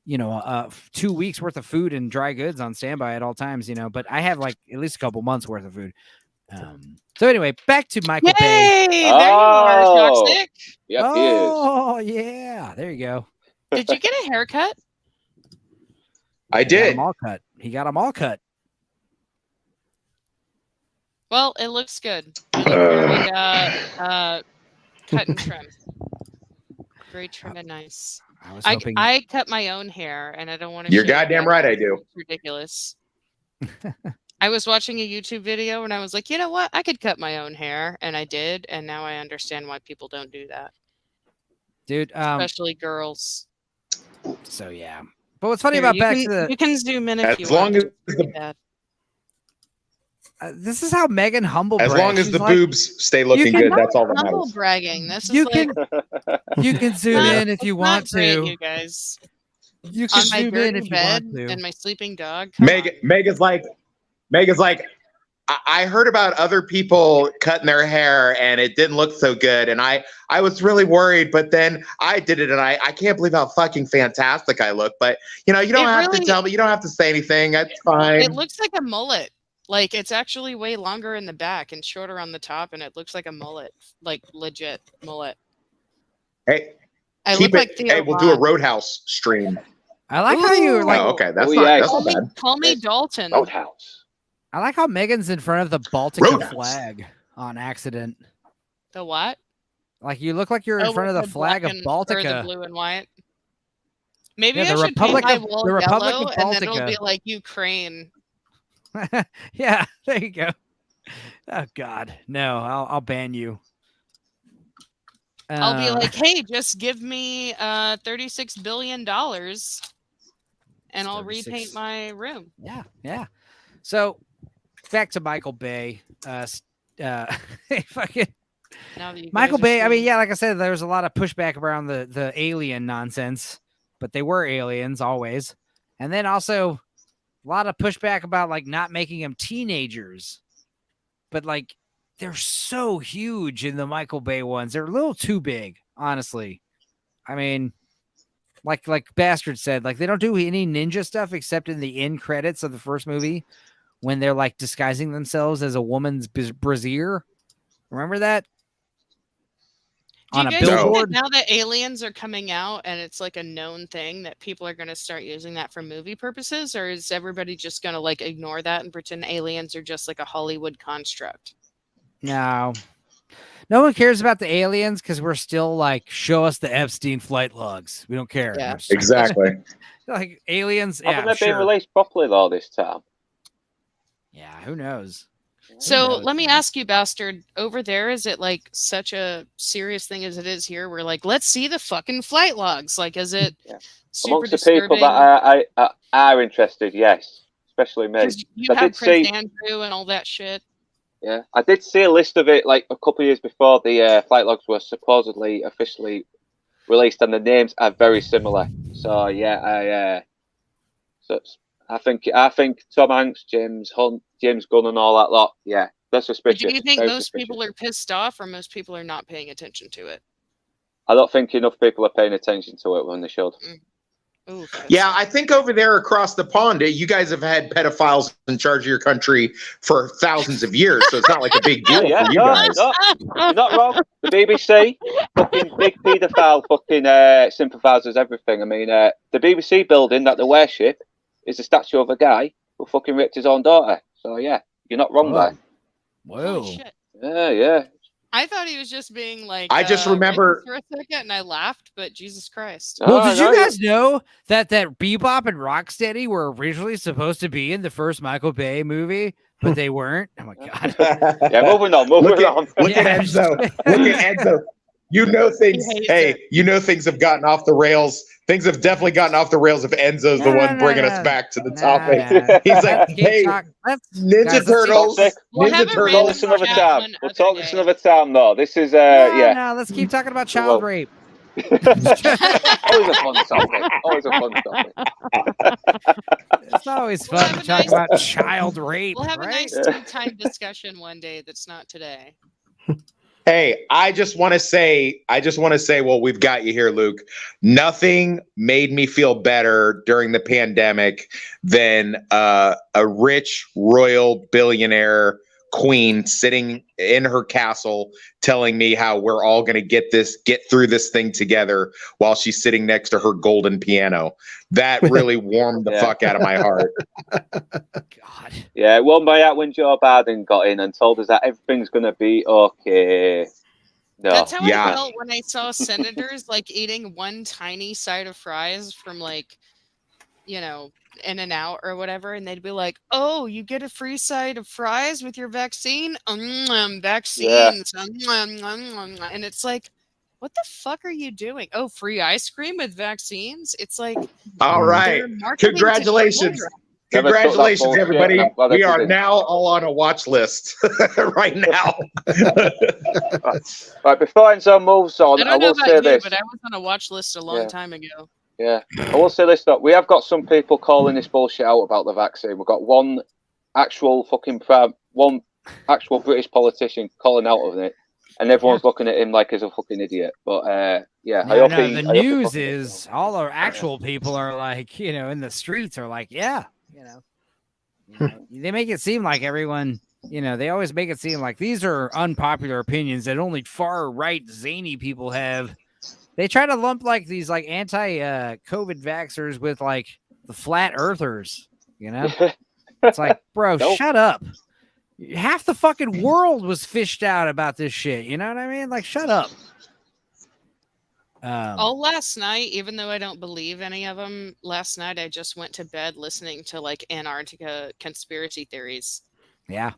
Speaker 1: 2 weeks worth of food and dry goods on standby at all times. But I have like at least a couple months worth of food. So anyway, back to Michael Bay.
Speaker 8: There you are, Toxic.
Speaker 2: Yep,
Speaker 1: oh, yeah. There you go.
Speaker 8: Did you get a haircut?
Speaker 4: I
Speaker 1: He got
Speaker 4: did.
Speaker 1: them all cut. He got them all cut.
Speaker 8: Well, it looks good. You look very cut and trim. Very trim and nice.
Speaker 1: I was hoping.
Speaker 8: I cut my own hair, and I don't want to.
Speaker 4: You're goddamn right I do.
Speaker 8: It's ridiculous. I was watching a YouTube video, and I was like, you know what? I could cut my own hair, and I did, and now I understand why people don't do that.
Speaker 1: Dude,
Speaker 8: especially girls.
Speaker 1: So yeah, but what's funny
Speaker 8: Here,
Speaker 1: about
Speaker 8: you
Speaker 1: back
Speaker 8: can,
Speaker 1: to the
Speaker 8: you can zoom in if you
Speaker 4: As
Speaker 8: want.
Speaker 4: long as the,
Speaker 1: this is how Megan humble.
Speaker 4: as long as
Speaker 1: She's
Speaker 4: the
Speaker 1: like,
Speaker 4: boobs stay looking
Speaker 1: can-
Speaker 4: good, that's all that
Speaker 8: Humble
Speaker 4: matters.
Speaker 8: bragging. This is
Speaker 1: You
Speaker 8: like
Speaker 1: you can zoom in if you
Speaker 8: not
Speaker 1: want
Speaker 8: great,
Speaker 1: to.
Speaker 8: you guys.
Speaker 1: You can
Speaker 8: On my
Speaker 1: zoom in
Speaker 8: dirty
Speaker 1: if you
Speaker 8: bed
Speaker 1: want to.
Speaker 8: and my sleeping dog. Come
Speaker 4: Megan's like, I heard about other people cutting their hair and it didn't look so good. And I was really worried, but then I did it and I can't believe how fucking fantastic I look. But you know, you don't have to tell me, you don't have to say anything. That's fine.
Speaker 8: It looks like a mullet. Like it's actually way longer in the back and shorter on the top, and it looks like a mullet, like legit mullet.
Speaker 4: Hey,
Speaker 8: I
Speaker 4: keep
Speaker 8: look like
Speaker 4: it.
Speaker 8: Theo
Speaker 4: Hey, we'll do a
Speaker 8: Von.
Speaker 4: Roadhouse stream.
Speaker 1: I like how you were like.
Speaker 4: Oh, okay, that's
Speaker 2: Oh,
Speaker 4: not
Speaker 2: yeah.
Speaker 4: that's not bad.
Speaker 8: Call me Dalton.
Speaker 2: Roadhouse.
Speaker 1: I like how Megan's in front of the Baltica
Speaker 4: Roadhouse.
Speaker 1: flag on accident.
Speaker 8: The what?
Speaker 1: Like you look like you're in front of
Speaker 8: with
Speaker 1: the flag of
Speaker 8: black and- or the
Speaker 1: Baltica.
Speaker 8: blue and white. Maybe
Speaker 1: Yeah,
Speaker 8: I
Speaker 1: the
Speaker 8: should paint
Speaker 1: Republic
Speaker 8: my
Speaker 1: of-
Speaker 8: wool
Speaker 1: the Republic
Speaker 8: yellow,
Speaker 1: of
Speaker 8: and then it'll
Speaker 1: Baltica.
Speaker 8: be like Ukraine.
Speaker 1: Yeah, there you go. Oh God, no! I'll ban you.
Speaker 8: I'll be like, hey, just give me $36 billion, and I'll
Speaker 1: 36.
Speaker 8: repaint my room.
Speaker 1: yeah. So back to Michael Bay. Fucking
Speaker 8: Now that you
Speaker 1: Michael
Speaker 8: guys are
Speaker 1: Bay. I mean,
Speaker 8: seeing-
Speaker 1: yeah, like I said, there was a lot of pushback around the alien nonsense, but they were aliens always, and then also a lot of pushback about like not making them teenagers, but like they're so huge in the Michael Bay ones. They're a little too big, honestly. I mean, like Bastard said, like they don't do any ninja stuff except in the end credits of the first movie when they're like disguising themselves as a woman's brassiere. Remember that?
Speaker 8: Do
Speaker 1: On
Speaker 8: you
Speaker 1: a
Speaker 8: guys think that
Speaker 1: billboard.
Speaker 8: now that aliens are coming out and it's like a known thing that people are going to start using that for movie purposes, or is everybody just going to like ignore that and pretend aliens are just like a Hollywood construct?
Speaker 1: No one cares about the aliens because we're still like, show us the Epstein flight logs. We don't care.
Speaker 8: Yeah.
Speaker 4: Exactly.
Speaker 1: Like aliens.
Speaker 2: Haven't
Speaker 1: Yeah,
Speaker 2: they been
Speaker 1: sure.
Speaker 2: released properly though this time?
Speaker 1: Yeah, who knows?
Speaker 8: So
Speaker 1: knows,
Speaker 8: let me
Speaker 1: man?
Speaker 8: ask you, Bastard, over there, is it like such a serious thing as it is here? We're like, let's see the fucking flight logs. Like, is it
Speaker 2: Yeah.
Speaker 8: super
Speaker 2: Amongst the
Speaker 8: disturbing?
Speaker 2: people that are interested, yes, especially me.
Speaker 8: 'Cause you
Speaker 2: I
Speaker 8: have
Speaker 2: did
Speaker 8: Prince
Speaker 2: see,
Speaker 8: Andrew and all that shit.
Speaker 2: yeah, I did see a list of it like a couple of years before the flight logs were supposedly officially released, and the names are very similar. So yeah, I think Tom Hanks, James Hunt, James Gunn, and all that lot. Yeah, that's
Speaker 8: Do
Speaker 2: suspicious.
Speaker 8: you think
Speaker 2: very
Speaker 8: most
Speaker 2: suspicious.
Speaker 8: people are pissed off, or most people are not paying attention to it?
Speaker 2: I don't think enough people are paying attention to it when they should.
Speaker 8: Ooh,
Speaker 4: Yeah, I think over there across the pond, you guys have had pedophiles in charge of your country for thousands of years, so it's not like a big deal
Speaker 2: Yeah,
Speaker 4: for you
Speaker 2: no,
Speaker 4: guys.
Speaker 2: no, you're not wrong. The BBC, fucking big paedophile, fucking sympathisers, everything. I mean, the BBC building that they worship is a statue of a guy who fucking raped his own daughter. So yeah, you're not wrong there.
Speaker 1: Whoa.
Speaker 8: Holy shit.
Speaker 2: Yeah.
Speaker 8: I thought he was just being like.
Speaker 4: I just remember-
Speaker 8: racist for a second, and I laughed. But Jesus Christ!
Speaker 1: Well,
Speaker 2: Oh,
Speaker 1: did
Speaker 2: no,
Speaker 1: you guys know that Bebop and Rocksteady were originally supposed to be in the first Michael Bay movie, but they weren't? Oh my God.
Speaker 2: Yeah, moving on.
Speaker 4: Look at
Speaker 1: Yeah.
Speaker 4: Enzo. Look at Enzo. You know things.
Speaker 8: He hates
Speaker 4: Hey,
Speaker 8: it.
Speaker 4: you know things have gotten off the rails. Things have definitely gotten off the rails if Enzo's the one bringing us back to the topic. He's like, hey, Ninja
Speaker 1: Guys, let's
Speaker 4: Turtles.
Speaker 2: keep-
Speaker 8: We'll
Speaker 4: Ninja
Speaker 8: have a
Speaker 2: We'll
Speaker 8: random
Speaker 2: talk this another
Speaker 8: chat
Speaker 2: time.
Speaker 8: one
Speaker 2: We'll
Speaker 8: other
Speaker 2: talk this
Speaker 8: day.
Speaker 2: another time, though. This is
Speaker 1: No, let's keep talking about child
Speaker 2: will.
Speaker 1: rape.
Speaker 2: always a fun topic. Always a fun topic.
Speaker 1: It's always
Speaker 8: We'll
Speaker 1: fun
Speaker 8: have
Speaker 1: to
Speaker 8: a
Speaker 1: talk
Speaker 8: nice-
Speaker 1: about child rape,
Speaker 8: We'll have a
Speaker 1: right?
Speaker 8: nice tea time discussion one day. That's not today.
Speaker 4: Hey, I just want to say, well, we've got you here, Luke. Nothing made me feel better during the pandemic than a rich royal billionaire queen sitting in her castle telling me how we're all going to get through this thing together while she's sitting next to her golden piano. That really warmed the fuck out of my heart.
Speaker 1: God.
Speaker 2: Yeah, it warmed my heart when Joe Biden got in and told us that everything's going to be okay. No.
Speaker 8: That's how I felt when I saw senators like eating one tiny side of fries from like, you know, In-N-Out or whatever, and they'd be like, "Oh, you get a free side of fries with your vaccine? Vaccines." Yeah. And it's like, what the fuck are you doing? Oh, free ice cream with vaccines? It's like,
Speaker 4: all right. Congratulations. Congratulations, everybody. We are now all on a watch list right now.
Speaker 2: Right, before Enzo moves on,
Speaker 8: I will say
Speaker 2: this.
Speaker 8: But I was on a watch list a long time ago.
Speaker 2: Yeah, I will say this though. We have got some people calling this bullshit out about the vaccine. We've got one actual British politician calling out of it, and everyone's looking at him like he's a fucking idiot. But
Speaker 1: the news is all our actual people are like, you know, in the streets are like, yeah, you know, they make it seem like everyone, you know, they always make it seem like these are unpopular opinions that only far right zany people have. They try to lump like these like anti-COVID vaxxers with like the flat earthers, you know? It's like, bro, shut up. Half the fucking world was fished out about this shit. You know what I mean? Like, shut up.
Speaker 8: All last night, even though I don't believe any of them, last night I just went to bed listening to like Antarctica conspiracy theories.
Speaker 1: Yeah.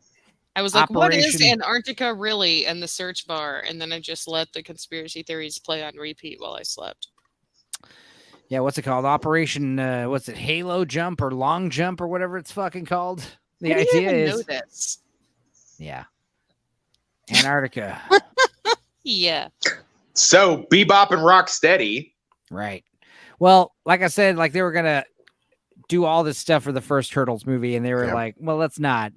Speaker 8: I was like, what is Antarctica really? In the search bar. And then I just let the conspiracy theories play on repeat while I slept.
Speaker 1: Yeah, what's it called? Operation, what's it, Halo Jump or Long Jump or whatever it's fucking called? The idea is... know
Speaker 8: this.
Speaker 1: Yeah. Antarctica.
Speaker 8: Yeah.
Speaker 4: So, Bebop and Rocksteady.
Speaker 1: Right. Well, like I said, like they were going to do all this stuff for the first Turtles movie, and they were like, well, let's not.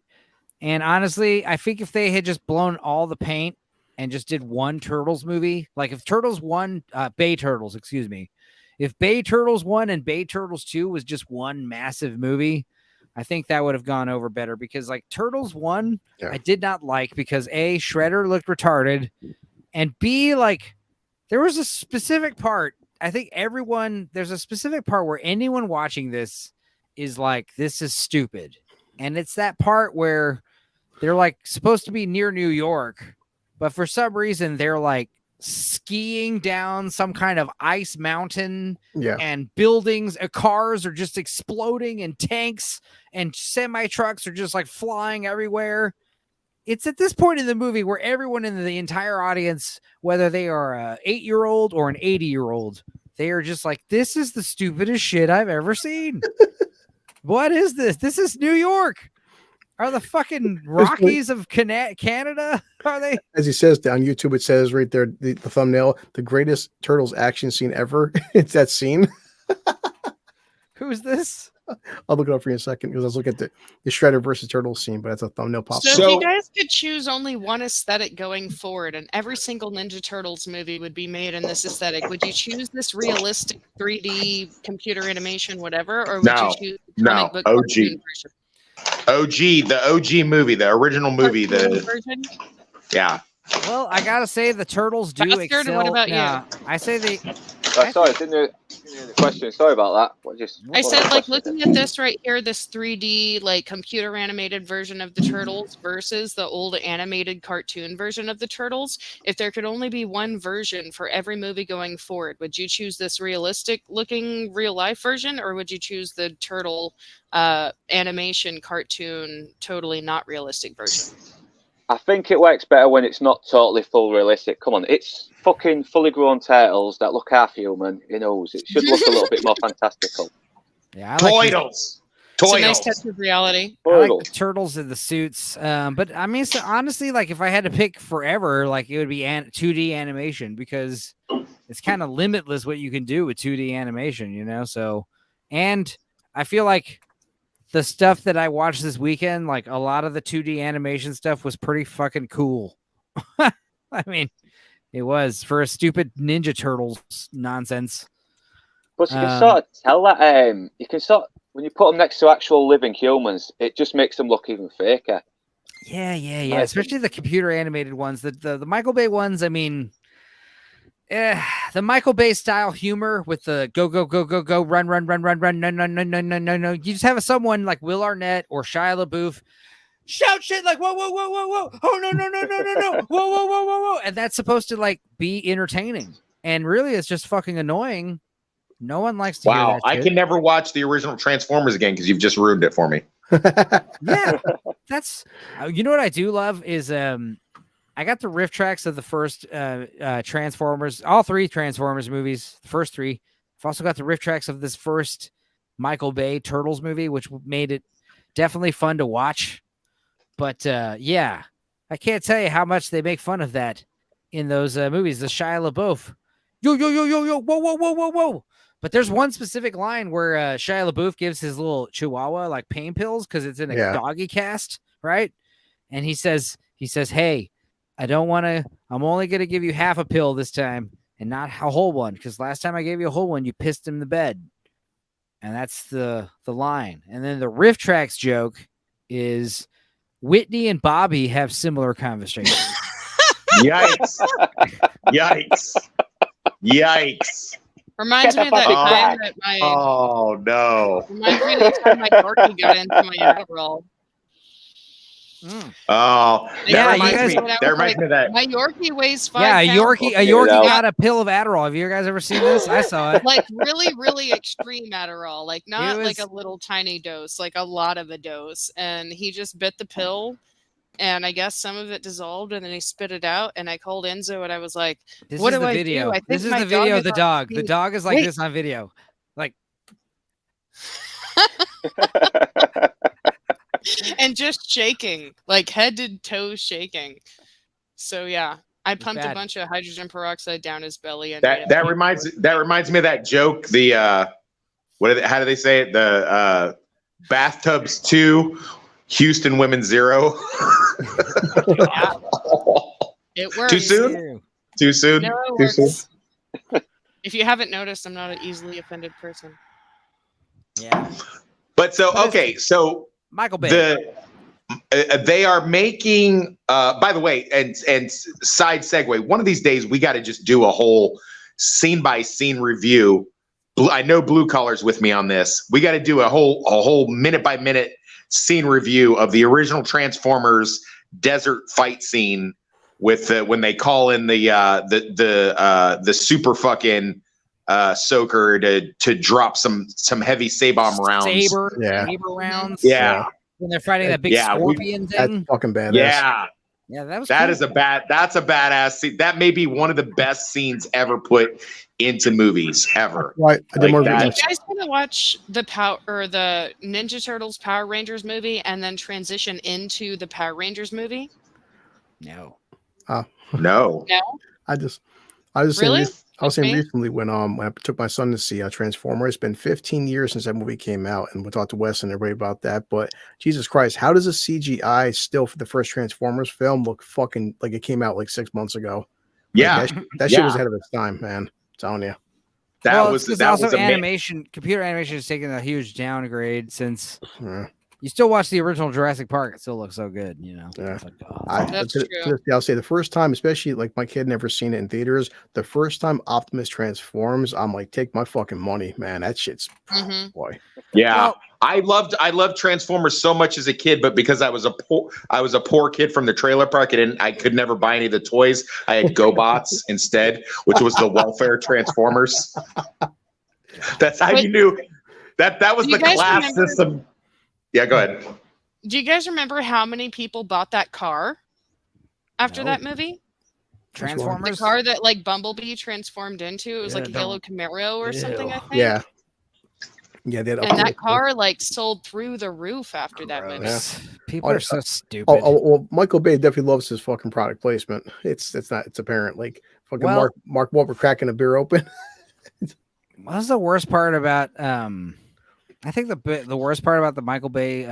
Speaker 1: And honestly, I think if they had just blown all the paint and just did one Turtles movie, like if Turtles 1, Bay Turtles, excuse me, if Bay Turtles 1 and Bay Turtles 2 was just one massive movie, I think that would have gone over better because like Turtles 1, I did not like because A, Shredder looked retarded, and B, like there was a specific part. I think there's a specific part where anyone watching this is like, this is stupid. And it's that part where they're like supposed to be near New York, but for some reason they're like skiing down some kind of ice mountain and buildings, cars are just exploding and tanks and semi-trucks are just like flying everywhere. It's at this point in the movie where everyone in the entire audience, whether they are an 8-year-old or an 80-year-old, they are just like, this is the stupidest shit I've ever seen. What is this? This is New York. Are the fucking Rockies of Canada? Are they? As
Speaker 3: he says on YouTube, it says right there, the thumbnail, the greatest Turtles action scene ever. It's that scene.
Speaker 1: Who's this?
Speaker 3: I'll look it up for you in a second because I was looking at the Shredder versus Turtles scene, but that's a thumbnail pop.
Speaker 8: So if you guys could choose only one aesthetic going forward and every single Ninja Turtles movie would be made in this aesthetic, would you choose this realistic 3D computer animation, whatever, or would you choose the comic book version?
Speaker 4: The OG movie, the original movie,
Speaker 8: version?
Speaker 4: Yeah.
Speaker 1: Well, I gotta say the Turtles do excel.
Speaker 8: What about you?
Speaker 1: I say they.
Speaker 2: Sorry, I didn't hear the question. Sorry about that.
Speaker 8: I said, like, looking at this right here, this 3D, like, computer animated version of the Turtles versus the old animated cartoon version of the Turtles. If there could only be one version for every movie going forward, would you choose this realistic looking real life version, or would you choose the Turtle animation cartoon, totally not realistic version?
Speaker 2: I think it works better when it's not totally full realistic. Come on, it's fucking fully grown turtles that look half human. It should look a little bit more fantastical.
Speaker 1: Yeah, I like
Speaker 4: Turtles.
Speaker 8: It's a nice touch of reality.
Speaker 1: I like the turtles in the suits. But I mean, so honestly, like if I had to pick forever, like it would be 2D animation because it's kind of limitless what you can do with 2D animation, you know? So, and I feel like the stuff that I watched this weekend, like a lot of the 2D animation stuff was pretty fucking cool. I mean, it was for a stupid Ninja Turtles nonsense.
Speaker 2: But you can sort of tell that when you put them next to actual living humans, it just makes them look even faker.
Speaker 1: Yeah.
Speaker 2: I
Speaker 1: Especially the computer animated ones. The Michael Bay ones. I mean, the Michael Bay style humor with the go, run, no. You just have someone like Will Arnett or Shia LaBeouf shout shit like whoa, oh no, whoa, and that's supposed to like be entertaining, and really it's just fucking annoying. No one likes to hear
Speaker 4: Wow,
Speaker 1: that
Speaker 4: I
Speaker 1: shit.
Speaker 4: can never watch the original Transformers again because you've just ruined it for me.
Speaker 1: Yeah, that's you know what I do love is I got the riff tracks of the first Transformers, all 3 Transformers movies, the first 3. I've also got the riff tracks of this first Michael Bay Turtles movie, which made it definitely fun to watch. But yeah, I can't tell you how much they make fun of that in those movies. The Shia LaBeouf, yo, whoa. But there's one specific line where Shia LaBeouf gives his little chihuahua like pain pills because it's in a doggy cast, right? And he says, hey, I don't want to, I'm only going to give you half a pill this time and not a whole one, because last time I gave you a whole one, you pissed in the bed. And that's the line. And then the riff tracks joke is Whitney and Bobby have similar conversations.
Speaker 4: Yikes.
Speaker 8: Reminds me of that time that my
Speaker 4: Oh no.
Speaker 8: reminds me of the time my Yorkie got into my Adderall.
Speaker 4: Oh,
Speaker 1: Yeah,
Speaker 4: that reminds me of that.
Speaker 8: My Yorkie weighs 5
Speaker 1: Yeah, a
Speaker 8: pounds.
Speaker 1: Yorkie got a pill of Adderall. Have you guys ever seen this? I saw it.
Speaker 8: Like really, really extreme Adderall. Like not
Speaker 1: It was-
Speaker 8: like a little tiny dose, like a lot of a dose. And he just bit the pill, and I guess some of it dissolved, and then he spit it out. And I called Enzo, and I was like,
Speaker 1: This
Speaker 8: "What
Speaker 1: is
Speaker 8: do
Speaker 1: the
Speaker 8: I
Speaker 1: video.
Speaker 8: do? I think
Speaker 1: This is
Speaker 8: my
Speaker 1: the video of the
Speaker 8: is
Speaker 1: dog.
Speaker 8: on
Speaker 1: The dog is like
Speaker 8: Wait.
Speaker 1: this on video. Like
Speaker 8: and just shaking, like head to toe shaking." So yeah, I pumped a
Speaker 1: bad.
Speaker 8: bunch of hydrogen peroxide down his belly, and
Speaker 4: That reminds me of that joke. The how do they say it? The bathtubs 2, Houston women 0.
Speaker 8: Yeah. It works.
Speaker 4: Too soon? Too soon?
Speaker 8: No, it
Speaker 4: Too soon?
Speaker 8: works. If you haven't noticed, I'm not an easily offended person.
Speaker 1: yeah,
Speaker 4: But so so
Speaker 1: Michael Bay.
Speaker 4: they are making by the way, and side segue, one of these days we got to just do a whole scene by scene review. I know Blue Collar's with me on this. We got to do a whole minute by minute scene review of the original Transformers desert fight scene with when they call in the super fucking soaker to drop some heavy Sabom rounds.
Speaker 1: Saber rounds.
Speaker 4: Yeah.
Speaker 1: When they're fighting that big scorpion
Speaker 3: That's
Speaker 1: thing.
Speaker 3: fucking badass.
Speaker 4: Yeah.
Speaker 1: That was
Speaker 4: That's
Speaker 1: cool.
Speaker 4: a badass scene. That may be one of the best scenes ever put into movies ever.
Speaker 3: Right. I did more
Speaker 4: that.
Speaker 8: You guys want to watch the Ninja Turtles Power Rangers movie and then transition into the Power Rangers movie?
Speaker 1: No.
Speaker 4: No.
Speaker 8: No.
Speaker 3: I was just
Speaker 8: Really?
Speaker 3: saying, I was saying
Speaker 8: Me?
Speaker 3: recently when I took my son to see Transformers. It's been 15 years since that movie came out, and we talked to Wes and everybody about that. But Jesus Christ, how does a CGI still for the first Transformers film look fucking like it came out like 6 months ago?
Speaker 4: Yeah.
Speaker 3: Like, that shit was ahead of its time, man. I'm telling you.
Speaker 1: That was animation. Computer animation has taken a huge downgrade since. You still watch the original Jurassic Park; it still looks so good, you know.
Speaker 3: Yeah.
Speaker 1: Like, oh,
Speaker 8: That's
Speaker 3: to
Speaker 8: true.
Speaker 3: this day, I'll say the first time, especially like my kid never seen it in theaters. The first time Optimus transforms, I'm like, take my fucking money, man. That shit's boy.
Speaker 4: Yeah.
Speaker 1: Well-
Speaker 4: I loved Transformers so much as a kid, but because I was a poor kid from the trailer park, I could never buy any of the toys. I had GoBots instead, which was the welfare Transformers. That's how you knew that was
Speaker 8: Do
Speaker 4: the
Speaker 8: you guys
Speaker 4: class
Speaker 8: remember-
Speaker 4: system. Yeah, go ahead.
Speaker 8: Do you guys remember how many people bought that car after that movie? The
Speaker 1: Transformers.
Speaker 8: car that like Bumblebee transformed into? It was like a yellow Camaro or something, I think.
Speaker 3: Yeah. Yeah, they had
Speaker 8: And that car like sold through the roof after that movie.
Speaker 3: Yeah.
Speaker 1: People are so stupid.
Speaker 3: Well, Michael Bay definitely loves his fucking product placement. It's apparent. Like fucking
Speaker 1: Well-
Speaker 3: Mark Wahlberg cracking a beer open.
Speaker 1: What's the worst part about? I think the worst part about the Michael Bay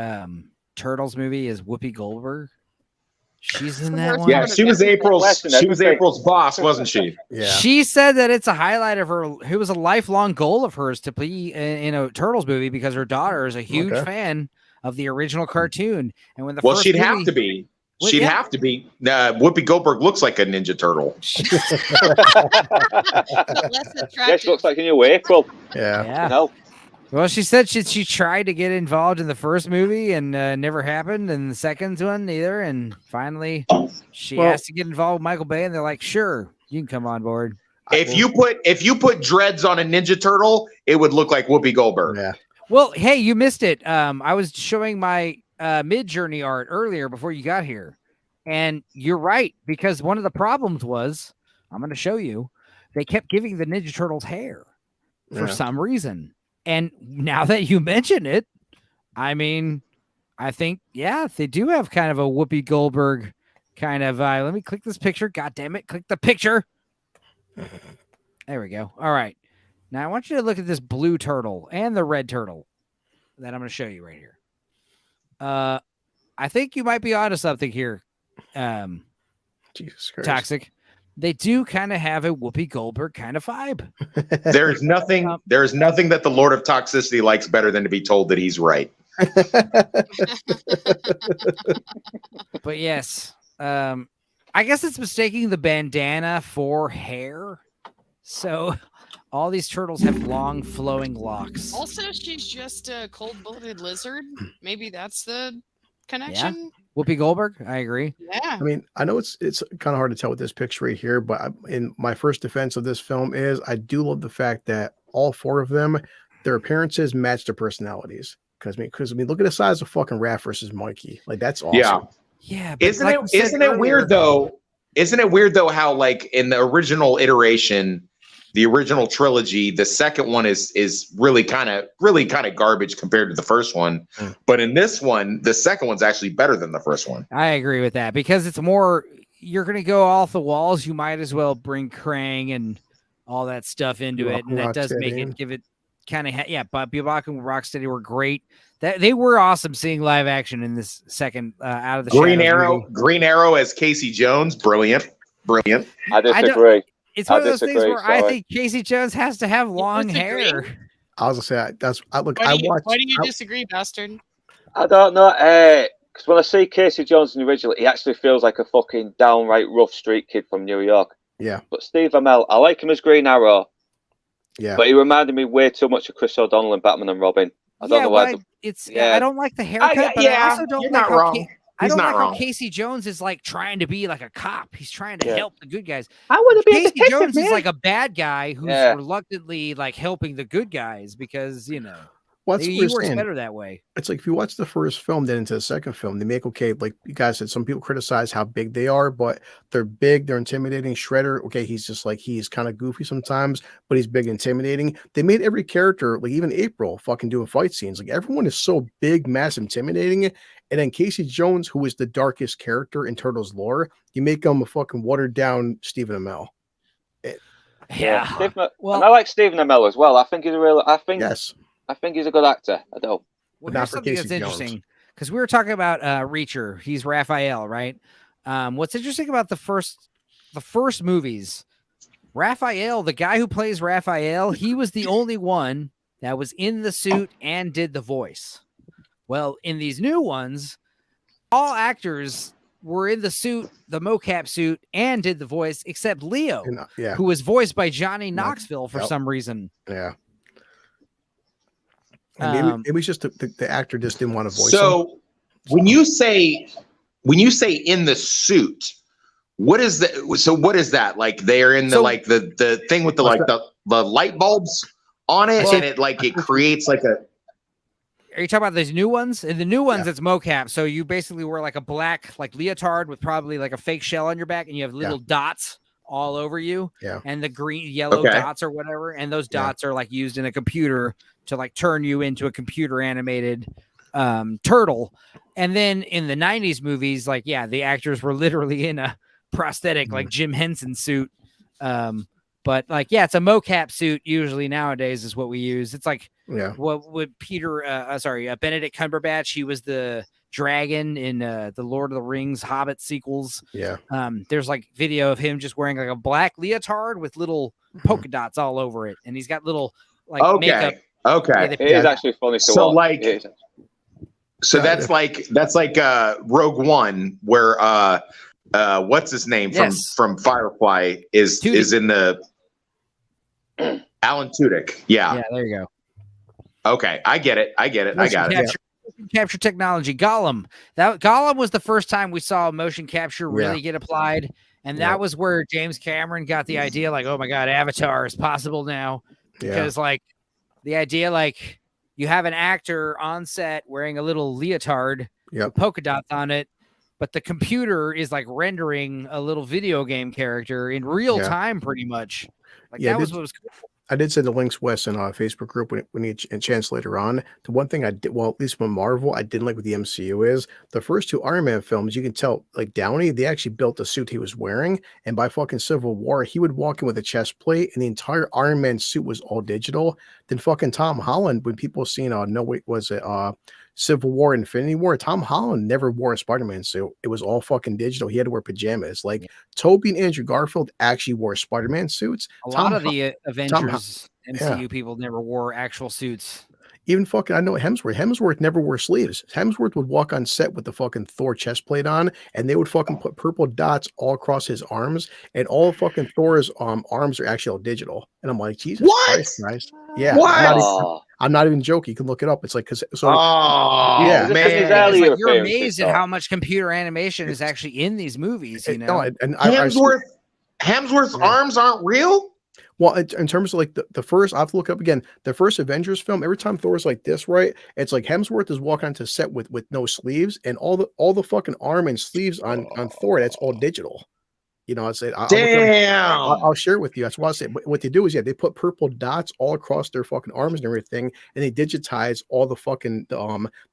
Speaker 1: Turtles movie is Whoopi Goldberg. She's in that one.
Speaker 4: Yeah, she was April's boss, wasn't she?
Speaker 3: Yeah.
Speaker 1: She said that it's a highlight of her. It was a lifelong goal of hers to be in a Turtles movie because her daughter is a huge fan of the original cartoon. And when the
Speaker 4: Well,
Speaker 1: first
Speaker 4: she'd
Speaker 1: movie,
Speaker 4: have to be.
Speaker 1: Well,
Speaker 4: She'd
Speaker 1: yeah.
Speaker 4: have to be. Whoopi Goldberg looks like a Ninja Turtle.
Speaker 8: Less
Speaker 2: Yeah,
Speaker 8: attractive.
Speaker 2: she looks like a new April.
Speaker 3: Yeah.
Speaker 2: You
Speaker 1: Yeah.
Speaker 2: know?
Speaker 1: Well, she said she tried to get involved in the first movie and never happened, and the second one either. And finally, she
Speaker 3: Well-
Speaker 1: asked to get involved with Michael Bay, and they're like, "Sure, you can come on board."
Speaker 4: If you put dreads on a Ninja Turtle, it would look like Whoopi Goldberg.
Speaker 3: Yeah.
Speaker 1: Well, hey, you missed it. I was showing my Mid-Journey art earlier before you got here, and you're right, because one of the problems was, I'm going to show you, they kept giving the Ninja Turtles hair for some reason. And now that you mention it, I mean, I think, yeah, they do have kind of a Whoopi Goldberg kind of let me click this picture. God damn it. Click the picture. There we go. All right. Now I want you to look at this blue turtle and the red turtle that I'm going to show you right here. I think you might be onto something here.
Speaker 3: Jesus Christ.
Speaker 1: Toxic. They do kind of have a Whoopi Goldberg kind of vibe.
Speaker 4: There's nothing that the Lord of Toxicity likes better than to be told that he's right.
Speaker 1: But yes, I guess it's mistaking the bandana for hair. So all these turtles have long flowing locks.
Speaker 8: Also, she's just a cold-blooded lizard. Maybe that's the connection.
Speaker 1: Whoopi Goldberg, I agree.
Speaker 8: Yeah.
Speaker 3: I mean, I know it's kind of hard to tell with this picture right here, but in my first defense of this film is I do love the fact that all four of them, their appearances match their personalities. Because I mean, look at the size of fucking Raph versus Mikey. Like that's awesome.
Speaker 4: Yeah.
Speaker 1: Yeah. But
Speaker 4: Isn't it weird though? Isn't it weird though how like in the original iteration, the original trilogy, the second one is really kind of garbage compared to the first one. But in this one, the second one's actually better than the first one.
Speaker 1: I agree with that because it's more, you're going to go off the walls. You might as well bring Krang and all that stuff into it. And that does make it, give it kind of, but Bebop and Rocksteady were great. That they were awesome seeing live action in this second out of the
Speaker 4: Green
Speaker 1: Shadows
Speaker 4: Arrow,
Speaker 1: movie.
Speaker 4: Green Arrow as Casey Jones. Brilliant.
Speaker 2: I disagree.
Speaker 1: It's one of those
Speaker 2: disagree,
Speaker 1: things where I
Speaker 2: sorry.
Speaker 1: think Casey Jones has to have long hair.
Speaker 3: I was gonna say I watched.
Speaker 8: Why do you disagree, bastard?
Speaker 2: I don't know. Because when I see Casey Jones in the original, he actually feels like a fucking downright rough street kid from New York.
Speaker 3: Yeah.
Speaker 2: But Steve Amell, I like him as Green Arrow.
Speaker 3: Yeah.
Speaker 2: But he reminded me way too much of Chris O'Donnell in Batman and Robin. I don't know why.
Speaker 1: I don't like the haircut, but I also don't
Speaker 4: you're
Speaker 1: like
Speaker 4: not
Speaker 1: how
Speaker 4: wrong.
Speaker 1: I don't
Speaker 4: He's
Speaker 1: like
Speaker 4: not
Speaker 1: how
Speaker 4: wrong.
Speaker 1: Casey Jones is like trying to be like a cop. He's trying to help the good guys.
Speaker 2: I want to be
Speaker 1: Casey
Speaker 2: a detective,
Speaker 1: Jones
Speaker 2: man.
Speaker 1: is like a bad guy who's reluctantly like helping the good guys because
Speaker 3: Well, that's
Speaker 1: he
Speaker 3: what we're
Speaker 1: works
Speaker 3: saying.
Speaker 1: better that way.
Speaker 3: It's like if you watch the first film, then into the second film, they make like you guys said, some people criticize how big they are, but they're big, they're intimidating. Shredder, okay, he's kind of goofy sometimes, but he's big, intimidating. They made every character, like even April, fucking doing fight scenes. Like everyone is so big, massive, intimidating. And then Casey Jones, who is the darkest character in Turtles lore, you make him a fucking watered down Stephen Amell.
Speaker 2: And I like Stephen Amell as well. I think he's a real.
Speaker 3: Yes.
Speaker 2: I think he's a good actor. I do.
Speaker 1: Well, here's something that's interesting because we were talking about Reacher. He's Raphael, right? What's interesting about the first movies, Raphael, the guy who plays Raphael, he was the only one that was in the suit and did the voice. Well, in these new ones, all actors were in the suit, the mocap suit, and did the voice except Leo, who was voiced by Johnny Knoxville for some reason.
Speaker 3: Yeah. And maybe it's just the actor just didn't want to voice him.
Speaker 4: So when you say in the suit, what is that? So what is that? Like they're in the thing with the light bulbs on it, and it creates like a.
Speaker 1: Are you talking about these new ones? In the new ones, it's mocap. So you basically wear like a black leotard with probably like a fake shell on your back, and you have little dots all over you.
Speaker 3: Yeah.
Speaker 1: And the yellow dots or whatever, and those dots are like used in a computer to like turn you into a computer animated turtle. And then in the 90s movies, the actors were literally in a prosthetic like Jim Henson suit. But it's a mocap suit usually nowadays is what we use. It's like what would Benedict Cumberbatch, he was the dragon in the Lord of the Rings Hobbit sequels.
Speaker 3: Yeah.
Speaker 1: There's like video of him just wearing like a black leotard with little polka dots all over it, and he's got little makeup.
Speaker 2: It is actually funny to watch.
Speaker 4: So that's like Rogue One, where what's his name from Firefly is in the Alan Tudyk.
Speaker 1: Yeah, there you go.
Speaker 4: Okay, I get it. I got it.
Speaker 1: Capture technology. Gollum. Gollum was the first time we saw motion capture really get applied, and that was where James Cameron got the idea, like, oh my god, Avatar is possible now, because like the idea, like, you have an actor on set wearing a little leotard with polka dots on it, but the computer is like rendering a little video game character in real time, pretty much. Like that was what was cool.
Speaker 3: I did send the links, Wes, in our Facebook group when you get a chance later on. The one thing I did, well, at least from Marvel, I didn't like with the MCU is the first two Iron Man films, you can tell, like Downey, they actually built the suit he was wearing. And by fucking Civil War, he would walk in with a chest plate and the entire Iron Man suit was all digital. Then fucking Tom Holland, when people seen, Civil War, Infinity War, Tom Holland never wore a Spider-Man suit. It was all fucking digital. He had to wear pajamas. Like Tobey and Andrew Garfield actually wore Spider-Man suits.
Speaker 1: A lot of the Avengers MCU people never wore actual suits.
Speaker 3: Even fucking, I know Hemsworth. Hemsworth never wore sleeves. Hemsworth would walk on set with the fucking Thor chest plate on, and they would fucking put purple dots all across his arms, and all of fucking Thor's arms are actually all digital. And I'm like, Jesus Christ, guys. Yeah. I'm not even joking. You can look it up. It's like, man.
Speaker 1: It's like you're amazed at how much computer animation is actually in these movies, you know?
Speaker 4: Hemsworth's arms aren't real?
Speaker 3: Well, in terms of like the first, I have to look up again, the first Avengers film, every time Thor's like this, right? It's like Hemsworth is walking onto set with no sleeves, and all the fucking arm and sleeves on Thor, that's all digital. You know, I'll share it with you. That's why I say what they do is they put purple dots all across their fucking arms and everything, and they digitize all the fucking the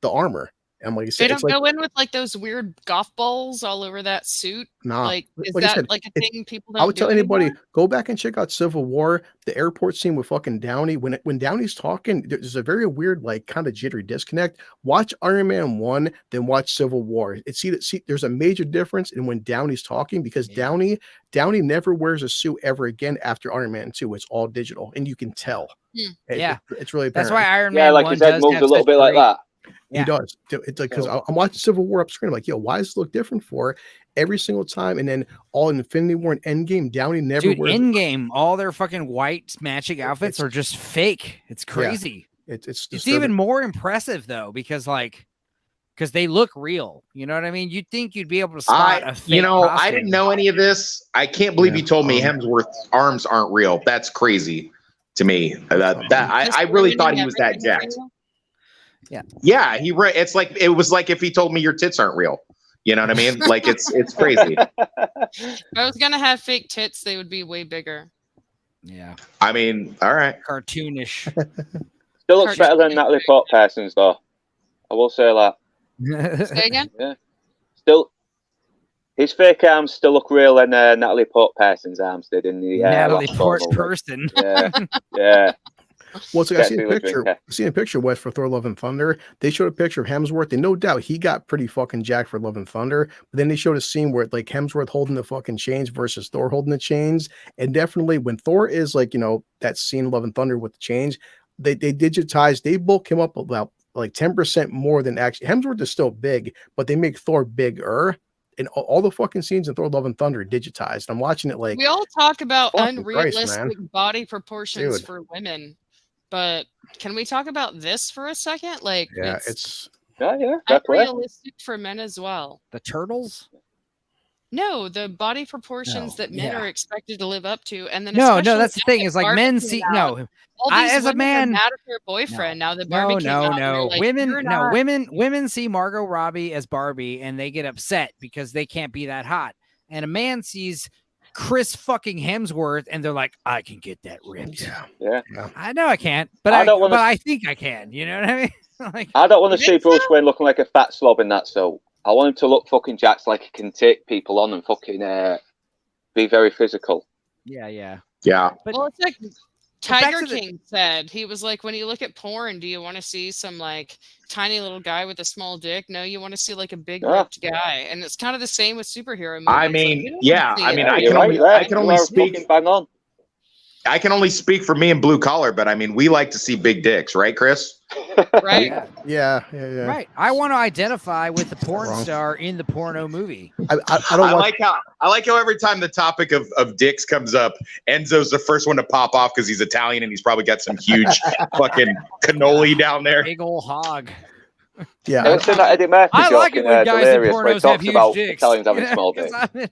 Speaker 3: armor. And like I said,
Speaker 8: they don't go in with like those weird golf balls all over that suit.
Speaker 3: Nah,
Speaker 8: like is that like a thing people don't
Speaker 3: I would tell anybody,
Speaker 8: anymore?
Speaker 3: go back and check out Civil War, the airport scene with fucking Downey. When Downey's talking, there's a very weird, like kind of jittery disconnect. Watch Iron Man 1, then watch Civil War. See, there's a major difference in when Downey's talking, because Downey never wears a suit ever again after Iron Man 2. It's all digital, and you can tell. It's really apparent.
Speaker 1: That's why Iron Man 1
Speaker 2: his head moves a little bit like that.
Speaker 3: He does. It's like, because I'm watching Civil War up screen. I'm like, yo, why does it look different for every single time? And then all in Infinity War and Endgame, Downey never wears.
Speaker 1: Endgame, all their fucking white matching outfits are just fake. It's crazy.
Speaker 3: Yeah, it's
Speaker 1: even more impressive though, because they look real. You know what I mean? You'd think you'd be able to spot a fake costume.
Speaker 4: I didn't know any of this. I can't believe you told me Hemsworth's arms aren't real. That's crazy to me. I really thought he was that jacked. Yeah, it's like, it was like if he told me your tits aren't real. You know what I mean? Like it's crazy.
Speaker 8: If I was gonna have fake tits, they would be way bigger.
Speaker 1: Yeah.
Speaker 4: I mean, all right.
Speaker 1: Cartoonish.
Speaker 2: Still looks better than Natalie Portman's though. I will say that.
Speaker 8: Say again?
Speaker 2: Yeah. Still, his fake arms still look real than Natalie Portman's arms did in the
Speaker 1: Natalie Portman.
Speaker 2: Yeah.
Speaker 3: Well, so I seen a picture, Wes, for Thor: Love and Thunder. They showed a picture of Hemsworth, and no doubt he got pretty fucking jacked for Love and Thunder. But then they showed a scene where like Hemsworth holding the fucking chains versus Thor holding the chains. And definitely when Thor is like, that scene Love and Thunder with the chains, they digitized, they bulk him up about like 10% more than actually. Hemsworth is still big, but they make Thor bigger. And all the fucking scenes in Thor: Love and Thunder are digitized. I'm watching it like,
Speaker 8: we all talk about unrealistic
Speaker 3: Christ,
Speaker 8: body proportions for women. But can we talk about this for a second? Like,
Speaker 3: it's
Speaker 8: unrealistic for men as well.
Speaker 1: The turtles?
Speaker 8: No, the body proportions that men are expected to live up to, and then
Speaker 1: no, that's the thing. Is like men see as a man
Speaker 8: mad at their boyfriend now that Barbie came out. Like,
Speaker 1: women see Margot Robbie as Barbie and they get upset because they can't be that hot, and a man sees Chris fucking Hemsworth and they're like, I can get that ripped.
Speaker 2: Yeah.
Speaker 1: I know I can't, but I think I can. You know what I mean? Like,
Speaker 2: I don't want to see Bruce Wayne looking like a fat slob in that suit. I want him to look fucking jacked, like he can take people on and fucking be very physical.
Speaker 1: Yeah.
Speaker 8: But, well, it's like Tiger King said. He was like, when you look at porn, do you want to see some like tiny little guy with a small dick? No, you want to see like a big ripped guy. And it's kind of the same with superhero movies.
Speaker 4: I mean, I can only speak. I can only speak for me and Blue Collar, but I mean, we like to see big dicks, right, Chris?
Speaker 8: Right.
Speaker 3: Yeah.
Speaker 1: Right. I want to identify with the porn
Speaker 3: Wrong.
Speaker 1: star in the porno movie.
Speaker 3: I don't
Speaker 4: I
Speaker 3: want.
Speaker 4: like how every time the topic of dicks comes up, Enzo's the first one to pop off because he's Italian and he's probably got some huge fucking cannoli down there.
Speaker 1: Big old hog.
Speaker 3: Yeah,
Speaker 2: Ever seen that Eddie Murphy
Speaker 1: I
Speaker 2: joke
Speaker 1: like it
Speaker 2: in
Speaker 1: when guys in
Speaker 2: Delirious where he
Speaker 1: pornos have
Speaker 2: talks
Speaker 1: huge
Speaker 2: about
Speaker 1: dicks.
Speaker 2: Italians having small
Speaker 1: 'Cause
Speaker 2: dicks?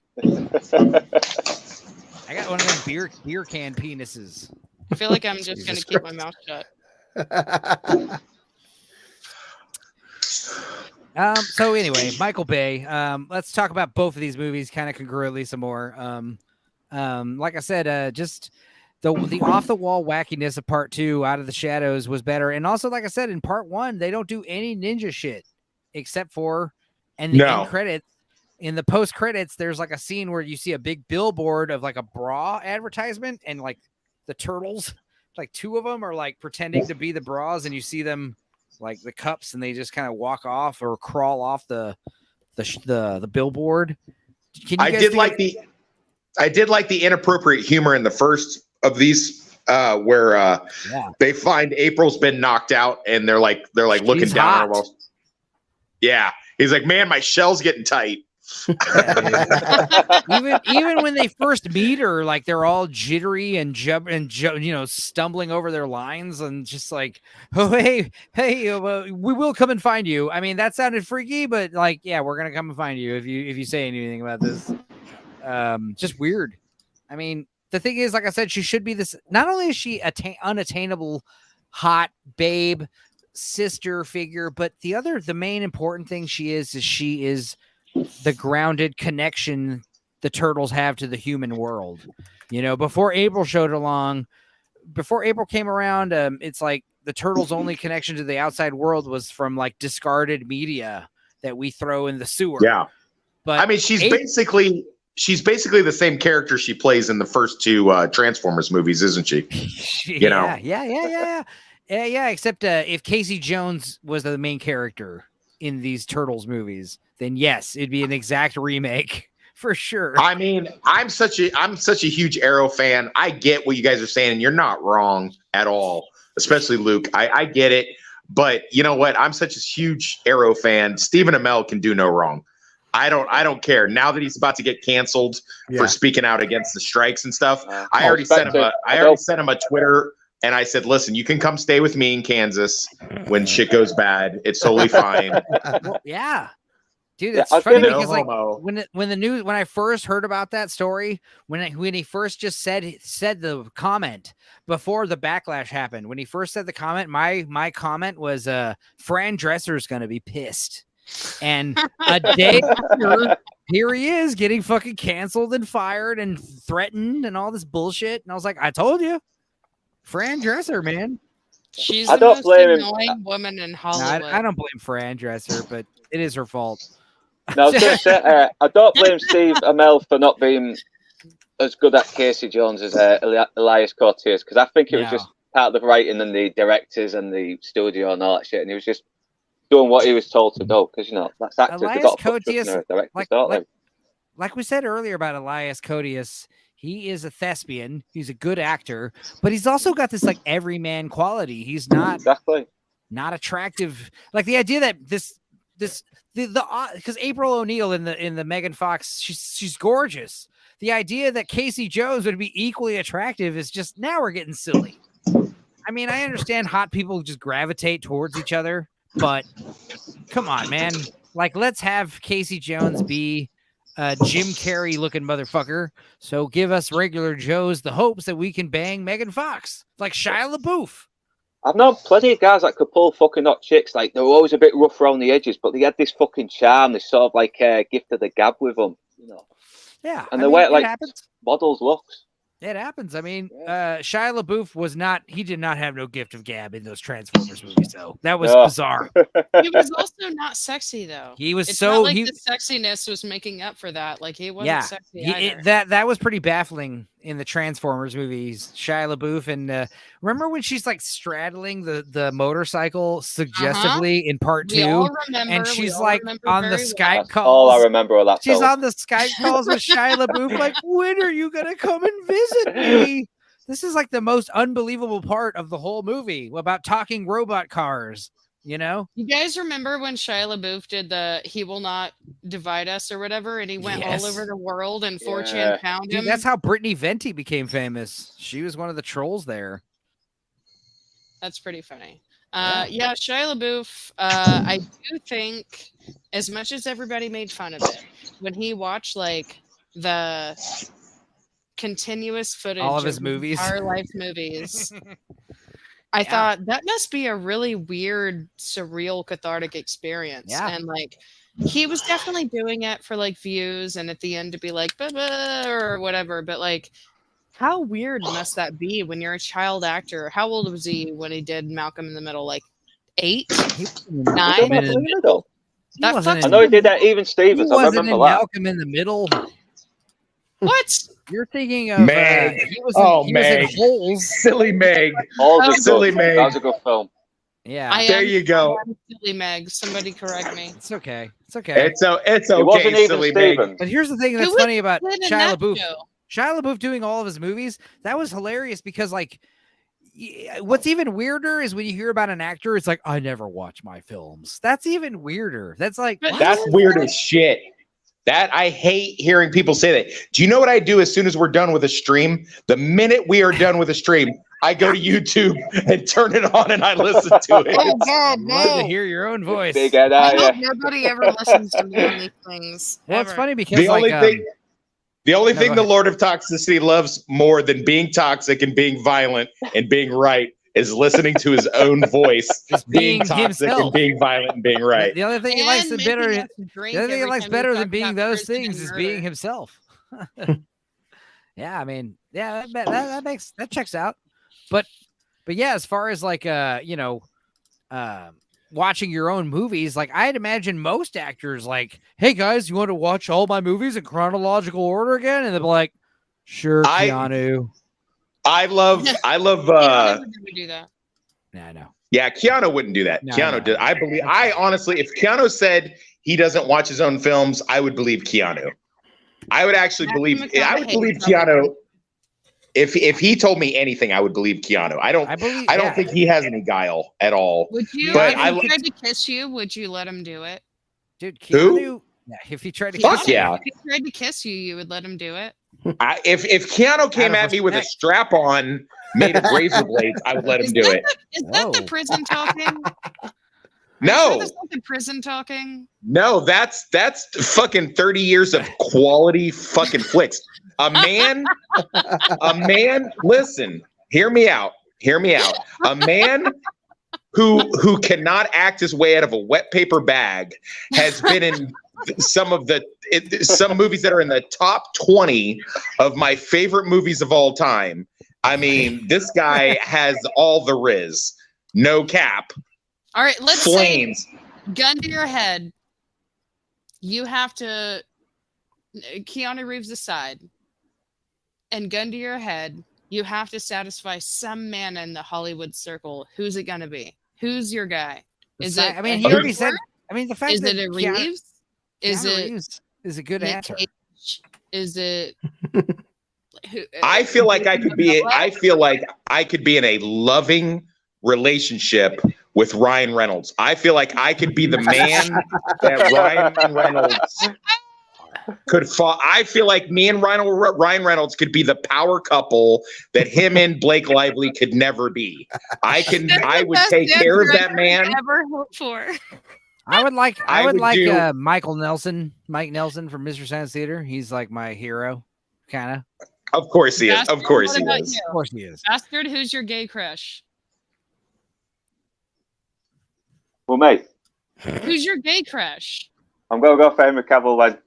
Speaker 1: I got one of them beer can penises.
Speaker 8: I feel like I'm just going
Speaker 3: Jesus
Speaker 8: to keep my mouth shut.
Speaker 1: So anyway, Michael Bay. Let's talk about both of these movies kind of congruently some more. Like I said, just the off the wall wackiness of part 2, Out of the Shadows, was better. And also, like I said, in part 1, they don't do any ninja shit except for and the end credits. In the post credits, there's like a scene where you see a big billboard of like a bra advertisement, and like the turtles, like 2 of them are like pretending to be the bras, and you see them like the cups, and they just kind of walk off or crawl off the billboard.
Speaker 4: I did like the inappropriate humor in the first of these where they find April's been knocked out and they're like looking
Speaker 1: She's
Speaker 4: down
Speaker 1: hot.
Speaker 4: on her walls. Yeah, he's like, man, my shell's getting tight.
Speaker 1: even when they first meet her, like they're all jittery and stumbling over their lines and just like, oh hey, we will come and find you. I mean, that sounded freaky, but like, yeah, we're gonna come and find you if you say anything about this. Just weird. I mean, the thing is, like I said, she should be this. Not only is she unattainable, hot babe sister figure, but the main important thing she is the grounded connection the turtles have to the human world. You know, before April came around, it's like the turtles' only connection to the outside world was from like discarded media that we throw in the sewer.
Speaker 4: Yeah,
Speaker 1: but
Speaker 4: I mean, she's basically the same character she plays in the first 2 Transformers movies, isn't she?
Speaker 1: Yeah. Except if Casey Jones was the main character in these Turtles movies, then yes, it'd be an exact remake for sure.
Speaker 4: I mean, I'm such a huge Arrow fan. I get what you guys are saying, and you're not wrong at all, especially Luke. I get it, but you know what? I'm such a huge Arrow fan. Stephen Amell can do no wrong. I don't care. Now that he's about to get canceled for speaking out against the strikes and stuff, I already sent him a Twitter. And I said, listen, you can come stay with me in Kansas when shit goes bad. It's totally fine.
Speaker 1: Well, yeah. Dude, it's funny because like when I first heard about that story, when he first just said the comment before the backlash happened, when he first said the comment, my comment was Fran Dresser's gonna be pissed. And a day after, here he is getting fucking canceled and fired and threatened and all this bullshit. And I was like, I told you. Fran Dresser, man.
Speaker 8: She's the most annoying woman in Hollywood.
Speaker 1: No, I don't blame Fran Dresser, but it is her fault.
Speaker 2: No, I was going to say, I don't blame Steve Amell for not being as good at Casey Jones as Elias Cortez, because I think it was just part of the writing and the directors and the studio and all that shit, and he was just doing what he was told to do, because, you know, that's actors.
Speaker 1: Elias Koteas, like we said earlier about Elias Koteas, he is a thespian. He's a good actor, but he's also got this like everyman quality. He's not not attractive. Like the idea that because April O'Neil in the Megan Fox, she's gorgeous. The idea that Casey Jones would be equally attractive is just, now we're getting silly. I mean, I understand hot people just gravitate towards each other, but come on, man. Like, let's have Casey Jones be Jim Carrey looking motherfucker. So give us regular Joes the hopes that we can bang Megan Fox, like Shia LaBeouf.
Speaker 2: I've known plenty of guys that could pull fucking hot chicks. Like, they were always a bit rough around the edges, but they had this fucking charm, this sort of like gift of the gab with them, you know.
Speaker 1: Yeah,
Speaker 2: and the way like models looks.
Speaker 1: It happens. I mean, Shia LaBeouf he did not have no gift of gab in those Transformers movies, though. That was bizarre.
Speaker 8: He was also not sexy, though.
Speaker 1: He was
Speaker 8: the sexiness was making up for that. Like, he wasn't sexy either.
Speaker 1: That was pretty baffling in the Transformers movies. Shia LaBeouf, and remember when she's like straddling the motorcycle suggestively in part 2, and she's like on the Skype calls.
Speaker 2: All I remember of that.
Speaker 1: She's on the Skype calls with Shia LaBeouf, like, when are you gonna come and visit me? this is like the most unbelievable part of the whole movie about talking robot cars. You know,
Speaker 8: You guys remember when Shia LaBeouf did the "He Will Not Divide Us" or whatever, and he went all
Speaker 1: Yes.
Speaker 8: over the world, and
Speaker 2: Yeah.
Speaker 8: 4chan found
Speaker 1: dude,
Speaker 8: him?
Speaker 1: that's how Brittany Venti became famous. She was one of the trolls there.
Speaker 8: That's pretty funny.
Speaker 1: Yeah.
Speaker 8: Yeah, Shia LaBeouf, I do think, as much as everybody made fun of it, when he watched like the continuous footage
Speaker 1: All of his movies.
Speaker 8: entire life movies, I thought that must be a really weird, surreal, cathartic experience.
Speaker 1: Yeah.
Speaker 8: And like he was definitely doing it for like views and at the end to be like "Bah-bah," or whatever, but like how weird must that be when you're a child actor? How old was he when he did Malcolm in the Middle? Like 8?
Speaker 1: He
Speaker 8: 9?
Speaker 2: Malcolm in the Middle.
Speaker 8: That
Speaker 1: wasn't
Speaker 8: fucks
Speaker 2: I
Speaker 1: in-
Speaker 2: know he did that. Even
Speaker 1: He
Speaker 2: Stevens. I
Speaker 1: wasn't
Speaker 2: remember
Speaker 1: in
Speaker 2: that.
Speaker 1: Malcolm in the Middle.
Speaker 8: What?
Speaker 1: You're thinking of
Speaker 4: Meg.
Speaker 1: he was
Speaker 4: Oh,
Speaker 1: in, he
Speaker 4: Meg.
Speaker 1: was in Holes.
Speaker 4: Silly Meg.
Speaker 2: All the
Speaker 4: Silly
Speaker 2: good.
Speaker 4: Meg.
Speaker 2: That was a good film.
Speaker 1: Yeah,
Speaker 8: I
Speaker 4: There
Speaker 8: am
Speaker 4: you go.
Speaker 8: silly Meg. Somebody correct me.
Speaker 1: it's okay. It's okay.
Speaker 4: It's okay,
Speaker 2: It wasn't even
Speaker 4: Silly Meg.
Speaker 2: Stevens.
Speaker 1: But here's the thing that's
Speaker 8: Who was
Speaker 1: funny about
Speaker 8: good in
Speaker 1: Shia
Speaker 8: that
Speaker 1: LaBeouf.
Speaker 8: show?
Speaker 1: Shia LaBeouf doing all of his movies, that was hilarious because like what's even weirder is when you hear about an actor, it's like, I never watch my films. That's even weirder. That's like,
Speaker 8: But
Speaker 1: what?
Speaker 4: That's weird as shit. That I hate hearing people say that. Do you know what I do as soon as we're done with a stream? The minute we are done with a stream, I go to YouTube and turn it on and I listen to it.
Speaker 8: Oh God,
Speaker 1: Love to
Speaker 8: no!
Speaker 1: hear your own voice.
Speaker 2: Big head,
Speaker 8: I
Speaker 2: yeah.
Speaker 8: hope nobody ever listens to me on these things.
Speaker 1: Well, it's
Speaker 8: ever.
Speaker 1: funny because
Speaker 4: The only
Speaker 1: like
Speaker 4: thing, the only
Speaker 1: no,
Speaker 4: thing
Speaker 1: go
Speaker 4: the
Speaker 1: ahead.
Speaker 4: Lord of Toxicity loves more than being toxic and being violent and being right is listening to his own voice,
Speaker 1: Just
Speaker 4: being
Speaker 1: being
Speaker 4: toxic
Speaker 1: himself.
Speaker 4: and being violent and being right.
Speaker 1: The other thing he
Speaker 8: And
Speaker 1: likes the
Speaker 8: making
Speaker 1: better.
Speaker 8: us drink
Speaker 1: The other thing he
Speaker 8: every
Speaker 1: likes
Speaker 8: time we
Speaker 1: better
Speaker 8: talk
Speaker 1: than being
Speaker 8: about
Speaker 1: those
Speaker 8: prison
Speaker 1: things
Speaker 8: and
Speaker 1: is being
Speaker 8: murder.
Speaker 1: himself. Yeah, I mean, yeah, that checks out. But yeah, as far as like watching your own movies, like I'd imagine most actors like, hey guys, you want to watch all my movies in chronological order again? And they'll be like, sure, Keanu.
Speaker 4: I love
Speaker 8: Keanu never gonna do that.
Speaker 1: Nah, no.
Speaker 4: Yeah, Keanu wouldn't do that.
Speaker 1: No,
Speaker 4: Keanu
Speaker 1: no.
Speaker 4: did. I honestly, if Keanu said he doesn't watch his own films, I would believe Keanu. I would actually believe. I would believe Keanu. If he told me anything, I would believe Keanu. I don't think he has any guile at all.
Speaker 8: Would you?
Speaker 4: But
Speaker 8: If he tried to kiss you, would you let him do it?
Speaker 1: Dude,
Speaker 4: Who?
Speaker 1: Keanu. Yeah, if he tried to
Speaker 4: Fuck
Speaker 1: kiss you,
Speaker 4: yeah.
Speaker 8: If he tried to kiss you, you would let him do it.
Speaker 4: If Keanu came
Speaker 1: Out of
Speaker 4: at me with a
Speaker 1: respect.
Speaker 4: strap on made of razor blades, I would let him do it.
Speaker 8: Is that the
Speaker 1: Whoa.
Speaker 8: prison talking?
Speaker 4: No,
Speaker 8: That's not the prison talking.
Speaker 4: no, that's fucking 30 years of quality fucking flicks. A man, listen, hear me out. A man who cannot act his way out of a wet paper bag has been in some movies that are in the top 20 of my favorite movies of all time. I mean, this guy has all the riz, no cap,
Speaker 8: All right, let's
Speaker 4: flames.
Speaker 8: say gun to your head. You have to Keanu Reeves aside, and gun to your head, you have to satisfy some man in the Hollywood circle. Who's it gonna be? Who's your guy? Is it?
Speaker 1: I mean,
Speaker 8: a
Speaker 1: he already
Speaker 8: Hemsworth?
Speaker 1: said. I mean, the fact
Speaker 8: Is
Speaker 1: that
Speaker 8: it a
Speaker 1: Keanu-
Speaker 8: Reeves? Is
Speaker 1: Keanu
Speaker 8: it
Speaker 1: Reeves is a good
Speaker 8: Nick
Speaker 1: answer.
Speaker 8: Cage? Is it?
Speaker 4: I feel like I could be in a loving relationship with Ryan Reynolds. I feel like I could be the man that Ryan Reynolds could fall. I feel like me and Ryan Reynolds could be the power couple that him and Blake Lively could never be. I would take care of that man.
Speaker 8: Ever hope for?
Speaker 1: I would like
Speaker 4: do-
Speaker 1: Mike Nelson from Mr. Science Theater. He's like my hero, kind of.
Speaker 4: Of course he is.
Speaker 8: Bastard,
Speaker 4: Of course
Speaker 8: what
Speaker 4: he
Speaker 8: about
Speaker 4: is.
Speaker 8: you?
Speaker 1: Of course he is.
Speaker 8: Bastard, who's your gay crush?
Speaker 2: Well, mate,
Speaker 8: Who's your gay crush?
Speaker 2: I'm gonna go for Henry Cavill then.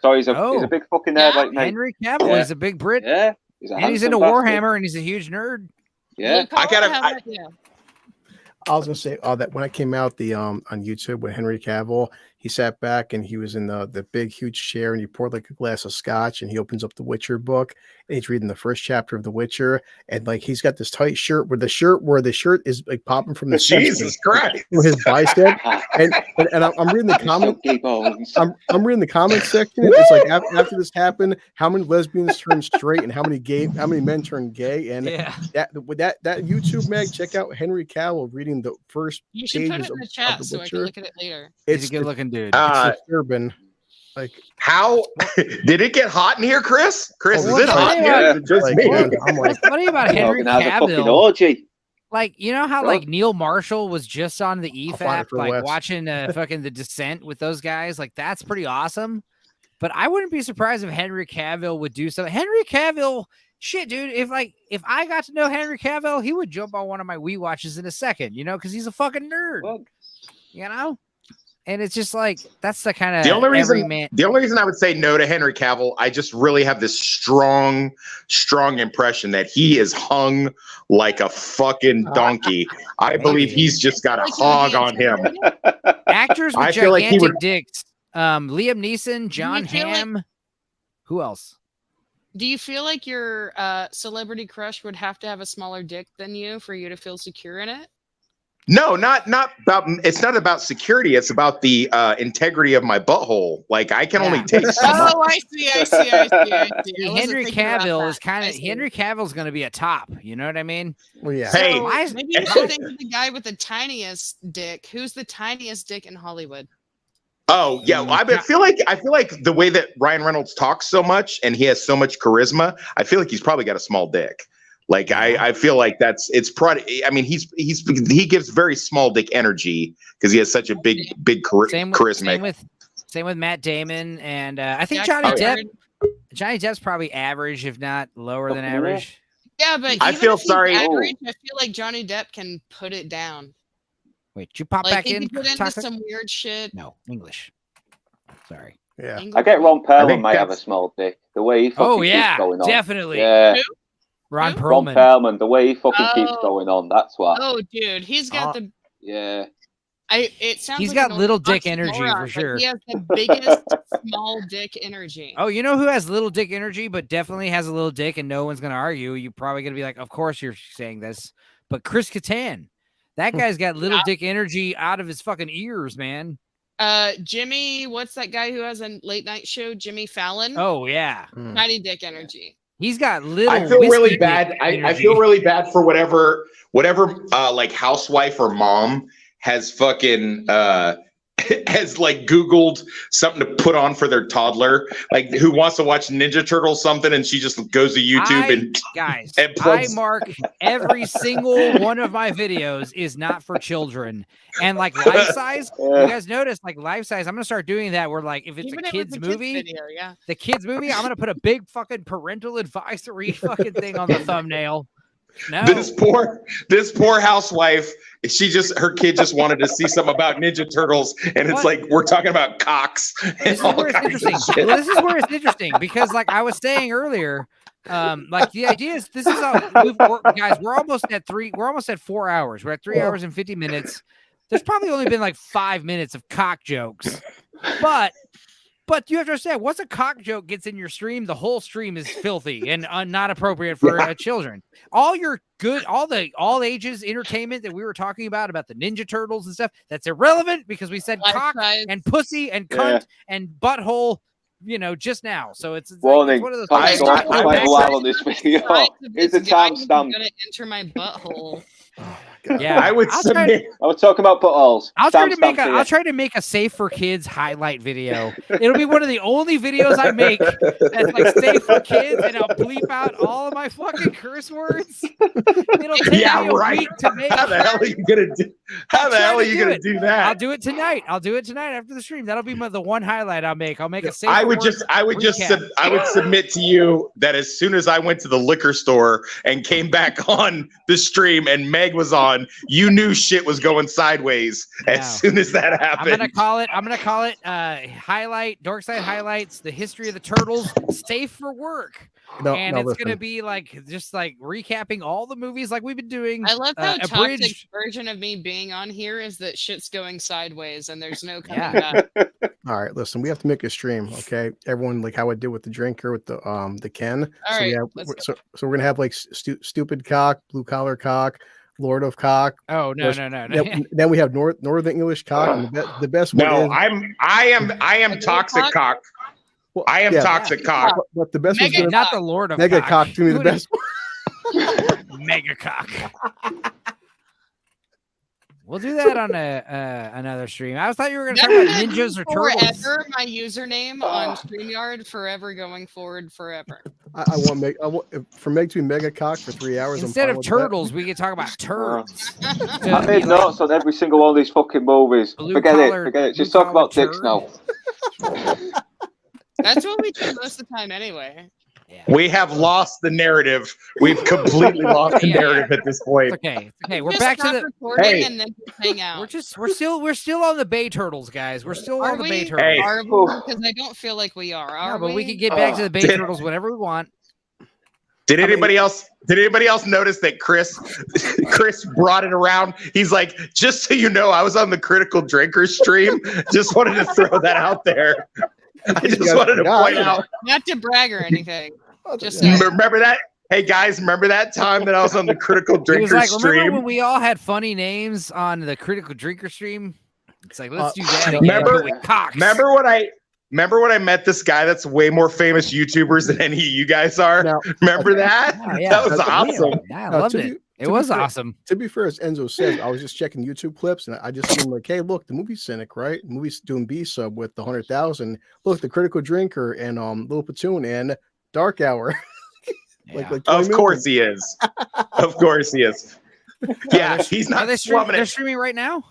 Speaker 2: Sorry, he's a big fucking nerd
Speaker 8: Yeah.
Speaker 2: like me.
Speaker 1: Henry Cavill
Speaker 2: Yeah.
Speaker 1: is a big Brit,
Speaker 2: Yeah, he's a
Speaker 1: and he's
Speaker 2: handsome
Speaker 1: into
Speaker 2: bastard.
Speaker 1: Warhammer, and he's a huge nerd.
Speaker 2: Yeah,
Speaker 8: Blue collar, how about you?
Speaker 3: I was gonna say that when I came out on YouTube with Henry Cavill, he sat back and he was in the big huge chair and he poured like a glass of scotch and he opens up the Witcher book and he's reading the first chapter of the Witcher and like he's got this tight shirt where the shirt is like popping from the
Speaker 4: Jesus Christ
Speaker 3: from his bicep and I'm reading the comment I'm reading the comments section. It's like after this happened, how many lesbians turned straight and how many men turned gay, and that YouTube Meg, check out Henry Cavill reading the first
Speaker 8: You should put
Speaker 3: pages
Speaker 8: it in the
Speaker 3: of
Speaker 8: chat
Speaker 3: the
Speaker 8: so I
Speaker 3: Witcher.
Speaker 8: can look at it later.
Speaker 1: He's a good looking dude.
Speaker 3: It's disturbing. Like
Speaker 4: how did it get hot in here, Chris? Chris, is it hot in
Speaker 1: yeah.
Speaker 4: here? Is it just
Speaker 3: Like,
Speaker 4: me?
Speaker 3: man, I'm like,
Speaker 1: What's funny about Henry
Speaker 2: Have a fucking
Speaker 1: Cavill?
Speaker 2: orgy.
Speaker 1: Like, you know how like Neil Marshall was just on the
Speaker 3: I'll find it
Speaker 1: EFAP,
Speaker 3: for
Speaker 1: like
Speaker 3: Wes.
Speaker 1: watching fucking The Descent with those guys. Like, that's pretty awesome. But I wouldn't be surprised if Henry Cavill would do something. Henry Cavill, shit, dude. If I got to know Henry Cavill, he would jump on one of my Wii watches in a second, you know, because he's a fucking nerd, you know. And it's just like that's the kind of
Speaker 4: The only reason I would say no to Henry Cavill, I just really have this strong impression that he is hung like a fucking donkey. I believe he's just got a hog on him.
Speaker 1: Actors with
Speaker 4: I feel like he
Speaker 1: gigantic
Speaker 4: would-
Speaker 1: dicks. Liam Neeson, John Hamm. Who else?
Speaker 8: Do you feel like your celebrity crush would have to have a smaller dick than you for you to feel secure in it?
Speaker 4: No, not about. It's not about security. It's about the integrity of my butthole. Like I can only take.
Speaker 8: Oh, I see.
Speaker 1: Henry Cavill is kind of Henry Cavill's going to be a top. You know what I mean?
Speaker 3: well, yeah.
Speaker 4: Hey,
Speaker 8: So maybe you should think of the guy with the tiniest dick. Who's the tiniest dick in Hollywood?
Speaker 4: Oh yeah, I feel like the way that Ryan Reynolds talks so much and he has so much charisma, I feel like he's probably got a small dick. Like I feel like I mean he gives very small dick energy because he has such a big charisma.
Speaker 1: Same with Matt Damon and I think Johnny Depp. Johnny Depp's probably average, if not lower than average.
Speaker 8: Yeah, but
Speaker 4: I
Speaker 8: even
Speaker 4: feel
Speaker 8: if he's
Speaker 4: sorry.
Speaker 8: average, I feel like Johnny Depp can put it down.
Speaker 1: Wait, did you pop
Speaker 8: Like
Speaker 1: back
Speaker 8: he
Speaker 1: in?
Speaker 8: could get into
Speaker 1: Toxic?
Speaker 8: some weird shit.
Speaker 1: No, English. Sorry.
Speaker 3: Yeah.
Speaker 2: I get Ron
Speaker 4: I
Speaker 2: Perlman
Speaker 4: think
Speaker 2: might have a
Speaker 4: that's-
Speaker 2: small dick. The way he fucking keeps going on.
Speaker 1: Definitely.
Speaker 2: Yeah.
Speaker 1: Ron
Speaker 8: Who?
Speaker 2: Ron
Speaker 1: Perlman.
Speaker 2: Perlman, the way he fucking keeps
Speaker 8: Oh.
Speaker 2: going on. That's what.
Speaker 8: Oh, dude, he's got the.
Speaker 2: Yeah.
Speaker 8: It sounds.
Speaker 1: He's
Speaker 8: like
Speaker 1: got
Speaker 8: an
Speaker 1: little
Speaker 8: old
Speaker 1: dick energy
Speaker 8: oxymoron,
Speaker 1: for
Speaker 8: but
Speaker 1: sure.
Speaker 8: He has the biggest small dick energy.
Speaker 1: Oh, you know who has little dick energy, but definitely has a little dick, and no one's gonna argue. You're probably gonna be like, "Of course you're saying this," but Chris Kattan, that guy's got little dick energy out of his fucking ears, man.
Speaker 8: Jimmy, what's that guy who has a late night show? Jimmy Fallon.
Speaker 1: Oh yeah,
Speaker 8: Tiny dick energy.
Speaker 1: he's got little.
Speaker 4: I feel really
Speaker 1: whiskey
Speaker 4: bad.
Speaker 1: dick
Speaker 4: I
Speaker 1: energy.
Speaker 4: feel really bad for whatever like housewife or mom has fucking has like Googled something to put on for their toddler, like who wants to watch Ninja Turtles something, and she just goes to YouTube and
Speaker 1: Guys,
Speaker 4: and
Speaker 1: I
Speaker 4: plugs.
Speaker 1: mark every single one of my videos is not for children. And like life size, you guys notice like life size, I'm gonna start doing that where like if it's
Speaker 8: Even
Speaker 1: a
Speaker 8: if it's
Speaker 1: kid's
Speaker 8: a
Speaker 1: movie,
Speaker 8: video, yeah.
Speaker 1: the kids movie, I'm gonna put a big fucking parental advisory fucking thing on the thumbnail. No.
Speaker 4: This poor housewife, her kid just wanted to see something about Ninja Turtles, and it's like we're talking about cocks and
Speaker 1: This is
Speaker 4: all
Speaker 1: where it's
Speaker 4: kinds
Speaker 1: interesting.
Speaker 4: of shit.
Speaker 1: Well, this is where it's interesting because, like I was saying earlier, like the idea is this is guys. We're almost at 4 hours. We're at 3 hours and 50 minutes. There's probably only been like 5 minutes of cock jokes, but you have to understand once a cock joke gets in your stream, the whole stream is filthy and not appropriate for children. All your all ages entertainment that we were talking about the Ninja Turtles and stuff, that's irrelevant because we said cock and pussy and cunt and butthole, just now. So it's
Speaker 2: Warning.
Speaker 1: one of those
Speaker 2: I'm going quite a while on this video. Here's the timestamp.
Speaker 8: I'm gonna enter my butthole.
Speaker 1: Yeah,
Speaker 4: I would submit.
Speaker 2: I was talking about buttholes.
Speaker 1: I'll try to make a safe for kids highlight video. It'll be one of the only videos I make that's like safe for kids, and I'll bleep out all of my fucking curse words. It'll take me a week to make.
Speaker 4: How the hell are you gonna do? How the hell are you gonna do that?
Speaker 1: I'll do it tonight. After the stream. That'll be the one highlight I'll make. I'll make a safe.
Speaker 4: I would submit to you that as soon as I went to the liquor store and came back on the stream and Meg was on, you knew shit was going sideways as soon as that happened.
Speaker 1: I'm gonna call it highlight Dorkside highlights the history of the turtles safe for work. It's gonna be just like recapping all the movies like we've been doing.
Speaker 8: I love how
Speaker 1: abridged
Speaker 8: toxic version of me being on here is that shit's going sideways and there's no coming
Speaker 1: Yeah.
Speaker 8: back.
Speaker 3: All right, listen, we have to make a stream, okay? Everyone, like how I did with the drinker with the Ken.
Speaker 8: All
Speaker 3: so
Speaker 8: right,
Speaker 3: so we're gonna have like stupid cock, blue collar cock, Lord of Cock.
Speaker 1: Oh no,
Speaker 3: Course,
Speaker 1: no.
Speaker 3: Then we have Northern English cock, and the best one
Speaker 4: No,
Speaker 3: is
Speaker 4: I am toxic cock.
Speaker 3: well,
Speaker 4: I am
Speaker 3: yeah,
Speaker 4: toxic cock.
Speaker 3: but the best one's
Speaker 8: Mega
Speaker 3: gonna
Speaker 1: Not the Lord of
Speaker 3: Mega
Speaker 1: Cock.
Speaker 3: cock to me the
Speaker 1: Who
Speaker 3: best.
Speaker 1: Mega cock. We'll do that on another stream. I thought you were going to talk about ninjas or turtles.
Speaker 8: Forever, my username on StreamYard, forever going forward, forever.
Speaker 3: I want for Meg to be Mega cock for 3 hours.
Speaker 1: Instead
Speaker 3: I'm
Speaker 1: of
Speaker 3: fine with that.
Speaker 1: turtles, we could talk about turds.
Speaker 2: I made notes on every single one of these fucking movies. Forget it. Just talk about dicks now.
Speaker 8: That's what we do most of the time anyway.
Speaker 1: Yeah.
Speaker 4: We have lost the narrative. We've completely lost the narrative at this point.
Speaker 1: It's okay. It's okay. We're
Speaker 8: Just
Speaker 1: back to
Speaker 8: stop
Speaker 1: the.
Speaker 8: recording
Speaker 4: Hey.
Speaker 8: and then just hang out.
Speaker 1: We're still on the Bay Turtles, guys. We're still
Speaker 8: Are
Speaker 1: on the
Speaker 8: we?
Speaker 1: Bay Turtles.
Speaker 4: Hey.
Speaker 8: Are we? Because I don't feel like we are. Are
Speaker 1: No, but we
Speaker 8: we?
Speaker 1: can get back to the Bay
Speaker 4: Did-
Speaker 1: Turtles whenever we want.
Speaker 4: Did anybody else notice that Chris brought it around? He's like, just so you know, I was on the Critical Drinker stream. Just wanted to throw that out there. I just wanted to point out.
Speaker 8: Not to brag or anything. Just
Speaker 3: Yeah.
Speaker 8: saying.
Speaker 4: Remember that? Hey guys, remember that time that I was on the Critical
Speaker 1: He was
Speaker 4: Drinker
Speaker 1: like, remember
Speaker 4: stream?
Speaker 1: when we all had funny names on the Critical Drinker stream? It's like, let's do that again.
Speaker 4: remember-
Speaker 1: but with cocks.
Speaker 4: Remember when I met this guy that's way more famous YouTubers than any of you guys are?
Speaker 3: Now,
Speaker 4: Remember that?
Speaker 1: Oh, yeah.
Speaker 4: That was
Speaker 3: That's
Speaker 4: awesome.
Speaker 1: Yeah, I
Speaker 3: Now,
Speaker 1: loved
Speaker 3: to
Speaker 1: it.
Speaker 3: be-
Speaker 1: It
Speaker 3: to
Speaker 1: was
Speaker 3: be fair-
Speaker 1: awesome.
Speaker 3: To be fair, as Enzo said, I was just checking YouTube clips and I just seen like, hey, look, the movie Cynic, right? The movie's doing B sub with the 100,000. Look, the Critical Drinker and Little Platoon and Dark Hour.
Speaker 1: Yeah.
Speaker 3: like
Speaker 4: Of course he is. Of course he is. Yeah, he's
Speaker 1: Are
Speaker 4: not
Speaker 1: they streaming?
Speaker 4: slumming
Speaker 1: They're
Speaker 4: it.
Speaker 1: streaming right now.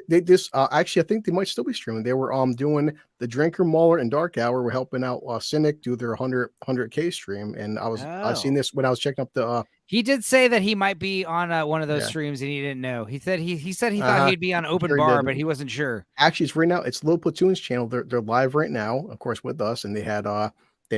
Speaker 3: They actually I think they might still be streaming. They were doing the Drinker, Mauler, and Dark Hour were helping out Cynic do their 100K stream, and I seen this when I was checking up the
Speaker 1: He did say that he might be on one of those
Speaker 3: Yeah.
Speaker 1: streams, and he didn't know. He said he thought he'd be on Open
Speaker 3: Sure he
Speaker 1: Bar,
Speaker 3: did.
Speaker 1: but he wasn't sure.
Speaker 3: actually it's right now. It's Little Platoon's channel. They're live right now, of course, with us, and they had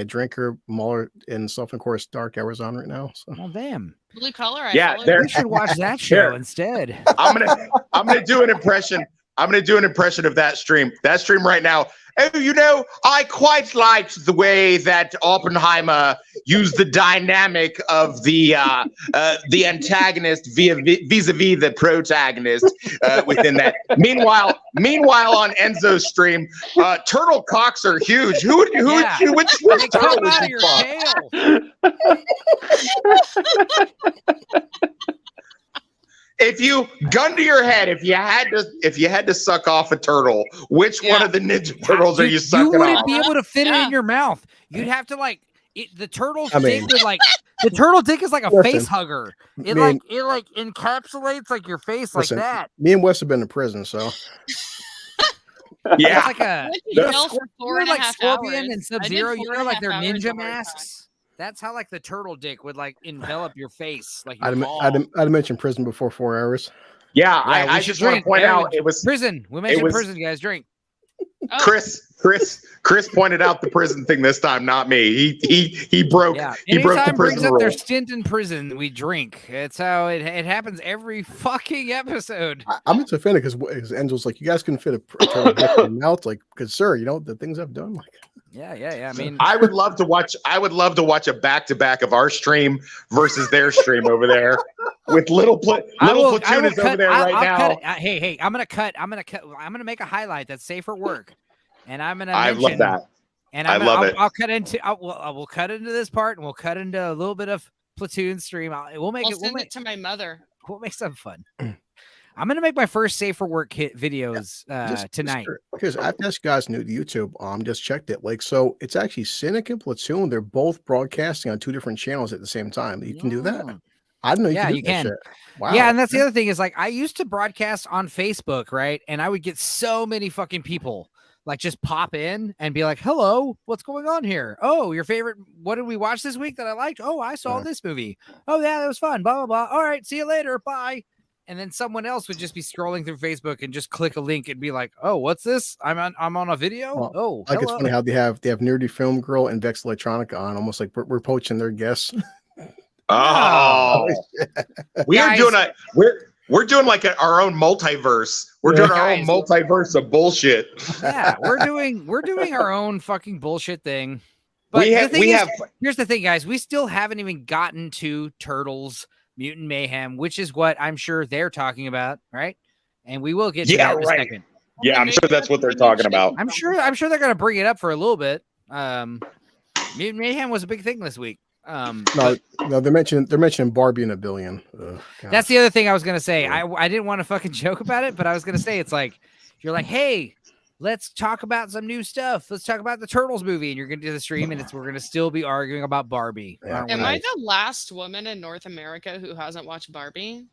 Speaker 3: Drinker, Mauler, and stuff. And of course, Dark Hour's on right now. So
Speaker 1: Well, damn.
Speaker 8: Blue collar. I
Speaker 4: Yeah,
Speaker 8: follow
Speaker 4: there-
Speaker 1: We should watch that show
Speaker 4: Here.
Speaker 1: instead.
Speaker 4: I'm gonna do an impression. I'm gonna do an impression of that stream. That stream right now. Oh, you know, I quite liked the way that Oppenheimer used the dynamic of the antagonist vis-a-vis the protagonist within that. Meanwhile, on Enzo's stream, turtle cocks are huge.
Speaker 1: Yeah.
Speaker 4: Which
Speaker 1: They
Speaker 4: turtle
Speaker 1: come
Speaker 4: would
Speaker 1: out of
Speaker 4: you
Speaker 1: your
Speaker 4: fuck?
Speaker 1: tail.
Speaker 4: If you gun to your head, if you had to suck off a turtle, which one of the Ninja Turtles are you
Speaker 1: You
Speaker 4: sucking
Speaker 1: wouldn't
Speaker 4: off?
Speaker 1: be able to fit it
Speaker 8: Yeah.
Speaker 1: in your mouth. You'd have to like the turtle's
Speaker 3: I mean-
Speaker 1: dick would like the turtle dick is like a
Speaker 3: Listen,
Speaker 1: face hugger. It
Speaker 3: man,
Speaker 1: like encapsulates like your face
Speaker 3: listen,
Speaker 1: like that.
Speaker 3: me and Wes have been in prison, so
Speaker 4: Yeah,
Speaker 1: It's like a
Speaker 8: Went to
Speaker 1: you know,
Speaker 8: jail for
Speaker 1: you know,
Speaker 8: 4.5
Speaker 1: like Scorpion
Speaker 8: hours.
Speaker 1: and Sub-Zero,
Speaker 8: I did
Speaker 1: you know, like their
Speaker 8: 4.5 hours
Speaker 1: ninja
Speaker 8: of overtime.
Speaker 1: masks. That's how like the turtle dick would like envelop your face, like your
Speaker 3: I'd
Speaker 1: ball.
Speaker 3: mentioned prison before 4 hours.
Speaker 4: yeah.
Speaker 1: Yeah, we
Speaker 4: I
Speaker 1: should
Speaker 4: just want to
Speaker 1: drink.
Speaker 4: point
Speaker 1: Yeah,
Speaker 4: out it was
Speaker 1: Prison. We mentioned
Speaker 4: was-
Speaker 1: prison, guys. Drink.
Speaker 8: Oh,
Speaker 4: Chris pointed out the prison thing this time, not me. He broke
Speaker 1: Yeah.
Speaker 4: he broke the
Speaker 1: Anytime brings
Speaker 4: prison
Speaker 1: up their
Speaker 4: rule.
Speaker 1: stint in prison, we drink. It's how it happens every fucking episode.
Speaker 3: I'm just offended because Enzo's like, you guys can fit a turtle dick in your mouth, like, because sir, you know the things I've done, like.
Speaker 1: Yeah. I mean,
Speaker 4: I would love to watch a back-to-back of our stream versus their stream over there with little Platoon is over there right now.
Speaker 1: Cut it. Hey, I'm gonna make a highlight that's safe for work, and I'm gonna.
Speaker 4: I love that.
Speaker 1: And
Speaker 4: I love it.
Speaker 1: I'll cut into. We'll cut into this part, and we'll cut into a little bit of Platoon stream. We'll make
Speaker 8: I'll
Speaker 1: it. We'll
Speaker 8: send
Speaker 1: make
Speaker 8: it to my mother.
Speaker 1: We'll make something fun. I'm gonna make my first safe for work hit videos tonight.
Speaker 3: Because I've asked guys new to YouTube. Just checked it. Like, so it's actually Cynic and Platoon. They're both broadcasting on 2 different channels at the same time. You can do that. I didn't know. You can. Do that shit. Wow.
Speaker 1: Yeah, and that's the other thing is like I used to broadcast on Facebook, right? And I would get so many fucking people like just pop in and be like, "Hello, what's going on here? Oh, your favorite? What did we watch this week that I liked? Oh, I saw this movie. Oh, yeah, that was fun. Blah blah blah. All right, see you later. Bye." And then someone else would just be scrolling through Facebook and just click a link and be like, "Oh, what's this? I'm on a video.
Speaker 3: Well,
Speaker 1: Oh,
Speaker 3: like it's
Speaker 1: hello."
Speaker 3: funny how they have Nerdy Film Girl and Vex Electronica on, almost like we're poaching their guests.
Speaker 4: Oh, we are
Speaker 1: Guys.
Speaker 4: doing We're doing like our own multiverse. We're doing our own multiverse of bullshit.
Speaker 1: Yeah, we're doing our own fucking bullshit thing. But here's the thing, guys. We still haven't even gotten to Turtles Mutant Mayhem, which is what I'm sure they're talking about, right? And we will get to that in a second.
Speaker 4: Yeah, I'm sure that's what they're talking about.
Speaker 1: I'm sure they're gonna bring it up for a little bit. Mutant Mayhem was a big thing this week.
Speaker 3: No, they're mentioning Barbie in a billion.
Speaker 1: That's the other thing I was gonna say. I didn't want to fucking joke about it, but I was gonna say it's like you're like, hey, let's talk about some new stuff. Let's talk about the Turtles movie, and you're gonna do the stream, and we're gonna still be arguing about Barbie.
Speaker 3: Yeah.
Speaker 8: Am I the last woman in North America who hasn't watched Barbie?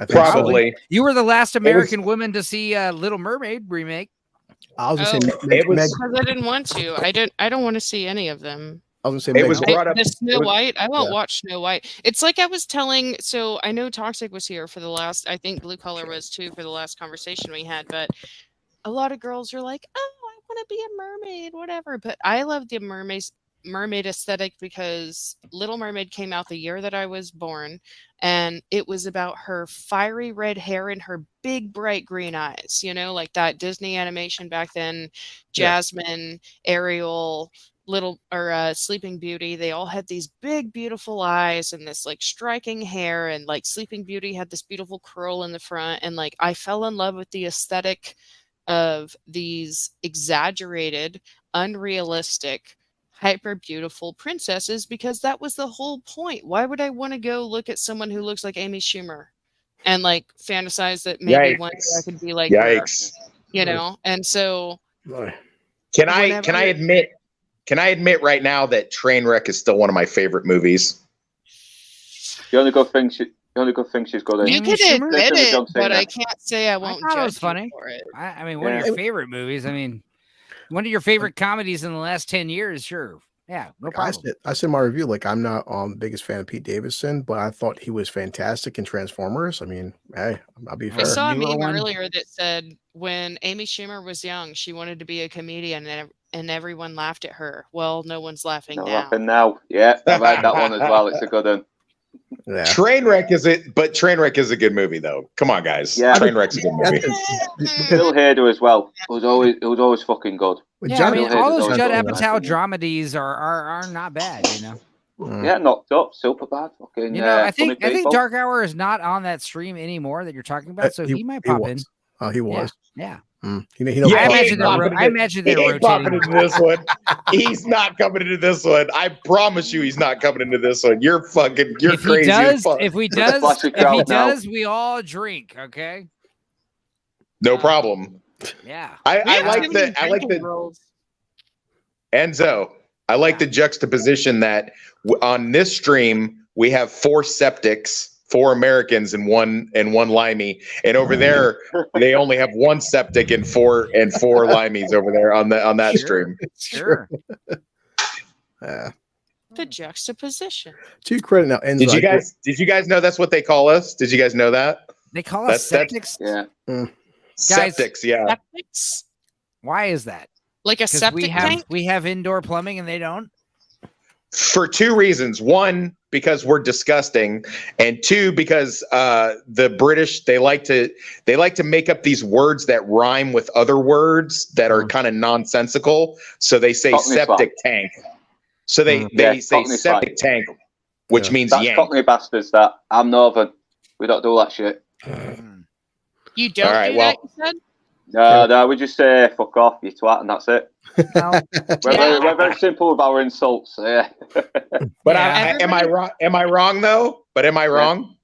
Speaker 4: Probably.
Speaker 1: You were the last American woman to see Little Mermaid remake.
Speaker 3: I was gonna say
Speaker 8: because I didn't want to. I don't want to see any of them.
Speaker 3: I was gonna say
Speaker 4: it was brought up.
Speaker 8: The Snow White. I won't watch Snow White. It's like I was telling. So I know Toxic was here for the last. I think Blue Collar was too for the last conversation we had. But a lot of girls are like, "Oh, I want to be a mermaid, whatever." But I love the mermaid aesthetic because Little Mermaid came out the year that I was born, and it was about her fiery red hair and her big bright green eyes. You know, like that Disney animation back then. Jasmine, Ariel. Sleeping Beauty, they all had these big beautiful eyes and this like striking hair, and like Sleeping Beauty had this beautiful curl in the front, and like I fell in love with the aesthetic of these exaggerated, unrealistic, hyper beautiful princesses, because that was the whole point. Why would I want to go look at someone who looks like Amy Schumer and like fantasize that maybe one day I could be like her, you know? And so
Speaker 4: Can I admit right now that Trainwreck is still one of my favorite movies?
Speaker 2: The only good thing she's got in.
Speaker 8: You can admit it, but I can't say I won't judge
Speaker 1: it was funny.
Speaker 8: for it.
Speaker 1: I mean, one of your favorite movies. I mean, one of your favorite comedies in the last 10 years. Sure. Yeah, no problem.
Speaker 3: I said in my review, like, I'm not the biggest fan of Pete Davidson, but I thought he was fantastic in Transformers. I mean, hey, I'll be fair.
Speaker 8: I saw a meme earlier that said when Amy Schumer was young, she wanted to be a comedian, and everyone laughed at her. Well, no one's laughing now.
Speaker 2: Laughing now. Yeah, I've had that one as well. It's a good one.
Speaker 3: Yeah.
Speaker 4: Trainwreck is a good movie though. Come on, guys.
Speaker 2: Yeah.
Speaker 4: Trainwreck's a good movie.
Speaker 2: Bill Hader as well. It was always fucking good.
Speaker 1: Yeah, I mean, all those Judd Apatow dramedies are not bad, you know.
Speaker 2: Yeah, Knocked Up, super bad. Fucking,
Speaker 1: you know, I think Dark Hour is not on that stream anymore that you're talking about, so he might pop in.
Speaker 3: Oh, he was.
Speaker 1: Yeah.
Speaker 3: I
Speaker 4: imagine they're rotating into this one. He's not coming into this one. I promise you, he's not coming into this one. You're crazy.
Speaker 1: If he does, we all drink. Okay.
Speaker 4: No problem.
Speaker 1: Yeah.
Speaker 4: I like the Enzo. I like the juxtaposition that on this stream we have 4 septics. 4 Americans and one limey, and over there they only have 1 septic and 4 limeys over there on that stream.
Speaker 1: Sure.
Speaker 8: The juxtaposition.
Speaker 3: To credit now, Enzo,
Speaker 4: did you guys know that's what they call us? Did you guys know that?
Speaker 1: They call us septics?
Speaker 2: Yeah.
Speaker 4: Septics, yeah.
Speaker 8: Septics?
Speaker 1: Why is that?
Speaker 8: Like a septic tank?
Speaker 1: We have indoor plumbing and they don't?
Speaker 4: For 2 reasons. 1, because we're disgusting, and 2, because the British they like to make up these words that rhyme with other words that are kind of nonsensical. So they say septic tank. So they say septic tank, which means
Speaker 2: that's
Speaker 4: yank.
Speaker 2: Cockney bastards. That I'm Northern. We don't do that shit.
Speaker 8: You don't do that, you said?
Speaker 2: No, we just say fuck off, you twat, and that's it. We're very simple with our insults. Yeah.
Speaker 4: But am I wrong? Am I wrong though? But am I wrong?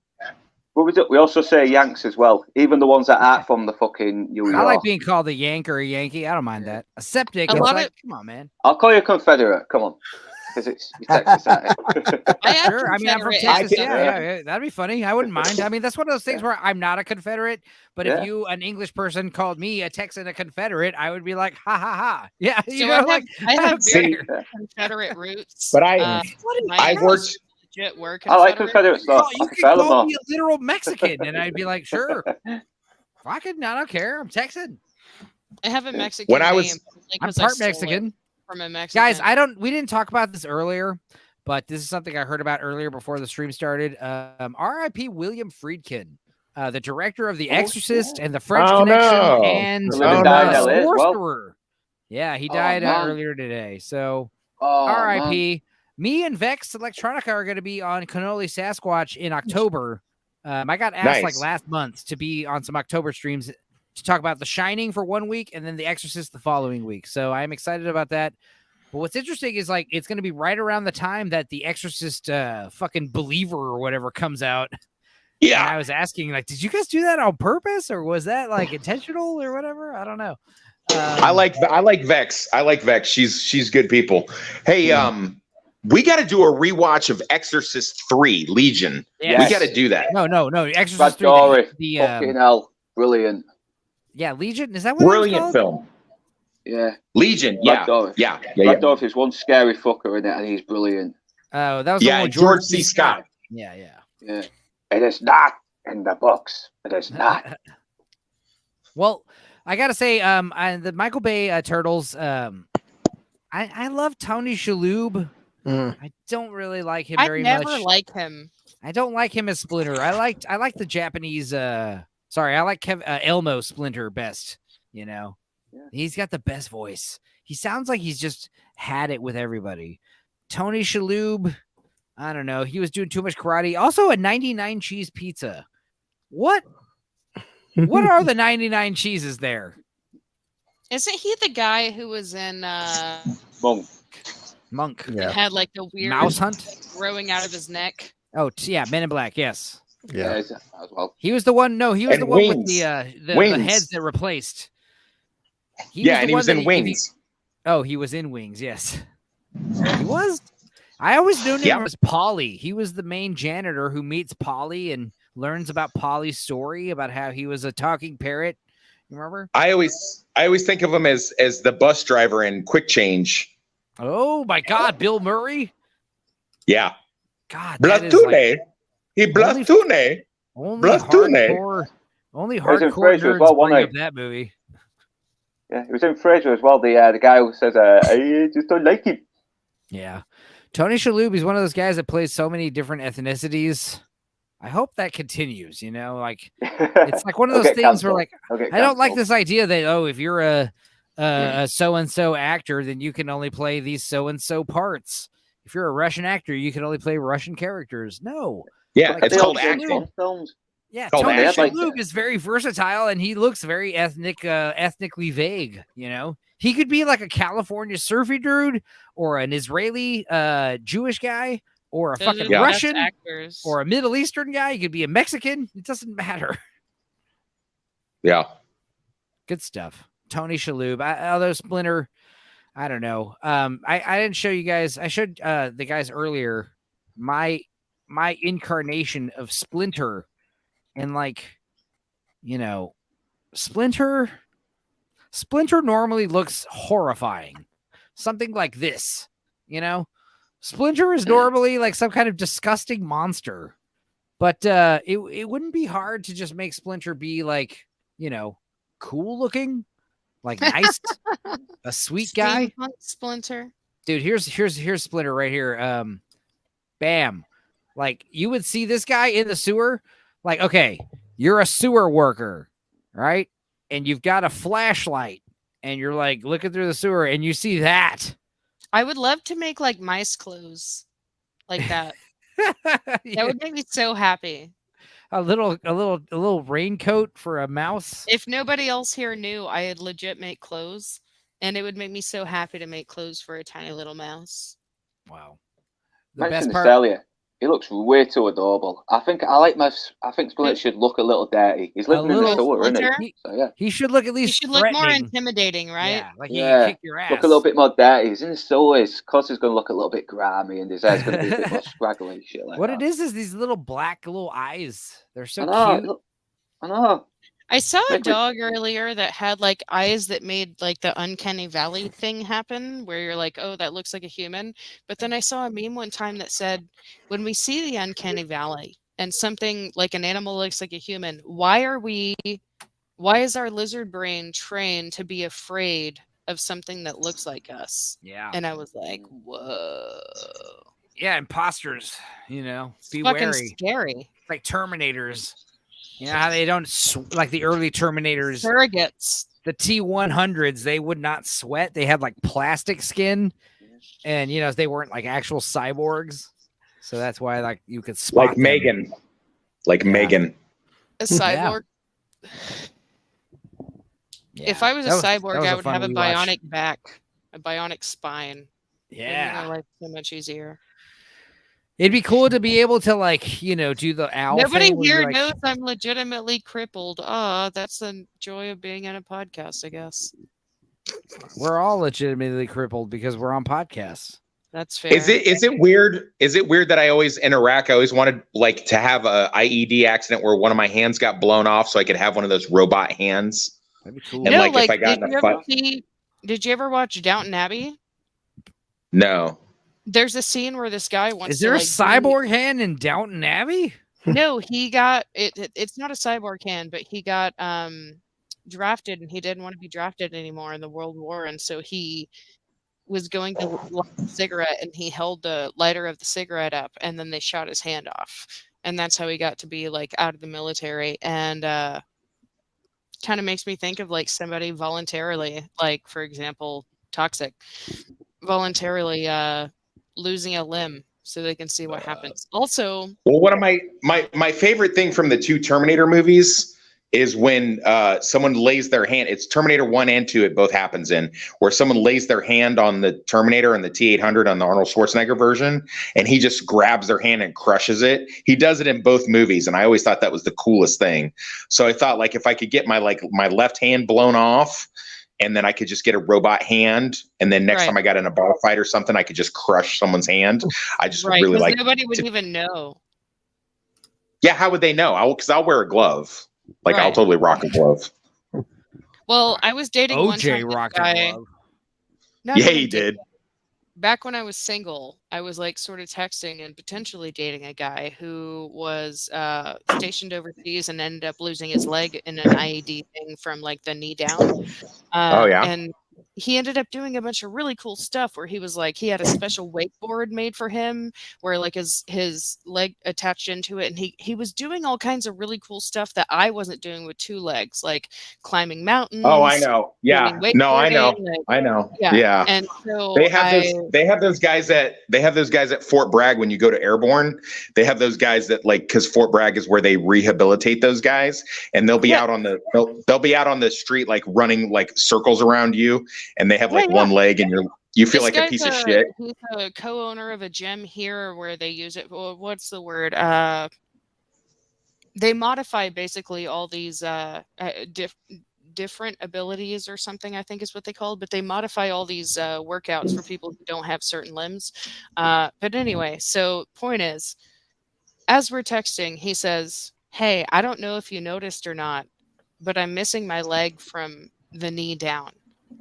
Speaker 2: Well, we also say Yanks as well, even the ones that aren't from the fucking New York.
Speaker 1: I like being called a Yank or a Yankee. I don't mind that. A septic. Come on, man.
Speaker 2: I'll call you a Confederate. Come on. Because it's Texas,
Speaker 1: Sure. I mean, I'm from Texas. Yeah, that'd be funny. I wouldn't mind. I mean, that's one of those things where I'm not a Confederate, but if an English person called me a Texan a Confederate, I would be like, ha ha ha. Yeah,
Speaker 8: I have very Confederate roots.
Speaker 4: But I worked.
Speaker 2: I like Confederate stuff.
Speaker 1: You could call me a literal Mexican, and I'd be like, sure. I don't care. I'm Texan.
Speaker 8: I have a Mexican name.
Speaker 1: I'm part Mexican.
Speaker 8: From a Mexican.
Speaker 1: Guys, we didn't talk about this earlier, but this is something I heard about earlier before the stream started. R.I.P. William Friedkin. the director of The Exorcist and The French
Speaker 4: Oh,
Speaker 1: Connection
Speaker 4: no.
Speaker 1: and
Speaker 3: The
Speaker 2: living
Speaker 1: The
Speaker 2: died in LA as well.
Speaker 1: Sorcerer. Yeah, he
Speaker 2: Oh,
Speaker 1: died
Speaker 2: man.
Speaker 1: earlier today. So
Speaker 2: Oh, man.
Speaker 1: R.I.P. Me and Vex Electronica are going to be on Cannoli Sasquatch in October. I got asked like
Speaker 4: Nice.
Speaker 1: last month to be on some October streams to talk about The Shining for 1 week and then The Exorcist the following week. So I'm excited about that. But what's interesting is like it's going to be right around the time that The Exorcist fucking Believer or whatever comes out. And
Speaker 4: Yeah.
Speaker 1: I was asking, like, did you guys do that on purpose or was that like intentional or whatever? I don't know.
Speaker 4: I like Vex. I like Vex. She's good people. Hey, we got to do a rewatch of Exorcist 3 Legion.
Speaker 1: Yes.
Speaker 4: We got to do that.
Speaker 1: No. Exorcist
Speaker 2: Brad
Speaker 1: 3.
Speaker 2: Dourif,
Speaker 1: The
Speaker 2: fucking hell, brilliant.
Speaker 1: yeah, Legion. Is that what it was
Speaker 4: Brilliant
Speaker 1: called?
Speaker 4: film.
Speaker 2: Yeah.
Speaker 4: Legion.
Speaker 2: Brad
Speaker 4: Yeah.
Speaker 2: Dourif.
Speaker 4: Yeah.
Speaker 2: Brad Dourif is one scary fucker in it, and he's brilliant.
Speaker 1: Oh, that was the one
Speaker 4: Yeah.
Speaker 1: with
Speaker 4: George C. Scott.
Speaker 1: Yeah.
Speaker 2: Yeah. It is not in the books. It is not.
Speaker 1: Well, I gotta say, the Michael Bay Turtles. I love Tony Shalhoub. I don't really like him very much.
Speaker 8: I never like him.
Speaker 1: I don't like him as Splinter. I like the Japanese. I like Elmo Splinter best. You know, he's got the best voice. He sounds like he's just had it with everybody. Tony Shalhoub, I don't know. He was doing too much karate. Also, a 99 cheese pizza. What? What are the 99 cheeses there?
Speaker 8: Isn't he the guy who was in
Speaker 2: Monk.
Speaker 3: Yeah.
Speaker 8: had like the weird
Speaker 1: Mouse Hunt
Speaker 8: growing out of his neck?
Speaker 1: Oh, yeah, Men in Black. Yes.
Speaker 3: Yeah.
Speaker 2: As well.
Speaker 1: He was the one. No, he was
Speaker 4: And
Speaker 1: the one with
Speaker 4: Wings.
Speaker 1: the
Speaker 4: Wings.
Speaker 1: heads that replaced.
Speaker 4: Yeah, and he was in Wings.
Speaker 1: He was in Wings. Yes, he was. I always knew him as Polly. He was the main janitor who meets Polly and learns about Polly's story about how he was a talking parrot. You remember?
Speaker 4: I always think of him as the bus driver in Quick Change.
Speaker 1: Oh my God, Bill Murray.
Speaker 4: Yeah.
Speaker 1: God, that is like
Speaker 4: He Blatune.
Speaker 1: only
Speaker 4: Blatune.
Speaker 1: hardcore. Only
Speaker 2: He was in
Speaker 1: hardcore
Speaker 2: Frasier as
Speaker 1: nerds
Speaker 2: well,
Speaker 1: bring
Speaker 2: wasn't
Speaker 1: up that movie.
Speaker 2: Yeah, he was in Frasier as well. The guy who says, "I just don't like him."
Speaker 1: Yeah. Tony Shalhoub is one of those guys that plays so many different ethnicities. I hope that continues, you know, like it's like one of those things where like I don't like this idea that if you're a so-and-so actor, then you can only play these so-and-so parts. If you're a Russian actor, you can only play Russian characters. No.
Speaker 4: Yeah,
Speaker 1: like,
Speaker 4: it's called acting.
Speaker 2: Films.
Speaker 1: Yeah,
Speaker 4: Called
Speaker 1: Tony
Speaker 4: acting.
Speaker 1: Shalhoub is very versatile and he looks very ethnically vague, you know. He could be like a California surfy dude or an Israeli Jewish guy or a
Speaker 8: Those
Speaker 1: fucking
Speaker 8: are the best
Speaker 1: Russian
Speaker 8: actors.
Speaker 1: or a Middle Eastern guy. He could be a Mexican. It doesn't matter.
Speaker 4: Yeah.
Speaker 1: Good stuff. Tony Shalhoub. Although Splinter, I don't know. I didn't show you guys. I showed the guys earlier my incarnation of Splinter, and like, you know, Splinter normally looks horrifying. Something like this, you know. Splinter is normally like some kind of disgusting monster, but it wouldn't be hard to just make Splinter be like, you know, cool looking, like nice, a sweet guy.
Speaker 8: Steampunk Splinter.
Speaker 1: Dude, here's Splinter right here. Bam. Like you would see this guy in the sewer. Like, okay, you're a sewer worker, right? And you've got a flashlight and you're like looking through the sewer and you see that.
Speaker 8: I would love to make like mice clothes like that. That would make me so happy.
Speaker 1: A little raincoat for a mouse.
Speaker 8: If nobody else here knew, I'd legit make clothes, and it would make me so happy to make clothes for a tiny little mouse.
Speaker 1: Wow. The
Speaker 2: Mention
Speaker 1: best part.
Speaker 2: Celia. He looks way too adorable. I think Splinter should look a little dirty. He's living in the sewer, isn't he? So, yeah.
Speaker 1: He should look at
Speaker 8: He
Speaker 1: least
Speaker 8: should look more
Speaker 1: threatening.
Speaker 8: intimidating, right?
Speaker 1: Yeah, like he can kick your ass.
Speaker 2: Look a little bit more dirty. He's in the sewer. His cause he's going to look a little bit grimy, and his hair's going to be a bit more scraggly and shit like
Speaker 1: What
Speaker 2: that.
Speaker 1: it is these little black little eyes. They're so
Speaker 2: I
Speaker 1: cute.
Speaker 2: know.
Speaker 8: I saw a
Speaker 2: Make me-
Speaker 8: dog earlier that had like eyes that made like the uncanny valley thing happen, where you're like, oh, that looks like a human. But then I saw a meme one time that said, when we see the uncanny valley and something like an animal looks like a human, why is our lizard brain trained to be afraid of something that looks like us?
Speaker 1: Yeah.
Speaker 8: And I was like, whoa.
Speaker 1: Yeah, imposters, you know.
Speaker 8: It's
Speaker 1: Be
Speaker 8: fucking
Speaker 1: wary.
Speaker 8: scary.
Speaker 1: Like Terminators. You know how they don't like the early Terminators,
Speaker 8: Surrogates.
Speaker 1: the T-100s, they would not sweat. They had like plastic skin, and you know they weren't like actual cyborgs. So that's why like you could spot
Speaker 4: Like
Speaker 1: them.
Speaker 4: Megan. Like Megan.
Speaker 8: A cyborg.
Speaker 1: Yeah.
Speaker 8: If I was a cyborg, I would have a
Speaker 1: rewatch.
Speaker 8: bionic back, a bionic spine. It'd make my
Speaker 1: Yeah.
Speaker 8: life so much easier.
Speaker 1: It'd be cool to be able to like, you know, do the owl
Speaker 8: Nobody
Speaker 1: thing where you're
Speaker 8: here
Speaker 1: like,
Speaker 8: knows I'm legitimately crippled. That's the joy of being in a podcast, I guess.
Speaker 1: we're all legitimately crippled because we're on podcasts.
Speaker 8: That's fair.
Speaker 4: Is it weird? Is it weird that I always in Iraq, I always wanted like to have a IED accident where one of my hands got blown off so I could have one of those robot hands?
Speaker 1: That'd be cool.
Speaker 4: And
Speaker 8: no,
Speaker 4: like, if I got
Speaker 8: did
Speaker 4: in
Speaker 8: you
Speaker 4: a
Speaker 8: ever
Speaker 4: fight.
Speaker 8: see? Did you ever watch Downton Abbey?
Speaker 4: No.
Speaker 8: There's a scene where this guy wants
Speaker 1: Is there
Speaker 8: to,
Speaker 1: a
Speaker 8: like,
Speaker 1: cyborg hand in Downton Abbey?
Speaker 8: No, he got it. It's not a cyborg hand, but he got drafted, and he didn't want to be drafted anymore in the World War, and so he was going to light a cigarette, and he held the lighter of the cigarette up, and then they shot his hand off, and that's how he got to be like out of the military. And kind of makes me think of like somebody voluntarily, like for example, Toxic, voluntarily losing a limb so they can see what happens. Also,
Speaker 4: Well, one of my favorite thing from the two Terminator movies is when someone lays their hand. It's Terminator 1 and 2. It both happens in where someone lays their hand on the Terminator and the T-800 on the Arnold Schwarzenegger version, and he just grabs their hand and crushes it. He does it in both movies, and I always thought that was the coolest thing. So I thought like if I could get my left hand blown off, and then I could just get a robot hand, and then next
Speaker 8: Right.
Speaker 4: time I got in a bar fight or something, I could just crush someone's hand. I just
Speaker 8: right,
Speaker 4: really
Speaker 8: 'cause
Speaker 4: like.
Speaker 8: nobody would even know.
Speaker 4: Yeah, how would they know? Because I'll wear a glove. Like I'll
Speaker 8: Right.
Speaker 4: totally rock a glove.
Speaker 8: Well, I was dating one
Speaker 1: OJ
Speaker 8: time this
Speaker 1: rocked
Speaker 8: guy.
Speaker 1: a glove.
Speaker 8: Not
Speaker 4: Yeah,
Speaker 8: even
Speaker 4: he
Speaker 8: dating.
Speaker 4: did.
Speaker 8: Back when I was single, I was like sort of texting and potentially dating a guy who was stationed overseas and ended up losing his leg in an IED thing from like the knee down.
Speaker 4: Oh, yeah?
Speaker 8: And he ended up doing a bunch of really cool stuff where he was like, he had a special wakeboard made for him where like his leg attached into it. And he was doing all kinds of really cool stuff that I wasn't doing with two legs, like climbing mountains.
Speaker 4: Oh, I know. Yeah.
Speaker 8: doing
Speaker 4: No, I know.
Speaker 8: wakeboarding, like,
Speaker 4: I know.
Speaker 8: Yeah.
Speaker 4: Yeah.
Speaker 8: And so
Speaker 4: They have those guys at Fort Bragg when you go to Airborne. They have those guys that like because Fort Bragg is where they rehabilitate those guys, and they'll be out on the they'll be out on the street like running like circles around you, and they have like one leg, and you feel
Speaker 8: This
Speaker 4: like a
Speaker 8: guy's
Speaker 4: piece of shit.
Speaker 8: He's a co-owner of a gym here where they use it. Well, what's the word? They modify basically all these different abilities or something, I think is what they called. But they modify all these workouts for people who don't have certain limbs. But anyway, so point is, as we're texting, he says, "Hey, I don't know if you noticed or not, but I'm missing my leg from the knee down."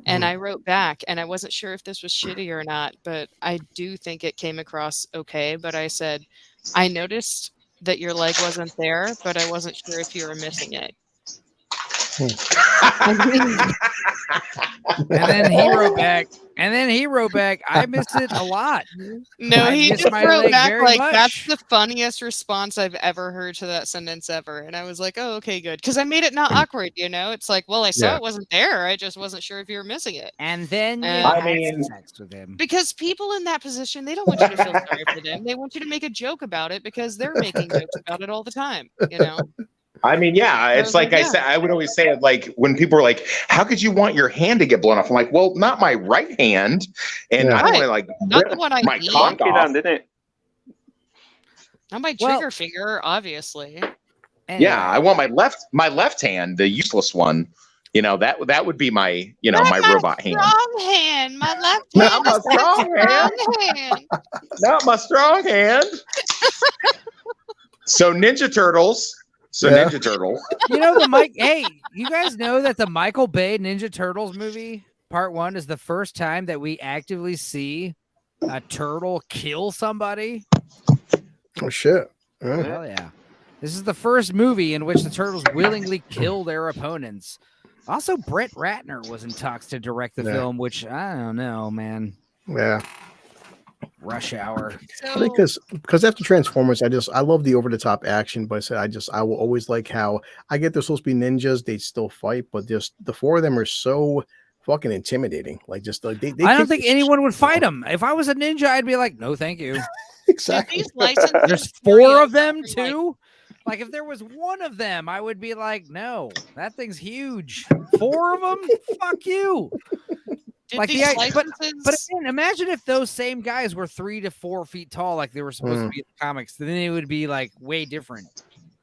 Speaker 8: And I wrote back, and I wasn't sure if this was shitty or not, but I do think it came across okay. But I said, I noticed that your leg wasn't there, but I wasn't sure if you were missing it.
Speaker 1: And then he wrote back, I miss it a lot.
Speaker 8: No,
Speaker 1: I
Speaker 8: he
Speaker 1: miss
Speaker 8: just
Speaker 1: my
Speaker 8: wrote
Speaker 1: leg
Speaker 8: back
Speaker 1: very
Speaker 8: like,
Speaker 1: much.
Speaker 8: that's the funniest response I've ever heard to that sentence ever. And I was like, oh, okay, good. Because I made it not awkward, you know? It's like, well, I saw it wasn't there. I just wasn't sure if you were missing it.
Speaker 1: And then you
Speaker 8: I
Speaker 1: had sex with him.
Speaker 8: Because people in that position, they don't want you to feel sorry for them. They want you to make a joke about it because they're making jokes about it all the time, you know?
Speaker 4: I mean, yeah, it's like I said, I would always say it like when people are like, how could you want your hand to get blown off? I'm like, well, not my right hand. And I don't want to like
Speaker 8: Not the one I
Speaker 4: my
Speaker 8: need.
Speaker 4: cock off.
Speaker 2: didn't it?
Speaker 8: Not my trigger finger, obviously.
Speaker 4: Yeah, I want my left hand, the useless one. You know, that would be my, you know, my robot hand.
Speaker 8: Strong hand. My left hand.
Speaker 4: Not my
Speaker 8: is
Speaker 4: strong
Speaker 8: hand.
Speaker 4: Not my strong hand. So Ninja Turtles. Ninja Turtles.
Speaker 1: You know hey, you guys know that the Michael Bay Ninja Turtles movie Part 1 is the first time that we actively see a turtle kill somebody?
Speaker 3: Oh shit.
Speaker 1: Hell yeah. This is the first movie in which the turtles willingly kill their opponents. Also, Brett Ratner was in talks to direct the film, which I don't know, man.
Speaker 3: Yeah.
Speaker 1: Rush Hour.
Speaker 3: I think because after Transformers, I love the over the top action, but I will always like how I get they're supposed to be ninjas, they still fight, but just the four of them are so fucking intimidating. Like just like they
Speaker 1: I don't
Speaker 3: kick
Speaker 1: think
Speaker 3: the
Speaker 1: anyone would
Speaker 3: shit
Speaker 1: fight
Speaker 3: out.
Speaker 1: them. If I was a ninja, I'd be like, no, thank you.
Speaker 3: Exactly.
Speaker 8: These licensing
Speaker 1: There's 4 of
Speaker 8: studios
Speaker 1: them
Speaker 8: are, like,
Speaker 1: too. Like if there was one of them, I would be like, no, that thing's huge. 4 of them, fuck you.
Speaker 8: Did
Speaker 1: Like
Speaker 8: these
Speaker 1: but
Speaker 8: licenses?
Speaker 1: again, imagine if those same guys were 3 to 4 feet tall, like they were supposed to be in the comics. Then it would be like way different.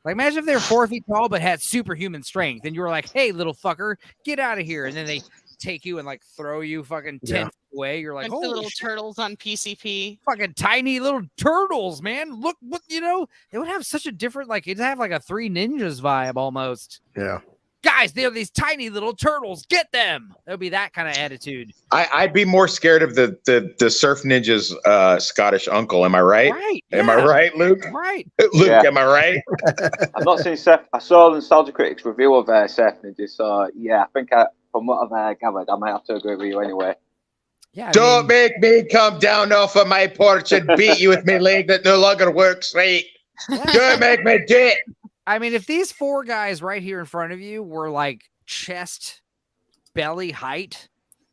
Speaker 1: Like imagine if they were 4 feet tall but had superhuman strength, and you were like, "Hey, little fucker, get out of here!" And then they take you and like throw you fucking 10 feet away. You're like,
Speaker 8: Like the
Speaker 1: "Holy
Speaker 8: little
Speaker 1: shit,
Speaker 8: turtles on PCP.
Speaker 1: fucking tiny little turtles, man! Look, you know, they would have such a different like it'd have like a 3 Ninjas vibe almost."
Speaker 3: Yeah.
Speaker 1: Guys, they're these tiny little turtles. Get them. That would be that kind of attitude.
Speaker 4: I'd be more scared of the Surf Ninja's Scottish uncle. Am I right?
Speaker 1: Right.
Speaker 4: Am I right, Luke?
Speaker 1: Right.
Speaker 4: Luke,
Speaker 2: Yeah.
Speaker 4: am I right?
Speaker 2: I've not seen Seth. I saw the Nostalgia Critics review of Seth Ninja, so yeah, I think from what I've gathered, I might have to agree with you anyway.
Speaker 1: Yeah.
Speaker 4: Don't make me come down off of my porch and beat you with my leg that no longer works right. Don't make me do it.
Speaker 1: I mean, if these 4 guys right here in front of you were like chest, belly height,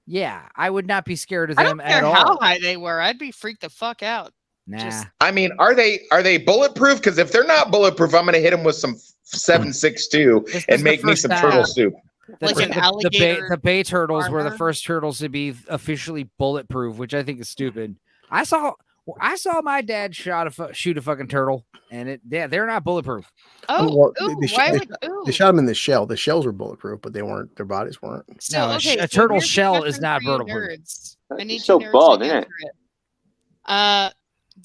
Speaker 1: yeah, I would not be scared of
Speaker 8: I
Speaker 1: them
Speaker 8: don't care
Speaker 1: at all.
Speaker 8: how high they were. I'd be freaked the fuck out.
Speaker 1: Nah.
Speaker 4: I mean, are they bulletproof? Because if they're not bulletproof, I'm going to hit them with some 7.62
Speaker 1: This
Speaker 4: and
Speaker 1: is
Speaker 4: make
Speaker 1: the
Speaker 4: me
Speaker 1: first
Speaker 4: some
Speaker 1: time.
Speaker 4: turtle soup.
Speaker 8: Like an alligator
Speaker 1: The Bay Turtles were the
Speaker 8: armor.
Speaker 1: first turtles to be officially bulletproof, which I think is stupid. I saw my dad shoot a fucking turtle, and they're not bulletproof.
Speaker 8: Oh,
Speaker 3: Well,
Speaker 8: ooh,
Speaker 3: they
Speaker 8: why
Speaker 3: shot-
Speaker 8: would ooh.
Speaker 3: They shot them in the shell. The shells were bulletproof, but they weren't. Their bodies weren't.
Speaker 8: Still,
Speaker 1: No, a
Speaker 8: okay,
Speaker 1: a
Speaker 8: so
Speaker 1: turtle
Speaker 8: here's a
Speaker 1: shell is
Speaker 8: question
Speaker 1: not
Speaker 8: for you
Speaker 1: bulletproof.
Speaker 8: nerds. I
Speaker 2: It's
Speaker 8: need
Speaker 2: so
Speaker 8: you nerds
Speaker 2: bored,
Speaker 8: to
Speaker 2: isn't it?
Speaker 8: answer it.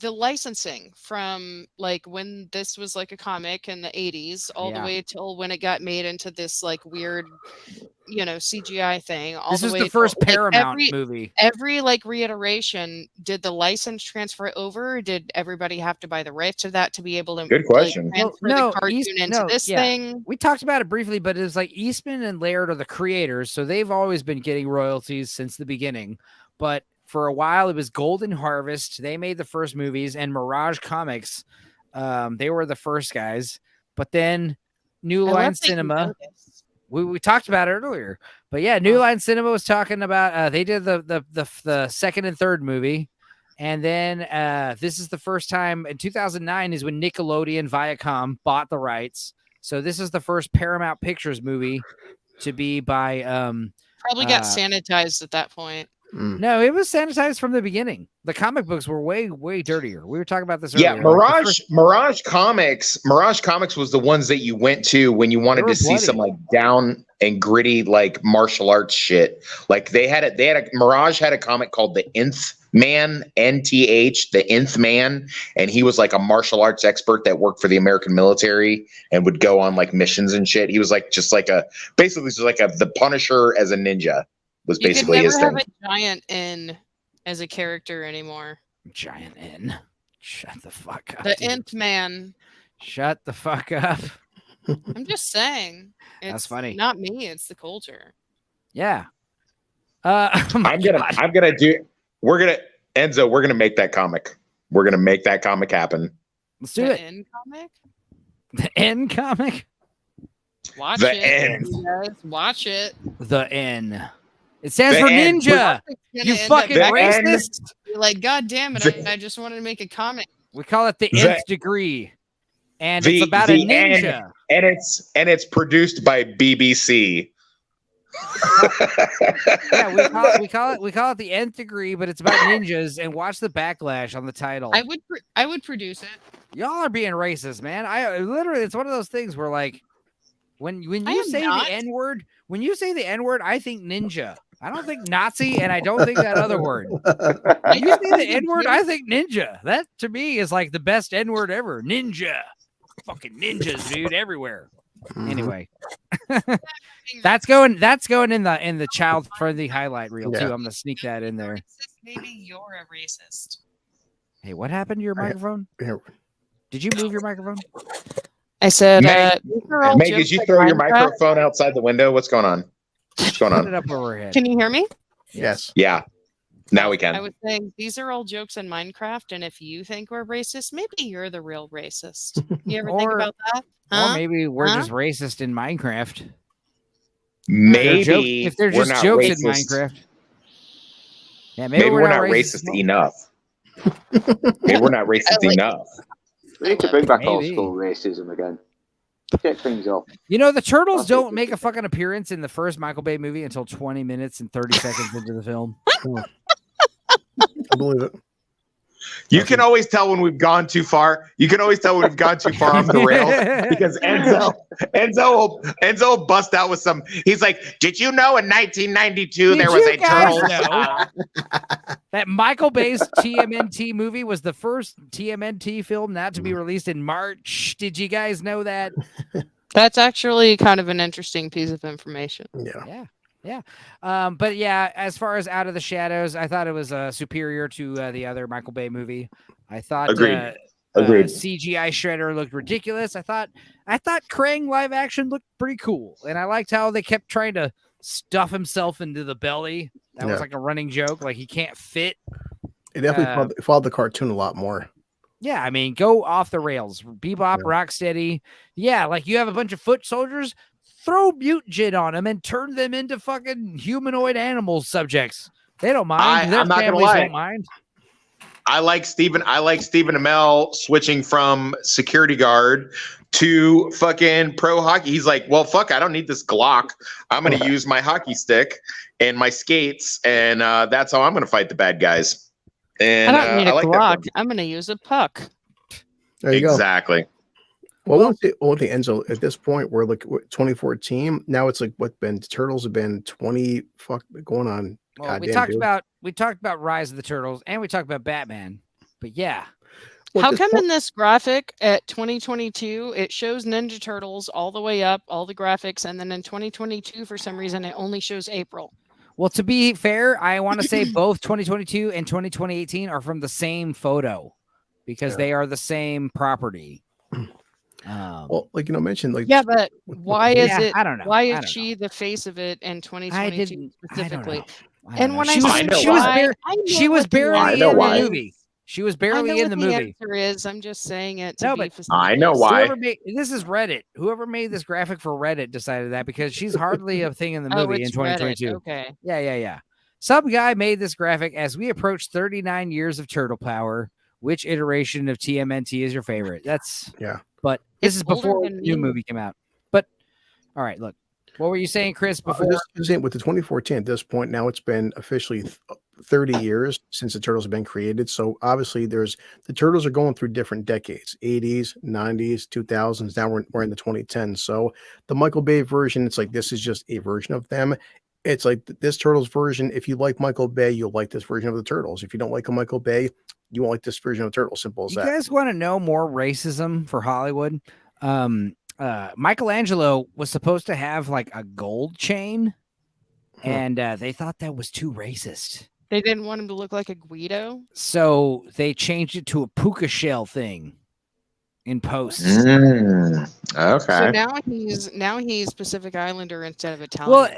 Speaker 8: The licensing from like when this was like a comic in the 80s all the
Speaker 1: Yeah.
Speaker 8: way till when it got made into this like weird, CGI thing. All
Speaker 1: This
Speaker 8: the
Speaker 1: is
Speaker 8: way
Speaker 1: the first
Speaker 8: till, like,
Speaker 1: Paramount movie.
Speaker 8: Every like reiteration, did the license transfer over? Did everybody have to buy the rights to that to be able to
Speaker 4: Good question.
Speaker 8: like, transfer
Speaker 1: Well, no,
Speaker 8: the cartoon into
Speaker 1: no,
Speaker 8: this
Speaker 1: yeah.
Speaker 8: thing?
Speaker 1: We talked about it briefly, but it's like Eastman and Laird are the creators, so they've always been getting royalties since the beginning. But for a while, it was Golden Harvest. They made the first movies, and Mirage Comics, they were the first guys. But then New
Speaker 8: I
Speaker 1: Line
Speaker 8: love that you
Speaker 1: Cinema,
Speaker 8: know this.
Speaker 1: we talked about it earlier. But yeah, New Line Cinema was talking about they did the second and third movie. And then this is the first time in 2009 is when Nickelodeon Viacom bought the rights. So this is the first Paramount Pictures movie to be by
Speaker 8: Probably got sanitized at that point.
Speaker 1: no, it was sanitized from the beginning. The comic books were way dirtier. We were talking about this earlier.
Speaker 4: Yeah,
Speaker 1: Like,
Speaker 4: Mirage Comics was the ones that you went to when you wanted
Speaker 1: They were
Speaker 4: to see
Speaker 1: bloody.
Speaker 4: some like down and gritty like martial arts shit. Like Mirage had a comic called The Nth Man, NTH, The Nth Man, and he was like a martial arts expert that worked for the American military and would go on like missions and shit. He was like basically the Punisher as a ninja was
Speaker 8: You could
Speaker 4: basically
Speaker 8: never
Speaker 4: his
Speaker 8: have
Speaker 4: thing.
Speaker 8: a giant N as a character anymore.
Speaker 1: Giant N. Shut the fuck up.
Speaker 8: The
Speaker 1: dude.
Speaker 8: Nth Man.
Speaker 1: Shut the fuck up.
Speaker 8: I'm just saying. It's
Speaker 1: That's funny.
Speaker 8: Not me. It's the culture.
Speaker 1: Yeah. Oh my God.
Speaker 4: We're gonna make that comic. We're gonna make that comic happen.
Speaker 1: Let's do
Speaker 8: The
Speaker 1: it.
Speaker 8: N comic.
Speaker 1: The N comic.
Speaker 8: Watch
Speaker 4: The
Speaker 8: it.
Speaker 4: N.
Speaker 8: You guys. Watch it.
Speaker 1: The N. It stands
Speaker 4: The
Speaker 1: for
Speaker 4: N.
Speaker 1: ninja.
Speaker 8: It's
Speaker 1: You
Speaker 8: gonna end
Speaker 1: fucking
Speaker 8: up back-
Speaker 4: N.
Speaker 1: racist.
Speaker 8: You're like, God damn it! I just wanted to make a comic.
Speaker 1: We call it the
Speaker 4: The-
Speaker 1: nth degree, and
Speaker 4: The-
Speaker 1: it's about
Speaker 4: the
Speaker 1: a ninja.
Speaker 4: and it's produced by BBC.
Speaker 1: Yeah, we call it the nth degree, but it's about ninjas. And watch the backlash on the title.
Speaker 8: I would produce it.
Speaker 1: Y'all are being racist, man. I literally, it's one of those things where like when
Speaker 8: I
Speaker 1: you
Speaker 8: am
Speaker 1: say
Speaker 8: not.
Speaker 1: the N word, I think ninja. I don't think Nazi, and I don't think that other word. When you say the N word, I think ninja. That to me is like the best N word ever. Ninja. Fucking ninjas, dude, everywhere. Anyway. That's going in the child friendly highlight reel too.
Speaker 3: Yeah.
Speaker 1: I'm gonna sneak that in there.
Speaker 8: Maybe you're a racist.
Speaker 1: Hey, what happened to your microphone?
Speaker 3: Yeah.
Speaker 1: Did you move your microphone?
Speaker 8: I said,
Speaker 4: Meg,
Speaker 8: these are all
Speaker 4: Meg,
Speaker 8: jokes
Speaker 4: did you
Speaker 8: like
Speaker 4: throw your
Speaker 8: Minecraft.
Speaker 4: microphone outside the window? What's going on? What's going
Speaker 1: Put it
Speaker 4: on?
Speaker 1: up over her head.
Speaker 8: Can you hear me?
Speaker 3: Yes.
Speaker 4: Yeah. Now we can.
Speaker 8: I was saying these are all jokes in Minecraft, and if you think we're racist, maybe you're the real racist. You ever think
Speaker 1: Or-
Speaker 8: about that?
Speaker 1: Or maybe we're
Speaker 8: Huh?
Speaker 1: just racist in Minecraft.
Speaker 4: Maybe
Speaker 1: If they're
Speaker 4: we're
Speaker 1: just
Speaker 4: not
Speaker 1: jokes
Speaker 4: racist.
Speaker 1: in Minecraft. Yeah,
Speaker 4: Maybe we're not racist enough. Maybe we're not racist enough.
Speaker 2: We need to bring back old
Speaker 1: Maybe.
Speaker 2: school racism again. Shake things up.
Speaker 1: You know, the Turtles
Speaker 2: That's
Speaker 1: don't make a
Speaker 2: interesting.
Speaker 1: fucking appearance in the first Michael Bay movie until 20 minutes and 30 seconds into the film.
Speaker 3: I believe it.
Speaker 4: You can always tell when we've gone too far. You can always tell when we've gone too far off the rails because Enzo will bust out with some. He's like, "Did you know in 1992 there was a turtle?"
Speaker 1: That Michael Bay's TMNT movie was the first TMNT film not to be released in March. Did you guys know that?
Speaker 8: That's actually kind of an interesting piece of information.
Speaker 3: Yeah.
Speaker 1: Yeah. But yeah, as far as Out of the Shadows, I thought it was superior to the other Michael Bay movie. I thought
Speaker 4: Agreed.
Speaker 1: CGI Shredder looked ridiculous. I thought Krang live action looked pretty cool, and I liked how they kept trying to stuff himself into the belly. That was like a running joke. Like he can't fit.
Speaker 3: It definitely followed the cartoon a lot more.
Speaker 1: Yeah, I mean, go off the rails. Bebop, Rocksteady. Yeah, like you have a bunch of foot soldiers. Throw mutagen on them and turn them into fucking humanoid animal subjects. They don't mind. Their
Speaker 4: I'm not gonna
Speaker 1: families
Speaker 4: lie.
Speaker 1: don't mind.
Speaker 4: I like Stephen Amell switching from security guard to fucking pro hockey. He's like, well, fuck, I don't need this Glock. I'm going to use my hockey stick and my skates, and that's how I'm going to fight the bad guys. And
Speaker 8: I don't need a
Speaker 4: like
Speaker 8: Glock. I'm going to use a puck.
Speaker 3: There you go.
Speaker 4: Exactly.
Speaker 3: Well, I won't say Enzo, at this point, we're like 2014. Now it's like the Turtles have been 20 going on.
Speaker 1: Well, we talked about Rise of the Turtles and we talked about Batman. But yeah.
Speaker 8: How come in this graphic at 2022 it shows Ninja Turtles all the way up, all the graphics, and then in 2022 for some reason it only shows April?
Speaker 1: Well, to be fair, I want to say both 2022 and 2018 are from the same photo because they are the same property.
Speaker 3: Well, like mentioned, like
Speaker 8: but why is it?
Speaker 1: I don't know.
Speaker 8: Why is she the face of it in 2022 specifically?
Speaker 1: And
Speaker 8: when
Speaker 1: she was barely in the movie. She was barely in the movie.
Speaker 8: The answer is, I'm just saying it.
Speaker 4: I know why.
Speaker 1: This is Reddit. Whoever made this graphic for Reddit decided that because she's hardly a thing in the movie in 2022.
Speaker 8: Reddit. Okay.
Speaker 1: Yeah. Some guy made this graphic as we approach 39 years of Turtle Power. Which iteration of TMNT is your favorite? But this is before the new movie came out. But all right, look. What were you saying, Chris? Before
Speaker 3: with the 2014 at this point, now it's been officially 30 years since the Turtles have been created. So obviously, the Turtles are going through different decades: 80s, 90s, 2000s. Now we're in the 2010s. So the Michael Bay version, it's like this is just a version of them. It's like this Turtles version. If you like Michael Bay, you'll like this version of the Turtles. If you don't like a Michael Bay, you won't like this version of the Turtles. Simple as that.
Speaker 1: You guys want to know more racism for Hollywood? Michelangelo was supposed to have like a gold chain, and they thought that was too racist.
Speaker 8: They didn't want him to look like a Guido,
Speaker 1: so they changed it to a puka shell thing in post.
Speaker 4: Okay.
Speaker 8: So now he's Pacific Islander instead of Italian.
Speaker 1: Well,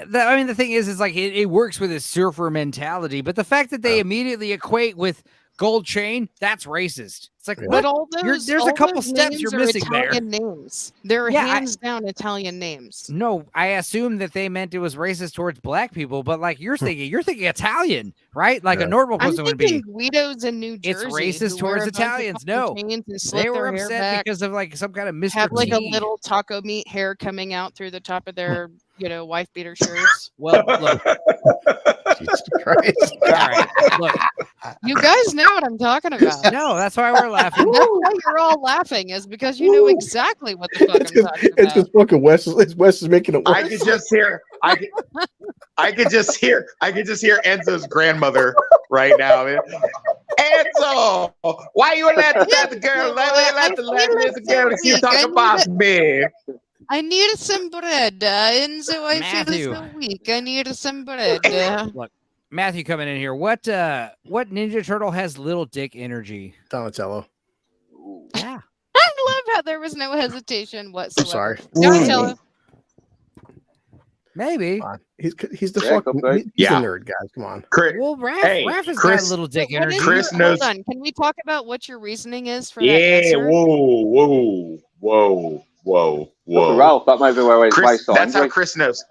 Speaker 1: the thing is like it works with his surfer mentality, but the fact that they immediately equate with gold chain, that's racist. It's like,
Speaker 8: but all those,
Speaker 1: there's a couple steps you're missing
Speaker 8: Italian
Speaker 1: there.
Speaker 8: Names. They're hands down Italian names.
Speaker 1: No, I assume that they meant it was racist towards black people, but like you're thinking Italian, right? Like a normal person would be.
Speaker 8: Guidos in New Jersey.
Speaker 1: It's racist towards Italians. No, they were upset because of like some kind of Mr.
Speaker 8: Have like a little taco meat hair coming out through the top of their, wife beater shirts.
Speaker 1: Well, look.
Speaker 3: Jesus Christ.
Speaker 1: All right, look.
Speaker 8: You guys know what I'm talking about.
Speaker 1: No, that's why we're laughing.
Speaker 8: That's why you're all laughing, is because you know exactly what the fuck I'm talking about.
Speaker 3: It's because fucking Wes is making it worse.
Speaker 4: I could just hear Enzo's grandmother right now. Enzo, why you let the girl let the girl keep talking about me?
Speaker 8: I need some bread, Enzo. I feel so weak. I need some bread.
Speaker 1: Look, Matthew coming in here. What Ninja Turtle has little dick energy?
Speaker 3: Donatello.
Speaker 1: Yeah.
Speaker 8: I love how there was no hesitation whatsoever.
Speaker 3: I'm sorry.
Speaker 8: Donatello.
Speaker 1: Maybe.
Speaker 3: Come on. He's the
Speaker 2: Yeah,
Speaker 3: fucking
Speaker 2: could be.
Speaker 3: he's
Speaker 4: Yeah.
Speaker 3: the nerd, guys. Come on.
Speaker 1: Well, Raph,
Speaker 4: Hey,
Speaker 1: Raph has
Speaker 4: Chris-
Speaker 1: got a little dick
Speaker 8: What
Speaker 1: energy.
Speaker 8: is
Speaker 4: Chris
Speaker 8: your-
Speaker 4: knows-
Speaker 8: Hold on. Can we talk about what your reasoning is for that
Speaker 4: Yeah,
Speaker 8: answer?
Speaker 4: whoa.
Speaker 2: Ralph, that might be where I
Speaker 4: Chris,
Speaker 2: saw
Speaker 4: that's how
Speaker 2: Andre.
Speaker 4: Chris knows.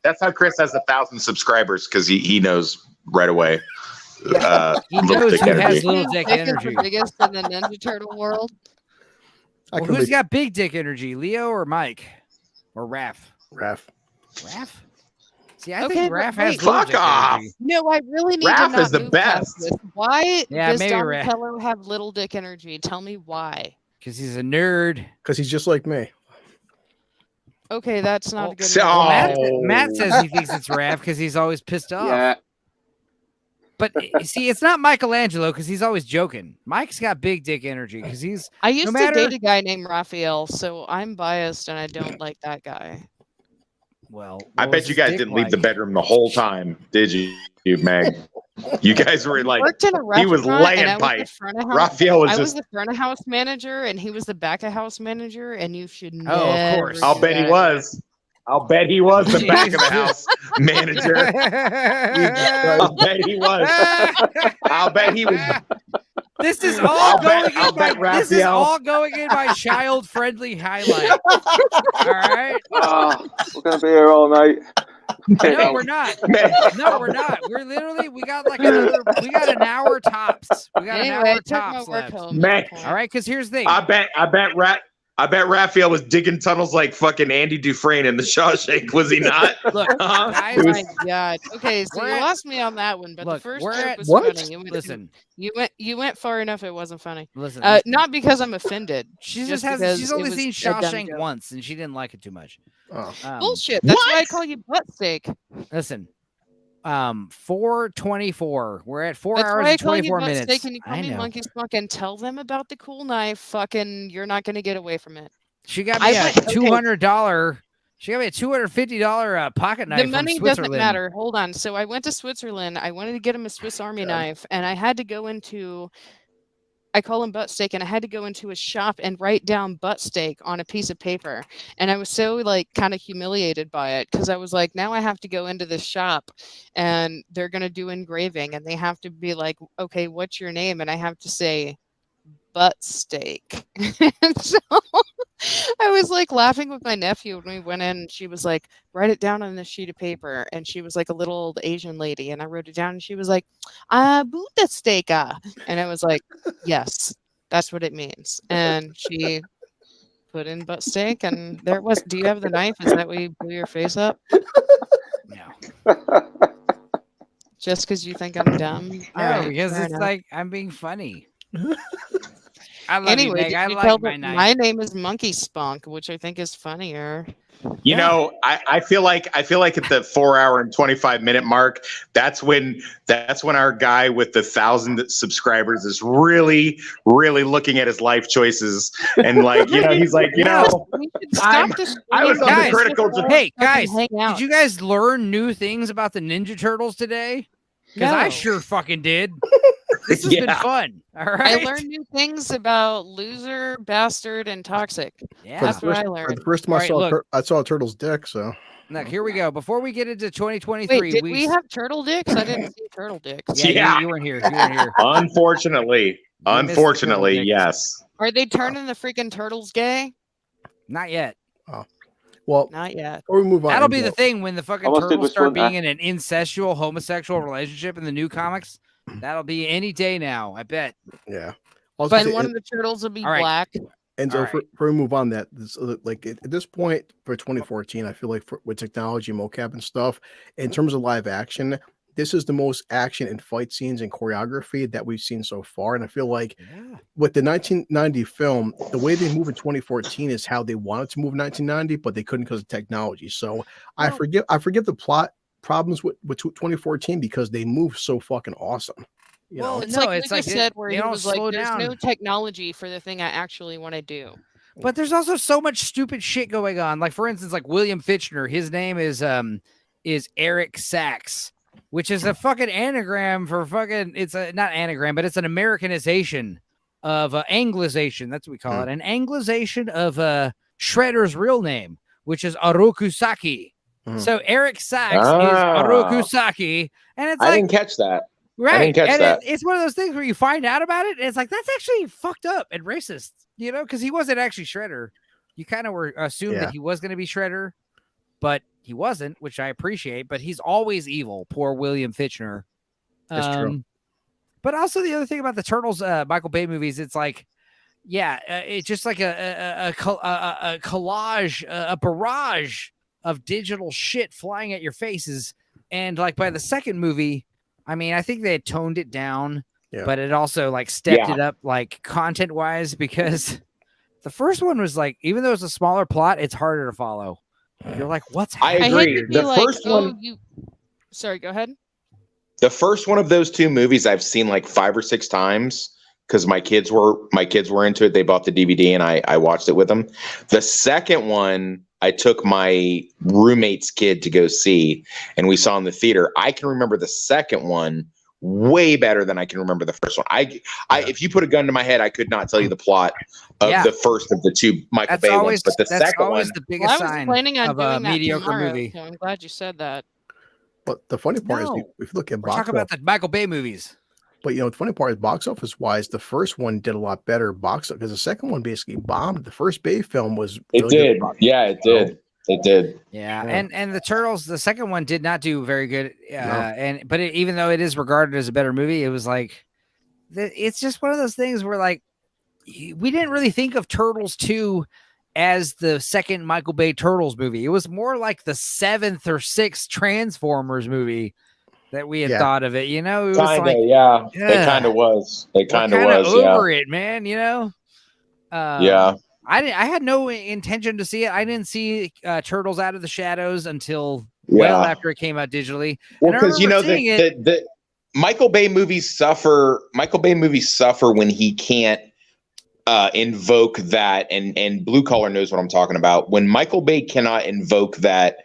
Speaker 4: That's how Chris has 1,000 subscribers because he knows right away.
Speaker 1: He
Speaker 4: Little
Speaker 1: knows
Speaker 4: dick
Speaker 1: who
Speaker 4: energy.
Speaker 1: has little
Speaker 8: Whose
Speaker 1: dick
Speaker 8: dick is
Speaker 1: energy.
Speaker 8: the biggest in the Ninja Turtle world?
Speaker 1: Well,
Speaker 3: could
Speaker 1: who's
Speaker 3: be
Speaker 1: got big dick energy, Leo or Mike? Or Raph?
Speaker 3: Raph.
Speaker 1: Raph? See, I
Speaker 8: Okay,
Speaker 1: think
Speaker 8: but
Speaker 1: Raph
Speaker 8: wait.
Speaker 1: has little
Speaker 4: Fuck
Speaker 1: dick
Speaker 4: off.
Speaker 1: energy.
Speaker 8: No, I really need to
Speaker 4: Raph
Speaker 8: not
Speaker 4: is the
Speaker 8: move past
Speaker 4: best.
Speaker 8: this. Why
Speaker 1: Yeah,
Speaker 8: does
Speaker 1: maybe Raph.
Speaker 8: Donatello have little dick energy? Tell me why.
Speaker 1: Because he's a nerd.
Speaker 3: Because he's just like me.
Speaker 8: Okay, that's not a good
Speaker 4: So-
Speaker 1: Well,
Speaker 8: reason.
Speaker 1: Matt says he thinks it's Raph because he's always pissed off.
Speaker 2: Yeah,
Speaker 1: But see, it's not Michelangelo because he's always joking. Mike's got big dick energy because he's
Speaker 8: I used
Speaker 1: matter-
Speaker 8: to date a guy named Raphael, so I'm biased and I don't like that guy.
Speaker 1: well.
Speaker 4: I
Speaker 1: what was
Speaker 4: bet you
Speaker 1: his
Speaker 4: guys
Speaker 1: dick
Speaker 4: didn't leave the
Speaker 1: like?
Speaker 4: bedroom the whole time, did you, Meg? You guys were like,
Speaker 8: Worked in a
Speaker 4: he was
Speaker 8: restaurant,
Speaker 4: laying
Speaker 8: and I was
Speaker 4: pipe.
Speaker 8: the front of house.
Speaker 4: Raphael was
Speaker 8: I was
Speaker 4: just.
Speaker 8: the front of house manager, and he was the back of house manager, and you should never.
Speaker 1: Oh, of course.
Speaker 4: I'll
Speaker 8: do
Speaker 4: bet he
Speaker 8: that.
Speaker 4: was. I'll bet he was the back of the house manager. I'll bet he was. I'll bet he was.
Speaker 1: This is all
Speaker 4: I'll bet-
Speaker 1: going
Speaker 4: I'll
Speaker 1: in my.
Speaker 4: bet
Speaker 1: This is
Speaker 4: Raphael-
Speaker 1: all going in my child-friendly highlight. All right.
Speaker 2: oh, we're gonna be here all night.
Speaker 1: No, we're not. No, we're not. We're literally. We got like another. We got an hour tops. We got an
Speaker 8: Anyway,
Speaker 1: hour
Speaker 8: I took my
Speaker 1: tops
Speaker 8: work
Speaker 1: left.
Speaker 8: home.
Speaker 4: Man.
Speaker 1: All right, because here's the thing.
Speaker 4: I bet Raphael was digging tunnels like fucking Andy Dufresne in the Shawshank, was he not?
Speaker 1: Look,
Speaker 4: Huh?
Speaker 1: guys,
Speaker 8: Oh
Speaker 4: It
Speaker 8: my
Speaker 4: was-
Speaker 8: god. Okay, so
Speaker 1: We're
Speaker 8: you
Speaker 1: at-
Speaker 8: lost me on that one, but the
Speaker 1: Look,
Speaker 8: first
Speaker 1: we're
Speaker 8: joke
Speaker 1: at-
Speaker 8: was
Speaker 3: What?
Speaker 8: funny.
Speaker 1: listen,
Speaker 8: You went far enough. It wasn't funny.
Speaker 1: listen.
Speaker 8: Not because I'm offended.
Speaker 1: She
Speaker 8: just
Speaker 1: just has.
Speaker 8: because
Speaker 1: She's
Speaker 8: it
Speaker 1: only
Speaker 8: was
Speaker 1: seen
Speaker 8: a dumb
Speaker 1: Shawshank
Speaker 8: joke.
Speaker 1: once, and she didn't like it too much.
Speaker 3: Oh.
Speaker 8: Bullshit. That's why I
Speaker 4: What?
Speaker 8: call you butt steak.
Speaker 1: Listen. 4:24. We're at 4
Speaker 8: That's
Speaker 1: hours
Speaker 8: why I
Speaker 1: and
Speaker 8: call you
Speaker 1: 24
Speaker 8: butt
Speaker 1: minutes.
Speaker 8: steak and you call
Speaker 1: I
Speaker 8: me
Speaker 1: know.
Speaker 8: monkey spunk and tell them about the cool knife. Fucking, you're not gonna get away from it.
Speaker 1: She got
Speaker 8: I
Speaker 1: me a
Speaker 8: went- okay.
Speaker 1: $200. She got me a $250 pocket knife
Speaker 8: The
Speaker 1: from
Speaker 8: money
Speaker 1: Switzerland.
Speaker 8: doesn't matter. Hold on. So I went to Switzerland. I wanted to get him a Swiss Army knife, and I had to go into. I call him butt steak, and I had to go into a shop and write down butt steak on a piece of paper. And I was so like kind of humiliated by it because I was like, now I have to go into this shop, and they're gonna do engraving, and they have to be like, okay, what's your name? And I have to say, butt steak. And so I was like laughing with my nephew when we went in. And she was like, write it down on this sheet of paper. And she was like a little old Asian lady. And I wrote it down and she was like, Buddha steaka. And I was like, yes, that's what it means. And she put in butt steak and there it was. Do you have the knife? Is that why you blew your face up?
Speaker 1: No.
Speaker 8: Just because you think I'm dumb?
Speaker 1: No,
Speaker 8: All right,
Speaker 1: because
Speaker 8: fair
Speaker 1: it's
Speaker 8: enough.
Speaker 1: like I'm being funny. I love
Speaker 8: Anyway,
Speaker 1: you, Meg.
Speaker 8: did
Speaker 1: I
Speaker 8: you
Speaker 1: like
Speaker 8: tell
Speaker 1: my
Speaker 8: them
Speaker 1: knife.
Speaker 8: my name is Monkey Spunk, which I think is funnier.
Speaker 4: You know, I feel like at the 4 hour and 25 minute mark, that's when our guy with the 1,000 subscribers is really looking at his life choices and like, you know, he's like, you know,
Speaker 8: We should
Speaker 4: I'm-
Speaker 8: stop the
Speaker 4: I was on
Speaker 8: stream
Speaker 1: the
Speaker 8: just
Speaker 4: critical
Speaker 8: before
Speaker 1: Hey,
Speaker 8: we fucking
Speaker 1: guys,
Speaker 8: hang out.
Speaker 1: Did you guys learn new things about the Ninja Turtles today? Because I
Speaker 8: No.
Speaker 1: sure fucking did. This has been
Speaker 4: Yeah.
Speaker 1: fun. All
Speaker 8: I
Speaker 1: right.
Speaker 8: learned new things about loser, bastard, and toxic.
Speaker 1: Yeah.
Speaker 8: That's what I
Speaker 3: For
Speaker 8: learned.
Speaker 3: the first time
Speaker 1: Alright, look.
Speaker 3: I saw a turtle's dick, so
Speaker 1: Look, here we go. Before we get into 2023,
Speaker 8: Wait, did we have turtle dicks? I didn't see turtle dicks.
Speaker 1: Yeah,
Speaker 4: Yeah.
Speaker 1: You weren't here. You weren't here.
Speaker 4: unfortunately,
Speaker 1: You missed the turtle dick.
Speaker 4: yes.
Speaker 8: Are they turning the freaking turtles gay?
Speaker 1: Not yet.
Speaker 3: well.
Speaker 8: Not yet.
Speaker 3: Before we move on,
Speaker 1: That'll be
Speaker 3: Angel,
Speaker 1: the thing when the fucking
Speaker 2: Almost did
Speaker 1: turtles
Speaker 2: with
Speaker 1: start
Speaker 2: one, huh?
Speaker 1: being in an incestual homosexual relationship in the new comics. That'll be any day now. I bet.
Speaker 3: Yeah. I was
Speaker 8: But
Speaker 3: gonna say,
Speaker 8: one of the turtles will be
Speaker 1: All right.
Speaker 8: black.
Speaker 3: And so
Speaker 1: All right.
Speaker 3: before we move on, that this, like at this point for 2014, I feel like with technology, mocap and stuff, in terms of live action, this is the most action and fight scenes and choreography that we've seen so far. And I feel like
Speaker 1: Yeah.
Speaker 3: with the 1990 film, the way they move in 2014 is how they wanted to move in 1990, but they couldn't because of technology. So I forget the plot problems with 2014 because they move so fucking awesome. You
Speaker 1: Well,
Speaker 3: know,
Speaker 8: It's
Speaker 1: No,
Speaker 8: like
Speaker 1: it's
Speaker 8: Lucas
Speaker 1: like
Speaker 8: said, where
Speaker 1: they
Speaker 8: he
Speaker 1: don't
Speaker 8: was like,
Speaker 1: slow
Speaker 8: "There's no
Speaker 1: down.
Speaker 8: technology for the thing I actually want to do."
Speaker 1: But there's also so much stupid shit going on. Like for instance, like William Fitchner, his name is Eric Sachs, which is a fucking anagram for fucking. It's a not anagram, but it's an Americanization of Anglicization. That's what we call it. An Anglicization of Shredder's real name, which is Orokusaki. So Eric Sachs is Oroku Saki, and it's
Speaker 4: I
Speaker 1: like,
Speaker 4: didn't catch that.
Speaker 1: right?
Speaker 4: I didn't catch
Speaker 1: and
Speaker 4: that.
Speaker 1: it's one of those things where you find out about it, and it's like that's actually fucked up and racist, you know, because he wasn't actually Shredder. You kind of were assumed that he was going to be Shredder, but he wasn't, which I appreciate. But he's always evil. Poor William Fichtner.
Speaker 3: That's true.
Speaker 1: But also the other thing about the Turtles, Michael Bay movies, it's like, it's just like a collage, a barrage of digital shit flying at your faces. And like by the second movie, I mean, I think they had toned it down, but it also like stepped it up like content wise, because the first one was like, even though it's a smaller plot, it's harder to follow. You're like, what's happening?
Speaker 4: I agree. The first one.
Speaker 8: Sorry, go ahead.
Speaker 4: The first one of those two movies I've seen like 5 or 6 times because my kids were into it. They bought the DVD and I watched it with them. The second one I took my roommate's kid to go see, and we saw in the theater. I can remember the second one way better than I can remember the first one. If you put a gun to my head, I could not tell you the plot of the first of the two Michael Bay ones, but the second one,
Speaker 1: the biggest sign of a mediocre movie.
Speaker 8: So I'm glad you said that.
Speaker 3: But the funny part is, if you look at
Speaker 1: talk about the Michael Bay movies.
Speaker 3: But the funny part is, box office wise, the first one did a lot better because the second one basically bombed. The first Bay film was really
Speaker 4: did. Yeah, it did. It did.
Speaker 1: Yeah. And the Turtles, the second one did not do very good. Even though it is regarded as a better movie, it was like, it's just one of those things where like we didn't really think of Turtles 2 as the second Michael Bay Turtles movie. It was more like the 7th or 6th Transformers movie that we had thought of it. You know, it was
Speaker 4: it kind of was. It kind of was
Speaker 1: over it, man. You know. I had no intention to see it. I didn't see Turtles Out of the Shadows until well after it came out digitally.
Speaker 4: Well, because the Michael Bay movies suffer. Michael Bay movies suffer when he can't invoke that, and Blue Collar knows what I'm talking about. When Michael Bay cannot invoke that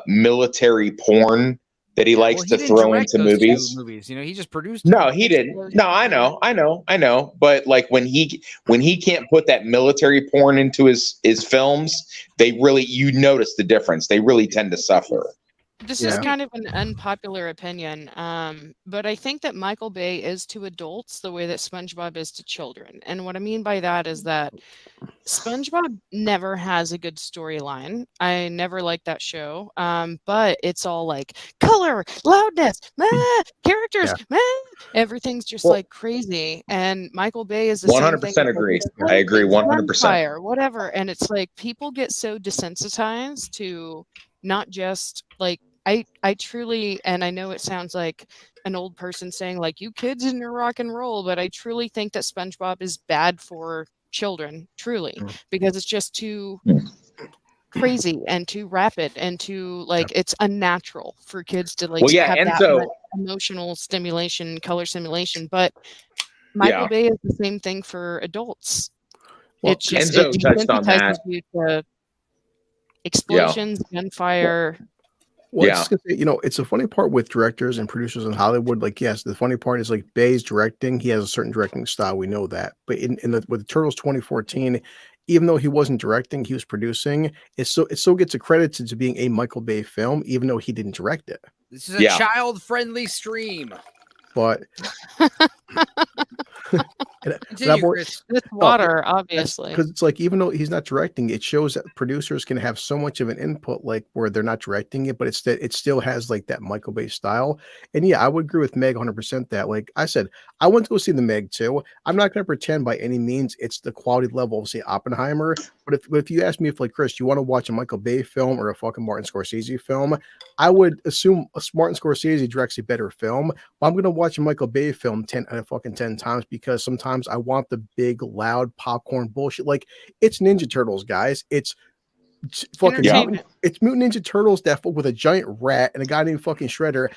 Speaker 4: military porn that he likes to throw into movies.
Speaker 1: You know, he just produced.
Speaker 4: No, he didn't. No, I know. But like when he can't put that military porn into his films, they really, you notice the difference. They really tend to suffer.
Speaker 8: This is kind of an unpopular opinion, but I think that Michael Bay is to adults the way that SpongeBob is to children. And what I mean by that is that SpongeBob never has a good storyline. I never liked that show, but it's all like color, loudness, characters, everything's just like crazy. And Michael Bay is the
Speaker 4: 100% agree. I agree 100%.
Speaker 8: Whatever. And it's like people get so desensitized to not just like I truly, and I know it sounds like an old person saying like you kids in your rock and roll, but I truly think that SpongeBob is bad for children, truly, because it's just too crazy and too rapid and too like it's unnatural for kids to like have that emotional stimulation, color stimulation. But Michael Bay is the same thing for adults. It's just
Speaker 4: Enzo touched on that.
Speaker 8: You to explosions, gunfire.
Speaker 3: Well, I was gonna say, it's a funny part with directors and producers in Hollywood. Like, yes, the funny part is like Bay's directing. He has a certain directing style. We know that. But with the Turtles 2014, even though he wasn't directing, he was producing. It still gets accredited to being a Michael Bay film, even though he didn't direct it.
Speaker 1: This is a child-friendly stream.
Speaker 3: But
Speaker 8: it's water, obviously.
Speaker 3: Because it's like, even though he's not directing, it shows that producers can have so much of an input, like where they're not directing it, but it still has like that Michael Bay style. And I would agree with Meg 100% that, like I said, I went to go see the Meg too. I'm not going to pretend by any means it's the quality level of, say, Oppenheimer. But if you ask me if, like, Chris, you want to watch a Michael Bay film or a fucking Martin Scorsese film, I would assume Martin Scorsese directs a better film. But I'm going to watch a Michael Bay film 10 times, because sometimes I want the big, loud popcorn bullshit. Like, it's Ninja Turtles, guys. It's fucking it's Mutant Ninja Turtles that with a giant rat and a guy named fucking Shredder.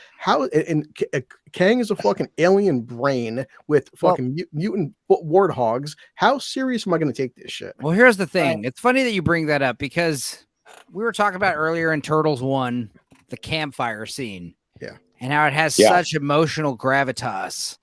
Speaker 3: Kang is a fucking alien brain with fucking mutant warthogs. How serious am I going to take this shit?
Speaker 1: Well, here's the thing. It's funny that you bring that up, because we were talking about earlier in Turtles 1, the campfire scene.
Speaker 3: Yeah.
Speaker 1: And how it has such emotional gravitas.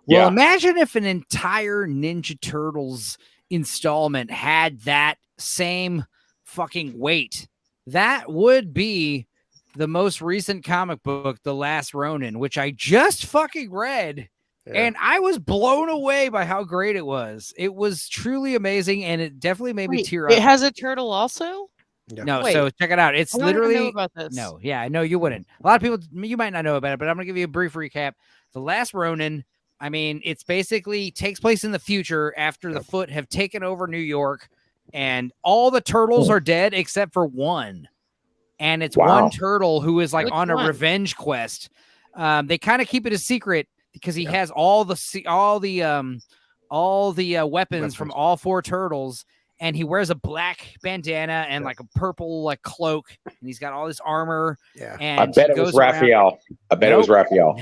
Speaker 1: Well, imagine if an entire Ninja Turtles installment had that same fucking weight that would be the most recent comic book, The Last Ronin, which I just fucking read.
Speaker 3: Yeah.
Speaker 1: And I was blown away by how great it was. It was truly amazing, and it definitely made me tear up.
Speaker 8: It has a turtle also?
Speaker 3: Yeah.
Speaker 1: No,
Speaker 8: Wait.
Speaker 1: so check it out. It's
Speaker 8: I don't even
Speaker 1: literally
Speaker 8: know about this.
Speaker 1: no, yeah, I know you wouldn't. A lot of people, you might not know about it, but I'm gonna give you a brief recap. The Last Ronin. I mean, it's basically takes place in the future after the Foot have taken over New York, and all the turtles are dead except for one. And it's one turtle who is like on a revenge quest. They kind of keep it a secret because he has all the weapons from all four turtles, and he wears a black bandana and like a purple like cloak, and he's got all this armor.
Speaker 3: Yeah,
Speaker 1: and
Speaker 4: I bet it was Raphael. I bet it was Raphael.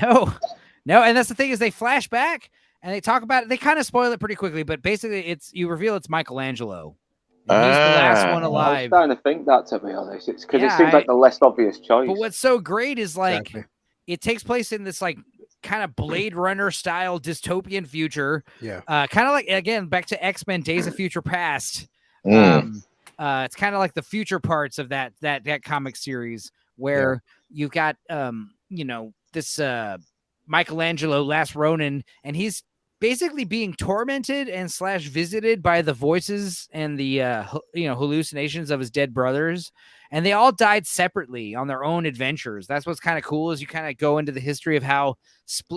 Speaker 1: No, and that's the thing is they flash back and they talk about it. They kind of spoil it pretty quickly, but basically you reveal it's Michelangelo. He's the last one
Speaker 2: I was
Speaker 1: alive.
Speaker 2: starting to think that, to be honest. It's because it seems like the less obvious choice.
Speaker 1: But what's so great is like it takes place in this like kind of Blade Runner style dystopian future.
Speaker 3: Yeah.
Speaker 1: Kind of like, again, back to X-Men Days of Future Past. It's kind of like the future parts of that comic series where you've got this Michelangelo Last Ronin, and he's basically being tormented and / visited by the voices and the hallucinations of his dead brothers, and they all died separately on their own adventures. That's what's kind of cool is you kind of go into the history of how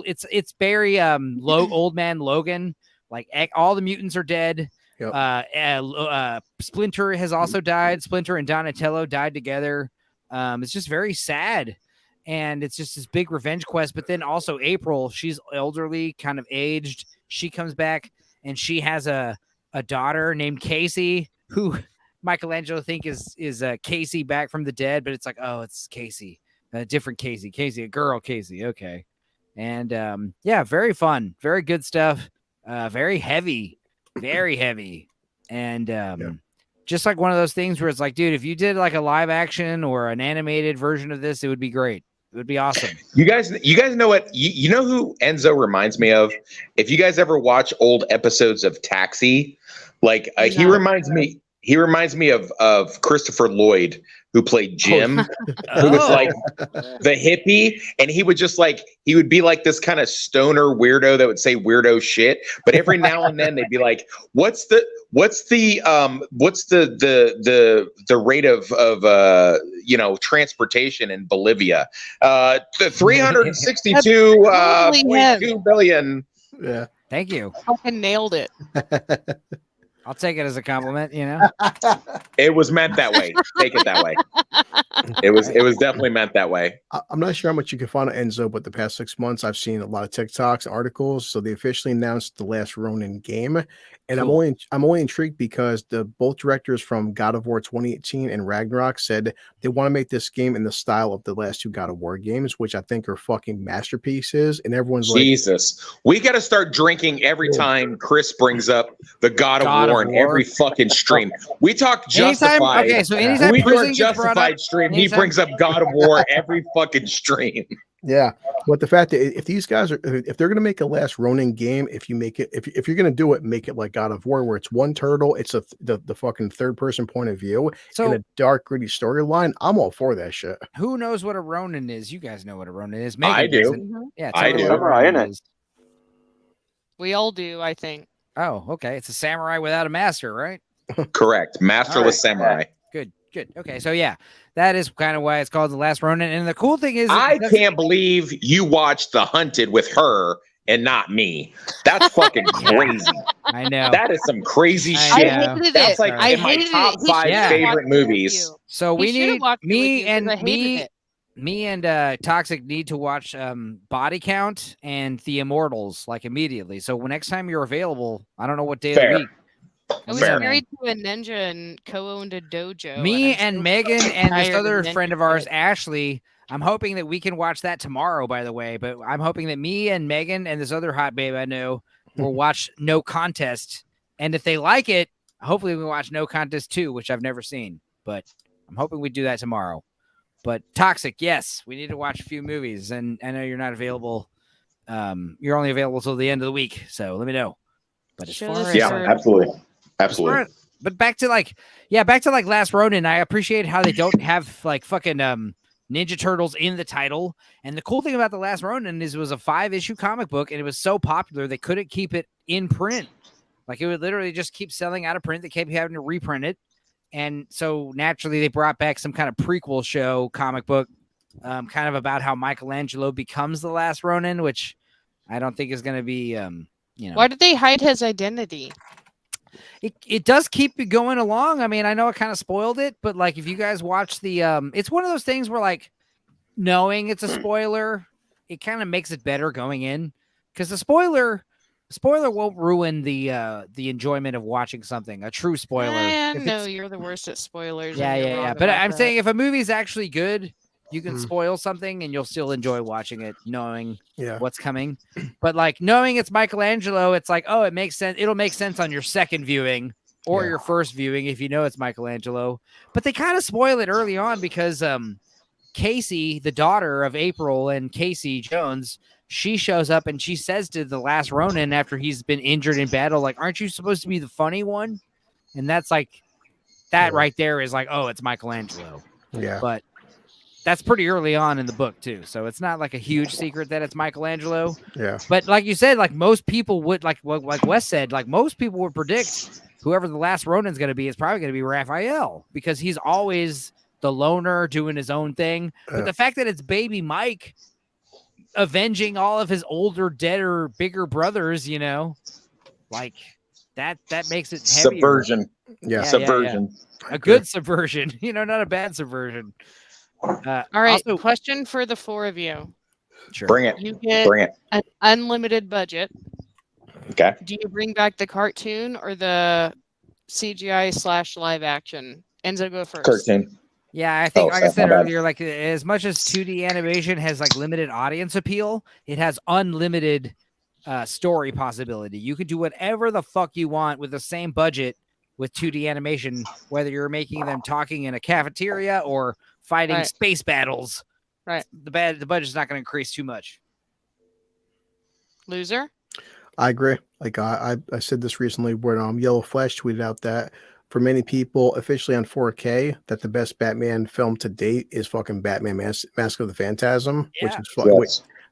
Speaker 1: it's very old man Logan, like all the mutants are dead. Yep. Splinter has also died. Splinter and Donatello died together. It's just very sad. And it's just this big revenge quest. But then also April, she's elderly, kind of aged. She comes back and she has a daughter named Casey, who Michelangelo think is Casey back from the dead. But it's like, oh, it's Casey, a different Casey, a girl Casey. Okay. And very fun, very good stuff. Very heavy. And just like one of those things where it's like, dude, if you did like a live action or an animated version of this, it would be great. It would be awesome.
Speaker 4: You guys know what? You know who Enzo reminds me of? If you guys ever watch old episodes of Taxi, like he reminds me of Christopher Lloyd, who played Jim, who was like the hippie, and he would be like this kind of stoner weirdo that would say weirdo shit. But every now and then they'd be like, "What's the rate of transportation in Bolivia? The 362.2 billion."
Speaker 3: Yeah.
Speaker 1: Thank you.
Speaker 8: Fucking nailed it.
Speaker 1: I'll take it as a compliment,
Speaker 4: It was meant that way. Take it that way. It was definitely meant that way.
Speaker 3: I'm not sure how much you can find on Enzo, but the past 6 months I've seen a lot of TikToks and articles. So they officially announced the Last Ronin game. And cool. I'm only intrigued because both directors from God of War 2018 and Ragnarok said they want to make this game in the style of the last two God of War games, which I think are fucking masterpieces. And everyone's
Speaker 4: Jesus, we got to start drinking every time Chris brings up the God of War in every fucking stream. We talk Justified.
Speaker 1: Okay, so anytime
Speaker 4: we do
Speaker 1: Prison
Speaker 4: a
Speaker 1: gets brought
Speaker 4: Justified
Speaker 1: up,
Speaker 4: stream, he brings up God of War every fucking stream.
Speaker 3: Yeah, but the fact that if these guys if they're gonna make a Last Ronin game, if you're gonna do it, make it like God of War, where it's one turtle, it's the fucking third person point of view, in a dark gritty storyline. I'm all for that shit.
Speaker 1: Who knows what a Ronin is? You guys know what a Ronin is.
Speaker 4: Megan
Speaker 1: I do.
Speaker 8: Mm-hmm.
Speaker 1: Yeah,
Speaker 4: I do.
Speaker 2: Samurai, innit?
Speaker 8: We all do, I think.
Speaker 1: Oh, okay. It's a samurai without a master, right?
Speaker 4: Correct. Masterless samurai.
Speaker 1: Good. Okay, so yeah, that is kind of why it's called The Last Ronin. And the cool thing is,
Speaker 4: I can't believe you watched The Hunted with her and not me. That's fucking crazy.
Speaker 1: I know.
Speaker 4: That is some crazy shit.
Speaker 8: I hated
Speaker 4: That's
Speaker 8: it.
Speaker 4: like in my top 5 favorite movies.
Speaker 1: So we need me and Toxic need to watch Body Count and The Immortals like immediately. So next time you're available, I don't know what day of the week.
Speaker 8: I was married to a ninja and co-owned a dojo.
Speaker 1: Me and Megan and this other friend of ours, Ashley, I'm hoping that we can watch that tomorrow, by the way. But I'm hoping that me and Megan and this other hot babe I know will watch No Contest. And if they like it, hopefully we watch No Contest 2, which I've never seen. But I'm hoping we do that tomorrow. But Toxic, yes, we need to watch a few movies. And I know you're not available. You're only available till the end of the week. So let me know. But as far as,
Speaker 4: absolutely.
Speaker 1: But back to like Last Ronin, I appreciate how they don't have like fucking Ninja Turtles in the title. And the cool thing about The Last Ronin is it was a 5-issue comic book, and it was so popular they couldn't keep it in print. Like it would literally just keep selling out of print. They kept having to reprint it. And so naturally they brought back some kind of prequel show comic book, kind of about how Michelangelo becomes the Last Ronin, which I don't think is going to be,
Speaker 8: Why did they hide his identity?
Speaker 1: It does keep it going along. I mean, I know it kind of spoiled it, but like if you guys watch the, it's one of those things where like knowing it's a spoiler, it kind of makes it better going in, because the spoiler won't ruin the enjoyment of watching something. A true spoiler.
Speaker 8: No, you're the worst at spoilers.
Speaker 1: Yeah. But I'm saying if a movie's actually good, you can spoil something and you'll still enjoy watching it, knowing what's coming. But like knowing it's Michelangelo, it's like, oh, it makes sense. It'll make sense on your second viewing or your first viewing if you know it's Michelangelo. But they kind of spoil it early on because Casey, the daughter of April and Casey Jones, she shows up and she says to the Last Ronin after he's been injured in battle, like, aren't you supposed to be the funny one? And that's like, that right there is like, oh, it's Michelangelo.
Speaker 3: Yeah.
Speaker 1: But that's pretty early on in the book too. So it's not like a huge secret that it's Michelangelo.
Speaker 3: Yeah.
Speaker 1: But like you said, like most people would, like Wes said, like most people would predict whoever the Last Ronin's going to be is probably going to be Raphael, because he's always the loner doing his own thing. But the fact that it's baby Mike avenging all of his older, deader, bigger brothers, like that makes it heavier.
Speaker 4: Subversion.
Speaker 3: Yeah.
Speaker 4: Subversion.
Speaker 1: Yeah. A good subversion, not a bad subversion.
Speaker 8: All right. Also, question for the four of you.
Speaker 1: Sure.
Speaker 4: Bring it.
Speaker 8: You get an unlimited budget.
Speaker 4: Okay.
Speaker 8: Do you bring back the cartoon or the CGI / live action? Enzo, go first.
Speaker 4: Cartoon.
Speaker 1: Yeah, I think, like I said earlier, like as much as 2D animation has like limited audience appeal, it has unlimited story possibility. You can do whatever the fuck you want with the same budget with 2D animation, whether you're making them talking in a cafeteria or fighting space battles.
Speaker 8: Right.
Speaker 1: The budget's not going to increase too much.
Speaker 8: Loser?
Speaker 3: I agree. Like I said this recently when Yellow Flash tweeted out that for many people, officially on 4K, that the best Batman film to date is fucking Batman Mask of the Phantasm, which is fucking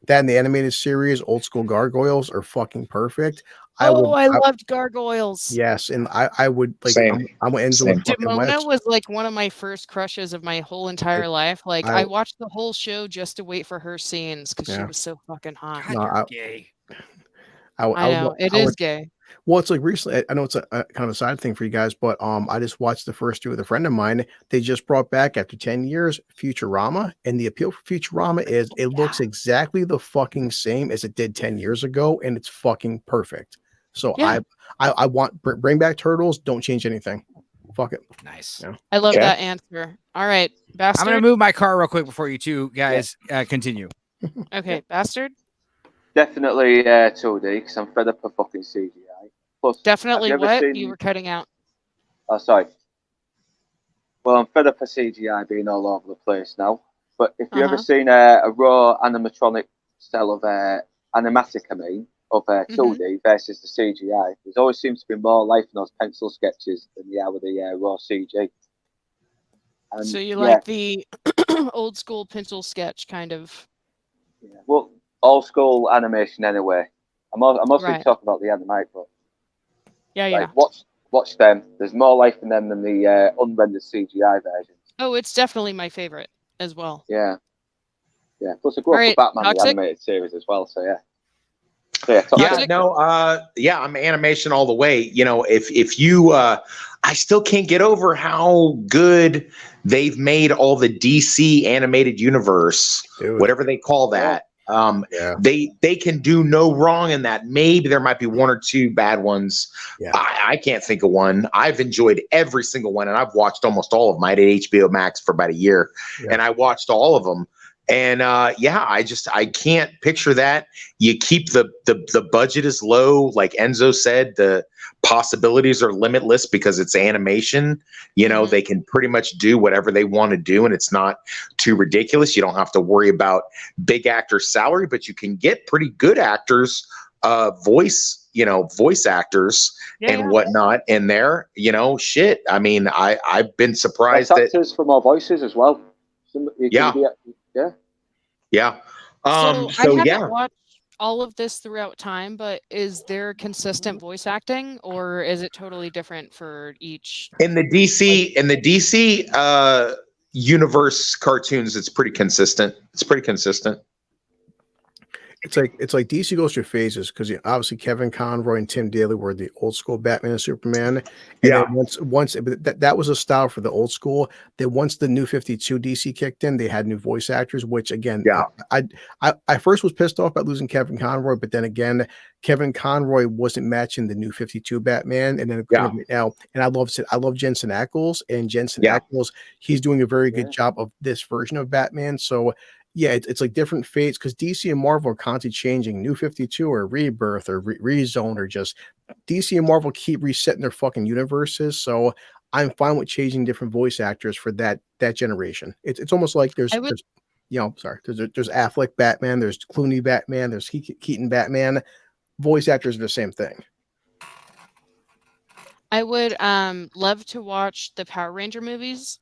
Speaker 3: that in the animated series. Old school gargoyles are fucking perfect. I
Speaker 8: loved gargoyles.
Speaker 3: Yes, and I would like. I'm Enzo with
Speaker 8: Demona was like one of my first crushes of my whole entire life. Like I watched the whole show just to wait for her scenes because she was so fucking hot.
Speaker 1: God, you're gay.
Speaker 8: I know it is gay.
Speaker 3: Well, it's like recently, I know it's a kind of a side thing for you guys, but I just watched the first two with a friend of mine. They just brought back after 10 years Futurama, and the appeal for Futurama is it looks exactly the fucking same as it did 10 years ago, and it's fucking perfect. So I want bring back Turtles, don't change anything. Fuck it.
Speaker 1: Nice.
Speaker 3: Yeah.
Speaker 8: I love that answer. All right, Bastard.
Speaker 1: I'm gonna move my car real quick before you two guys continue.
Speaker 8: Okay, Bastard.
Speaker 2: Definitely 2D because I'm fed up of fucking CGI. Plus,
Speaker 8: definitely what? You were cutting out.
Speaker 2: Oh, sorry. Well, I'm fed up of CGI being all over the place now. But if you've ever seen a raw animatronic style of animatic, of 2D versus the CGI, there always seems to be more life in those pencil sketches than there are with the raw CG. And,
Speaker 8: so you like the old school pencil sketch kind of?
Speaker 2: Yeah. Well, old school animation anyway. I'm mostly talking about the animate, but watch them. There's more life in them than the unrendered CGI versions.
Speaker 8: Oh, it's definitely my favorite as well.
Speaker 2: Yeah. Plus, I grew up with Batman the animated series as well. So
Speaker 4: I'm animation all the way. If you, I still can't get over how good they've made all the DC animated universe, whatever they call that. They can do no wrong in that. Maybe there might be one or two bad ones. I can't think of one. I've enjoyed every single one, and I've watched almost all of them. I did HBO Max for about a year, and I watched all of them. And I can't picture that. You keep the budget is low, like Enzo said. The possibilities are limitless because it's animation. They can pretty much do whatever they want to do, and it's not too ridiculous. You don't have to worry about big actor salary, but you can get pretty good actors voice voice actors and whatnot in there. Shit. I mean, I've been surprised that
Speaker 2: actors for more voices as well.
Speaker 4: Yeah.
Speaker 8: So I
Speaker 4: So
Speaker 8: haven't
Speaker 4: yeah.
Speaker 8: watched all of this throughout time, but is there consistent voice acting, or is it totally different for each?
Speaker 4: In the DC universe cartoons, it's pretty consistent.
Speaker 3: It's like DC goes through phases because obviously Kevin Conroy and Tim Daly were the old school Batman and Superman, and then once that was a style for the old school. Then once the New 52 DC kicked in, they had new voice actors. Which again, I first was pissed off about losing Kevin Conroy, but then again, Kevin Conroy wasn't matching the New 52 Batman, and then now, and I love Jensen Ackles, and Jensen Ackles, he's doing a very good job of this version of Batman. So. Yeah, it's like different fates because DC and Marvel are constantly changing. New 52 or Rebirth or Rezone or just DC and Marvel keep resetting their fucking universes. So I'm fine with changing different voice actors for that generation. It's almost like there's Affleck Batman, there's Clooney Batman, there's Keaton Batman. Voice actors are the same thing.
Speaker 8: I would love to watch the Power Ranger movies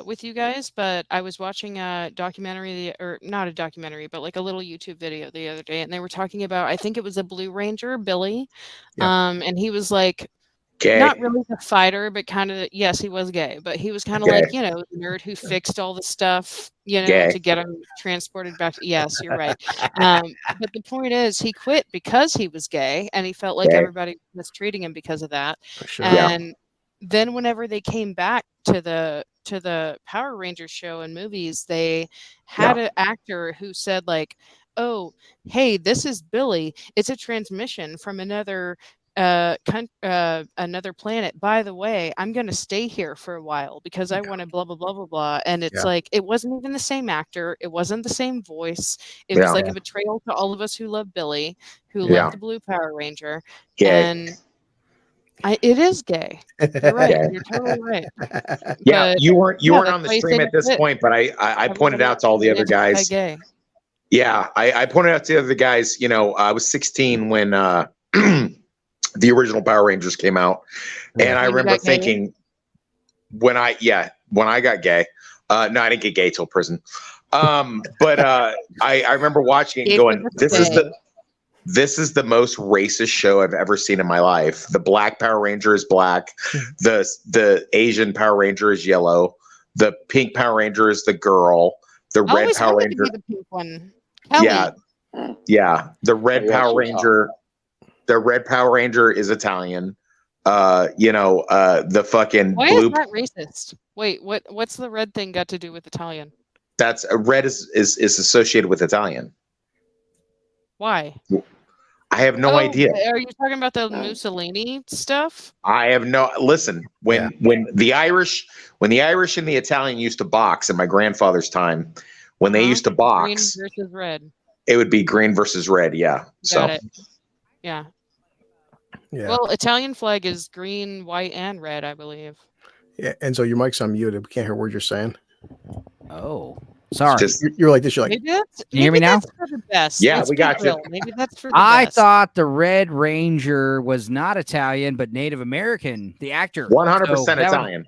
Speaker 8: with you guys, but I was watching a documentary, or not a documentary, but like a little YouTube video the other day, and they were talking about, I think it was a Blue Ranger, Billy, and he was like
Speaker 4: gay.
Speaker 8: Not really the fighter, but kind of, yes, he was gay, but he was kind of like, the nerd who fixed all the stuff, to get him transported back. Yes, you're right. But the point is, he quit because he was gay, and he felt like everybody was mistreating him because of that.
Speaker 3: Sure.
Speaker 8: And then whenever they came back to the Power Rangers show and movies, they had an actor who said like, "Oh, hey, this is Billy. It's a transmission from another another planet. By the way, I'm going to stay here for a while because I want to blah blah blah blah blah." And it's like, it wasn't even the same actor, it wasn't the same voice. It was like a betrayal to all of us who love Billy, who loved the Blue Power Ranger. And it is gay. You're right. You're totally right.
Speaker 4: Yeah,
Speaker 8: But,
Speaker 4: you weren't
Speaker 8: that's
Speaker 4: on the
Speaker 8: why he
Speaker 4: stream
Speaker 8: said
Speaker 4: at this
Speaker 8: quit.
Speaker 4: point, but I pointed out to all the other guys.
Speaker 8: Gay.
Speaker 4: Yeah, I pointed out to the other guys. I was 16 when the original Power Rangers came out, and I remember thinking when I got gay. No, I didn't get gay till prison. But I remember watching it and going, this is the most racist show I've ever seen in my life. The black Power Ranger is black. The Asian Power Ranger is yellow. The pink Power Ranger is the girl. The red Power Ranger.
Speaker 8: The pink one. Kelly.
Speaker 4: Yeah. The red Power Ranger. The red Power Ranger is Italian. The fucking
Speaker 8: Why
Speaker 4: blue.
Speaker 8: is that racist? Wait, what's the red thing got to do with Italian?
Speaker 4: That's red is associated with Italian.
Speaker 8: Why?
Speaker 4: I have no idea.
Speaker 8: Are you talking about the Mussolini stuff?
Speaker 4: I have no. Listen, when the Irish and the Italian used to box in my grandfather's time, when they used to box,
Speaker 8: green versus red.
Speaker 4: It would be green versus red. Yeah.
Speaker 8: Got it. Yeah. Well, Italian flag is green, white, and red, I believe.
Speaker 3: Yeah, and so your mic's unmuted. We can't hear what you're saying.
Speaker 1: Oh, sorry.
Speaker 3: You're like this. You're like,
Speaker 1: can you hear me now?
Speaker 8: That's for the best.
Speaker 4: Yeah,
Speaker 8: Let's
Speaker 4: we
Speaker 8: be
Speaker 4: got you.
Speaker 8: real. Maybe that's for the
Speaker 1: I
Speaker 8: best.
Speaker 1: thought the Red Ranger was not Italian, but Native American. The actor,
Speaker 4: 100% Italian.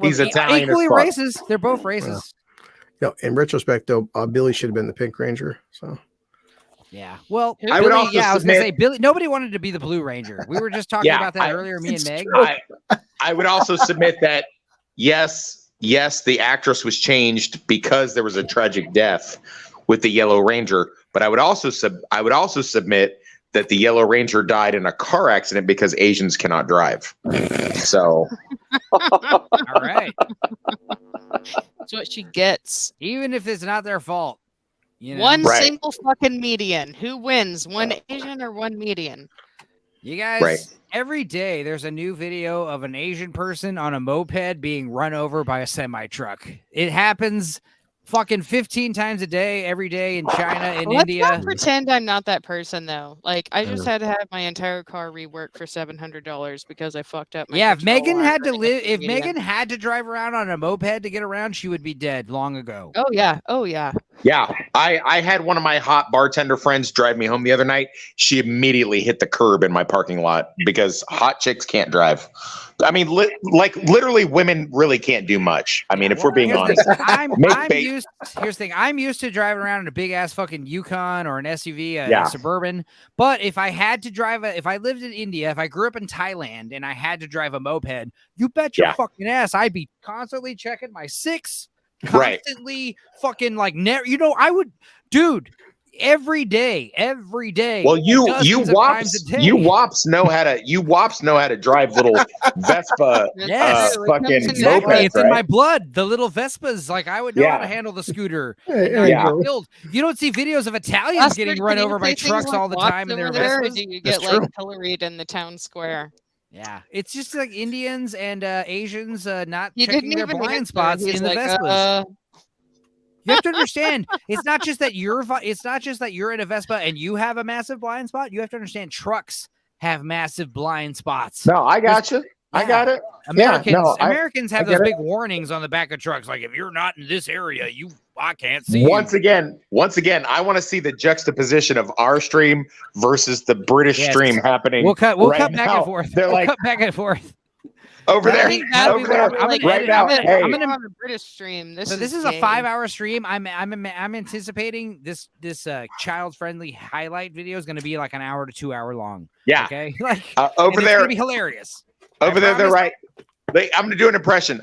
Speaker 1: He's
Speaker 4: Italian.
Speaker 1: Equally racist. They're both racist.
Speaker 3: In retrospect, though, Billy should have been the Pink Ranger. So.
Speaker 1: Yeah. Well,
Speaker 4: I would also
Speaker 1: I was going to say, Billy. Nobody wanted to be the Blue Ranger. We were just talking about that earlier, me and Meg.
Speaker 4: I would also submit that yes, the actress was changed because there was a tragic death with the Yellow Ranger. But I would also submit that the Yellow Ranger died in a car accident because Asians cannot drive. So.
Speaker 1: All right.
Speaker 8: That's what she gets.
Speaker 1: Even if it's not their fault.
Speaker 8: One single fucking median. Who wins? One Asian or one median?
Speaker 1: You guys, every day there's a new video of an Asian person on a moped being run over by a semi-truck. It happens fucking 15 times a day, every day in China and India.
Speaker 8: Let's not pretend I'm not that person, though. Like, I just had to have my entire car reworked for $700 because I fucked up my
Speaker 1: if Megan had to Megan had to drive around on a moped to get around, she would be dead long ago.
Speaker 8: Oh, yeah.
Speaker 4: Yeah, I had one of my hot bartender friends drive me home the other night. She immediately hit the curb in my parking lot because hot chicks can't drive. I mean, literally, women really can't do much. I mean, if we're being honest,
Speaker 1: Here's the thing. I'm used to driving around in a big ass fucking Yukon or an SUV, a Suburban. But if I had to drive if I lived in India, if I grew up in Thailand and I had to drive a moped, you bet your fucking ass I'd be constantly checking my six. Constantly fucking like I would, dude, every day.
Speaker 4: Well, you wops know how to drive little Vespa fucking
Speaker 1: exactly.
Speaker 4: mopeds,
Speaker 1: it's in my blood. The little Vespas, like I would know how to handle the scooter. You don't see videos of Italians getting run over by trucks all the time in their Vespas.
Speaker 8: You get like pilloried in the town square.
Speaker 1: Yeah, it's just like Indians and Asians not checking their blind spots in the Vespas. You have to understand, it's not just that you're in a Vespa and you have a massive blind spot. You have to understand trucks have massive blind spots.
Speaker 4: No, I got you. I got it.
Speaker 1: Americans have those big warnings on the back of trucks, like if you're not in this area, I can't see.
Speaker 4: Once again, I want to see the juxtaposition of our stream versus the British stream happening.
Speaker 1: We'll cut back and forth. We'll cut back and forth.
Speaker 4: Over there.
Speaker 8: Right now. I'm gonna have a British stream.
Speaker 1: This is a 5-hour stream. I'm anticipating this child-friendly highlight video is going to be like an hour to 2 hour long.
Speaker 4: Yeah.
Speaker 1: Okay. Like
Speaker 4: over there.
Speaker 1: It's gonna be hilarious.
Speaker 4: Over there, they're right. I'm gonna do an impression.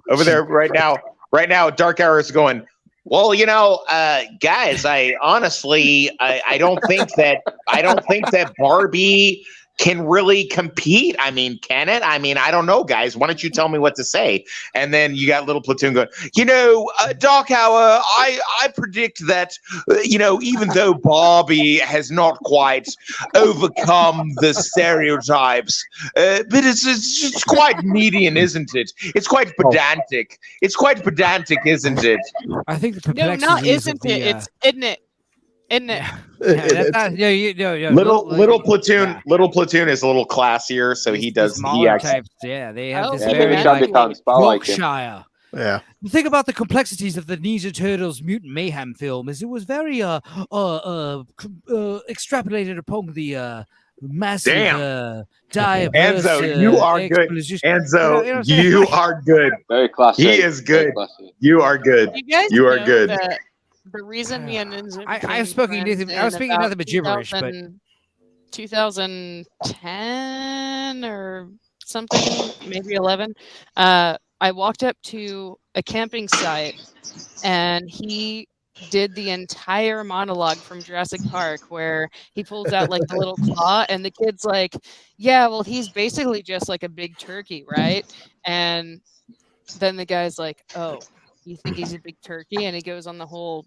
Speaker 4: Over there right now. Right now, Dark Hour is going. Well, guys, I honestly, I don't think that Barbie can really compete. I mean, can it? I mean, I don't know, guys. Why don't you tell me what to say? And then you got Little Platoon going, Dark Hour, I predict that, even though Barbie has not quite overcome the stereotypes, but it's quite median, isn't it? It's quite pedantic. It's quite pedantic, isn't it?
Speaker 1: I think the
Speaker 8: complexity isn't it? It's isn't it? Isn't it?
Speaker 4: Little Platoon. Little Platoon is a little classier, so he does.
Speaker 1: Types, they have this
Speaker 2: very
Speaker 1: Yorkshire.
Speaker 3: Yeah.
Speaker 1: The thing about the complexities of the Ninja Turtles Mutant Mayhem film is it was very extrapolated upon the massive diverse.
Speaker 4: Enzo, you are good. Enzo, you are good.
Speaker 2: Very classic.
Speaker 4: He is good. You are good.
Speaker 8: You
Speaker 4: are good.
Speaker 8: The reason me and Ninja
Speaker 1: I was speaking nothing but gibberish, but
Speaker 8: 2010 or something, maybe 11. I walked up to a camping site and he did the entire monologue from Jurassic Park where he pulls out like the little claw and the kid's like, yeah, well, he's basically just like a big turkey, right? And then the guy's like, oh, you think he's a big turkey? And he goes on the whole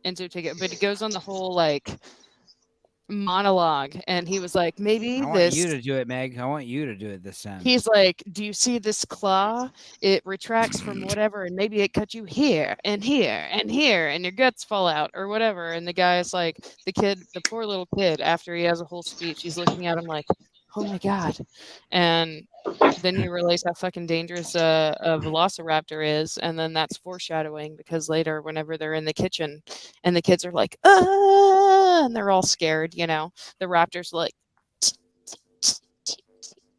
Speaker 8: but he goes on the whole like monologue and he was like, maybe
Speaker 1: I want you to do it, Meg. I want you to do it this time.
Speaker 8: He's like, do you see this claw? It retracts from whatever and maybe it cut you here and here and here and your guts fall out or whatever. And the guy's like, the poor little kid, after he has a whole speech, he's looking at him like, oh my God. And then you realize how fucking dangerous a velociraptor is. And then that's foreshadowing because later, whenever they're in the kitchen and the kids are like, and they're all scared, the raptor's like,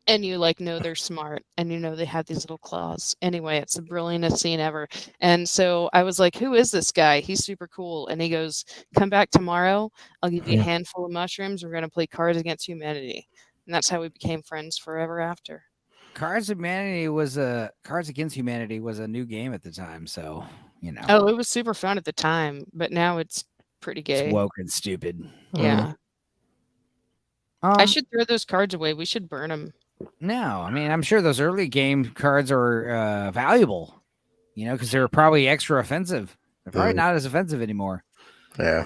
Speaker 8: and you know they're smart and they have these little claws. Anyway, it's the brilliantest scene ever. And so I was like, who is this guy? He's super cool. And he goes, come back tomorrow. I'll give you a handful of mushrooms. We're going to play Cards Against Humanity. And that's how we became friends forever after.
Speaker 1: Cards Against Humanity was a new game at the time, so
Speaker 8: Oh, it was super fun at the time, but now it's pretty gay.
Speaker 1: It's woke and stupid.
Speaker 8: Yeah. I should throw those cards away. We should burn them.
Speaker 1: No, I mean I'm sure those early game cards are valuable, because they were probably extra offensive. They're probably not as offensive anymore.
Speaker 3: Yeah.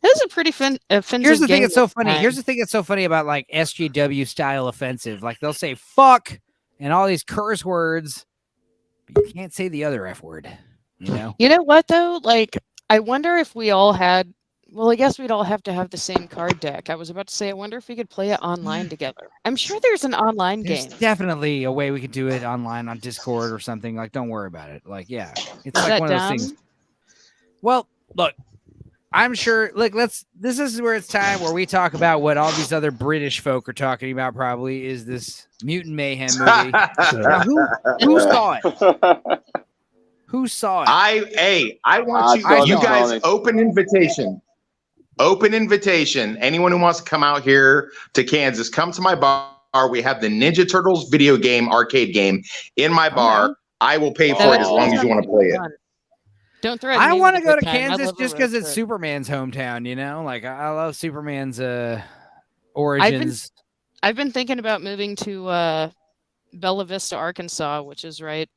Speaker 8: This is a pretty offensive
Speaker 1: Here's the thing
Speaker 8: game
Speaker 1: that's so funny. Here's the thing that's so funny about like SJW style offensive. Like they'll say fuck and all these curse words, but you can't say the other F word. You
Speaker 8: know what though? Like I wonder if we all had. Well, I guess we'd all have to have the same card deck. I was about to say, I wonder if we could play it online together. I'm sure there's an online game.
Speaker 1: There's definitely a way we could do it online on Discord or something. Like, don't worry about it. Like, yeah, it's like one of those things. Well, look, I'm sure. Look, this is where it's time where we talk about what all these other British folk are talking about. Probably is this Mutant Mayhem movie. Now, who saw it? Who saw it?
Speaker 4: I want you guys open invitation. Open invitation. Anyone who wants to come out here to Kansas, come to my bar. We have the Ninja Turtles video game, arcade game in my bar. I will pay for it as long as you want to play it.
Speaker 8: Don't threaten
Speaker 1: I
Speaker 8: me
Speaker 1: want to
Speaker 8: with a
Speaker 1: go
Speaker 8: good
Speaker 1: to
Speaker 8: time. I
Speaker 1: Kansas
Speaker 8: love a
Speaker 1: just
Speaker 8: road
Speaker 1: because it's
Speaker 8: trip.
Speaker 1: Superman's hometown, you know? Like, I love Superman's origins.
Speaker 8: I've been thinking about moving to Bella Vista, Arkansas, which is right.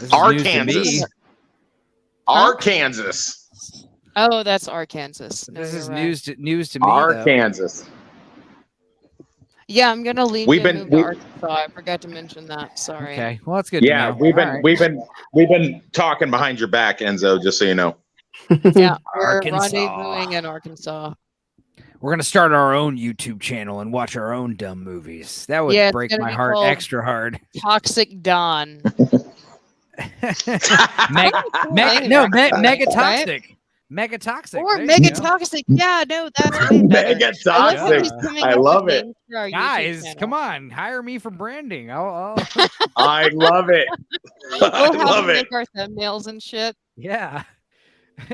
Speaker 1: This is news to
Speaker 4: Arkansas.
Speaker 1: me.
Speaker 4: Arkansas.
Speaker 8: Oh, that's Arkansas. No,
Speaker 1: This
Speaker 8: you're
Speaker 1: is
Speaker 8: right.
Speaker 1: news to me.
Speaker 4: Arkansas.
Speaker 8: Yeah, I'm gonna leave
Speaker 4: We've
Speaker 8: and
Speaker 4: been-
Speaker 8: move to Arkansas. I forgot to mention that. Sorry.
Speaker 1: Okay, well, that's good.
Speaker 4: Yeah,
Speaker 1: to know.
Speaker 4: we've been talking behind your back, Enzo, just so you know.
Speaker 8: Yeah, we're
Speaker 1: Arkansas.
Speaker 8: rendezvousing in Arkansas.
Speaker 1: We're gonna start our own YouTube channel and watch our own dumb movies. That would
Speaker 8: Yeah, it's
Speaker 1: break
Speaker 8: gonna
Speaker 1: my
Speaker 8: be
Speaker 1: heart
Speaker 8: called
Speaker 1: extra hard.
Speaker 8: Toxic Dawn.
Speaker 1: Mega toxic. Mega toxic.
Speaker 8: Or
Speaker 1: There you
Speaker 8: Mega
Speaker 1: go.
Speaker 8: Toxic. Yeah, no, that's way better.
Speaker 4: Mega
Speaker 8: I love how
Speaker 4: toxic.
Speaker 8: he's coming
Speaker 4: I
Speaker 8: up with
Speaker 4: love it.
Speaker 8: names for our YouTube
Speaker 1: Guys,
Speaker 8: channel.
Speaker 1: come on, hire me for branding. I'll
Speaker 4: I love it.
Speaker 8: We'll
Speaker 4: I
Speaker 8: have
Speaker 4: love
Speaker 8: to
Speaker 4: it.
Speaker 8: make our thumbnails and shit.
Speaker 1: yeah.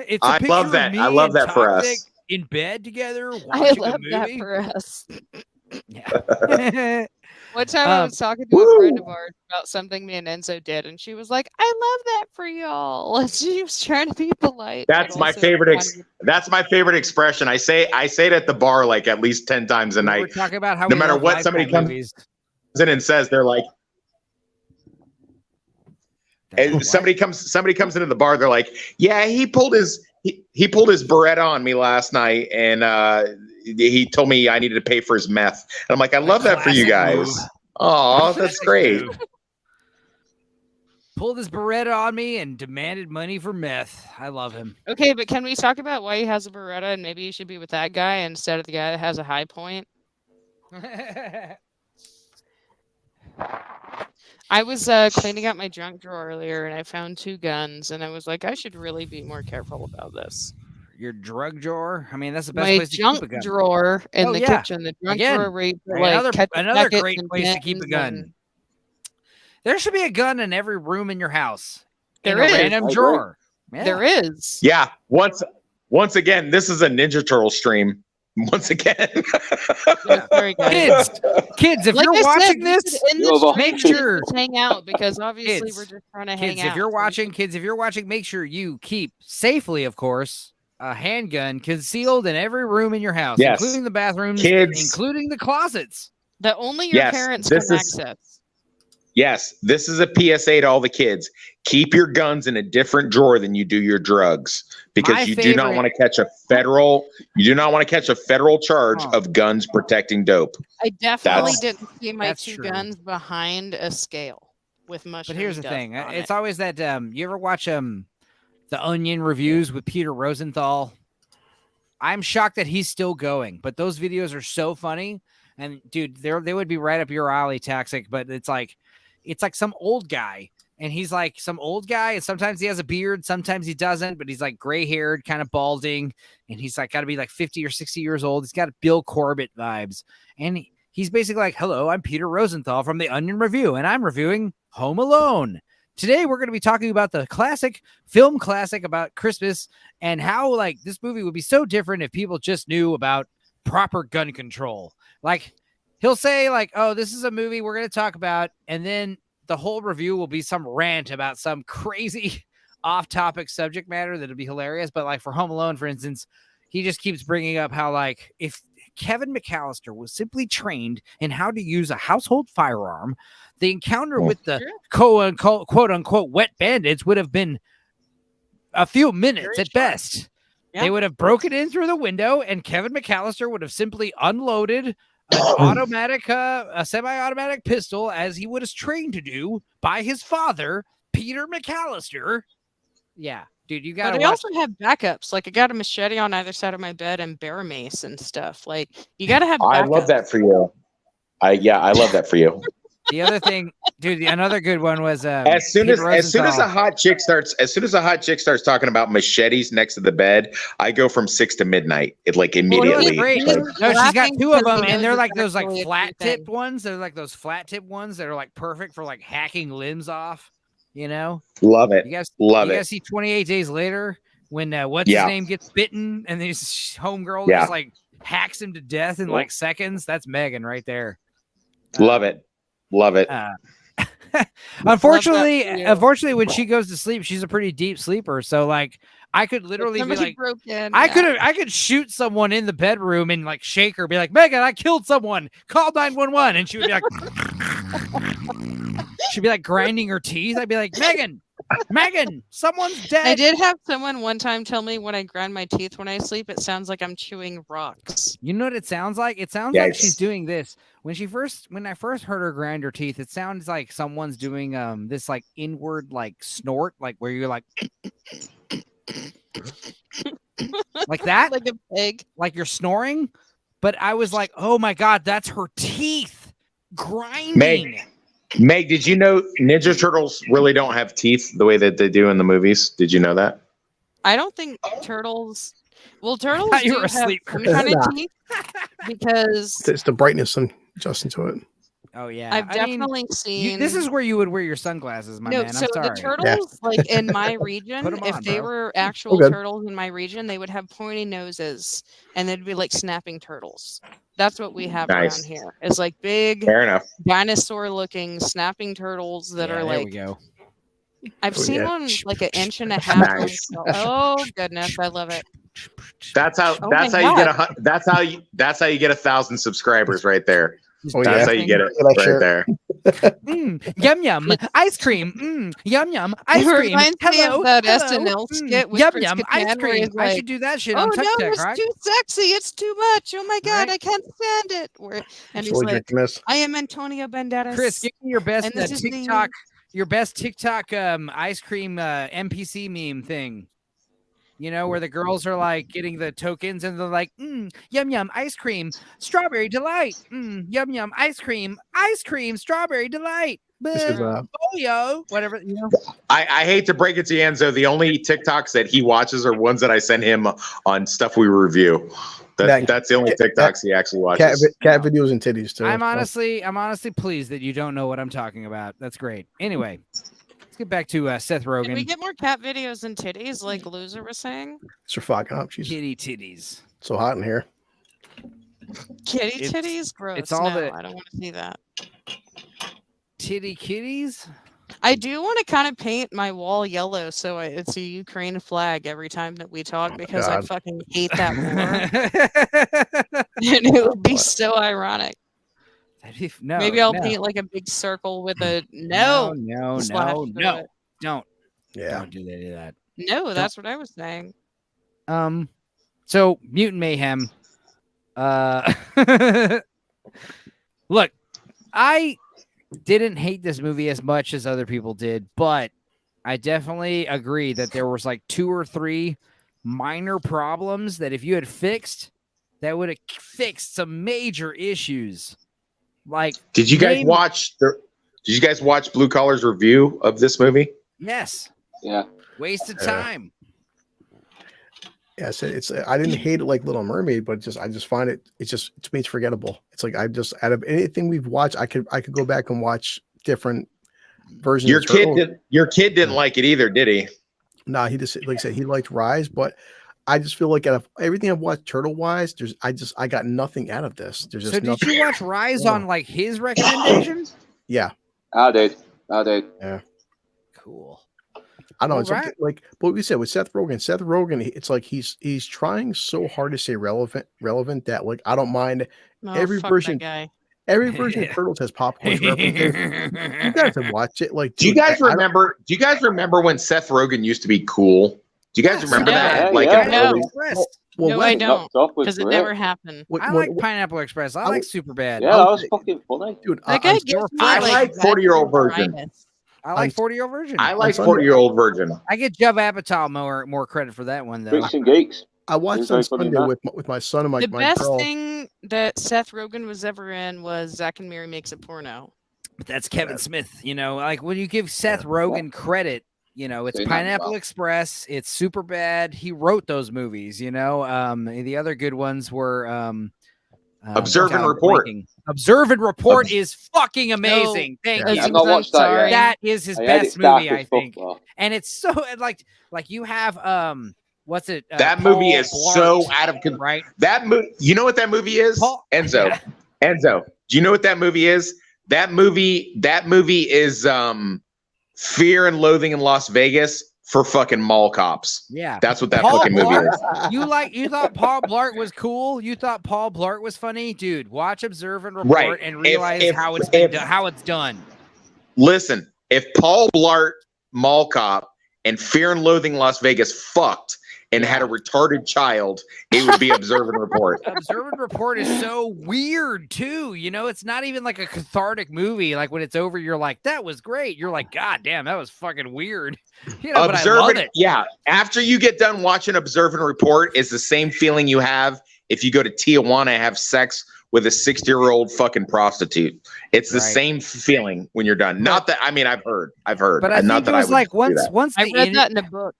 Speaker 1: It's a
Speaker 4: I
Speaker 1: picture
Speaker 4: love
Speaker 1: of
Speaker 4: that.
Speaker 1: me
Speaker 4: I love
Speaker 1: and
Speaker 4: that for
Speaker 1: Toxic
Speaker 4: us.
Speaker 1: in bed together
Speaker 8: I
Speaker 1: watching
Speaker 8: love
Speaker 1: a
Speaker 8: that
Speaker 1: movie.
Speaker 8: for us.
Speaker 1: Yeah.
Speaker 8: One time I was talking to a friend of ours about something me and Enzo did, and she was like, "I love that for y'all." And she was trying to be polite.
Speaker 4: That's
Speaker 8: but
Speaker 4: my
Speaker 8: also
Speaker 4: favorite.
Speaker 8: trying to be-
Speaker 4: That's my favorite expression. I say it at the bar like at least 10 times a
Speaker 1: We're
Speaker 4: night.
Speaker 1: talking about how
Speaker 4: No
Speaker 1: we
Speaker 4: matter
Speaker 1: love
Speaker 4: what somebody
Speaker 1: Lifetime
Speaker 4: comes
Speaker 1: movies.
Speaker 4: in and says, they're like, and
Speaker 1: What?
Speaker 4: somebody comes into the bar. They're like, yeah, he pulled his Beretta on me last night, and he told me I needed to pay for his meth. And I'm like, I love that for you
Speaker 1: Classic
Speaker 4: guys.
Speaker 1: move.
Speaker 4: Oh, that's great.
Speaker 1: Pulled his Beretta on me and demanded money for meth. I love him.
Speaker 8: Okay, but can we talk about why he has a Beretta and maybe he should be with that guy instead of the guy that has a High Point? I was cleaning out my junk drawer earlier and I found 2 guns and I was like, I should really be more careful about this.
Speaker 1: Your drug drawer? I mean, that's the best
Speaker 8: My
Speaker 1: place to keep a
Speaker 8: junk
Speaker 1: gun.
Speaker 8: drawer in
Speaker 1: Oh,
Speaker 8: the
Speaker 1: yeah.
Speaker 8: kitchen, the junk
Speaker 1: Again,
Speaker 8: drawer where you put, like
Speaker 1: Another
Speaker 8: ketchup packets
Speaker 1: great
Speaker 8: and
Speaker 1: place to keep a
Speaker 8: pins
Speaker 1: gun.
Speaker 8: and-
Speaker 1: There should be a gun in every room in your house.
Speaker 8: There
Speaker 1: in a
Speaker 8: is.
Speaker 1: random
Speaker 2: I agree.
Speaker 1: drawer. Yeah.
Speaker 8: There is.
Speaker 4: Yeah. Once again, this is a Ninja Turtle stream. Once again.
Speaker 8: Yeah, sorry, guys.
Speaker 1: Kids, if
Speaker 8: Like
Speaker 1: you're
Speaker 8: I said,
Speaker 1: watching
Speaker 8: we
Speaker 1: this,
Speaker 8: should end
Speaker 2: You're
Speaker 8: this
Speaker 2: the-
Speaker 8: stream
Speaker 1: make
Speaker 8: and
Speaker 1: sure-
Speaker 8: just hang out because obviously
Speaker 1: Kids,
Speaker 8: we're just trying to hang
Speaker 1: kids,
Speaker 8: out.
Speaker 1: if you're
Speaker 8: so we
Speaker 1: watching, make sure you keep safely, of course, a handgun concealed in every room in your house,
Speaker 4: Yes.
Speaker 1: including the bathrooms,
Speaker 4: Kids.
Speaker 1: including the closets.
Speaker 8: that only your
Speaker 4: Yes,
Speaker 8: parents
Speaker 4: this
Speaker 8: can
Speaker 4: is-
Speaker 8: access.
Speaker 4: Yes, this is a PSA to all the kids. Keep your guns in a different drawer than you do your drugs, because
Speaker 1: My
Speaker 4: you do not
Speaker 1: favorite-
Speaker 4: want to catch a federal. You do not want to catch a federal charge
Speaker 1: Oh.
Speaker 4: of guns protecting dope.
Speaker 8: I definitely
Speaker 4: That's-
Speaker 8: didn't see my
Speaker 1: that's
Speaker 8: 2
Speaker 1: true.
Speaker 8: guns behind a scale with mushrooms.
Speaker 1: But here's the
Speaker 8: dust
Speaker 1: thing:
Speaker 8: on
Speaker 1: it's
Speaker 8: it.
Speaker 1: always that you ever watch the Onion reviews with Peter Rosenthal? I'm shocked that he's still going, but those videos are so funny. And dude, they would be right up your alley, Toxic. But it's like some old guy, and he's like some old guy, and sometimes he has a beard, sometimes he doesn't, but he's like gray haired, kind of balding, and he's like got to be like 50 or 60 years old. He's got Bill Corbett vibes, and he's basically like, "Hello, I'm Peter Rosenthal from the Onion Review, and I'm reviewing Home Alone." Today, we're going to be talking about the film classic about Christmas and how like this movie would be so different if people just knew about proper gun control. Like he'll say like, "Oh, this is a movie we're going to talk about." And then the whole review will be some rant about some crazy off-topic subject matter that'll be hilarious. But like for Home Alone, for instance, he just keeps bringing up how like if Kevin McAllister was simply trained in how to use a household firearm, the encounter with the quote unquote wet bandits would have been a few minutes
Speaker 8: Very
Speaker 1: at best.
Speaker 8: Yeah.
Speaker 1: They would have broken in through the window, and Kevin McAllister would have simply unloaded a semi-automatic pistol, as he was trained to do by his father, Peter McAllister. Yeah, dude, you
Speaker 8: But
Speaker 1: gotta
Speaker 8: I
Speaker 1: watch.
Speaker 8: also have backups. Like I got a machete on either side of my bed and bear mace and stuff. Like you got to have.
Speaker 4: I
Speaker 8: Backups.
Speaker 4: love that for you. I love that for you.
Speaker 1: The other thing, dude, another good one was
Speaker 4: as soon as a hot chick starts talking about machetes next to the bed, I go from 6 to midnight. It like immediately.
Speaker 1: Great.
Speaker 4: Like,
Speaker 1: No, she's got two of them, and they're like those like
Speaker 8: actually a
Speaker 1: flat
Speaker 8: true thing.
Speaker 1: tipped ones. They're like those flat tipped ones that are like perfect for like hacking limbs off. You know,
Speaker 4: love it.
Speaker 1: You guys
Speaker 4: Love it.
Speaker 1: see 28 Days Later when what's his name gets bitten and this homegirl just like hacks him to death in like seconds. That's Megan right there.
Speaker 4: Love it. Love it.
Speaker 1: Unfortunately, when she goes to sleep, she's a pretty deep sleeper. So like, I could literally be like, I could shoot someone in the bedroom and like shake her, be like, Megan, I killed someone. Call 911, and she would be like, she'd be like grinding her teeth. I'd be like, Megan, someone's dead.
Speaker 8: I did have someone one time tell me when I grind my teeth when I sleep, it sounds like I'm chewing rocks.
Speaker 1: You know what it sounds like? It sounds like she's doing this. When I first heard her grind her teeth, it sounds like someone's doing this like inward like snort, like where you're like like that,
Speaker 8: like a pig,
Speaker 1: like you're snoring. But I was like, oh my god, that's her teeth grinding.
Speaker 4: Meg, did you know Ninja Turtles really don't have teeth the way that they do in the movies? Did you know that?
Speaker 8: I don't think turtles. Well, turtles
Speaker 1: You
Speaker 8: do
Speaker 1: were asleep,
Speaker 8: have some kind of teeth because
Speaker 3: It's the brightness and adjusting to it.
Speaker 1: Oh yeah,
Speaker 8: I've definitely seen.
Speaker 1: This is where you would wear your sunglasses, my man.
Speaker 8: So
Speaker 1: I'm sorry.
Speaker 8: the turtles, like in my region,
Speaker 1: Put 'em
Speaker 8: if
Speaker 1: on,
Speaker 8: they
Speaker 1: bro.
Speaker 8: were actual
Speaker 3: Okay.
Speaker 8: turtles in my region, they would have pointy noses and they'd be like snapping turtles. That's what we have
Speaker 4: Nice.
Speaker 8: around here. It's like big
Speaker 4: Fair enough.
Speaker 8: dinosaur-looking snapping turtles that are
Speaker 1: there
Speaker 8: like.
Speaker 1: we go.
Speaker 8: I've
Speaker 3: Oh,
Speaker 8: seen
Speaker 3: yeah.
Speaker 8: one like an inch and a half.
Speaker 4: Nice.
Speaker 8: long. Oh goodness, I love it.
Speaker 4: That's how
Speaker 8: Oh
Speaker 4: that's
Speaker 8: my
Speaker 4: how you get
Speaker 8: God.
Speaker 4: that's how you get 1,000 subscribers right there.
Speaker 3: Oh,
Speaker 4: That's
Speaker 3: yeah.
Speaker 4: how you get it
Speaker 3: Like
Speaker 4: right
Speaker 3: shirt.
Speaker 4: there.
Speaker 1: Yum yum ice cream. Yum yum ice
Speaker 8: It
Speaker 1: cream.
Speaker 8: reminds me
Speaker 1: Hello,
Speaker 8: of that
Speaker 1: hello.
Speaker 8: SNL skit with
Speaker 1: Yum
Speaker 8: Chris
Speaker 1: yum
Speaker 8: Kattan
Speaker 1: ice
Speaker 8: where
Speaker 1: cream.
Speaker 8: he's
Speaker 1: I
Speaker 8: like,
Speaker 1: should do that shit
Speaker 8: oh
Speaker 1: on
Speaker 8: no,
Speaker 1: TikTok,
Speaker 8: it's
Speaker 1: right?
Speaker 8: too sexy. It's too much. Oh my God,
Speaker 1: Right?
Speaker 8: I can't stand it. And
Speaker 3: It's
Speaker 8: he's
Speaker 3: really
Speaker 8: like,
Speaker 3: drinking this.
Speaker 8: I am Antonio Banderas.
Speaker 1: Chris, give me your best
Speaker 8: And this is the-
Speaker 1: TikTok. Your best TikTok ice cream NPC meme thing. You know, where the girls are like getting the tokens and they're like, yum yum ice cream, strawberry delight. Yum yum ice cream, strawberry delight.
Speaker 3: This is
Speaker 1: Yo, whatever. You know.
Speaker 4: I hate to break it to you, Enzo. The only TikToks that he watches are ones that I send him on stuff we review. That's the only TikToks he actually watches.
Speaker 3: cat videos and titties too.
Speaker 1: I'm honestly pleased that you don't know what I'm talking about. That's great. Anyway, let's get back to Seth
Speaker 8: Can we
Speaker 1: Rogen.
Speaker 8: get more cat videos and titties like Loser was saying?
Speaker 3: It's her fucking up. She's
Speaker 1: Kitty titties.
Speaker 3: so hot in here.
Speaker 8: Kitty
Speaker 1: It's-
Speaker 8: titties? Gross.
Speaker 1: it's all
Speaker 8: no,
Speaker 1: the-
Speaker 8: I don't want to see that.
Speaker 1: Titty kitties?
Speaker 8: I do want to kind of paint my wall yellow so it's a Ukraine flag every time that we talk because I
Speaker 3: God.
Speaker 8: fucking hate that war. And it would be so ironic.
Speaker 1: No,
Speaker 8: Maybe I'll
Speaker 1: no.
Speaker 8: paint like a big circle with a no. slash through it.
Speaker 1: Don't
Speaker 3: Yeah.
Speaker 1: do that.
Speaker 8: No, that's what I was saying.
Speaker 1: So Mutant Mayhem. Look, I didn't hate this movie as much as other people did, but I definitely agree that there was like 2 or 3 minor problems that if you had fixed, that would have fixed some major issues. Like,
Speaker 4: Did you guys watch Blue Collar's review of this movie?
Speaker 1: Yes.
Speaker 2: Yeah.
Speaker 1: Waste of time.
Speaker 3: Yeah, it's I didn't hate it like Little Mermaid, but I just find it to me it's forgettable. It's like out of anything we've watched, I could go back and watch different versions.
Speaker 4: Your kid didn't like it either, did he?
Speaker 3: No, he just like I said, he liked Rise, but I just feel like out of everything I've watched turtle wise, I got nothing out of this. There's just
Speaker 1: So did
Speaker 3: nothing.
Speaker 1: you watch Rise on like his recommendation?
Speaker 3: Yeah.
Speaker 2: I did.
Speaker 3: Yeah.
Speaker 1: Cool.
Speaker 3: I don't know.
Speaker 1: All
Speaker 3: It's
Speaker 1: right.
Speaker 3: like what we said with Seth Rogen. It's like he's trying so hard to stay relevant that like I don't mind
Speaker 8: Oh,
Speaker 3: every
Speaker 8: fuck
Speaker 3: version.
Speaker 8: that guy.
Speaker 3: Every version of Turtles has popcorn references. You guys have watched it. Like,
Speaker 4: Do you
Speaker 3: dude,
Speaker 4: guys remember? Do you guys remember when Seth Rogen used to be cool? Do you guys remember that?
Speaker 2: Yeah,
Speaker 4: Like,
Speaker 2: yeah.
Speaker 4: in the
Speaker 8: No.
Speaker 4: early-
Speaker 3: Well,
Speaker 8: No, I don't.
Speaker 2: Knocked off was
Speaker 8: Because it
Speaker 2: great.
Speaker 8: never happened.
Speaker 1: I like Pineapple Express. I like Superbad.
Speaker 2: Yeah, that was fucking funny.
Speaker 3: dude.
Speaker 8: That guy
Speaker 3: I'm-
Speaker 8: gives me
Speaker 4: I like 40-year-old version.
Speaker 8: arthritis.
Speaker 1: I like 40-year-old version.
Speaker 4: I like
Speaker 3: Sunday.
Speaker 4: 40-year-old virgin.
Speaker 1: I get Judd Apatow more credit for that one though.
Speaker 2: Freaks and Geeks.
Speaker 3: I watched
Speaker 2: He's
Speaker 3: on
Speaker 2: very funny in
Speaker 3: Sunday
Speaker 2: that.
Speaker 3: with my son and
Speaker 8: The
Speaker 3: my
Speaker 8: best
Speaker 3: girl.
Speaker 8: thing that Seth Rogen was ever in was Zack and Miri Makes a Porno.
Speaker 1: But that's Kevin Smith, you know, like when you give Seth Rogen credit, you know, it's Pineapple Express, it's Superbad. He wrote those movies, you know. The other good ones were
Speaker 4: Observe and Report.
Speaker 1: Observe and Report is fucking amazing. Thank you.
Speaker 2: I've not watched that yet.
Speaker 1: That is his best movie, I think. And it's so like you have what's it?
Speaker 4: That
Speaker 1: Paul
Speaker 4: movie is
Speaker 1: Blart,
Speaker 4: so out of control.
Speaker 1: right?
Speaker 4: That movie, you know what that movie is? Enzo.
Speaker 1: Yeah.
Speaker 4: Enzo, do you know what that movie is? That movie is Fear and Loathing in Las Vegas for fucking mall cops.
Speaker 1: Yeah.
Speaker 4: That's what that fucking movie is.
Speaker 1: You thought Paul Blart was cool? You thought Paul Blart was funny? Dude, watch Observe and Report and realize how it's done.
Speaker 4: Listen, if Paul Blart, Mall Cop, and Fear and Loathing in Las Vegas fucked and had a retarded child, it would be Observe and Report.
Speaker 1: Observe and Report is so weird too. You know, it's not even like a cathartic movie. Like when it's over, you're like, that was great. You're like, God damn, that was fucking weird. You know, but I love it.
Speaker 4: Yeah. After you get done watching Observe and Report, it's the same feeling you have if you go to Tijuana and have sex with a 60-year-old fucking prostitute. It's the same feeling when you're done. Not that, I mean, I've heard,
Speaker 1: but I think it was like once
Speaker 8: I read that in a book.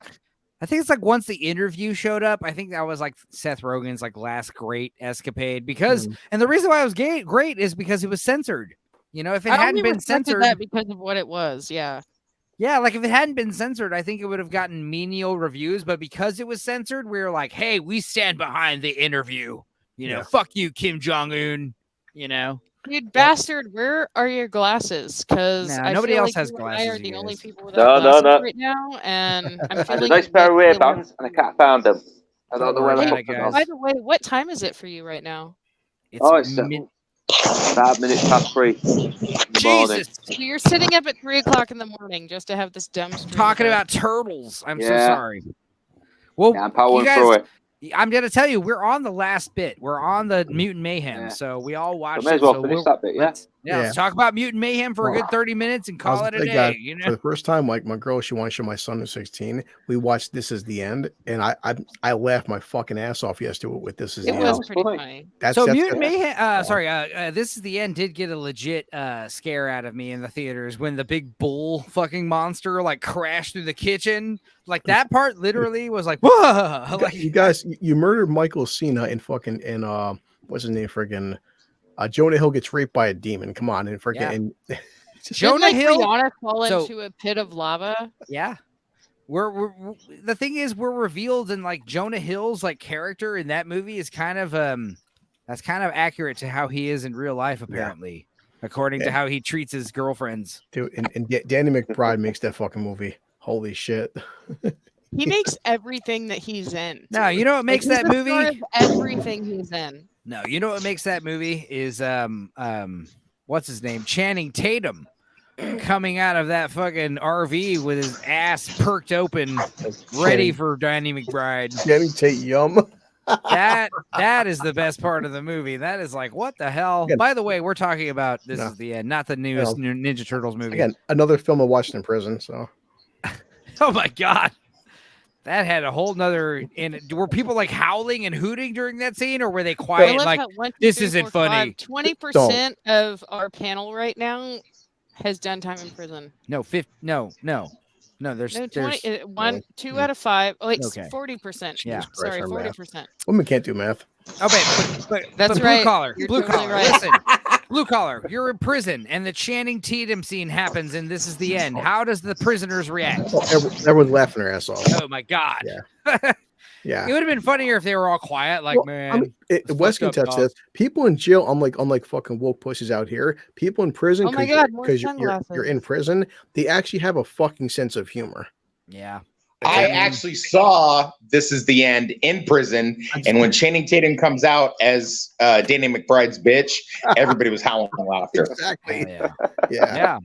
Speaker 1: I think it's like once the interview showed up, I think that was like Seth Rogen's like last great escapade because, and the reason why it was great is because it was censored. You know, if it hadn't been censored,
Speaker 8: that because of what it was, yeah,
Speaker 1: like if it hadn't been censored, I think it would have gotten menial reviews. But because it was censored, we were like, hey, we stand behind the interview. You know, fuck you, Kim Jong-un. You know.
Speaker 8: Dude, bastard, where are your glasses? Because
Speaker 1: nobody else has
Speaker 8: glasses.
Speaker 1: I
Speaker 8: are the only people without glasses right now, and I'm feeling
Speaker 2: a nice pair of Ray-Bans, and I can't find them. I don't know where they are.
Speaker 8: By the way, what time is it for you right now?
Speaker 1: It's
Speaker 2: 5 minutes past 3 in the morning.
Speaker 8: So you're sitting up at 3 o'clock in the morning just to have this dumb stream
Speaker 1: talking about turtles. I'm so sorry. Well,
Speaker 2: I'm powering through it.
Speaker 1: I'm going to tell you, we're on the last bit. We're on the Mutant Mayhem, so we all watched
Speaker 2: may as well finish that bit,
Speaker 1: let's talk about Mutant Mayhem for a good 30 minutes and call it a day. You know?
Speaker 3: For the first time, like my girl, she wanted to show my son who's 16. We watched This Is the End, and I laughed my fucking ass off yesterday with This Is the End.
Speaker 8: It was pretty funny.
Speaker 1: Mutant Mayhem, This Is the End did get a legit scare out of me in the theaters when the big bull fucking monster like crashed through the kitchen. Like that part literally was like, whoa! Like
Speaker 3: you guys, you murdered Michael Cena and what's his name? Friggin' Jonah Hill gets raped by a demon. Come on, and friggin'
Speaker 1: Jonah Hill
Speaker 8: Rihanna fall into a pit of lava.
Speaker 1: Yeah, we're the thing is we're revealed in like Jonah Hill's like character in that movie is kind of that's kind of accurate to how he is in real life apparently, according to how he treats his girlfriends.
Speaker 3: Dude, and Danny McBride makes that fucking movie. Holy shit.
Speaker 8: He makes everything that he's in.
Speaker 1: No, you know what makes that movie?
Speaker 8: Everything he's in.
Speaker 1: No, you know what makes that movie is what's his name? Channing Tatum coming out of that fucking RV with his ass perked open, ready for Danny McBride.
Speaker 3: Channing Tatum.
Speaker 1: That is the best part of the movie. That is like, what the hell? Again, by the way, we're talking about This Is the End, not the newest Ninja Turtles movie.
Speaker 3: Again, another film I watched in prison. So,
Speaker 1: oh my god, that had a whole nother. And were people like howling and hooting during that scene, or were they quiet? Like, this isn't funny.
Speaker 8: 20% of our panel right now has done time in prison.
Speaker 1: No, No, there's
Speaker 8: 2 out of 5. Oh, wait, 40%.
Speaker 1: Yeah,
Speaker 8: sorry, 40%.
Speaker 3: Women can't do math.
Speaker 1: Oh, but
Speaker 8: that's
Speaker 1: blue
Speaker 8: right.
Speaker 1: Collar,
Speaker 8: You're
Speaker 1: blue
Speaker 8: totally
Speaker 1: collar.
Speaker 8: right.
Speaker 1: Listen, blue collar. You're in prison, and the Channing Tatum scene happens, and this is the end. How does the prisoners react?
Speaker 3: Everyone's laughing their ass off.
Speaker 1: Oh my god.
Speaker 3: Yeah. Yeah.
Speaker 1: It would have been funnier if they were all quiet, like, man.
Speaker 3: I mean, West can touch this. People in jail, unlike fucking woke pussies out here, people in prison, because you're in prison, they actually have a fucking sense of humor.
Speaker 1: Yeah.
Speaker 4: I actually saw This Is the End in prison, and when Channing Tatum comes out as Danny McBride's bitch, everybody was howling with laughter.
Speaker 3: Exactly.
Speaker 1: Yeah.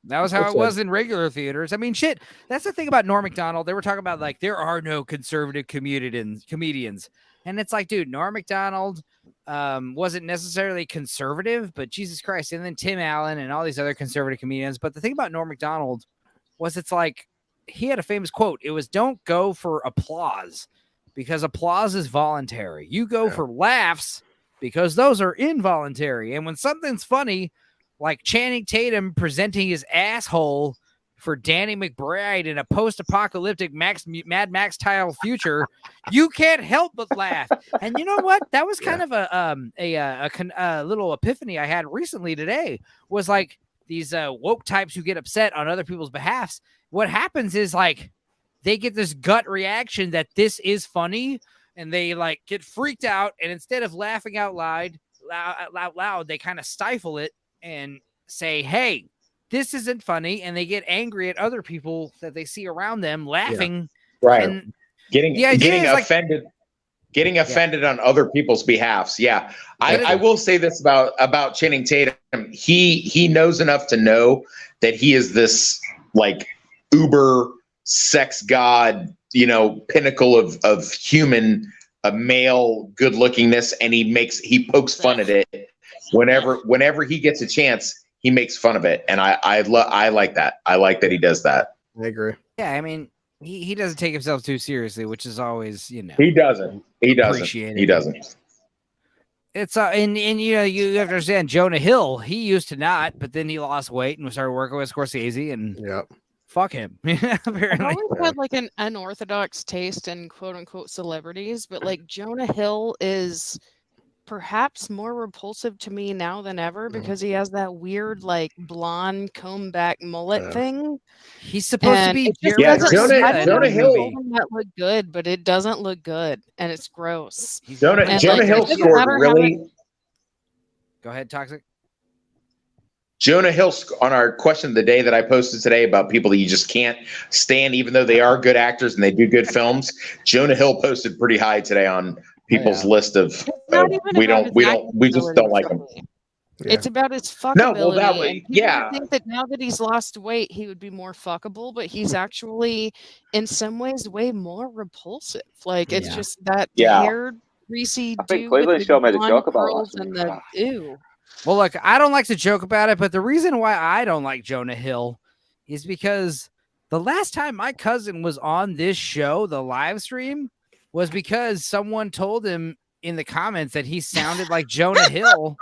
Speaker 1: That was how it was in regular theaters. I mean, shit. That's the thing about Norm Macdonald. They were talking about like there are no conservative comedians, and it's like, dude, Norm Macdonald wasn't necessarily conservative, but Jesus Christ, and then Tim Allen and all these other conservative comedians. But the thing about Norm Macdonald was it's like he had a famous quote. It was, "Don't go for applause because applause is voluntary. You go for laughs because those are involuntary. And when something's funny, like Channing Tatum presenting his asshole for Danny McBride in a post-apocalyptic Mad Max style future, you can't help but laugh. And you know what? That was kind of a little epiphany I had recently today. Was like these woke types who get upset on other people's behalfs. What happens is like they get this gut reaction that this is funny, and they like get freaked out. And instead of laughing out loud, they kind of stifle it and say, "Hey, this isn't funny," and they get angry at other people that they see around them laughing.
Speaker 4: Right.
Speaker 1: And
Speaker 4: getting offended, getting offended on other people's behalfs. Yeah. I will say this about Channing Tatum. He knows enough to know that he is this like uber sex god, pinnacle of human, a male good lookingness. And he pokes fun at it whenever he gets a chance. He makes fun of it, and I like that. I like that he does that.
Speaker 3: I agree.
Speaker 1: Yeah, I mean, he doesn't take himself too seriously, which is always,
Speaker 4: He doesn't. He doesn't.
Speaker 1: It's and you have to understand Jonah Hill. He used to not, but then he lost weight and started working with Scorsese, and fuck him. Apparently.
Speaker 8: I've always had like an unorthodox taste in quote unquote celebrities, but like Jonah Hill is perhaps more repulsive to me now than ever because he has that weird like blonde comb back mullet thing.
Speaker 1: He's supposed to be
Speaker 4: Jonah Hill
Speaker 8: that look good, but it doesn't look good and it's gross.
Speaker 4: Jonah Hill scored really.
Speaker 1: Go ahead, Toxic.
Speaker 4: Jonah Hill on our question of the day that I posted today about people that you just can't stand, even though they are good actors and they do good films. Jonah Hill posted pretty high today on people's list of we just don't like him.
Speaker 8: It's about his fuckability.
Speaker 4: No, well, that way,
Speaker 8: I think that now that he's lost weight, he would be more fuckable, but he's actually in some ways way more repulsive. Like it's just that haired, greasy dude with the blonde curls and the ew.
Speaker 1: Well, look, I don't like to joke about it, but the reason why I don't like Jonah Hill is because the last time my cousin was on this show, the live stream, was because someone told him in the comments that he sounded like Jonah Hill,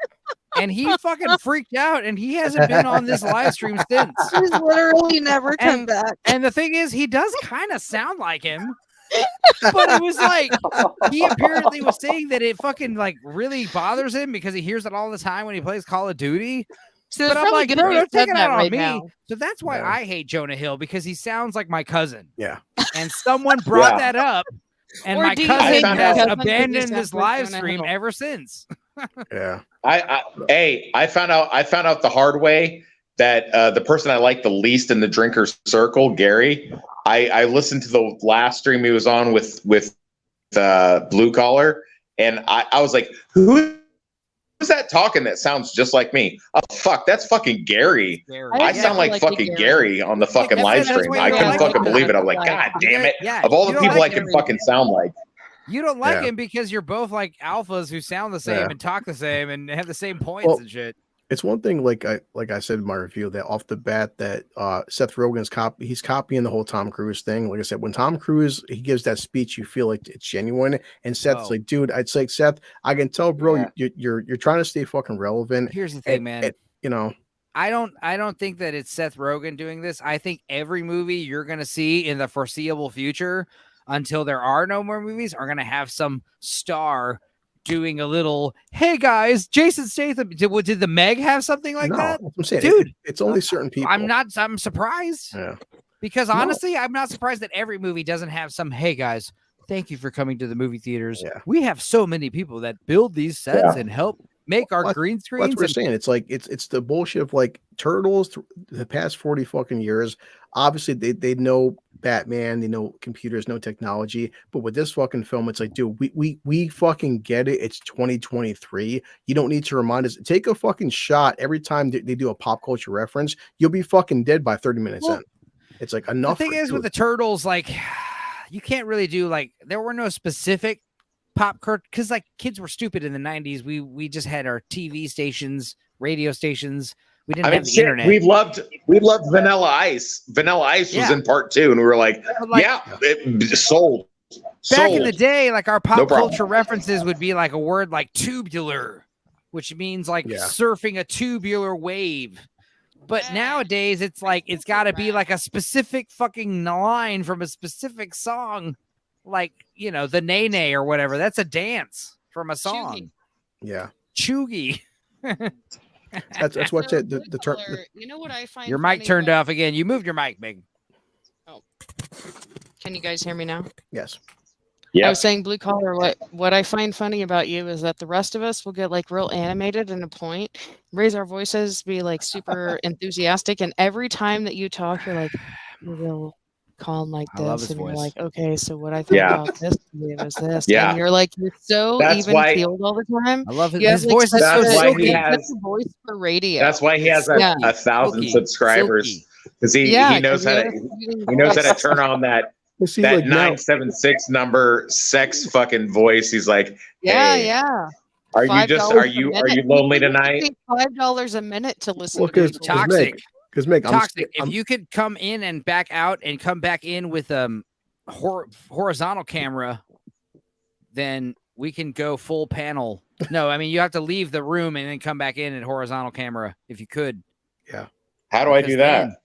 Speaker 1: and he fucking freaked out, and he hasn't been on this live stream since.
Speaker 8: He's literally never come back.
Speaker 1: And the thing is, he does kind of sound like him, but it was like, he apparently was saying that it fucking like really bothers him because he hears it all the time when he plays Call of Duty.
Speaker 8: So
Speaker 1: but I'm like, no, don't take it out on me.
Speaker 8: Now.
Speaker 1: So that's why I hate Jonah Hill, because he sounds like my cousin.
Speaker 3: Yeah.
Speaker 1: And someone brought that up. And my cousin has abandoned this live stream ever since.
Speaker 3: Yeah.
Speaker 4: I found out the hard way that the person I like the least in the drinker circle, Gary, I listened to the last stream he was on with Blue Collar, and I was like, who's that talking that sounds just like me? Oh fuck, that's fucking Gary. I sound like fucking Gary on the fucking live stream. I couldn't fucking believe it. I'm like, God damn it. Of all the people I can fucking sound like.
Speaker 1: You don't like him because you're both like alphas who sound the same and talk the same and have the same points and shit.
Speaker 3: It's one thing, like I said in my review, that off the bat that Seth Rogen's he's copying the whole Tom Cruise thing. Like I said, when Tom Cruise he gives that speech, you feel like it's genuine. And Seth's like, dude, I'd say, Seth, I can tell, bro, you're trying to stay fucking relevant.
Speaker 1: Here's the thing, man.
Speaker 3: I
Speaker 1: don't think that it's Seth Rogen doing this. I think every movie you're gonna see in the foreseeable future, until there are no more movies, are gonna have some star doing a little, hey guys, Jason Statham. Did the Meg have something like that?
Speaker 3: I'm saying,
Speaker 1: dude,
Speaker 3: it's only certain people.
Speaker 1: I'm surprised.
Speaker 3: Yeah.
Speaker 1: Because honestly, I'm not surprised that every movie doesn't have some, hey guys, thank you for coming to the movie theaters.
Speaker 3: Yeah.
Speaker 1: We have so many people that build these sets and help make our green screens.
Speaker 3: That's what we're saying. It's like it's the bullshit of like Turtles the past 40 fucking years. Obviously, they know Batman, they know computers, know technology. But with this fucking film, it's like, dude, we fucking get it. It's 2023. You don't need to remind us. Take a fucking shot every time they do a pop culture reference. You'll be fucking dead by 30 minutes in. It's like enough.
Speaker 1: The thing is with the Turtles, like, you can't really do like, there were no specific pop culture because like kids were stupid in the 90s. We just had our TV stations, radio stations. We didn't have the internet.
Speaker 4: We loved Vanilla Ice. Vanilla Ice was in part 2, and we were like, it sold.
Speaker 1: Back in the day, like our pop culture references would be like a word like tubular which means like
Speaker 3: Yeah.
Speaker 1: surfing a tubular wave. But nowadays it's like it's got to be like a specific fucking line from a specific song, like, you know, the Nay Nay or whatever. That's a dance from a song.
Speaker 3: Yeah.
Speaker 1: Chuggy.
Speaker 3: That's what the term.
Speaker 8: You know what I find?
Speaker 1: Your mic
Speaker 8: funny
Speaker 1: turned
Speaker 8: about-
Speaker 1: off again. You moved your mic, Meg.
Speaker 8: Oh. Can you guys hear me now?
Speaker 3: Yes.
Speaker 8: I was saying blue collar. What I find funny about you is that the rest of us will get like real animated in a point, raise our voices, be like super enthusiastic, and every time that you talk, you're like you're real calm like
Speaker 1: I love
Speaker 8: this,
Speaker 1: his
Speaker 8: and you're
Speaker 1: voice.
Speaker 8: like, okay, so what I think
Speaker 4: Yeah.
Speaker 8: about this is this,
Speaker 4: Yeah.
Speaker 8: and you're like you're so
Speaker 4: That's
Speaker 8: even
Speaker 4: why-
Speaker 8: keeled all the time.
Speaker 1: I love his,
Speaker 8: You have,
Speaker 1: his
Speaker 8: like,
Speaker 1: voice is
Speaker 8: such
Speaker 1: so
Speaker 4: That's why
Speaker 8: a-
Speaker 4: he
Speaker 1: silky.
Speaker 8: such
Speaker 4: has-
Speaker 8: a voice for radio.
Speaker 4: That's why he has
Speaker 8: Yeah.
Speaker 4: 1,000
Speaker 1: Silky.
Speaker 4: subscribers,
Speaker 1: Silky.
Speaker 4: because he knows how to turn on that
Speaker 3: Well, see,
Speaker 4: that
Speaker 3: like now,
Speaker 4: 976 number sex fucking voice. He's like,
Speaker 8: Yeah,
Speaker 4: hey,
Speaker 8: yeah.
Speaker 4: are you just are
Speaker 8: $5 a
Speaker 4: you
Speaker 8: minute.
Speaker 4: lonely
Speaker 8: You
Speaker 4: tonight?
Speaker 8: pay $5 a minute to listen
Speaker 3: well,
Speaker 8: to
Speaker 3: because
Speaker 8: people.
Speaker 1: Toxic.
Speaker 3: Meg,
Speaker 1: Toxic. If you could come in and back out and come back in with horizontal camera, then we can go full panel. No, I mean you have to leave the room and then come back in at horizontal camera if you could.
Speaker 3: Yeah.
Speaker 4: How do I
Speaker 1: Because
Speaker 4: do that?
Speaker 1: then-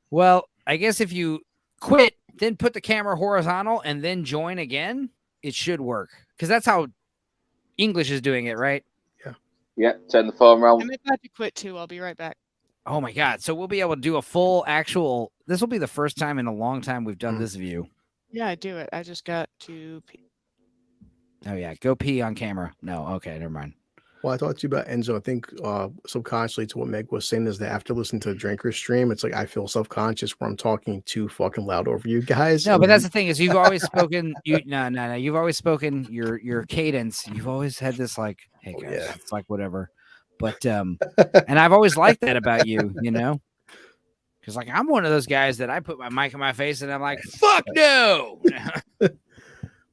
Speaker 1: well, I guess if you quit, then put the camera horizontal and then join again, it should work. Because that's how English is doing it, right?
Speaker 2: Yeah, turn the phone around.
Speaker 8: I'm about to quit too. I'll be right back.
Speaker 1: Oh my God. So we'll be able to do a full actual, this will be the first time in a long time we've done this view.
Speaker 8: Yeah, I do it. I just got to pee.
Speaker 1: Oh yeah. Go pee on camera. No. Okay. Never mind.
Speaker 3: Well, I thought too about Enzo. I think subconsciously to what Meg was saying is that after listening to the Drinker stream, it's like I feel self-conscious where I'm talking too fucking loud over you guys.
Speaker 1: No,
Speaker 3: and
Speaker 1: but that's the thing is you've always spoken. No. You've always spoken your cadence. You've always had this like, hey guys,
Speaker 3: yeah.
Speaker 1: it's like whatever. But and I've always liked that about you, you know, because like I'm one of those guys that I put my mic in my face and I'm like, fuck no.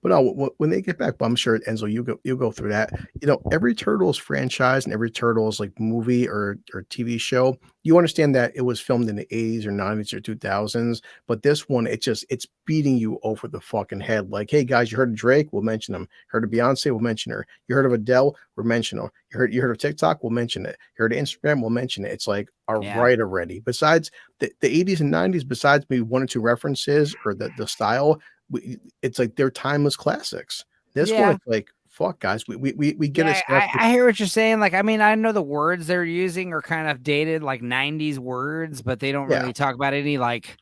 Speaker 3: But no, when they get back, but I'm sure Enzo, you'll go through that. You know, every Turtles franchise and every Turtles like movie or TV show, you understand that it was filmed in the 80s or 90s or 2000s. But this one, it's beating you over the fucking head. Like, hey guys, you heard of Drake? We'll mention him. Heard of Beyonce? We'll mention her. You heard of Adele? We'll mention her. You heard of TikTok? We'll mention it. You heard of Instagram? We'll mention it. It's like, all right already. Besides the 80s and 90s, besides maybe one or two references or the style, it's like they're timeless classics. This one, it's like, fuck, guys, we get it.
Speaker 1: I hear what you're saying. Like, I mean, I know the words they're using are kind of dated, like 90s words, but they don't really talk about any like.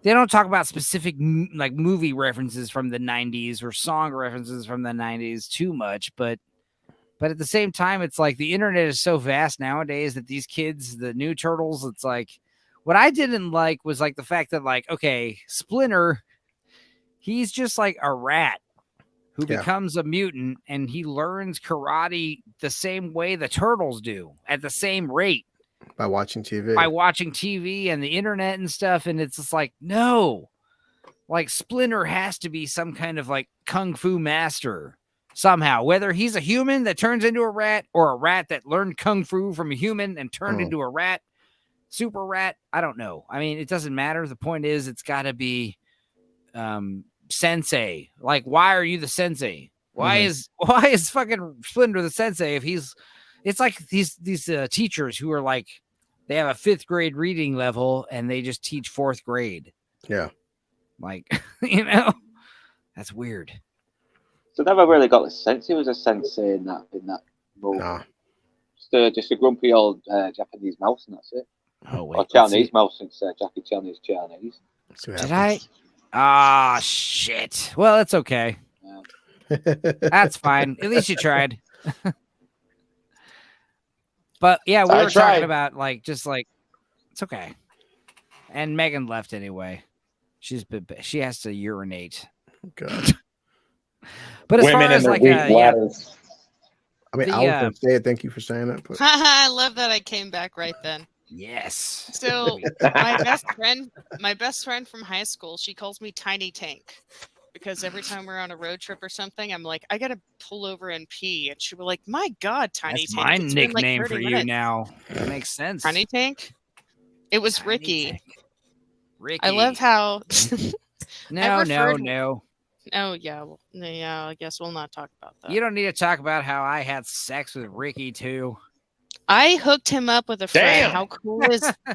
Speaker 1: They don't talk about specific like movie references from the 90s or song references from the 90s too much, but at the same time, it's like the internet is so vast nowadays that these kids, the new Turtles, it's like what I didn't like was like the fact that like, okay, Splinter, he's just like a rat who becomes a mutant and he learns karate the same way the Turtles do at the same rate.
Speaker 3: By watching TV
Speaker 1: and the internet and stuff. And it's just like, no, like Splinter has to be some kind of like kung fu master somehow, whether he's a human that turns into a rat or a rat that learned kung fu from a human and turned into a rat, super rat. I don't know. I mean, it doesn't matter. The point is it's got to be sensei. Like, why are you the sensei? Why is fucking Splinter the sensei if it's like these teachers who are like, they have a 5th grade reading level and they just teach 4th grade.
Speaker 3: Yeah.
Speaker 1: Like, you know, that's weird.
Speaker 2: So never really got the sense he was a sensei in that movie.
Speaker 3: Nah.
Speaker 2: Just a grumpy old Japanese mouse, and that's it.
Speaker 1: Oh wait,
Speaker 2: or Chinese mouse, since Jackie Chan is Chinese.
Speaker 1: Did I? Ah, shit. Well, that's okay. That's fine. At least you tried. But yeah, we were talking about like just like it's okay. And Megan left anyway. She has to urinate.
Speaker 3: God.
Speaker 1: But as
Speaker 4: Women
Speaker 1: far as
Speaker 4: and
Speaker 1: like
Speaker 4: their weak bladders.
Speaker 3: I mean, I was gonna say it. Thank you for saying it. But...
Speaker 8: I love that I came back right then.
Speaker 1: Yes.
Speaker 8: So my best friend from high school, she calls me Tiny Tank because every time we're on a road trip or something, I'm like, I gotta pull over and pee, and she'll be like, "My God, Tiny
Speaker 1: That's
Speaker 8: Tank!"
Speaker 1: my
Speaker 8: It's been, like,
Speaker 1: nickname
Speaker 8: 30
Speaker 1: for you
Speaker 8: minutes.
Speaker 1: now. That makes sense.
Speaker 8: Tiny Tank. It was
Speaker 1: Tiny
Speaker 8: Ricky.
Speaker 1: Tank. Ricky.
Speaker 8: I love how.
Speaker 1: No.
Speaker 8: Oh yeah, yeah. I guess we'll not talk about that.
Speaker 1: You don't need to talk about how I had sex with Ricky too.
Speaker 8: I hooked him up with a friend.
Speaker 4: Damn.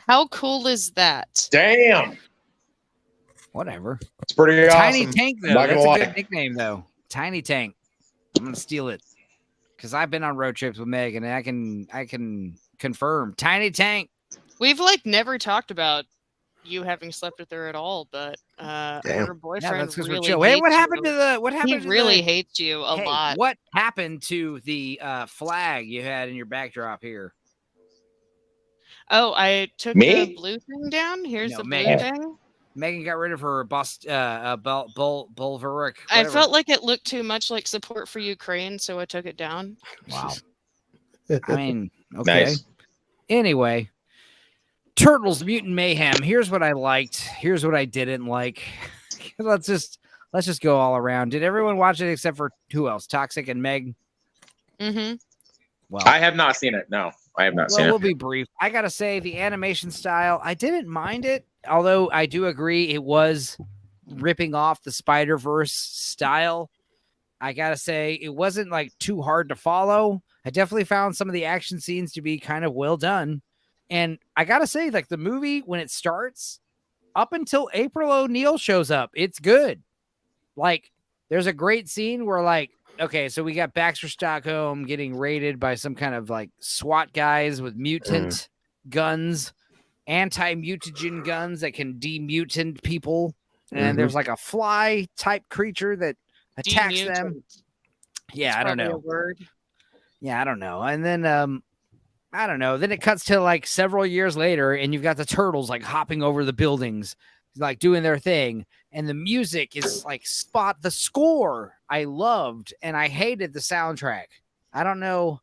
Speaker 8: How cool is that?
Speaker 4: Damn.
Speaker 1: Whatever.
Speaker 4: It's pretty
Speaker 1: Tiny
Speaker 4: awesome.
Speaker 1: Tank though.
Speaker 4: Not gonna
Speaker 1: That's a
Speaker 4: lie.
Speaker 1: good nickname though. Tiny Tank. I'm gonna steal it because I've been on road trips with Meg, and I can confirm Tiny Tank.
Speaker 8: We've like never talked about you having slept with her at all, but her boyfriend
Speaker 1: that's 'cause we're
Speaker 8: really
Speaker 1: chill. Wait, what
Speaker 8: hates
Speaker 1: happened
Speaker 8: you.
Speaker 1: to the? What happened?
Speaker 8: He
Speaker 1: to
Speaker 8: really
Speaker 1: the,
Speaker 8: hates you a
Speaker 1: hey,
Speaker 8: lot.
Speaker 1: What happened to the flag you had in your backdrop here?
Speaker 8: Oh, I took
Speaker 4: Me?
Speaker 8: the blue thing down. Here's
Speaker 1: No,
Speaker 8: the blue
Speaker 1: Megan.
Speaker 8: thing.
Speaker 1: Megan got rid of her Bulveric.
Speaker 8: I felt like it looked too much like support for Ukraine, so I took it down.
Speaker 1: Wow. I mean, okay.
Speaker 4: Nice.
Speaker 1: Anyway, Turtles Mutant Mayhem. Here's what I liked. Here's what I didn't like. let's just go all around. Did everyone watch it except for who else? Toxic and Meg.
Speaker 8: Mm-hmm.
Speaker 1: Well,
Speaker 4: I have not seen it. No, I have not seen
Speaker 1: we'll
Speaker 4: it.
Speaker 1: be brief. I gotta say the animation style, I didn't mind it, although I do agree it was ripping off the Spider-Verse style. I gotta say it wasn't like too hard to follow. I definitely found some of the action scenes to be kind of well done. And I gotta say, like the movie, when it starts, up until April O'Neil shows up, it's good. Like, there's a great scene where, like, okay, so we got Baxter Stockholm getting raided by some kind of like SWAT guys with mutant guns, anti-mutagen guns that can demutant people. And there's like a fly type creature that attacks them. Yeah, I don't know. Yeah, I don't know. And then I don't know. Then it cuts to like several years later, and you've got the turtles like hopping over the buildings, like doing their thing. And the music is like the score I loved, and I hated the soundtrack. I don't know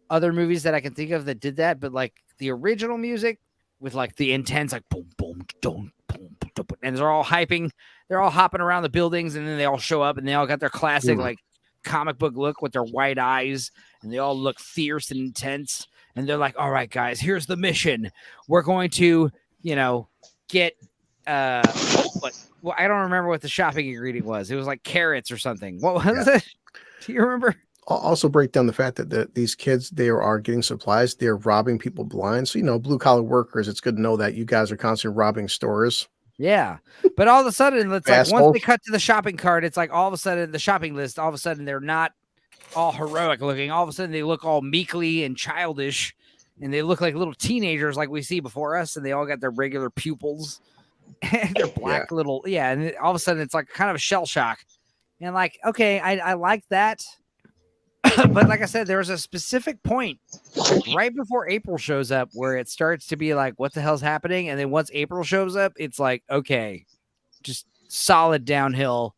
Speaker 1: other movies that I can think of that did that, but like the original music with like the intense like boom, boom, boom, boom, boom, and they're all hopping around the buildings, and then they all show up, and they all got their classic like comic book look with their white eyes, and they all look fierce and intense. And they're like, all right, guys, here's the mission. We're going to, get well, I don't remember what the shopping ingredient was. It was like carrots or something. What was it? Do you remember?
Speaker 3: I'll also break down the fact that these kids, they are getting supplies. They're robbing people blind. So, blue collar workers, it's good to know that you guys are constantly robbing stores.
Speaker 1: Yeah. But all of a sudden, it's like
Speaker 3: Assholes.
Speaker 1: once they cut to the shopping cart, it's like all of a sudden the shopping list, all of a sudden they're not all heroic looking. All of a sudden they look all meekly and childish, and they look like little teenagers like we see before us, and they all got their regular pupils. And they're black little, and all of a sudden it's like kind of a shell shock. And like, okay, I like that. But like I said, there was a specific point right before April shows up where it starts to be like, what the hell's happening? And then once April shows up, it's like, okay, just solid downhill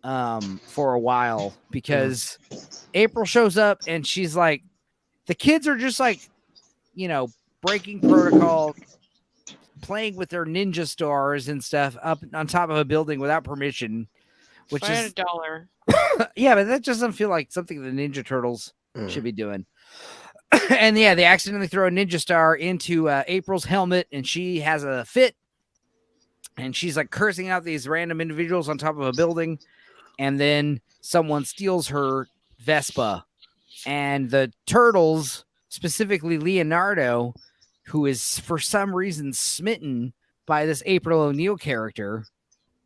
Speaker 1: for a while, because April shows up and she's like, the kids are just like, breaking protocol, playing with their ninja stars and stuff up on top of a building without permission, which is
Speaker 8: $1.
Speaker 1: yeah, but that doesn't feel like something the Ninja Turtles should be doing. And yeah, they accidentally throw a ninja star into April's helmet, and she has a fit, and she's like cursing out these random individuals on top of a building, and then someone steals her Vespa, and the turtles, specifically Leonardo, who is for some reason smitten by this April O'Neil character.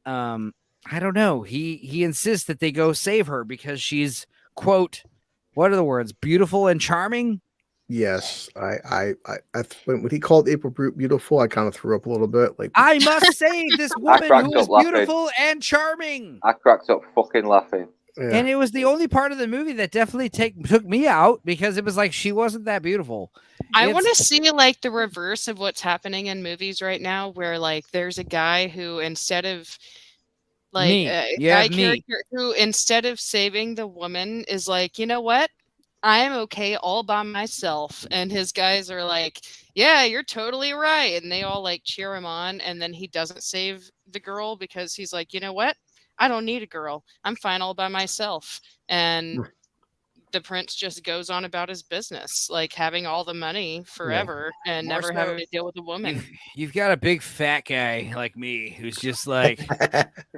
Speaker 1: I don't know. He insists that they go save her because she's, quote, what are the words? Beautiful and charming.
Speaker 3: Yes, I when he called April beautiful, I kind of threw up a little bit. Like,
Speaker 1: I must save this woman who is beautiful and charming.
Speaker 2: I cracked up fucking laughing.
Speaker 3: Yeah.
Speaker 1: And it was the only part of the movie that definitely took me out, because it was like she wasn't that beautiful.
Speaker 8: I want to see like the reverse of what's happening in movies right now, where like there's a guy who instead of like character who instead of saving the woman is like, you know what? I'm okay all by myself. And his guys are like, yeah, you're totally right. And they all like cheer him on. And then he doesn't save the girl because he's like, you know what? I don't need a girl. I'm fine all by myself. And the prince just goes on about his business, like having all the money forever and
Speaker 1: More
Speaker 8: never
Speaker 1: so,
Speaker 8: having to deal with a woman.
Speaker 1: You've got a big fat guy like me who's just like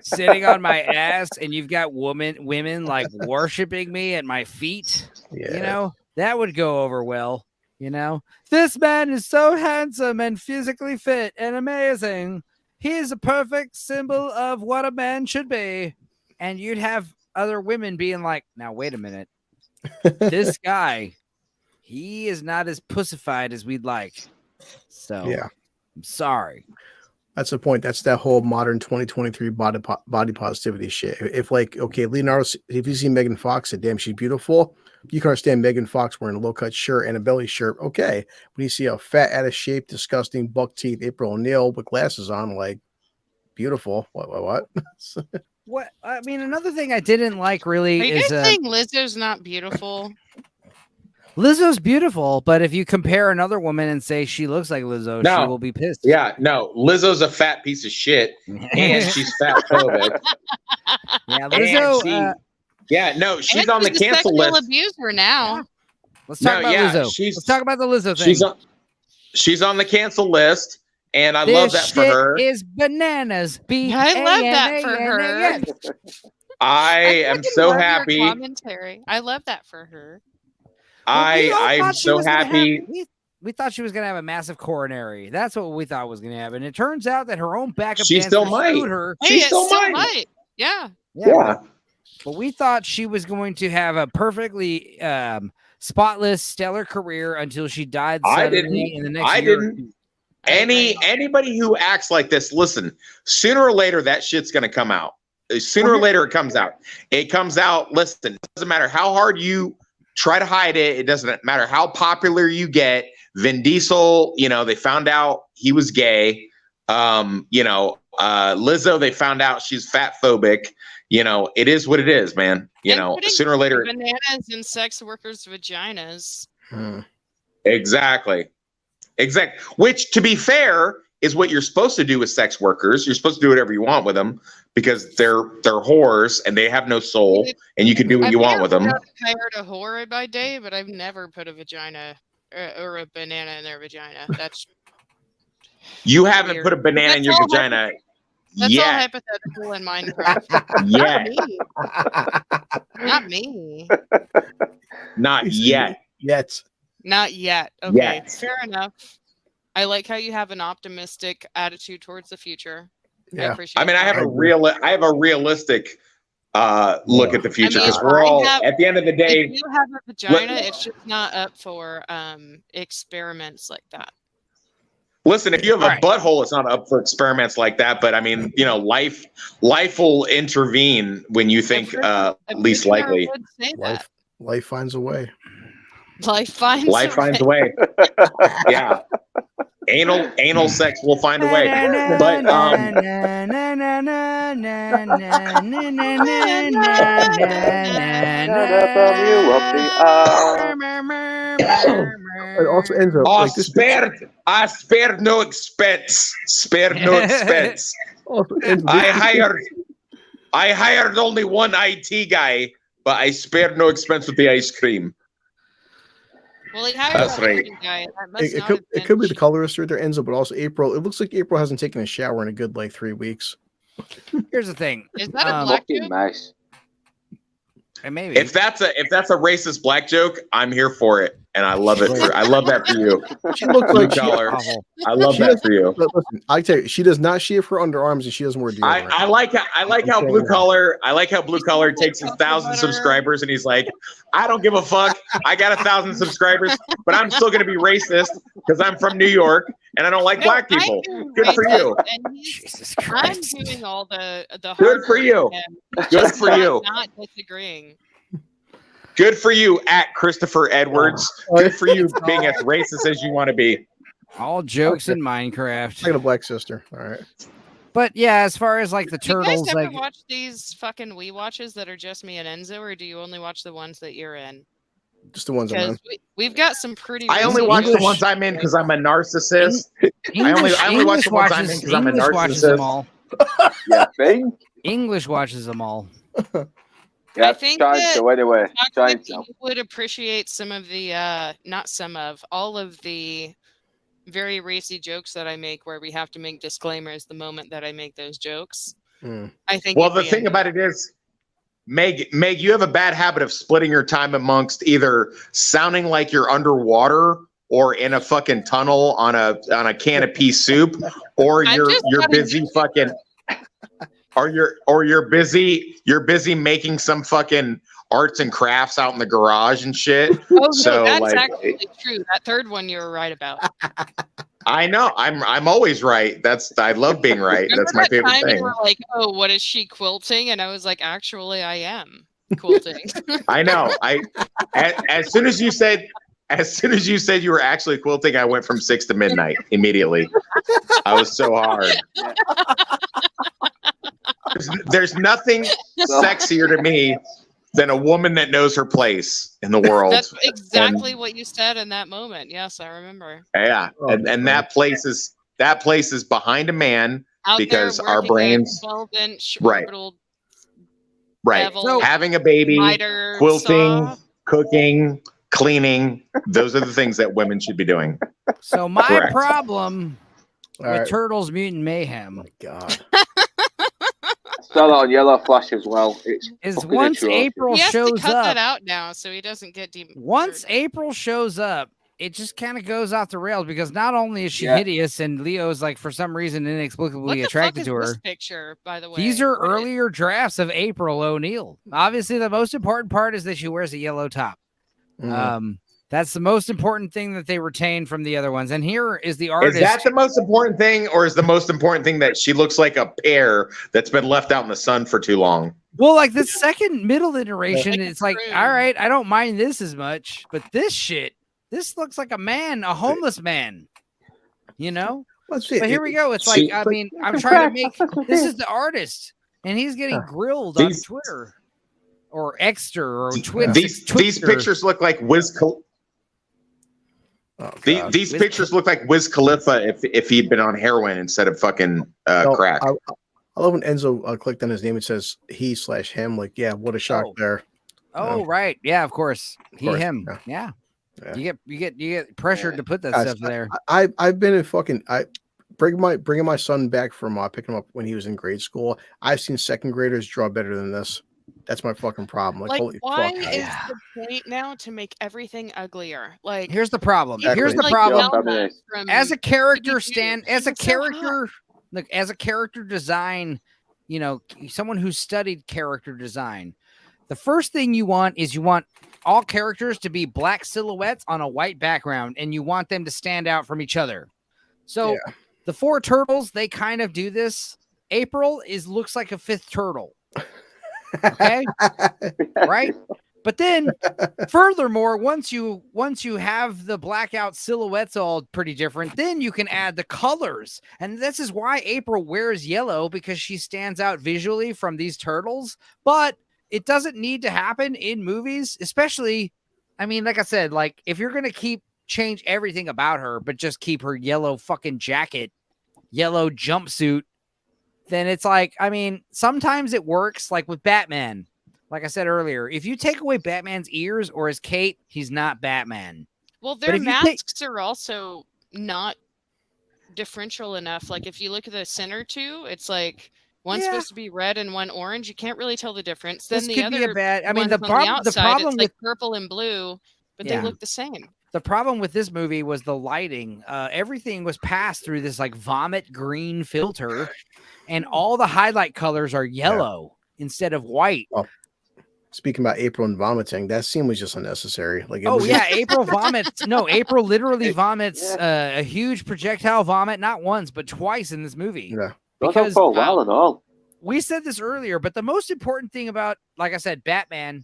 Speaker 1: sitting on my ass, and you've got women like worshiping me at my feet.
Speaker 3: Yeah.
Speaker 1: You know, that would go over well. You know, this man is so handsome and physically fit and amazing. He's a perfect symbol of what a man should be. And you'd have other women being like, now, wait a minute. This guy, he is not as pussified as we'd like. So,
Speaker 3: Yeah.
Speaker 1: I'm sorry.
Speaker 3: That's the point. That's that whole modern 2023 body positivity shit. If like, okay, Leonardo, if you see Megan Fox, say, damn, she's beautiful. You can understand Megan Fox wearing a low cut shirt and a belly shirt. Okay. When you see a fat, out of shape, disgusting, buck teeth April O'Neil with glasses on, like, beautiful. What?
Speaker 1: What? I mean, another thing I didn't like really
Speaker 8: Are you
Speaker 1: is
Speaker 8: guys saying Lizzo's not beautiful?
Speaker 1: Lizzo's beautiful, but if you compare another woman and say she looks like Lizzo,
Speaker 4: No.
Speaker 1: she will be pissed.
Speaker 4: Yeah, no, Lizzo's a fat piece of shit, and she's fat phobic.
Speaker 1: Yeah, Lizzo.
Speaker 4: She's on the cancel list.
Speaker 8: Abuser now.
Speaker 1: Let's talk about Lizzo. Let's talk about the Lizzo thing.
Speaker 4: She's on the cancel list, and I love that for her.
Speaker 1: Is bananas.
Speaker 8: I love that for her.
Speaker 4: I am so happy.
Speaker 8: Commentary. I love that for her.
Speaker 4: I'm so happy.
Speaker 1: We thought she was going to have a massive coronary. That's what we thought was going to happen. It turns out that her own backup
Speaker 4: she still might.
Speaker 1: Her.
Speaker 8: She still might. Yeah.
Speaker 1: But we thought she was going to have a perfectly spotless, stellar career until she died suddenly in the next year.
Speaker 4: Anybody who acts like this, listen, sooner or later that shit's going to come out. Sooner or later it comes out. It comes out. Listen, it doesn't matter how hard you try to hide it. It doesn't matter how popular you get. Vin Diesel, they found out he was gay. Lizzo, they found out she's fat phobic. It is what it is, man. Sooner or later.
Speaker 8: Bananas in sex workers' vaginas.
Speaker 4: Exactly. Which, to be fair, is what you're supposed to do with sex workers. You're supposed to do whatever you want with them because they're whores and they have no soul, and you can do what you want with them.
Speaker 8: I've hired a whore by day, but I've never put a vagina or a banana in their vagina.
Speaker 4: You haven't put a banana in your vagina
Speaker 8: That's all
Speaker 4: yet.
Speaker 8: hypothetical in Minecraft. Not me.
Speaker 4: Not yet.
Speaker 8: Not yet. Okay,
Speaker 4: Yet.
Speaker 8: fair enough. I like how you have an optimistic attitude towards the future.
Speaker 3: Yeah.
Speaker 8: I appreciate
Speaker 4: I have a realistic look at the future because at the end of the day.
Speaker 8: If you have a vagina, it's just not up for experiments like that.
Speaker 4: Listen, if you have a butthole, it's not up for experiments like that. But life will intervene when you think least likely.
Speaker 3: Life finds a way.
Speaker 8: Life finds
Speaker 4: a way. Yeah. Anal sex will find a way. But
Speaker 3: It also ends up like this.
Speaker 4: I spared no expense. Spared no expense. I hired only one IT guy, but I spared no expense with the ice cream.
Speaker 8: Well,
Speaker 4: that's right.
Speaker 8: Guy.
Speaker 3: It could be the colorist right there, Enzo, but also April. It looks like April hasn't taken a shower in a good 3 weeks.
Speaker 1: Here's the thing.
Speaker 8: Is that a black joke?
Speaker 2: Nice.
Speaker 1: And maybe
Speaker 4: if that's a racist black joke, I'm here for it, and I love it. I love that for you.
Speaker 3: She looks like
Speaker 4: collar. I love that for you.
Speaker 3: Listen, I tell you, she does not shave her underarms, and she doesn't wear deodorant.
Speaker 4: I like how blue collar. I like how blue collar takes his 1,000 subscribers, and he's like, I don't give a fuck. I got 1,000 subscribers, but I'm still gonna be racist because I'm from New York and I don't like black people. Good for you.
Speaker 1: Jesus
Speaker 8: I'm
Speaker 1: Christ.
Speaker 8: doing all the
Speaker 4: Good for you. Good for you.
Speaker 8: Not disagreeing.
Speaker 4: Good for you, at Christopher Edwards. Good for you being as racist as you want to be.
Speaker 1: All jokes in Minecraft.
Speaker 3: I got a black sister. All right.
Speaker 1: But yeah, as far as the turtles,
Speaker 8: do you guys ever watch these fucking Wii watches that are just me and Enzo, or do you only watch the ones that you're in?
Speaker 3: Just the ones I'm in.
Speaker 8: We've got some pretty.
Speaker 4: I only watch the ones I'm in because I'm a narcissist. I only watch the ones I'm in because I'm a narcissist.
Speaker 1: Yeah,
Speaker 2: thing.
Speaker 1: English watches them all.
Speaker 2: Yeah,
Speaker 8: I think
Speaker 2: trying
Speaker 8: that
Speaker 2: to anyway. Trying
Speaker 8: Chocolate,
Speaker 2: to.
Speaker 8: you would appreciate some of the not some of all of the very racy jokes that I make where we have to make disclaimers the moment that I make those jokes.
Speaker 3: Mm.
Speaker 8: I think
Speaker 4: Well,
Speaker 8: you'd
Speaker 4: the
Speaker 8: be
Speaker 4: thing
Speaker 8: into
Speaker 4: about it is, Meg, you have a bad habit of splitting your time amongst either sounding like you're underwater or in a fucking tunnel on a can of pea soup, or
Speaker 8: I'm
Speaker 4: you're
Speaker 8: just
Speaker 4: you're
Speaker 8: not
Speaker 4: busy
Speaker 8: into
Speaker 4: fucking, or you're busy making some fucking arts and crafts out in the garage and shit.
Speaker 8: Oh no,
Speaker 4: So
Speaker 8: that's
Speaker 4: like,
Speaker 8: actually true. That third one you were right about.
Speaker 4: I know I'm always right. I love being right.
Speaker 8: Remember
Speaker 4: That's my
Speaker 8: that
Speaker 4: favorite
Speaker 8: time
Speaker 4: thing.
Speaker 8: you were like, "Oh, what is she quilting?" And I was like, "Actually, I am quilting."
Speaker 4: I know. As soon as you said you were actually quilting, I went from 6 to midnight immediately. I was so hard. There's nothing sexier to me than a woman that knows her place in the world.
Speaker 8: That's exactly what you said in that moment. Yes, I remember.
Speaker 4: Yeah,
Speaker 3: Oh,
Speaker 4: and that place is behind a man
Speaker 8: Out
Speaker 4: because
Speaker 8: there
Speaker 4: our
Speaker 8: working
Speaker 4: brains,
Speaker 8: a 12-inch
Speaker 4: right.
Speaker 8: orbital
Speaker 4: right,
Speaker 8: bevel,
Speaker 4: having a baby,
Speaker 8: miter
Speaker 4: quilting,
Speaker 8: saw.
Speaker 4: cooking, cleaning. Those are the things that women should be doing.
Speaker 1: So my
Speaker 4: Correct.
Speaker 1: problem
Speaker 3: All
Speaker 1: with
Speaker 3: right.
Speaker 1: Turtles Mutant
Speaker 3: Oh
Speaker 1: Mayhem
Speaker 3: my God.
Speaker 2: Saw that on Yellow Flash as well. It's
Speaker 1: is
Speaker 2: fucking
Speaker 1: once
Speaker 2: atrocious.
Speaker 1: April
Speaker 8: He has to
Speaker 1: shows
Speaker 8: cut that
Speaker 1: up,
Speaker 8: out now so he doesn't get
Speaker 1: once April shows up, it just kind of goes off the rails because not only is she
Speaker 2: Yeah.
Speaker 1: hideous and Leo's like for some reason
Speaker 8: What
Speaker 1: inexplicably
Speaker 8: the fuck
Speaker 1: attracted
Speaker 8: is
Speaker 1: to
Speaker 8: this
Speaker 1: her.
Speaker 8: picture, by the way?
Speaker 1: These are
Speaker 8: What is-
Speaker 1: earlier drafts of April O'Neil. Obviously, the most important part is that she wears a yellow top.
Speaker 3: Mm.
Speaker 1: That's the most important thing that they retain from the other ones. And here is the artist.
Speaker 4: Is that the most important thing, or is the most important thing that she looks like a pear that's been left out in the sun for too long?
Speaker 1: Well, like the second middle iteration,
Speaker 8: Like a
Speaker 1: it's like,
Speaker 8: prune.
Speaker 1: all right, I don't mind this as much, but this shit, this looks like a man, a homeless man, you know?
Speaker 3: Let's see.
Speaker 1: But here we go. It's
Speaker 4: See-
Speaker 1: like, I mean, I'm trying to make, this is the artist, and he's getting grilled on
Speaker 4: These-
Speaker 1: Twitter or Exter or Twitter.
Speaker 4: These pictures look like
Speaker 3: Oh,
Speaker 4: these,
Speaker 3: God.
Speaker 4: these pictures look like Wiz Khalifa if he'd been on heroin instead of fucking
Speaker 3: No,
Speaker 4: crack.
Speaker 3: I love when Enzo clicked on his name. It says he/him. Like, yeah, what a shock there.
Speaker 1: Oh, right. Yeah, of course. He,
Speaker 3: course,
Speaker 1: him.
Speaker 3: yeah.
Speaker 1: Yeah.
Speaker 3: Yeah.
Speaker 1: You get pressured to put that
Speaker 3: Guys,
Speaker 1: stuff there.
Speaker 3: I've been in fucking bringing my son back from picking him up when he was in grade school. I've seen second graders draw better than this. That's my fucking problem.
Speaker 8: Like,
Speaker 3: Holy
Speaker 8: why
Speaker 3: fuck.
Speaker 8: is the point now to make everything uglier? Like,
Speaker 1: Here's the problem.
Speaker 8: you
Speaker 1: Here's
Speaker 8: could,
Speaker 1: the
Speaker 8: like,
Speaker 1: problem.
Speaker 8: yell that from
Speaker 1: As a character
Speaker 8: CBU.
Speaker 1: as a
Speaker 8: It's so hot.
Speaker 1: character, look, as a character design, you know, someone who studied character design, the first thing you want is all characters to be black silhouettes on a white background, and you want them to stand out from each other. So the four turtles, they kind of do this. April looks like a fifth turtle. Okay. Right. But then furthermore, once you have the blackout silhouettes all pretty different, then you can add the colors. And this is why April wears yellow, because she stands out visually from these turtles. But it doesn't need to happen in movies, especially, I mean, like I said, like if you're going to change everything about her, but just keep her yellow fucking jacket, yellow jumpsuit, then it's like, I mean, sometimes it works, like with Batman. Like I said earlier, if you take away Batman's ears or his cape, he's not Batman.
Speaker 8: Well,
Speaker 1: But
Speaker 8: their
Speaker 1: if you
Speaker 8: masks are also not differential enough. Like if you look at the center two, it's like one's supposed to be red and one orange. You can't really tell the difference. Then
Speaker 1: This
Speaker 8: the
Speaker 1: could
Speaker 8: other
Speaker 1: be a bad. I mean,
Speaker 8: ones
Speaker 1: the
Speaker 8: on the
Speaker 1: problem. The
Speaker 8: outside,
Speaker 1: problem
Speaker 8: it's
Speaker 1: with
Speaker 8: like purple and blue, but
Speaker 1: Yeah.
Speaker 8: they look the same.
Speaker 1: the problem with this movie was the lighting. Everything was passed through this like vomit green filter, and all the highlight colors are yellow instead of white.
Speaker 3: Well, speaking about April and vomiting, that scene was just unnecessary. Like, it
Speaker 1: Oh
Speaker 3: was
Speaker 1: yeah, April vomits. No, April literally vomits a huge projectile vomit, not once but twice in this movie.
Speaker 3: Yeah.
Speaker 2: Not for a while at all.
Speaker 1: We said this earlier, but the most important thing about, like I said, Batman,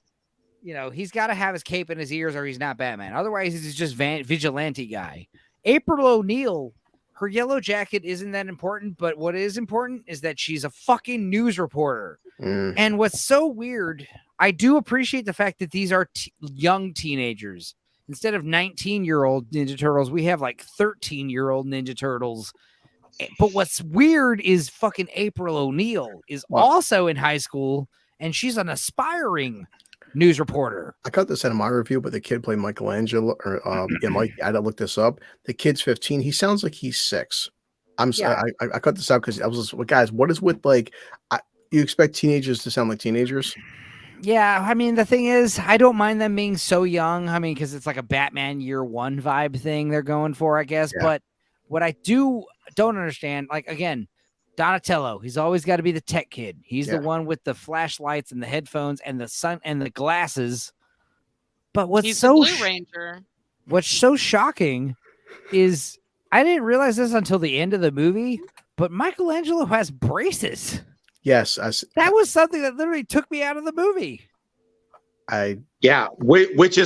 Speaker 1: you know, he's got to have his cape in his ears or he's not Batman. Otherwise, he's just vigilante guy. April O'Neil, her yellow jacket isn't that important, but what is important is that she's a fucking news reporter.
Speaker 3: Mm.
Speaker 1: And what's so weird, I do appreciate the fact that these are young teenagers. Instead of 19-year-old Ninja Turtles, we have like 13-year-old Ninja Turtles. But what's weird is fucking April O'Neil is also in high school, and she's an aspiring news reporter.
Speaker 3: I cut this out of my review, but the kid played Michelangelo, or Mike. I had to look this up. The kid's 15. He sounds like he's 6. I cut this out because I was just, well, guys, what is with like? You expect teenagers to sound like teenagers?
Speaker 1: Yeah, I mean, the thing is, I don't mind them being so young. I mean, because it's like a Batman Year One vibe thing they're going for, I guess.
Speaker 3: Yeah.
Speaker 1: But what I don't understand, like, again, Donatello, he's always got to be the tech kid. He's the one with the flashlights and the headphones and the sun and the glasses. But
Speaker 8: He's the Blue Ranger.
Speaker 1: What's so shocking is I didn't realize this until the end of the movie, but Michelangelo has braces.
Speaker 3: Yes,
Speaker 1: that was something that literally took me out of the movie.
Speaker 4: Which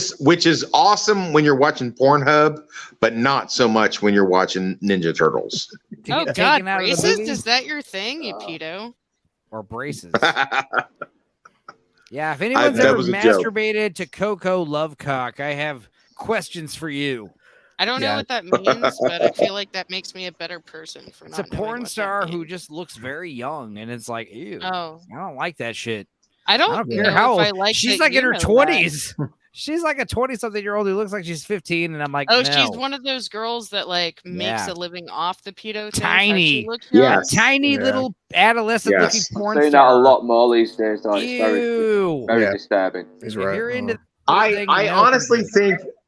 Speaker 4: is awesome when you're watching Pornhub, but not so much when you're watching Ninja Turtles.
Speaker 8: Oh God, braces? Is that your thing, you pedo?
Speaker 1: Or braces? Yeah, if anyone's ever masturbated to Coco Lovecock, I have questions for you.
Speaker 8: I don't know what that means, but I feel like that makes me a better person for
Speaker 1: not. It's a porn star who just looks very young, and it's like, ew. Oh, I don't like that shit.
Speaker 8: I don't care how old. I like
Speaker 1: she's like in her 20s. She's like a 20-something-year-old who looks like she's 15, and I'm like,
Speaker 8: oh,
Speaker 1: no.
Speaker 8: She's one of those girls that like makes a living off the pedo.
Speaker 1: Tiny, tiny little adolescent looking porn star.
Speaker 2: I've seen that a lot more these days. Though. It's very disturbing.
Speaker 3: He's right.
Speaker 1: If you're into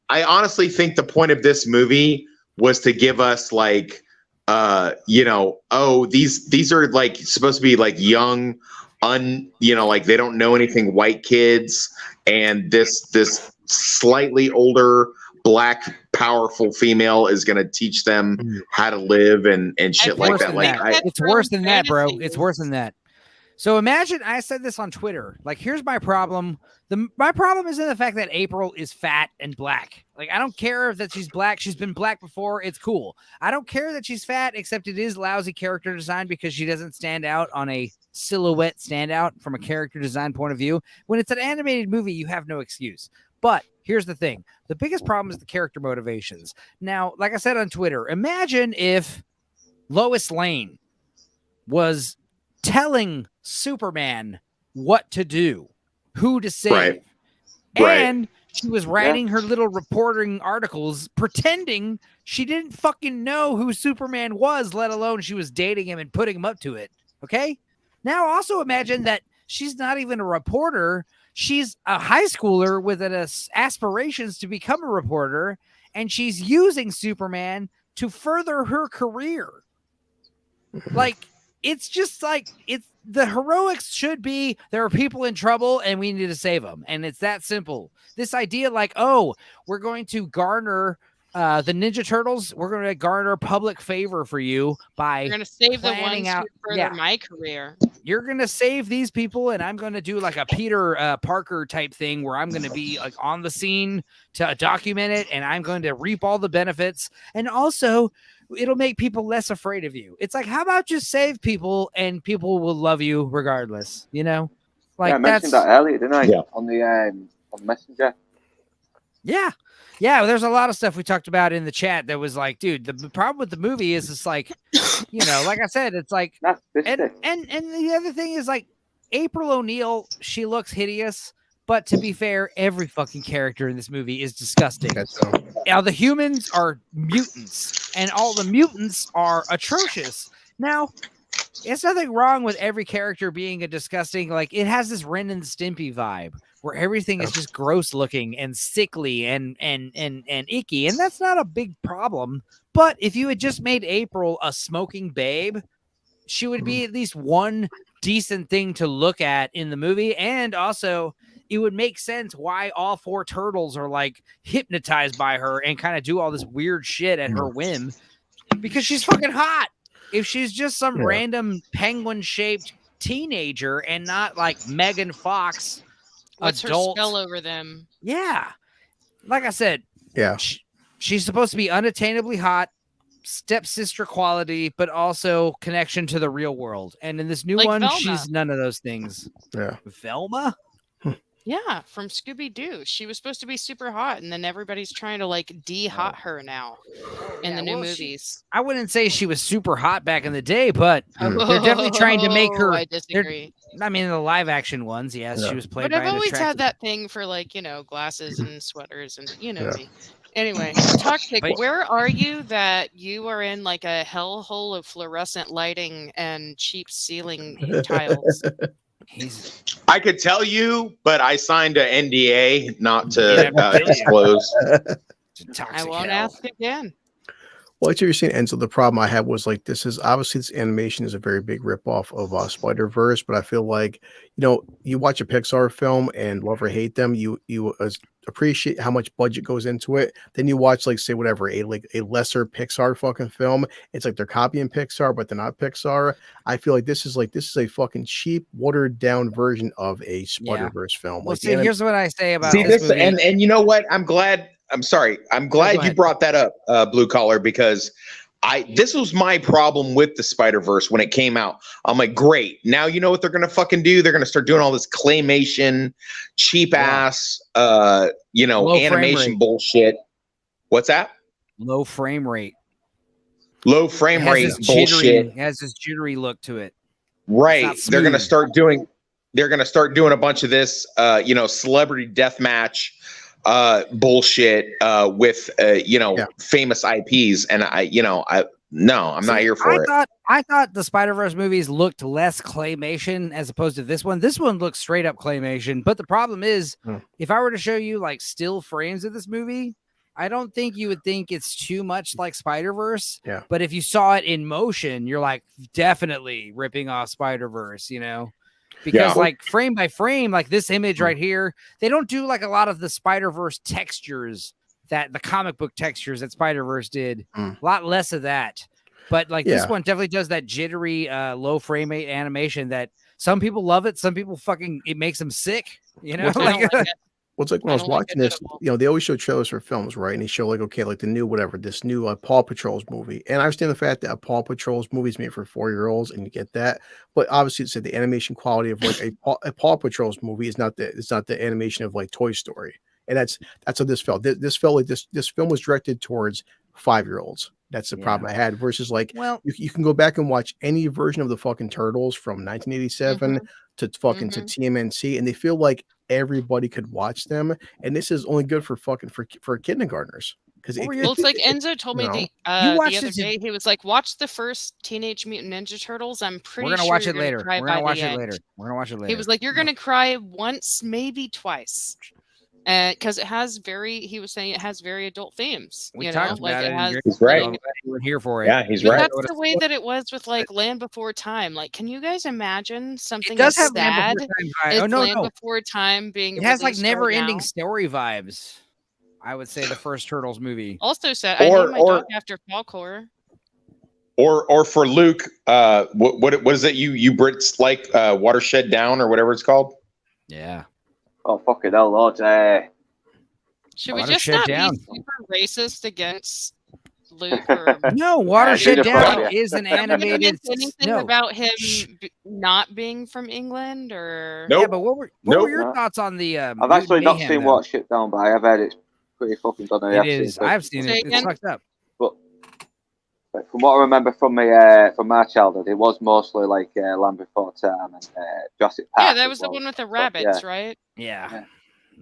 Speaker 4: I honestly think the point of this movie was to give us like, these are like supposed to be like young, like they don't know anything white kids, and this slightly older black powerful female is going to teach them how to live and shit like that.
Speaker 1: It's worse than that, bro. It's worse than that. So imagine, I said this on Twitter, like, here's my problem. My problem is in the fact that April is fat and black. Like, I don't care that she's black. She's been black before. It's cool. I don't care that she's fat, except it is lousy character design because she doesn't stand out on a silhouette standout from a character design point of view. When it's an animated movie, you have no excuse. But here's the thing. The biggest problem is the character motivations. Now, like I said on Twitter, imagine if Lois Lane was telling Superman what to do, who to save. And she was writing her little reporting articles pretending she didn't fucking know who Superman was, let alone she was dating him and putting him up to it. Okay? Now also imagine that she's not even a reporter. She's a high schooler with aspirations to become a reporter, and she's using Superman to further her career. Like, it's just like, the heroics should be there are people in trouble and we need to save them. And it's that simple. This idea like, oh, we're going to garner the Ninja Turtles. We're going to garner public favor for you by
Speaker 8: you're going to save the ones who further my career.
Speaker 1: You're going to save these people, and I'm going to do like a Peter Parker type thing where I'm going to be like on the scene to document it, and I'm going to reap all the benefits. And also, it'll make people less afraid of you. It's like, how about just save people and people will love you regardless, you know? Like,
Speaker 2: I mentioned that earlier, didn't I? On the Messenger.
Speaker 1: Yeah. Yeah, there's a lot of stuff we talked about in the chat that was like, dude, the problem with the movie is it's like, you know, like I said, it's like, and the other thing is like, April O'Neil, she looks hideous, but to be fair, every fucking character in this movie is disgusting. Now, the humans are mutants, and all the mutants are atrocious. Now, it's nothing wrong with every character being a disgusting, like, it has this Ren and Stimpy vibe, where everything is just gross looking and sickly and icky, and that's not a big problem. But if you had just made April a smoking babe, she would be at least one decent thing to look at in the movie, and also it would make sense why all 4 turtles are like hypnotized by her and kind of do all this weird shit at her whim, because she's fucking hot. If she's just some random penguin shaped teenager and not like Megan Fox,
Speaker 8: what's adult. Her spell over them?
Speaker 1: Yeah. Like I said, she's supposed to be unattainably hot, stepsister quality, but also connection to the real world. And in this new one, Velma. She's none of those things.
Speaker 3: Yeah.
Speaker 1: Velma?
Speaker 8: Yeah, from Scooby-Doo. She was supposed to be super hot, and then everybody's trying to like de-hot her now in the new movies.
Speaker 1: I wouldn't say she was super hot back in the day, but they're definitely trying to make her.
Speaker 8: I disagree.
Speaker 1: I mean, the live action ones, yes,
Speaker 3: Yeah.
Speaker 1: she was played
Speaker 8: But
Speaker 1: by
Speaker 8: I've
Speaker 1: an
Speaker 8: always
Speaker 1: attractive.
Speaker 8: had that thing for like, glasses and sweaters and
Speaker 3: Yeah.
Speaker 8: me. Anyway, Toxic,
Speaker 1: But-
Speaker 8: where are you that you are in like a hellhole of fluorescent lighting and cheap ceiling tiles?
Speaker 4: I could tell you, but I signed an NDA not
Speaker 1: Yeah,
Speaker 4: to disclose.
Speaker 1: It's a toxic
Speaker 8: I won't
Speaker 1: hell.
Speaker 8: ask again.
Speaker 3: Well, like you're saying, Enzo, the problem I had was like this animation is a very big ripoff of Spider-Verse, but I feel like you watch a Pixar film and love or hate them, you appreciate how much budget goes into it. Then you watch like say whatever a lesser Pixar fucking film. It's like they're copying Pixar, but they're not Pixar. I feel like this is a fucking cheap, watered down version of a Spider-Verse film.
Speaker 1: Well,
Speaker 3: Like
Speaker 1: see, here's what I say about
Speaker 4: See
Speaker 1: this
Speaker 4: this,
Speaker 1: movie.
Speaker 4: and you know what? I'm glad
Speaker 1: go
Speaker 4: you
Speaker 1: ahead.
Speaker 4: brought that up, Blue Collar, because this was my problem with the Spider-Verse when it came out. I'm like, great. Now you know what they're gonna fucking do? They're gonna start doing all this claymation, cheap ass,
Speaker 1: Low frame
Speaker 4: animation
Speaker 1: rate.
Speaker 4: bullshit. What's that?
Speaker 1: Low frame rate.
Speaker 4: Low frame
Speaker 1: It has
Speaker 4: rate
Speaker 1: this jittery,
Speaker 4: bullshit.
Speaker 1: it has this jittery look to it.
Speaker 4: Right.
Speaker 1: not
Speaker 4: They're gonna
Speaker 1: smooth.
Speaker 4: start doing. They're gonna start doing a bunch of this, celebrity deathmatch bullshit with famous IPs, and I'm not here for it.
Speaker 1: I thought the Spider-Verse movies looked less claymation as opposed to this one. This one looks straight up claymation, but the problem is, if I were to show you like still frames of this movie, I don't think you would think it's too much like Spider-Verse.
Speaker 3: Yeah.
Speaker 1: But if you saw it in motion, you're like definitely ripping off Spider-Verse, because like frame by frame, like this image right here, they don't do like a lot of the Spider-Verse textures that the comic book textures that Spider-Verse did. A lot less of that. But like this one definitely does that jittery low frame rate animation that some people love it. Some people it makes them sick,
Speaker 8: I don't like it.
Speaker 3: Well, it's like when I was watching this, they always show trailers for films, right? And they show like, okay, like this new Paw Patrol's movie. And I understand the fact that a Paw Patrol's movie is made for 4-year-olds, and you get that. But obviously, it's the animation quality of like a Paw Patrol's movie is not the animation of like Toy Story. And that's how this felt. This felt like this film was directed towards 5-year-olds. That's the problem I had. Versus like, you can go back and watch any version of the fucking Turtles from 1987 to fucking to TMNT, and they feel like everybody could watch them. And this is only good for kindergartners. Because
Speaker 8: it's like Enzo told me the other day. He was like, "Watch the first Teenage Mutant Ninja Turtles. I'm pretty sure
Speaker 1: we're gonna watch
Speaker 8: you're
Speaker 1: it later.
Speaker 8: Cry
Speaker 1: We're gonna
Speaker 8: by
Speaker 1: watch
Speaker 8: the
Speaker 1: it
Speaker 8: end."
Speaker 1: later. We're gonna watch it later.
Speaker 8: He was like, "You're gonna cry once, maybe twice." Because it has he was saying it has very adult themes.
Speaker 1: We talked about it.
Speaker 8: has.
Speaker 4: He's right.
Speaker 1: We're here for it.
Speaker 4: Yeah, he's
Speaker 8: But
Speaker 4: right.
Speaker 8: that's the way that it was with like Land Before Time. Like, can you guys imagine something
Speaker 1: It does
Speaker 8: as
Speaker 1: have Land
Speaker 8: sad
Speaker 1: Before Time vibe.
Speaker 8: as
Speaker 1: Oh, no.
Speaker 8: Land Before Time being?
Speaker 1: It has like
Speaker 8: released
Speaker 1: never-ending
Speaker 8: right now?
Speaker 1: story vibes. I would say the first Turtles movie.
Speaker 8: Also said, I named my dog after Falcor.
Speaker 4: Or for Luke, what is it you Brits like, Watershed Down or whatever it's called?
Speaker 1: Yeah.
Speaker 2: Oh fucking hell, Lord!
Speaker 8: Should we
Speaker 1: Watershed
Speaker 8: just not
Speaker 1: Down.
Speaker 8: be super racist against Luke? Or
Speaker 1: No, Watershed Down is an
Speaker 8: Have you
Speaker 1: animated.
Speaker 8: anything
Speaker 1: No.
Speaker 8: about him not being from England, or
Speaker 1: Yeah, but what were your thoughts on the?
Speaker 2: I've actually not seen Watershed Down, but I have heard it's pretty fucking done.
Speaker 1: It is. I've seen it. It's fucked up.
Speaker 2: But from what I remember from my childhood, it was mostly like Land Before Time and Jurassic Park.
Speaker 8: Yeah, that was the one with the rabbits, right?
Speaker 1: Yeah.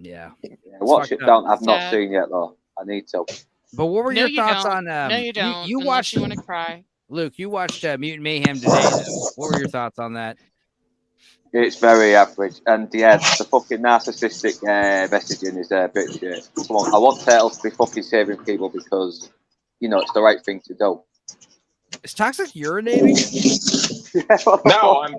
Speaker 1: Yeah.
Speaker 2: Watershed Down, I've not seen yet though. I need to.
Speaker 1: But what were your thoughts
Speaker 8: don't.
Speaker 1: on?
Speaker 8: No, you don't.
Speaker 1: You
Speaker 8: unless
Speaker 1: watched.
Speaker 8: You want to cry?
Speaker 1: Luke, you watched Mutant Mayhem today. Though. What were your thoughts on that?
Speaker 2: It's very average, and the fucking narcissistic messaging is a bit shit. Come on, I want Turtles to be fucking saving people because it's the right thing to do.
Speaker 1: Is Toxic urinating?
Speaker 4: No, I'm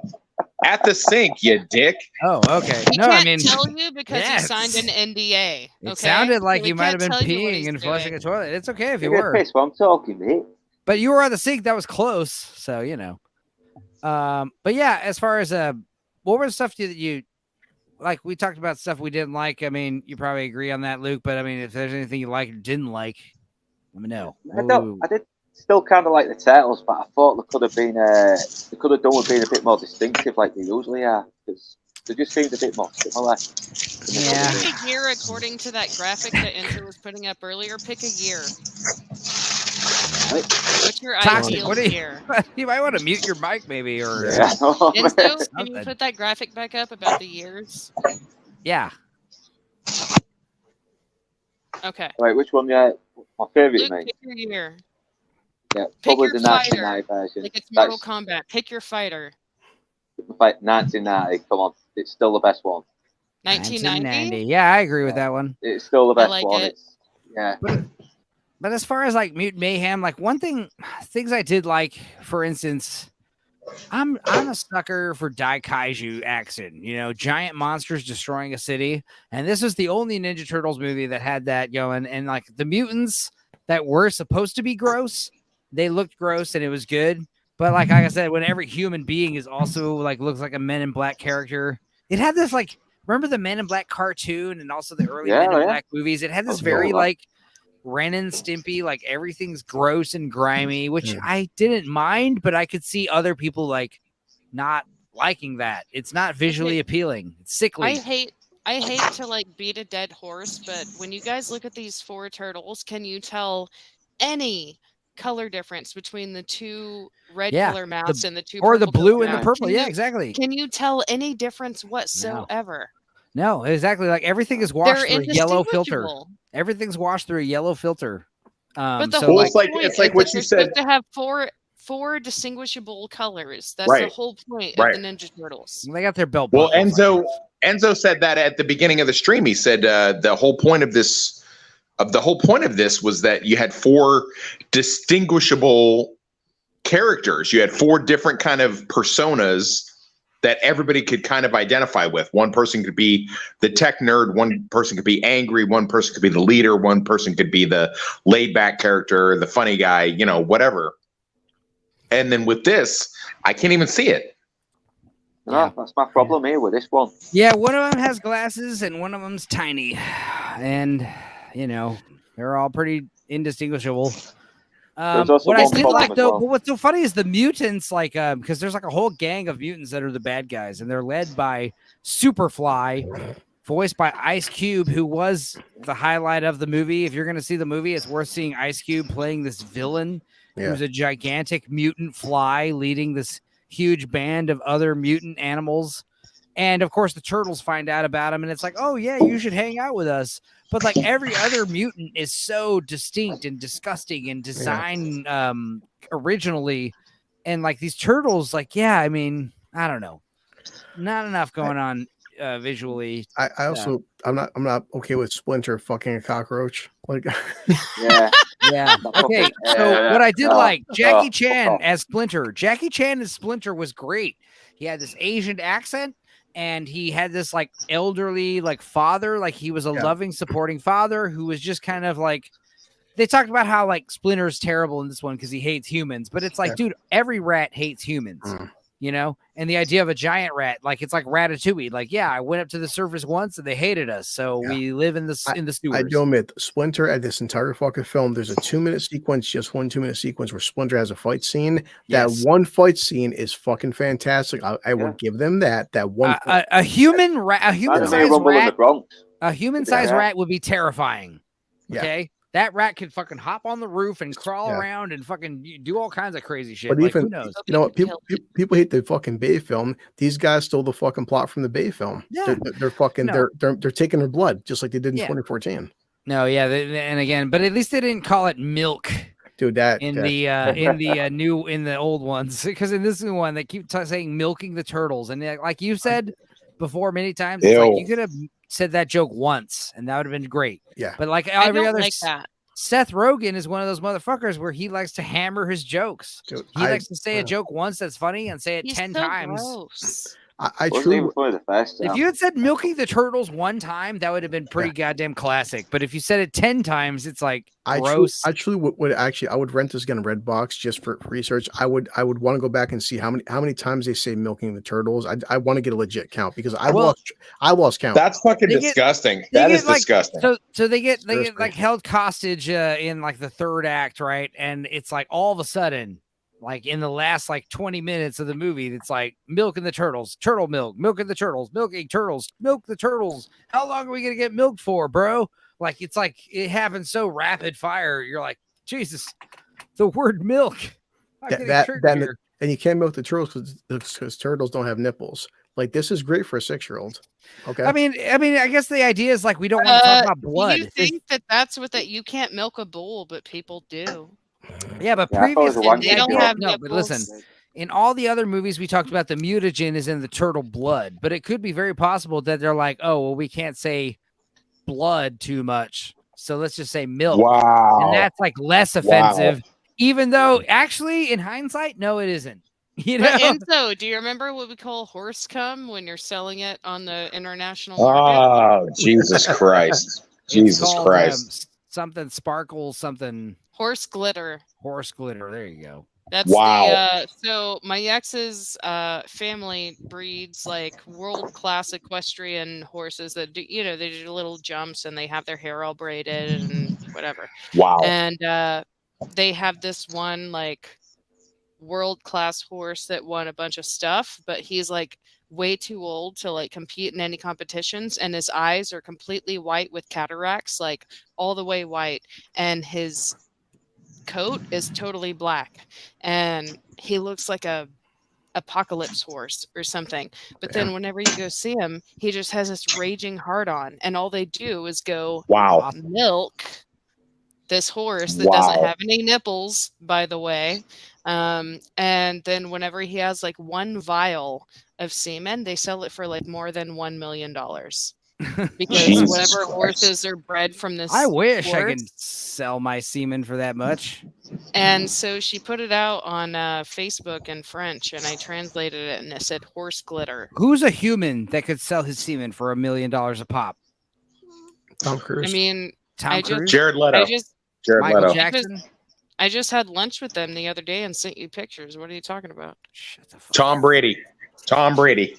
Speaker 4: at the sink, you dick.
Speaker 1: Oh, okay.
Speaker 8: He can't tell you because he signed an NDA. Okay?
Speaker 1: It sounded like
Speaker 8: So
Speaker 1: you
Speaker 8: we
Speaker 1: might have
Speaker 8: can't
Speaker 1: been
Speaker 8: tell you what
Speaker 1: peeing
Speaker 8: he's
Speaker 1: and flushing a
Speaker 8: doing.
Speaker 1: toilet. It's okay if you
Speaker 2: Get
Speaker 1: were.
Speaker 2: pissed while I'm talking, mate.
Speaker 1: But you were on the sink. That was close. So, but yeah, as far as what were the stuff that you like? We talked about stuff we didn't like. I mean, you probably agree on that, Luke. But I mean, if there's anything you liked or didn't like, let me know.
Speaker 2: I did still kind of like the Turtles, but I thought they could have done with being a bit more distinctive, like they usually are, because they just seemed a bit more similar.
Speaker 8: Yeah. Pick a year according to that graphic that Enzo was putting up earlier. Pick a year. What's your
Speaker 1: Toxic,
Speaker 8: ideal
Speaker 1: what do you-
Speaker 8: here?
Speaker 1: You might want to mute your mic, maybe, or
Speaker 2: Yeah.
Speaker 8: Enzo, can you
Speaker 1: Something.
Speaker 8: put that graphic back up about the years?
Speaker 1: yeah.
Speaker 8: Okay.
Speaker 2: Right, which one? Yeah, my favourite,
Speaker 8: Luke,
Speaker 2: mate.
Speaker 8: pick your year.
Speaker 2: Yeah,
Speaker 8: Pick
Speaker 2: probably
Speaker 8: your
Speaker 2: the
Speaker 8: fighter.
Speaker 2: 1990 version.
Speaker 8: Like it's Mortal
Speaker 2: That's
Speaker 8: Kombat. Pick your fighter.
Speaker 2: 1990. Come on, it's still the best one.
Speaker 8: 1990?
Speaker 1: Yeah, I agree with that one.
Speaker 2: It's still the
Speaker 8: I
Speaker 2: best
Speaker 8: like
Speaker 2: one.
Speaker 8: it.
Speaker 2: It's yeah.
Speaker 1: But as far as like Mutant Mayhem, like things I did like, for instance, I'm a sucker for Daikaiju action, giant monsters destroying a city. And this was the only Ninja Turtles movie that had that going. And like the mutants that were supposed to be gross, they looked gross and it was good. But like I said, when every human being is also like looks like a Men in Black character, it had this like, remember the Men in Black cartoon and also the early Men in Black movies? It had this very like Ren and Stimpy, like everything's gross and grimy, which I didn't mind, but I could see other people like not liking that. It's not visually appealing. It's sickly.
Speaker 8: I hate to like beat a dead horse, but when you guys look at these 4 turtles, can you tell any color difference between the 2 red color mouse and the 2
Speaker 1: or the
Speaker 8: purple
Speaker 1: blue
Speaker 8: color
Speaker 1: and the
Speaker 8: mouse?
Speaker 1: purple? Yeah, exactly.
Speaker 8: Can you tell any difference whatsoever?
Speaker 1: No, exactly. Like everything is washed
Speaker 8: They're
Speaker 1: through a yellow filter.
Speaker 8: indistinguishable.
Speaker 1: Everything's washed through a yellow filter.
Speaker 8: But the
Speaker 1: so
Speaker 8: whole
Speaker 1: like,
Speaker 8: point
Speaker 4: it's like
Speaker 8: is
Speaker 4: what
Speaker 8: that
Speaker 4: you
Speaker 8: they're
Speaker 4: said.
Speaker 8: supposed to have four distinguishable colors. That's the
Speaker 4: Right.
Speaker 8: whole point
Speaker 4: Right.
Speaker 8: of the Ninja Turtles.
Speaker 1: they got their belt
Speaker 4: Well,
Speaker 1: buckles.
Speaker 4: Enzo said that at the beginning of the stream. He said the whole point of this was that you had 4 distinguishable characters. You had 4 different kind of personas that everybody could kind of identify with. One person could be the tech nerd, one person could be angry, one person could be the leader, one person could be the laid back character, the funny guy, whatever. And then with this, I can't even see it.
Speaker 2: No, that's my problem here with this one.
Speaker 1: Yeah, one of them has glasses and one of them's tiny. And, they're all pretty indistinguishable. What I did like though, but what's so funny is the mutants, like, because there's like a whole gang of mutants that are the bad guys, and they're led by Superfly, voiced by Ice Cube, who was the highlight of the movie. If you're going to see the movie, it's worth seeing Ice Cube playing this villain who's a gigantic mutant fly leading this huge band of other mutant animals. And of course, the turtles find out about him, and it's like, oh yeah, you should hang out with us. But like every other mutant is so distinct and disgusting and designed originally, and like these turtles, like I mean, I don't know, not enough going on visually.
Speaker 3: I also I'm not okay with Splinter fucking a cockroach. Like
Speaker 2: yeah.
Speaker 1: Okay, so what I did like Jackie Chan as Splinter. Jackie Chan as Splinter was great. He had this Asian accent. And he had this like elderly like father, like he was a loving, supporting father who was just kind of like, they talked about how like Splinter's terrible in this one because he hates humans, but it's like, dude, every rat hates humans, and the idea of a giant rat, like it's like Ratatouille. Like, I went up to the surface once and they hated us, so we live in the sewers.
Speaker 3: I do admit, Splinter at this entire fucking film, there's a 2-minute sequence, just 1 2-minute sequence where Splinter has a fight scene. That one fight scene is fucking fantastic. I will give them that. That one
Speaker 1: a human sized rat would be terrifying. Okay. That rat could fucking hop on the roof and crawl around and fucking do all kinds of crazy shit.
Speaker 3: But
Speaker 1: like,
Speaker 3: even,
Speaker 1: who knows?
Speaker 3: People hate the fucking Bay film. These guys stole the fucking plot from the Bay film.
Speaker 1: Yeah.
Speaker 3: They're fucking, they're taking their blood just like they did in 2014.
Speaker 1: No, and again, but at least they didn't call it milk.
Speaker 3: Dude, that
Speaker 1: in the old ones, because in this new one they keep saying milking the turtles, and like you said before many times, it's like you could have said that joke once and that would have been great.
Speaker 3: Yeah,
Speaker 1: but like every other, Seth Rogen is one of those motherfuckers where he likes to hammer his jokes. Dude, he likes to say a joke once that's funny and say it 10 times.
Speaker 8: Gross.
Speaker 3: I truly,
Speaker 2: if
Speaker 1: you had said milking the turtles one time, that would have been pretty goddamn classic. But if you said it 10 times, it's like gross.
Speaker 3: I truly would actually, I would rent this again in Redbox just for research. I would want to go back and see how many times they say milking the turtles. I want to get a legit count because I lost count.
Speaker 4: That's fucking disgusting. That is disgusting.
Speaker 1: So they get like held hostage in like the 3rd act, right? And it's like all of a sudden, like in the last like 20 minutes of the movie, it's like milking the turtles, turtle milk, milking the turtles, milking turtles, milk the turtles. How long are we gonna get milked for, bro? Like it's like it happens so rapid fire. You're like, Jesus. the word milk.
Speaker 3: And you can't milk the turtles because turtles don't have nipples. Like, this is great for a 6-year-old. Okay.
Speaker 1: I mean, I guess the idea is like we don't want to talk about blood.
Speaker 8: You think that's what that you can't milk a bull, but people do.
Speaker 1: Yeah, but
Speaker 2: Yeah, I thought it was
Speaker 1: previously
Speaker 2: one
Speaker 8: They don't have
Speaker 1: no, but listen,
Speaker 8: nipples.
Speaker 1: in all the other movies we talked about, the mutagen is in the turtle blood, but it could be very possible that they're like, oh, well, we can't say blood too much, so let's just say milk.
Speaker 4: Wow.
Speaker 1: And that's like less offensive, even though actually in hindsight, no, it isn't. You know?
Speaker 8: But Enzo, do you remember what we call horse cum when you're selling it on the international market?
Speaker 4: Oh, Jesus Christ.
Speaker 1: It's
Speaker 4: Jesus
Speaker 1: called,
Speaker 4: Christ.
Speaker 1: something sparkle, something
Speaker 8: Horse glitter.
Speaker 1: horse glitter. There you go.
Speaker 8: That's
Speaker 4: Wow.
Speaker 8: so my ex's family breeds like world-class equestrian horses that do, they do little jumps and they have their hair all braided and whatever.
Speaker 4: Wow.
Speaker 8: And they have this one like world-class horse that won a bunch of stuff, but he's like way too old to like compete in any competitions, and his eyes are completely white with cataracts, like all the way white, and his coat is totally black, and he looks like a apocalypse horse or something. But then whenever you go see him, he just has this raging heart on, and all they do is go milk this horse that doesn't have any nipples, by the way. And then whenever he has like one vial of semen, they sell it for like more than $1 million. Because
Speaker 4: Jesus
Speaker 8: whatever
Speaker 4: Christ.
Speaker 8: horses are bred from this
Speaker 1: I wish I
Speaker 8: horse.
Speaker 1: could sell my semen for that much.
Speaker 8: And so she put it out on Facebook in French, and I translated it, and it said horse glitter.
Speaker 1: Who's a human that could sell his semen for $1 million a pop?
Speaker 3: Tom Cruise.
Speaker 8: I mean,
Speaker 1: Tom Cruise?
Speaker 4: Jared Leto. Jared
Speaker 1: Michael
Speaker 4: Leto.
Speaker 1: Jackson?
Speaker 8: I just had lunch with them the other day and sent you pictures. What are you talking about?
Speaker 1: Shut the fuck
Speaker 4: Tom Brady. Tom Brady.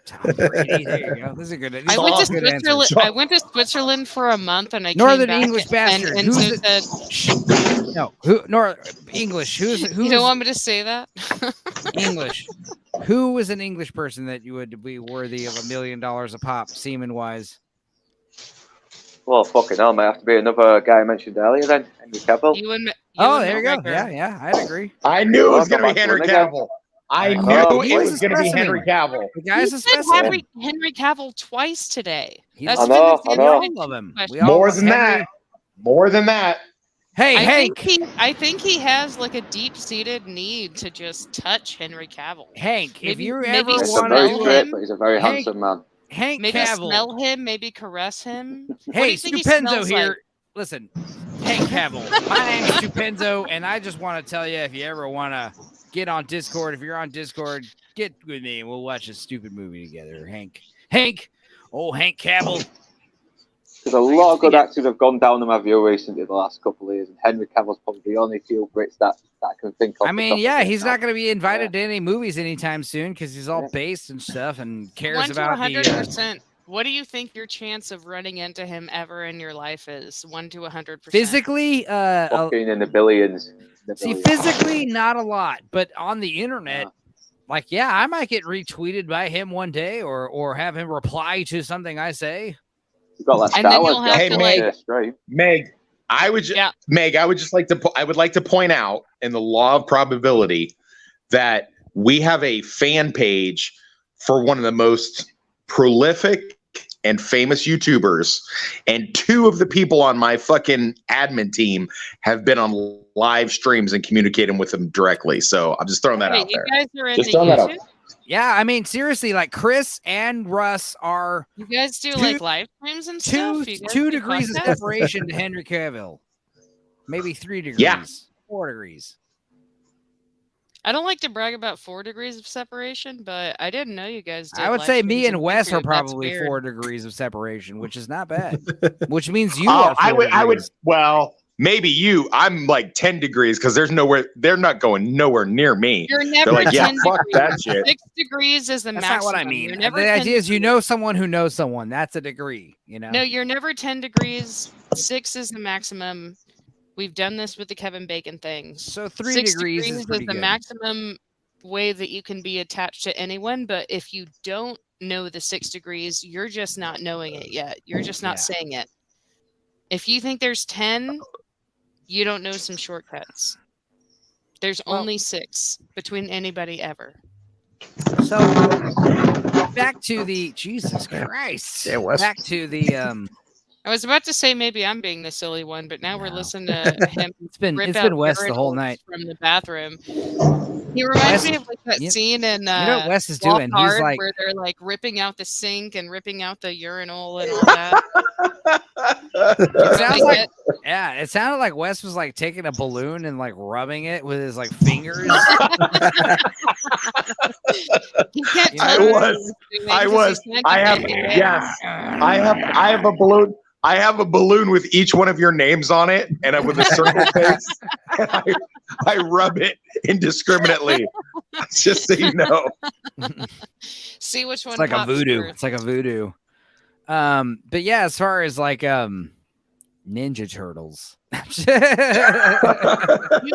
Speaker 1: Tom Brady. There you go. This is a good.
Speaker 8: I went to
Speaker 1: good answer.
Speaker 8: Switzerland. I went to Switzerland for a month, and I
Speaker 1: Northern
Speaker 8: came back
Speaker 1: English bastard.
Speaker 8: And
Speaker 1: Who's
Speaker 8: Enzo said,
Speaker 1: No, who? English. Who's?
Speaker 8: "You don't want me to say that."
Speaker 1: English? Who is an English person that you would be worthy of $1 million a pop, semen wise?
Speaker 2: Well, fucking hell, might have to be another guy I mentioned earlier then, Henry Cavill.
Speaker 1: There you go. Yeah, I'd agree.
Speaker 4: I knew it was
Speaker 2: Well,
Speaker 4: going to be Henry
Speaker 2: again.
Speaker 4: Cavill. I knew
Speaker 1: he
Speaker 4: it
Speaker 1: was
Speaker 4: was
Speaker 1: a
Speaker 4: going to be
Speaker 1: specimen.
Speaker 4: Henry Cavill.
Speaker 1: The
Speaker 8: You
Speaker 1: guy's a
Speaker 8: said
Speaker 1: specimen.
Speaker 8: Henry Cavill twice today.
Speaker 1: He's
Speaker 2: I know.
Speaker 1: we all love him. We all
Speaker 4: More
Speaker 1: love
Speaker 4: than
Speaker 1: Henry.
Speaker 4: that. More than that.
Speaker 1: Hey, Hank.
Speaker 8: I think he has like a deep-seated need to just touch Henry Cavill.
Speaker 1: Hank, if
Speaker 8: Maybe-
Speaker 1: you
Speaker 8: maybe
Speaker 1: ever
Speaker 2: He's
Speaker 1: want
Speaker 2: very
Speaker 8: smell
Speaker 1: to,
Speaker 2: straight,
Speaker 8: him.
Speaker 2: but he's a very
Speaker 1: Hank-
Speaker 2: handsome man.
Speaker 1: Hank
Speaker 8: Maybe
Speaker 1: Cavill.
Speaker 8: smell him, maybe caress him. What do
Speaker 1: Hey,
Speaker 8: you think he
Speaker 1: Stupenzo
Speaker 8: smells
Speaker 1: here.
Speaker 8: like?
Speaker 1: Listen, Hank Cavill. My name's Stupenzo, and I just want to tell you, if you ever want to get on Discord, if you're on Discord, get with me and we'll watch a stupid movie together. Hank, Hank Cavill.
Speaker 2: There's a lot of good actors have gone down on my view recently the last couple of years, and Henry Cavill's probably the only few Brits that I can think of.
Speaker 1: I mean, yeah, he's not going to be invited to any movies anytime soon because he's all based and stuff and cares
Speaker 8: 1 to
Speaker 1: about the.
Speaker 8: 100%. What do you think your chance of running into him ever in your life is? 1 to 100%.
Speaker 1: Physically,
Speaker 2: Fucking in the billions.
Speaker 1: see, physically, not a lot, but on the internet, like, yeah, I might get retweeted by him one day or have him reply to something I say.
Speaker 2: You've got that
Speaker 8: And then
Speaker 2: Star
Speaker 8: you'll
Speaker 2: Wars
Speaker 8: have
Speaker 2: guy
Speaker 8: to,
Speaker 2: from
Speaker 8: like-
Speaker 2: the stream.
Speaker 4: Meg, I would just like to I would like to point out in the law of probability that we have a fan page for one of the most prolific and famous YouTubers, and 2 of the people on my fucking admin team have been on live streams and communicating with them directly. So I'm just throwing that out
Speaker 8: you
Speaker 4: there.
Speaker 8: guys are in
Speaker 4: Just
Speaker 8: the
Speaker 4: throwing that out.
Speaker 8: YouTube?
Speaker 1: Yeah, I mean, seriously, like Chris and Russ are
Speaker 8: You guys do
Speaker 1: Two-
Speaker 8: like live streams and stuff? You guys
Speaker 1: two
Speaker 8: do
Speaker 1: degrees of
Speaker 8: podcasts?
Speaker 1: separation to Henry Cavill. Maybe 3 degrees.
Speaker 4: Yeah.
Speaker 1: 4 degrees.
Speaker 8: I don't like to brag about 4 degrees of separation, but I didn't know you guys did
Speaker 1: I would
Speaker 8: live
Speaker 1: say
Speaker 8: streams
Speaker 1: me and
Speaker 8: in
Speaker 1: Wes are
Speaker 8: YouTube. That's
Speaker 1: probably
Speaker 8: weird.
Speaker 1: 4 degrees of separation, which is not bad. Which means you
Speaker 4: Oh,
Speaker 1: are. 4
Speaker 4: I would.
Speaker 1: degrees.
Speaker 4: Well, maybe you. I'm like 10 degrees because there's nowhere. They're not going nowhere near me.
Speaker 8: You're never
Speaker 4: They're like, yeah,
Speaker 8: 10
Speaker 4: fuck
Speaker 8: degrees.
Speaker 4: that shit.
Speaker 8: 6 degrees is the
Speaker 1: That's
Speaker 8: maximum.
Speaker 1: not what I mean.
Speaker 8: You're
Speaker 1: The
Speaker 8: never 10
Speaker 1: idea is you
Speaker 8: degrees.
Speaker 1: know someone who knows someone. That's a degree, you know?
Speaker 8: No, you're never 10 degrees. 6 is the maximum. We've done this with the Kevin Bacon thing.
Speaker 1: So 3
Speaker 8: 6
Speaker 1: degrees is pretty
Speaker 8: the
Speaker 1: good.
Speaker 8: maximum way that you can be attached to anyone, but if you don't know the 6 degrees, you're just not knowing it yet. You're just not saying it. If you think there's 10, you don't know some shortcuts. There's only 6 between anybody ever.
Speaker 1: So back to the Jesus Christ.
Speaker 3: Yeah, Wes.
Speaker 1: Back to the
Speaker 8: I was about to say maybe I'm being the silly one, but now we're listening to him
Speaker 1: it's been
Speaker 8: rip
Speaker 1: Wes
Speaker 8: out
Speaker 1: the whole
Speaker 8: urinals
Speaker 1: night.
Speaker 8: from the bathroom. He reminds
Speaker 1: Wes-
Speaker 8: me of like that
Speaker 1: you-
Speaker 8: scene in
Speaker 1: You know what Wes is
Speaker 8: Walk
Speaker 1: doing? He's
Speaker 8: Hard
Speaker 1: like
Speaker 8: where they're like ripping out the sink and ripping out the urinal and all that.
Speaker 1: it sounds
Speaker 8: Rubbing
Speaker 1: like
Speaker 8: it.
Speaker 1: yeah, it sounded like Wes was like taking a balloon and like rubbing it with his like fingers.
Speaker 8: He can't
Speaker 1: I
Speaker 8: tell
Speaker 4: was.
Speaker 8: what he's doing
Speaker 4: I
Speaker 8: 'cause
Speaker 4: was.
Speaker 8: he's not
Speaker 4: I have.
Speaker 8: getting it.
Speaker 4: Yes. I have a balloon. I have a balloon with each one of your names on it, and with a circle face. And I rub it indiscriminately, just so you know.
Speaker 8: See which one
Speaker 1: It's like a
Speaker 8: pops
Speaker 1: voodoo.
Speaker 8: first.
Speaker 1: It's like a voodoo. But yeah, as far as like Ninja Turtles.
Speaker 8: You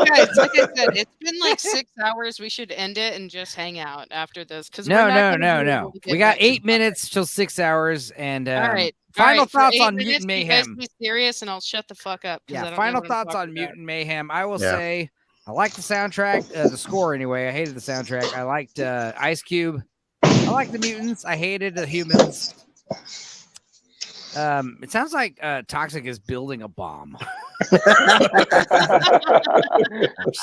Speaker 8: guys, like I said, it's been like 6 hours. We should end it and just hang out after this. Because
Speaker 1: No. We got 8 minutes till 6 hours, and
Speaker 8: All right.
Speaker 1: final
Speaker 8: For
Speaker 1: thoughts
Speaker 8: 8
Speaker 1: on
Speaker 8: minutes,
Speaker 1: Mutant
Speaker 8: you guys
Speaker 1: Mayhem.
Speaker 8: be serious, and I'll shut the fuck up. 'cause I
Speaker 1: Yeah,
Speaker 8: don't know
Speaker 1: final
Speaker 8: what I'm
Speaker 1: thoughts on
Speaker 8: talking about.
Speaker 1: Mutant Mayhem. I will
Speaker 3: Yeah.
Speaker 1: say I like the soundtrack, the score anyway. I hated the soundtrack. I liked Ice Cube. I like the mutants. I hated the humans. It sounds like Toxic is building a bomb or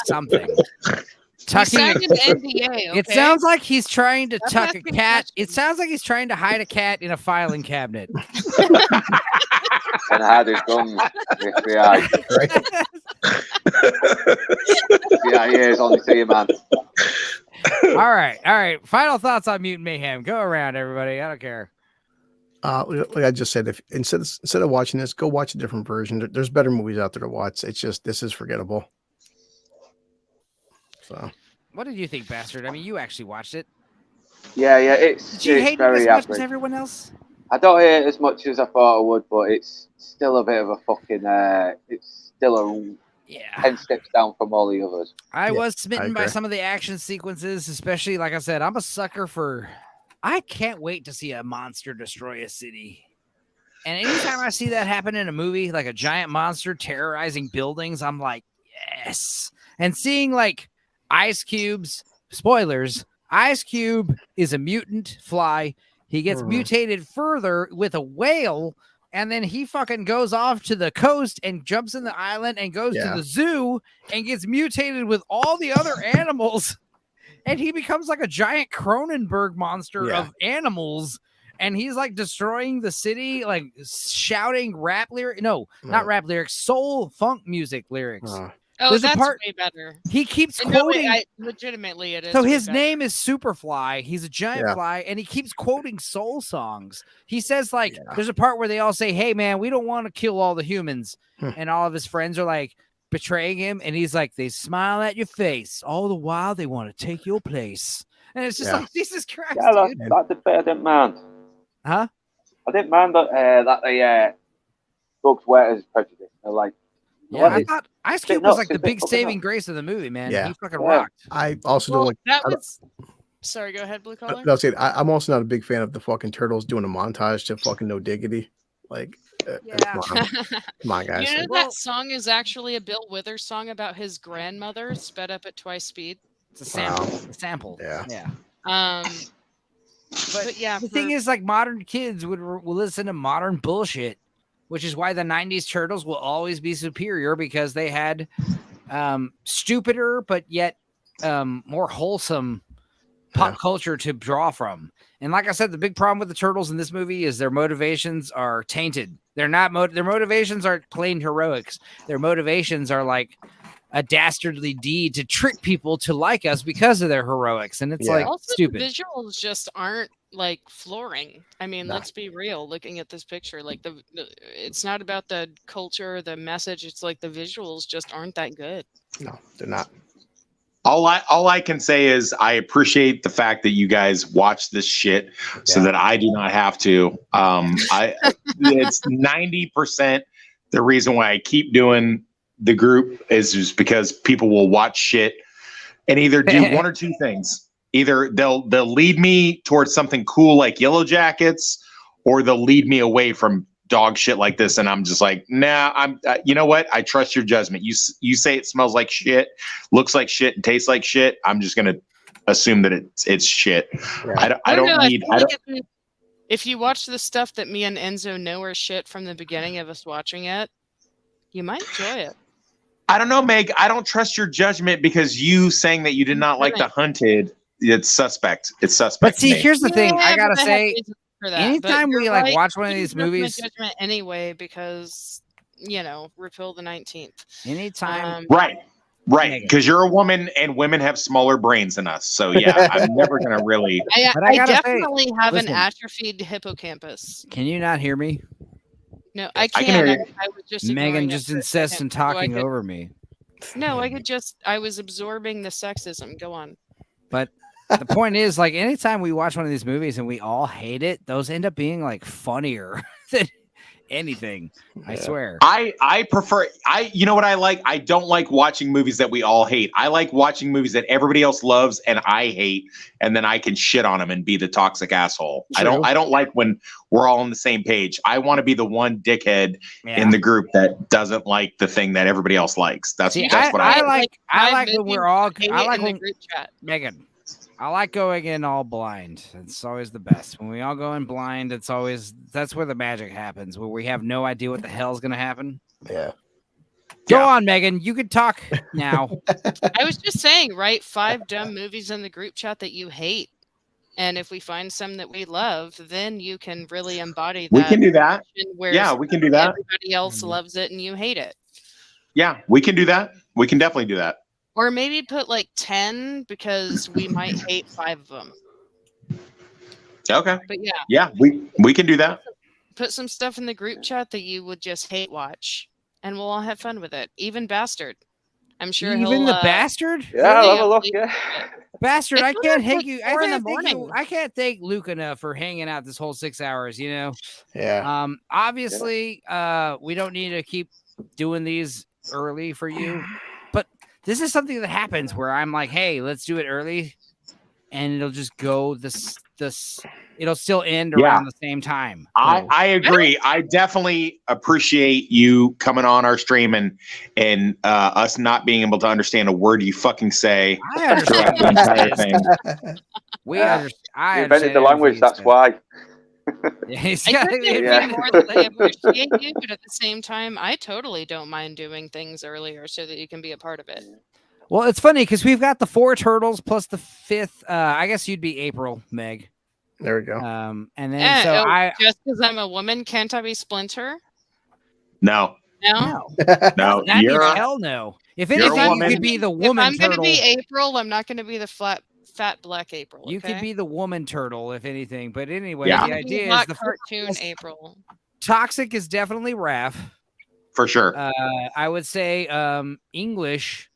Speaker 1: something.
Speaker 8: We signed an NDA, okay?
Speaker 1: It sounds like he's trying to
Speaker 8: Stop
Speaker 1: tuck a
Speaker 8: asking
Speaker 1: cat. It
Speaker 8: questions.
Speaker 1: sounds like he's trying to hide a cat in a filing cabinet.
Speaker 2: And I had his guns. FBI. FBI is on the team, man.
Speaker 1: All right. Final thoughts on Mutant Mayhem. Go around, everybody. I don't care.
Speaker 3: Like I just said, if instead of watching this, go watch a different version. There's better movies out there to watch. It's just this is forgettable. So,
Speaker 1: What did you think, Bastard? I mean, you actually watched it.
Speaker 2: Yeah, it's,
Speaker 1: Did you
Speaker 2: it's
Speaker 1: hate it
Speaker 2: very
Speaker 1: as much
Speaker 2: average.
Speaker 1: as everyone else?
Speaker 2: I don't hate it as much as I thought I would, but it's still a bit of a fucking. It's still a
Speaker 1: Yeah.
Speaker 2: 10 steps down from all the others.
Speaker 1: I was smitten by
Speaker 3: agree.
Speaker 1: some of the action sequences, especially, like I said, I'm a sucker for. I can't wait to see a monster destroy a city. And anytime I see that happen in a movie, like a giant monster terrorizing buildings, I'm like, yes. And seeing like Ice Cube's spoilers, Ice Cube is a mutant fly. He gets mutated further with a whale, and then he fucking goes off to the coast and jumps in the island and goes to the zoo and gets mutated with all the other animals. And he becomes like a giant Cronenberg monster of animals. And he's like destroying the city, like shouting rap lyrics. No, not rap lyrics, soul funk music lyrics.
Speaker 8: Oh,
Speaker 1: There's a
Speaker 8: that's
Speaker 1: part-
Speaker 8: way better.
Speaker 1: He keeps
Speaker 8: No,
Speaker 1: quoting.
Speaker 8: legitimately, it is.
Speaker 1: So
Speaker 8: way
Speaker 1: his
Speaker 8: better.
Speaker 1: name is Superfly. He's a giant fly, and he keeps quoting soul songs. He says, like, there's a part where they all say, "Hey, man, we don't want to kill all the humans," and all of his friends are like betraying him, and he's like, "They smile at your face, all the while they want to take your place." And it's just like, Jesus Christ,
Speaker 2: Yeah,
Speaker 1: dude.
Speaker 2: that debate I didn't mind.
Speaker 1: Huh?
Speaker 2: I didn't mind that they folks wear as prejudice. They're like,
Speaker 1: Yeah, I thought Ice Cube was like the
Speaker 2: It's
Speaker 1: big
Speaker 2: fucking
Speaker 1: saving
Speaker 2: nuts.
Speaker 1: grace of the movie, man.
Speaker 3: Yeah.
Speaker 1: He fucking rocked.
Speaker 3: I also
Speaker 8: Well,
Speaker 3: don't like.
Speaker 8: that
Speaker 3: I don't-
Speaker 8: was. Sorry, go ahead, Blue Collar.
Speaker 3: I'll say I'm also not a big fan of the fucking turtles doing a montage to fucking No Diggity. Like, come on, guys.
Speaker 8: You know that song is actually a Bill Withers song about his grandmother sped up at twice speed.
Speaker 1: It's a sample. A sample.
Speaker 3: Yeah.
Speaker 8: But yeah,
Speaker 1: The thing is, like, modern kids will listen to modern bullshit, which is why the 90s Turtles will always be superior, because they had stupider but yet more wholesome pop culture to draw from. And like I said, the big problem with the Turtles in this movie is their motivations are tainted. They're not their motivations aren't plain heroics. Their motivations are like a dastardly deed to trick people to like us because of their heroics, and it's like
Speaker 8: also,
Speaker 1: stupid.
Speaker 8: The visuals just aren't like flooring. I mean, let's be real. Looking at this picture, like it's not about the culture, the message. It's like the visuals just aren't that good.
Speaker 3: No, they're not.
Speaker 4: All I can say is I appreciate the fact that you guys watch this shit so that I do not have to. It's 90% the reason why I keep doing the group is just because people will watch shit and either do one or two things. Either they'll lead me towards something cool like Yellow Jackets, or they'll lead me away from dog shit like this, and I'm just like, nah. I'm. You know what? I trust your judgment. You say it smells like shit, looks like shit, and tastes like shit. I'm just gonna assume that it's shit.
Speaker 3: Yeah.
Speaker 4: I don't need.
Speaker 8: If you watch the stuff that me and Enzo know are shit from the beginning of us watching it, you might enjoy it.
Speaker 4: I don't know, Meg. I don't trust your judgment because you saying that you did not like The Hunted. It's suspect. It's suspect.
Speaker 1: But see,
Speaker 4: to me.
Speaker 1: here's the thing. I gotta
Speaker 8: but have
Speaker 1: say,
Speaker 8: reasons for that.
Speaker 1: anytime
Speaker 8: But
Speaker 1: we
Speaker 8: you're
Speaker 1: like
Speaker 8: right,
Speaker 1: watch one of
Speaker 8: you
Speaker 1: these
Speaker 8: can trust my
Speaker 1: movies,
Speaker 8: judgment anyway, because repeal the 19th.
Speaker 1: anytime,
Speaker 4: Right,
Speaker 1: Megan.
Speaker 4: because you're a woman and women have smaller brains than us. So yeah, I'm never gonna really.
Speaker 1: But I
Speaker 8: I
Speaker 1: gotta say,
Speaker 8: definitely have
Speaker 1: listen.
Speaker 8: an atrophied hippocampus.
Speaker 1: Can you not hear me?
Speaker 8: No, I
Speaker 4: I
Speaker 8: can.
Speaker 4: can hear you.
Speaker 8: I was just
Speaker 1: Megan
Speaker 8: ignoring
Speaker 1: just
Speaker 8: it for a
Speaker 1: insists
Speaker 8: second,
Speaker 1: on
Speaker 8: so I
Speaker 1: talking
Speaker 8: could-
Speaker 1: over me.
Speaker 8: No, I was absorbing the sexism. Go on.
Speaker 1: But the point is, like, anytime we watch one of these movies and we all hate it, those end up being like funnier than anything. I swear.
Speaker 4: I prefer. You know what I like? I don't like watching movies that we all hate. I like watching movies that everybody else loves and I hate, and then I can shit on them and be the toxic asshole.
Speaker 3: True.
Speaker 4: I don't like when we're all on the same page. I want to be the one dickhead in the group that doesn't like the thing that everybody else likes. That's
Speaker 1: See,
Speaker 4: what
Speaker 1: I
Speaker 4: I
Speaker 1: like. I like when we're all.
Speaker 8: Hate
Speaker 1: I
Speaker 8: it
Speaker 1: like
Speaker 8: in the
Speaker 1: when
Speaker 8: group chat.
Speaker 1: Megan. I like going in all blind. It's always the best. When we all go in blind, that's where the magic happens, where we have no idea what the hell's going to happen.
Speaker 3: Yeah.
Speaker 1: Go on, Megan. You can talk now.
Speaker 8: I was just saying, right? 5 dumb movies in the group chat that you hate. And if we find some that we love, then you can really embody that.
Speaker 4: We can do that.
Speaker 8: Where
Speaker 4: Yeah, we can do that.
Speaker 8: Everybody else loves it and you hate it.
Speaker 4: Yeah, we can do that. We can definitely do that.
Speaker 8: Or maybe put like 10 because we might hate 5 of them.
Speaker 4: Okay.
Speaker 8: But yeah.
Speaker 4: Yeah, we can do that.
Speaker 8: Put some stuff in the group chat that you would just hate watch. And we'll all have fun with it. Even Bastard. I'm sure
Speaker 1: Even the Bastard?
Speaker 2: Yeah, I'll have a look. Yeah.
Speaker 1: Bastard, I
Speaker 8: It's
Speaker 1: can't
Speaker 8: like
Speaker 1: thank you.
Speaker 8: 4 in the morning.
Speaker 1: I can't thank Luke enough for hanging out this whole 6 hours, you know?
Speaker 3: Yeah.
Speaker 1: Obviously, we don't need to keep doing these early for you. But this is something that happens where I'm like, hey, let's do it early. And it'll just go this it'll still end around the same time.
Speaker 4: I agree. I definitely appreciate you coming on our stream and us not being able to understand a word you fucking say.
Speaker 1: I understand
Speaker 4: throughout the entire thing.
Speaker 1: I
Speaker 2: You invented the language, that's why.
Speaker 8: I couldn't agree more that I appreciate you, but at the same time, I totally don't mind doing things earlier so that you can be a part of it.
Speaker 1: Well, it's funny because we've got the 4 turtles plus the 5th. I guess you'd be April, Meg.
Speaker 3: There we go.
Speaker 1: And then
Speaker 8: just because I'm a woman, can't I be Splinter?
Speaker 4: No.
Speaker 8: No.
Speaker 4: No.
Speaker 1: That means hell no. If anything, you could be the woman
Speaker 8: if I'm
Speaker 1: turtle.
Speaker 8: going to be April, I'm not going to be the fat black April. Okay?
Speaker 1: You could be the woman turtle, if anything. But anyway,
Speaker 4: Yeah.
Speaker 1: the idea
Speaker 8: not
Speaker 1: is the
Speaker 8: cartoon April.
Speaker 1: Toxic is definitely Raph.
Speaker 4: For sure.
Speaker 1: I would say English.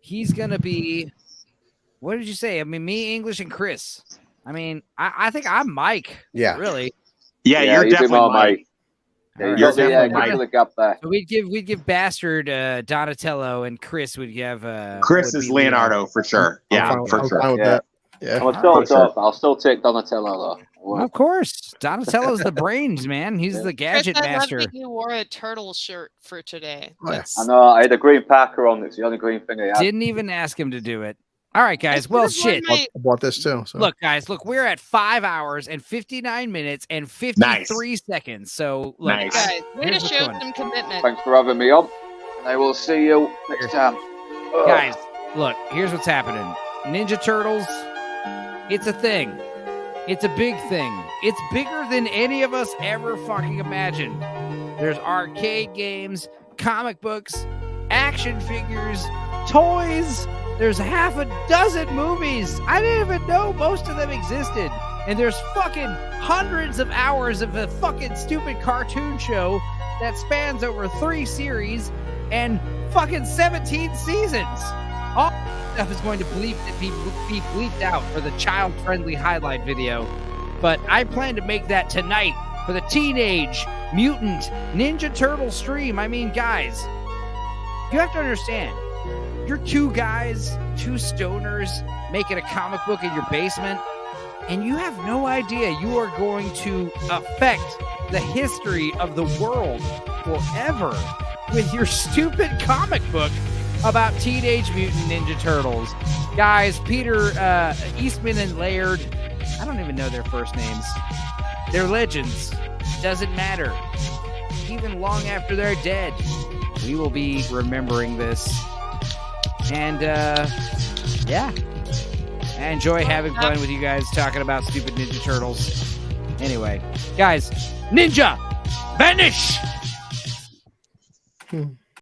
Speaker 1: He's gonna be. What did you say? I mean, me, English, and Chris. I mean, I think I'm Mike.
Speaker 3: Yeah.
Speaker 1: Really.
Speaker 4: Yeah, you're definitely Mike.
Speaker 2: Yeah,
Speaker 1: You're
Speaker 2: definitely the gap there.
Speaker 1: So we'd give Bastard Donatello, and Chris would give.
Speaker 4: Chris
Speaker 1: would
Speaker 4: is
Speaker 1: be
Speaker 4: Leonardo for sure. Yeah,
Speaker 3: I'm
Speaker 4: for sure.
Speaker 3: fine with that. Yeah.
Speaker 2: I'm still tough. I'll still take Donatello though.
Speaker 1: Well, of course, Donatello's the brains, man. He's the gadget
Speaker 8: Chris, I love
Speaker 1: master.
Speaker 8: that you wore a turtle shirt for today.
Speaker 3: Oh, yeah.
Speaker 8: That's-
Speaker 2: I know. I had a green Parker on. It's the only green thing I had.
Speaker 1: Didn't even ask him to do it. All right, guys. Well, shit.
Speaker 3: I bought this too. So.
Speaker 1: Look, guys. Look, we're at 5 hours and 59 minutes and 53 seconds. So, look,
Speaker 4: Nice.
Speaker 8: Guys, way to
Speaker 1: here's what's
Speaker 8: show
Speaker 1: going.
Speaker 8: some commitment.
Speaker 2: Thanks for having me on. And I will see you next time.
Speaker 1: Guys, look, here's what's happening. Ninja Turtles, it's a thing. It's a big thing. It's bigger than any of us ever fucking imagined. There's arcade games, comic books, action figures, toys. There's half a dozen movies. I didn't even know most of them existed. And there's fucking hundreds of hours of a fucking stupid cartoon show that spans over 3 series and fucking 17 seasons. All stuff is going to be bleeped out for the child-friendly highlight video. But I plan to make that tonight for the Teenage Mutant Ninja Turtle stream. I mean, guys, you have to understand, you're 2 guys, 2 stoners making a comic book in your basement, and you have no idea you are going to affect the history of the world forever with your stupid comic book about Teenage Mutant Ninja Turtles. Guys, Peter Eastman and Laird, I don't even know their first names. They're legends. Doesn't matter. Even long after they're dead, we will be remembering this. And, yeah. I enjoy having fun with you guys talking about stupid Ninja Turtles. Anyway, guys, Ninja, vanish!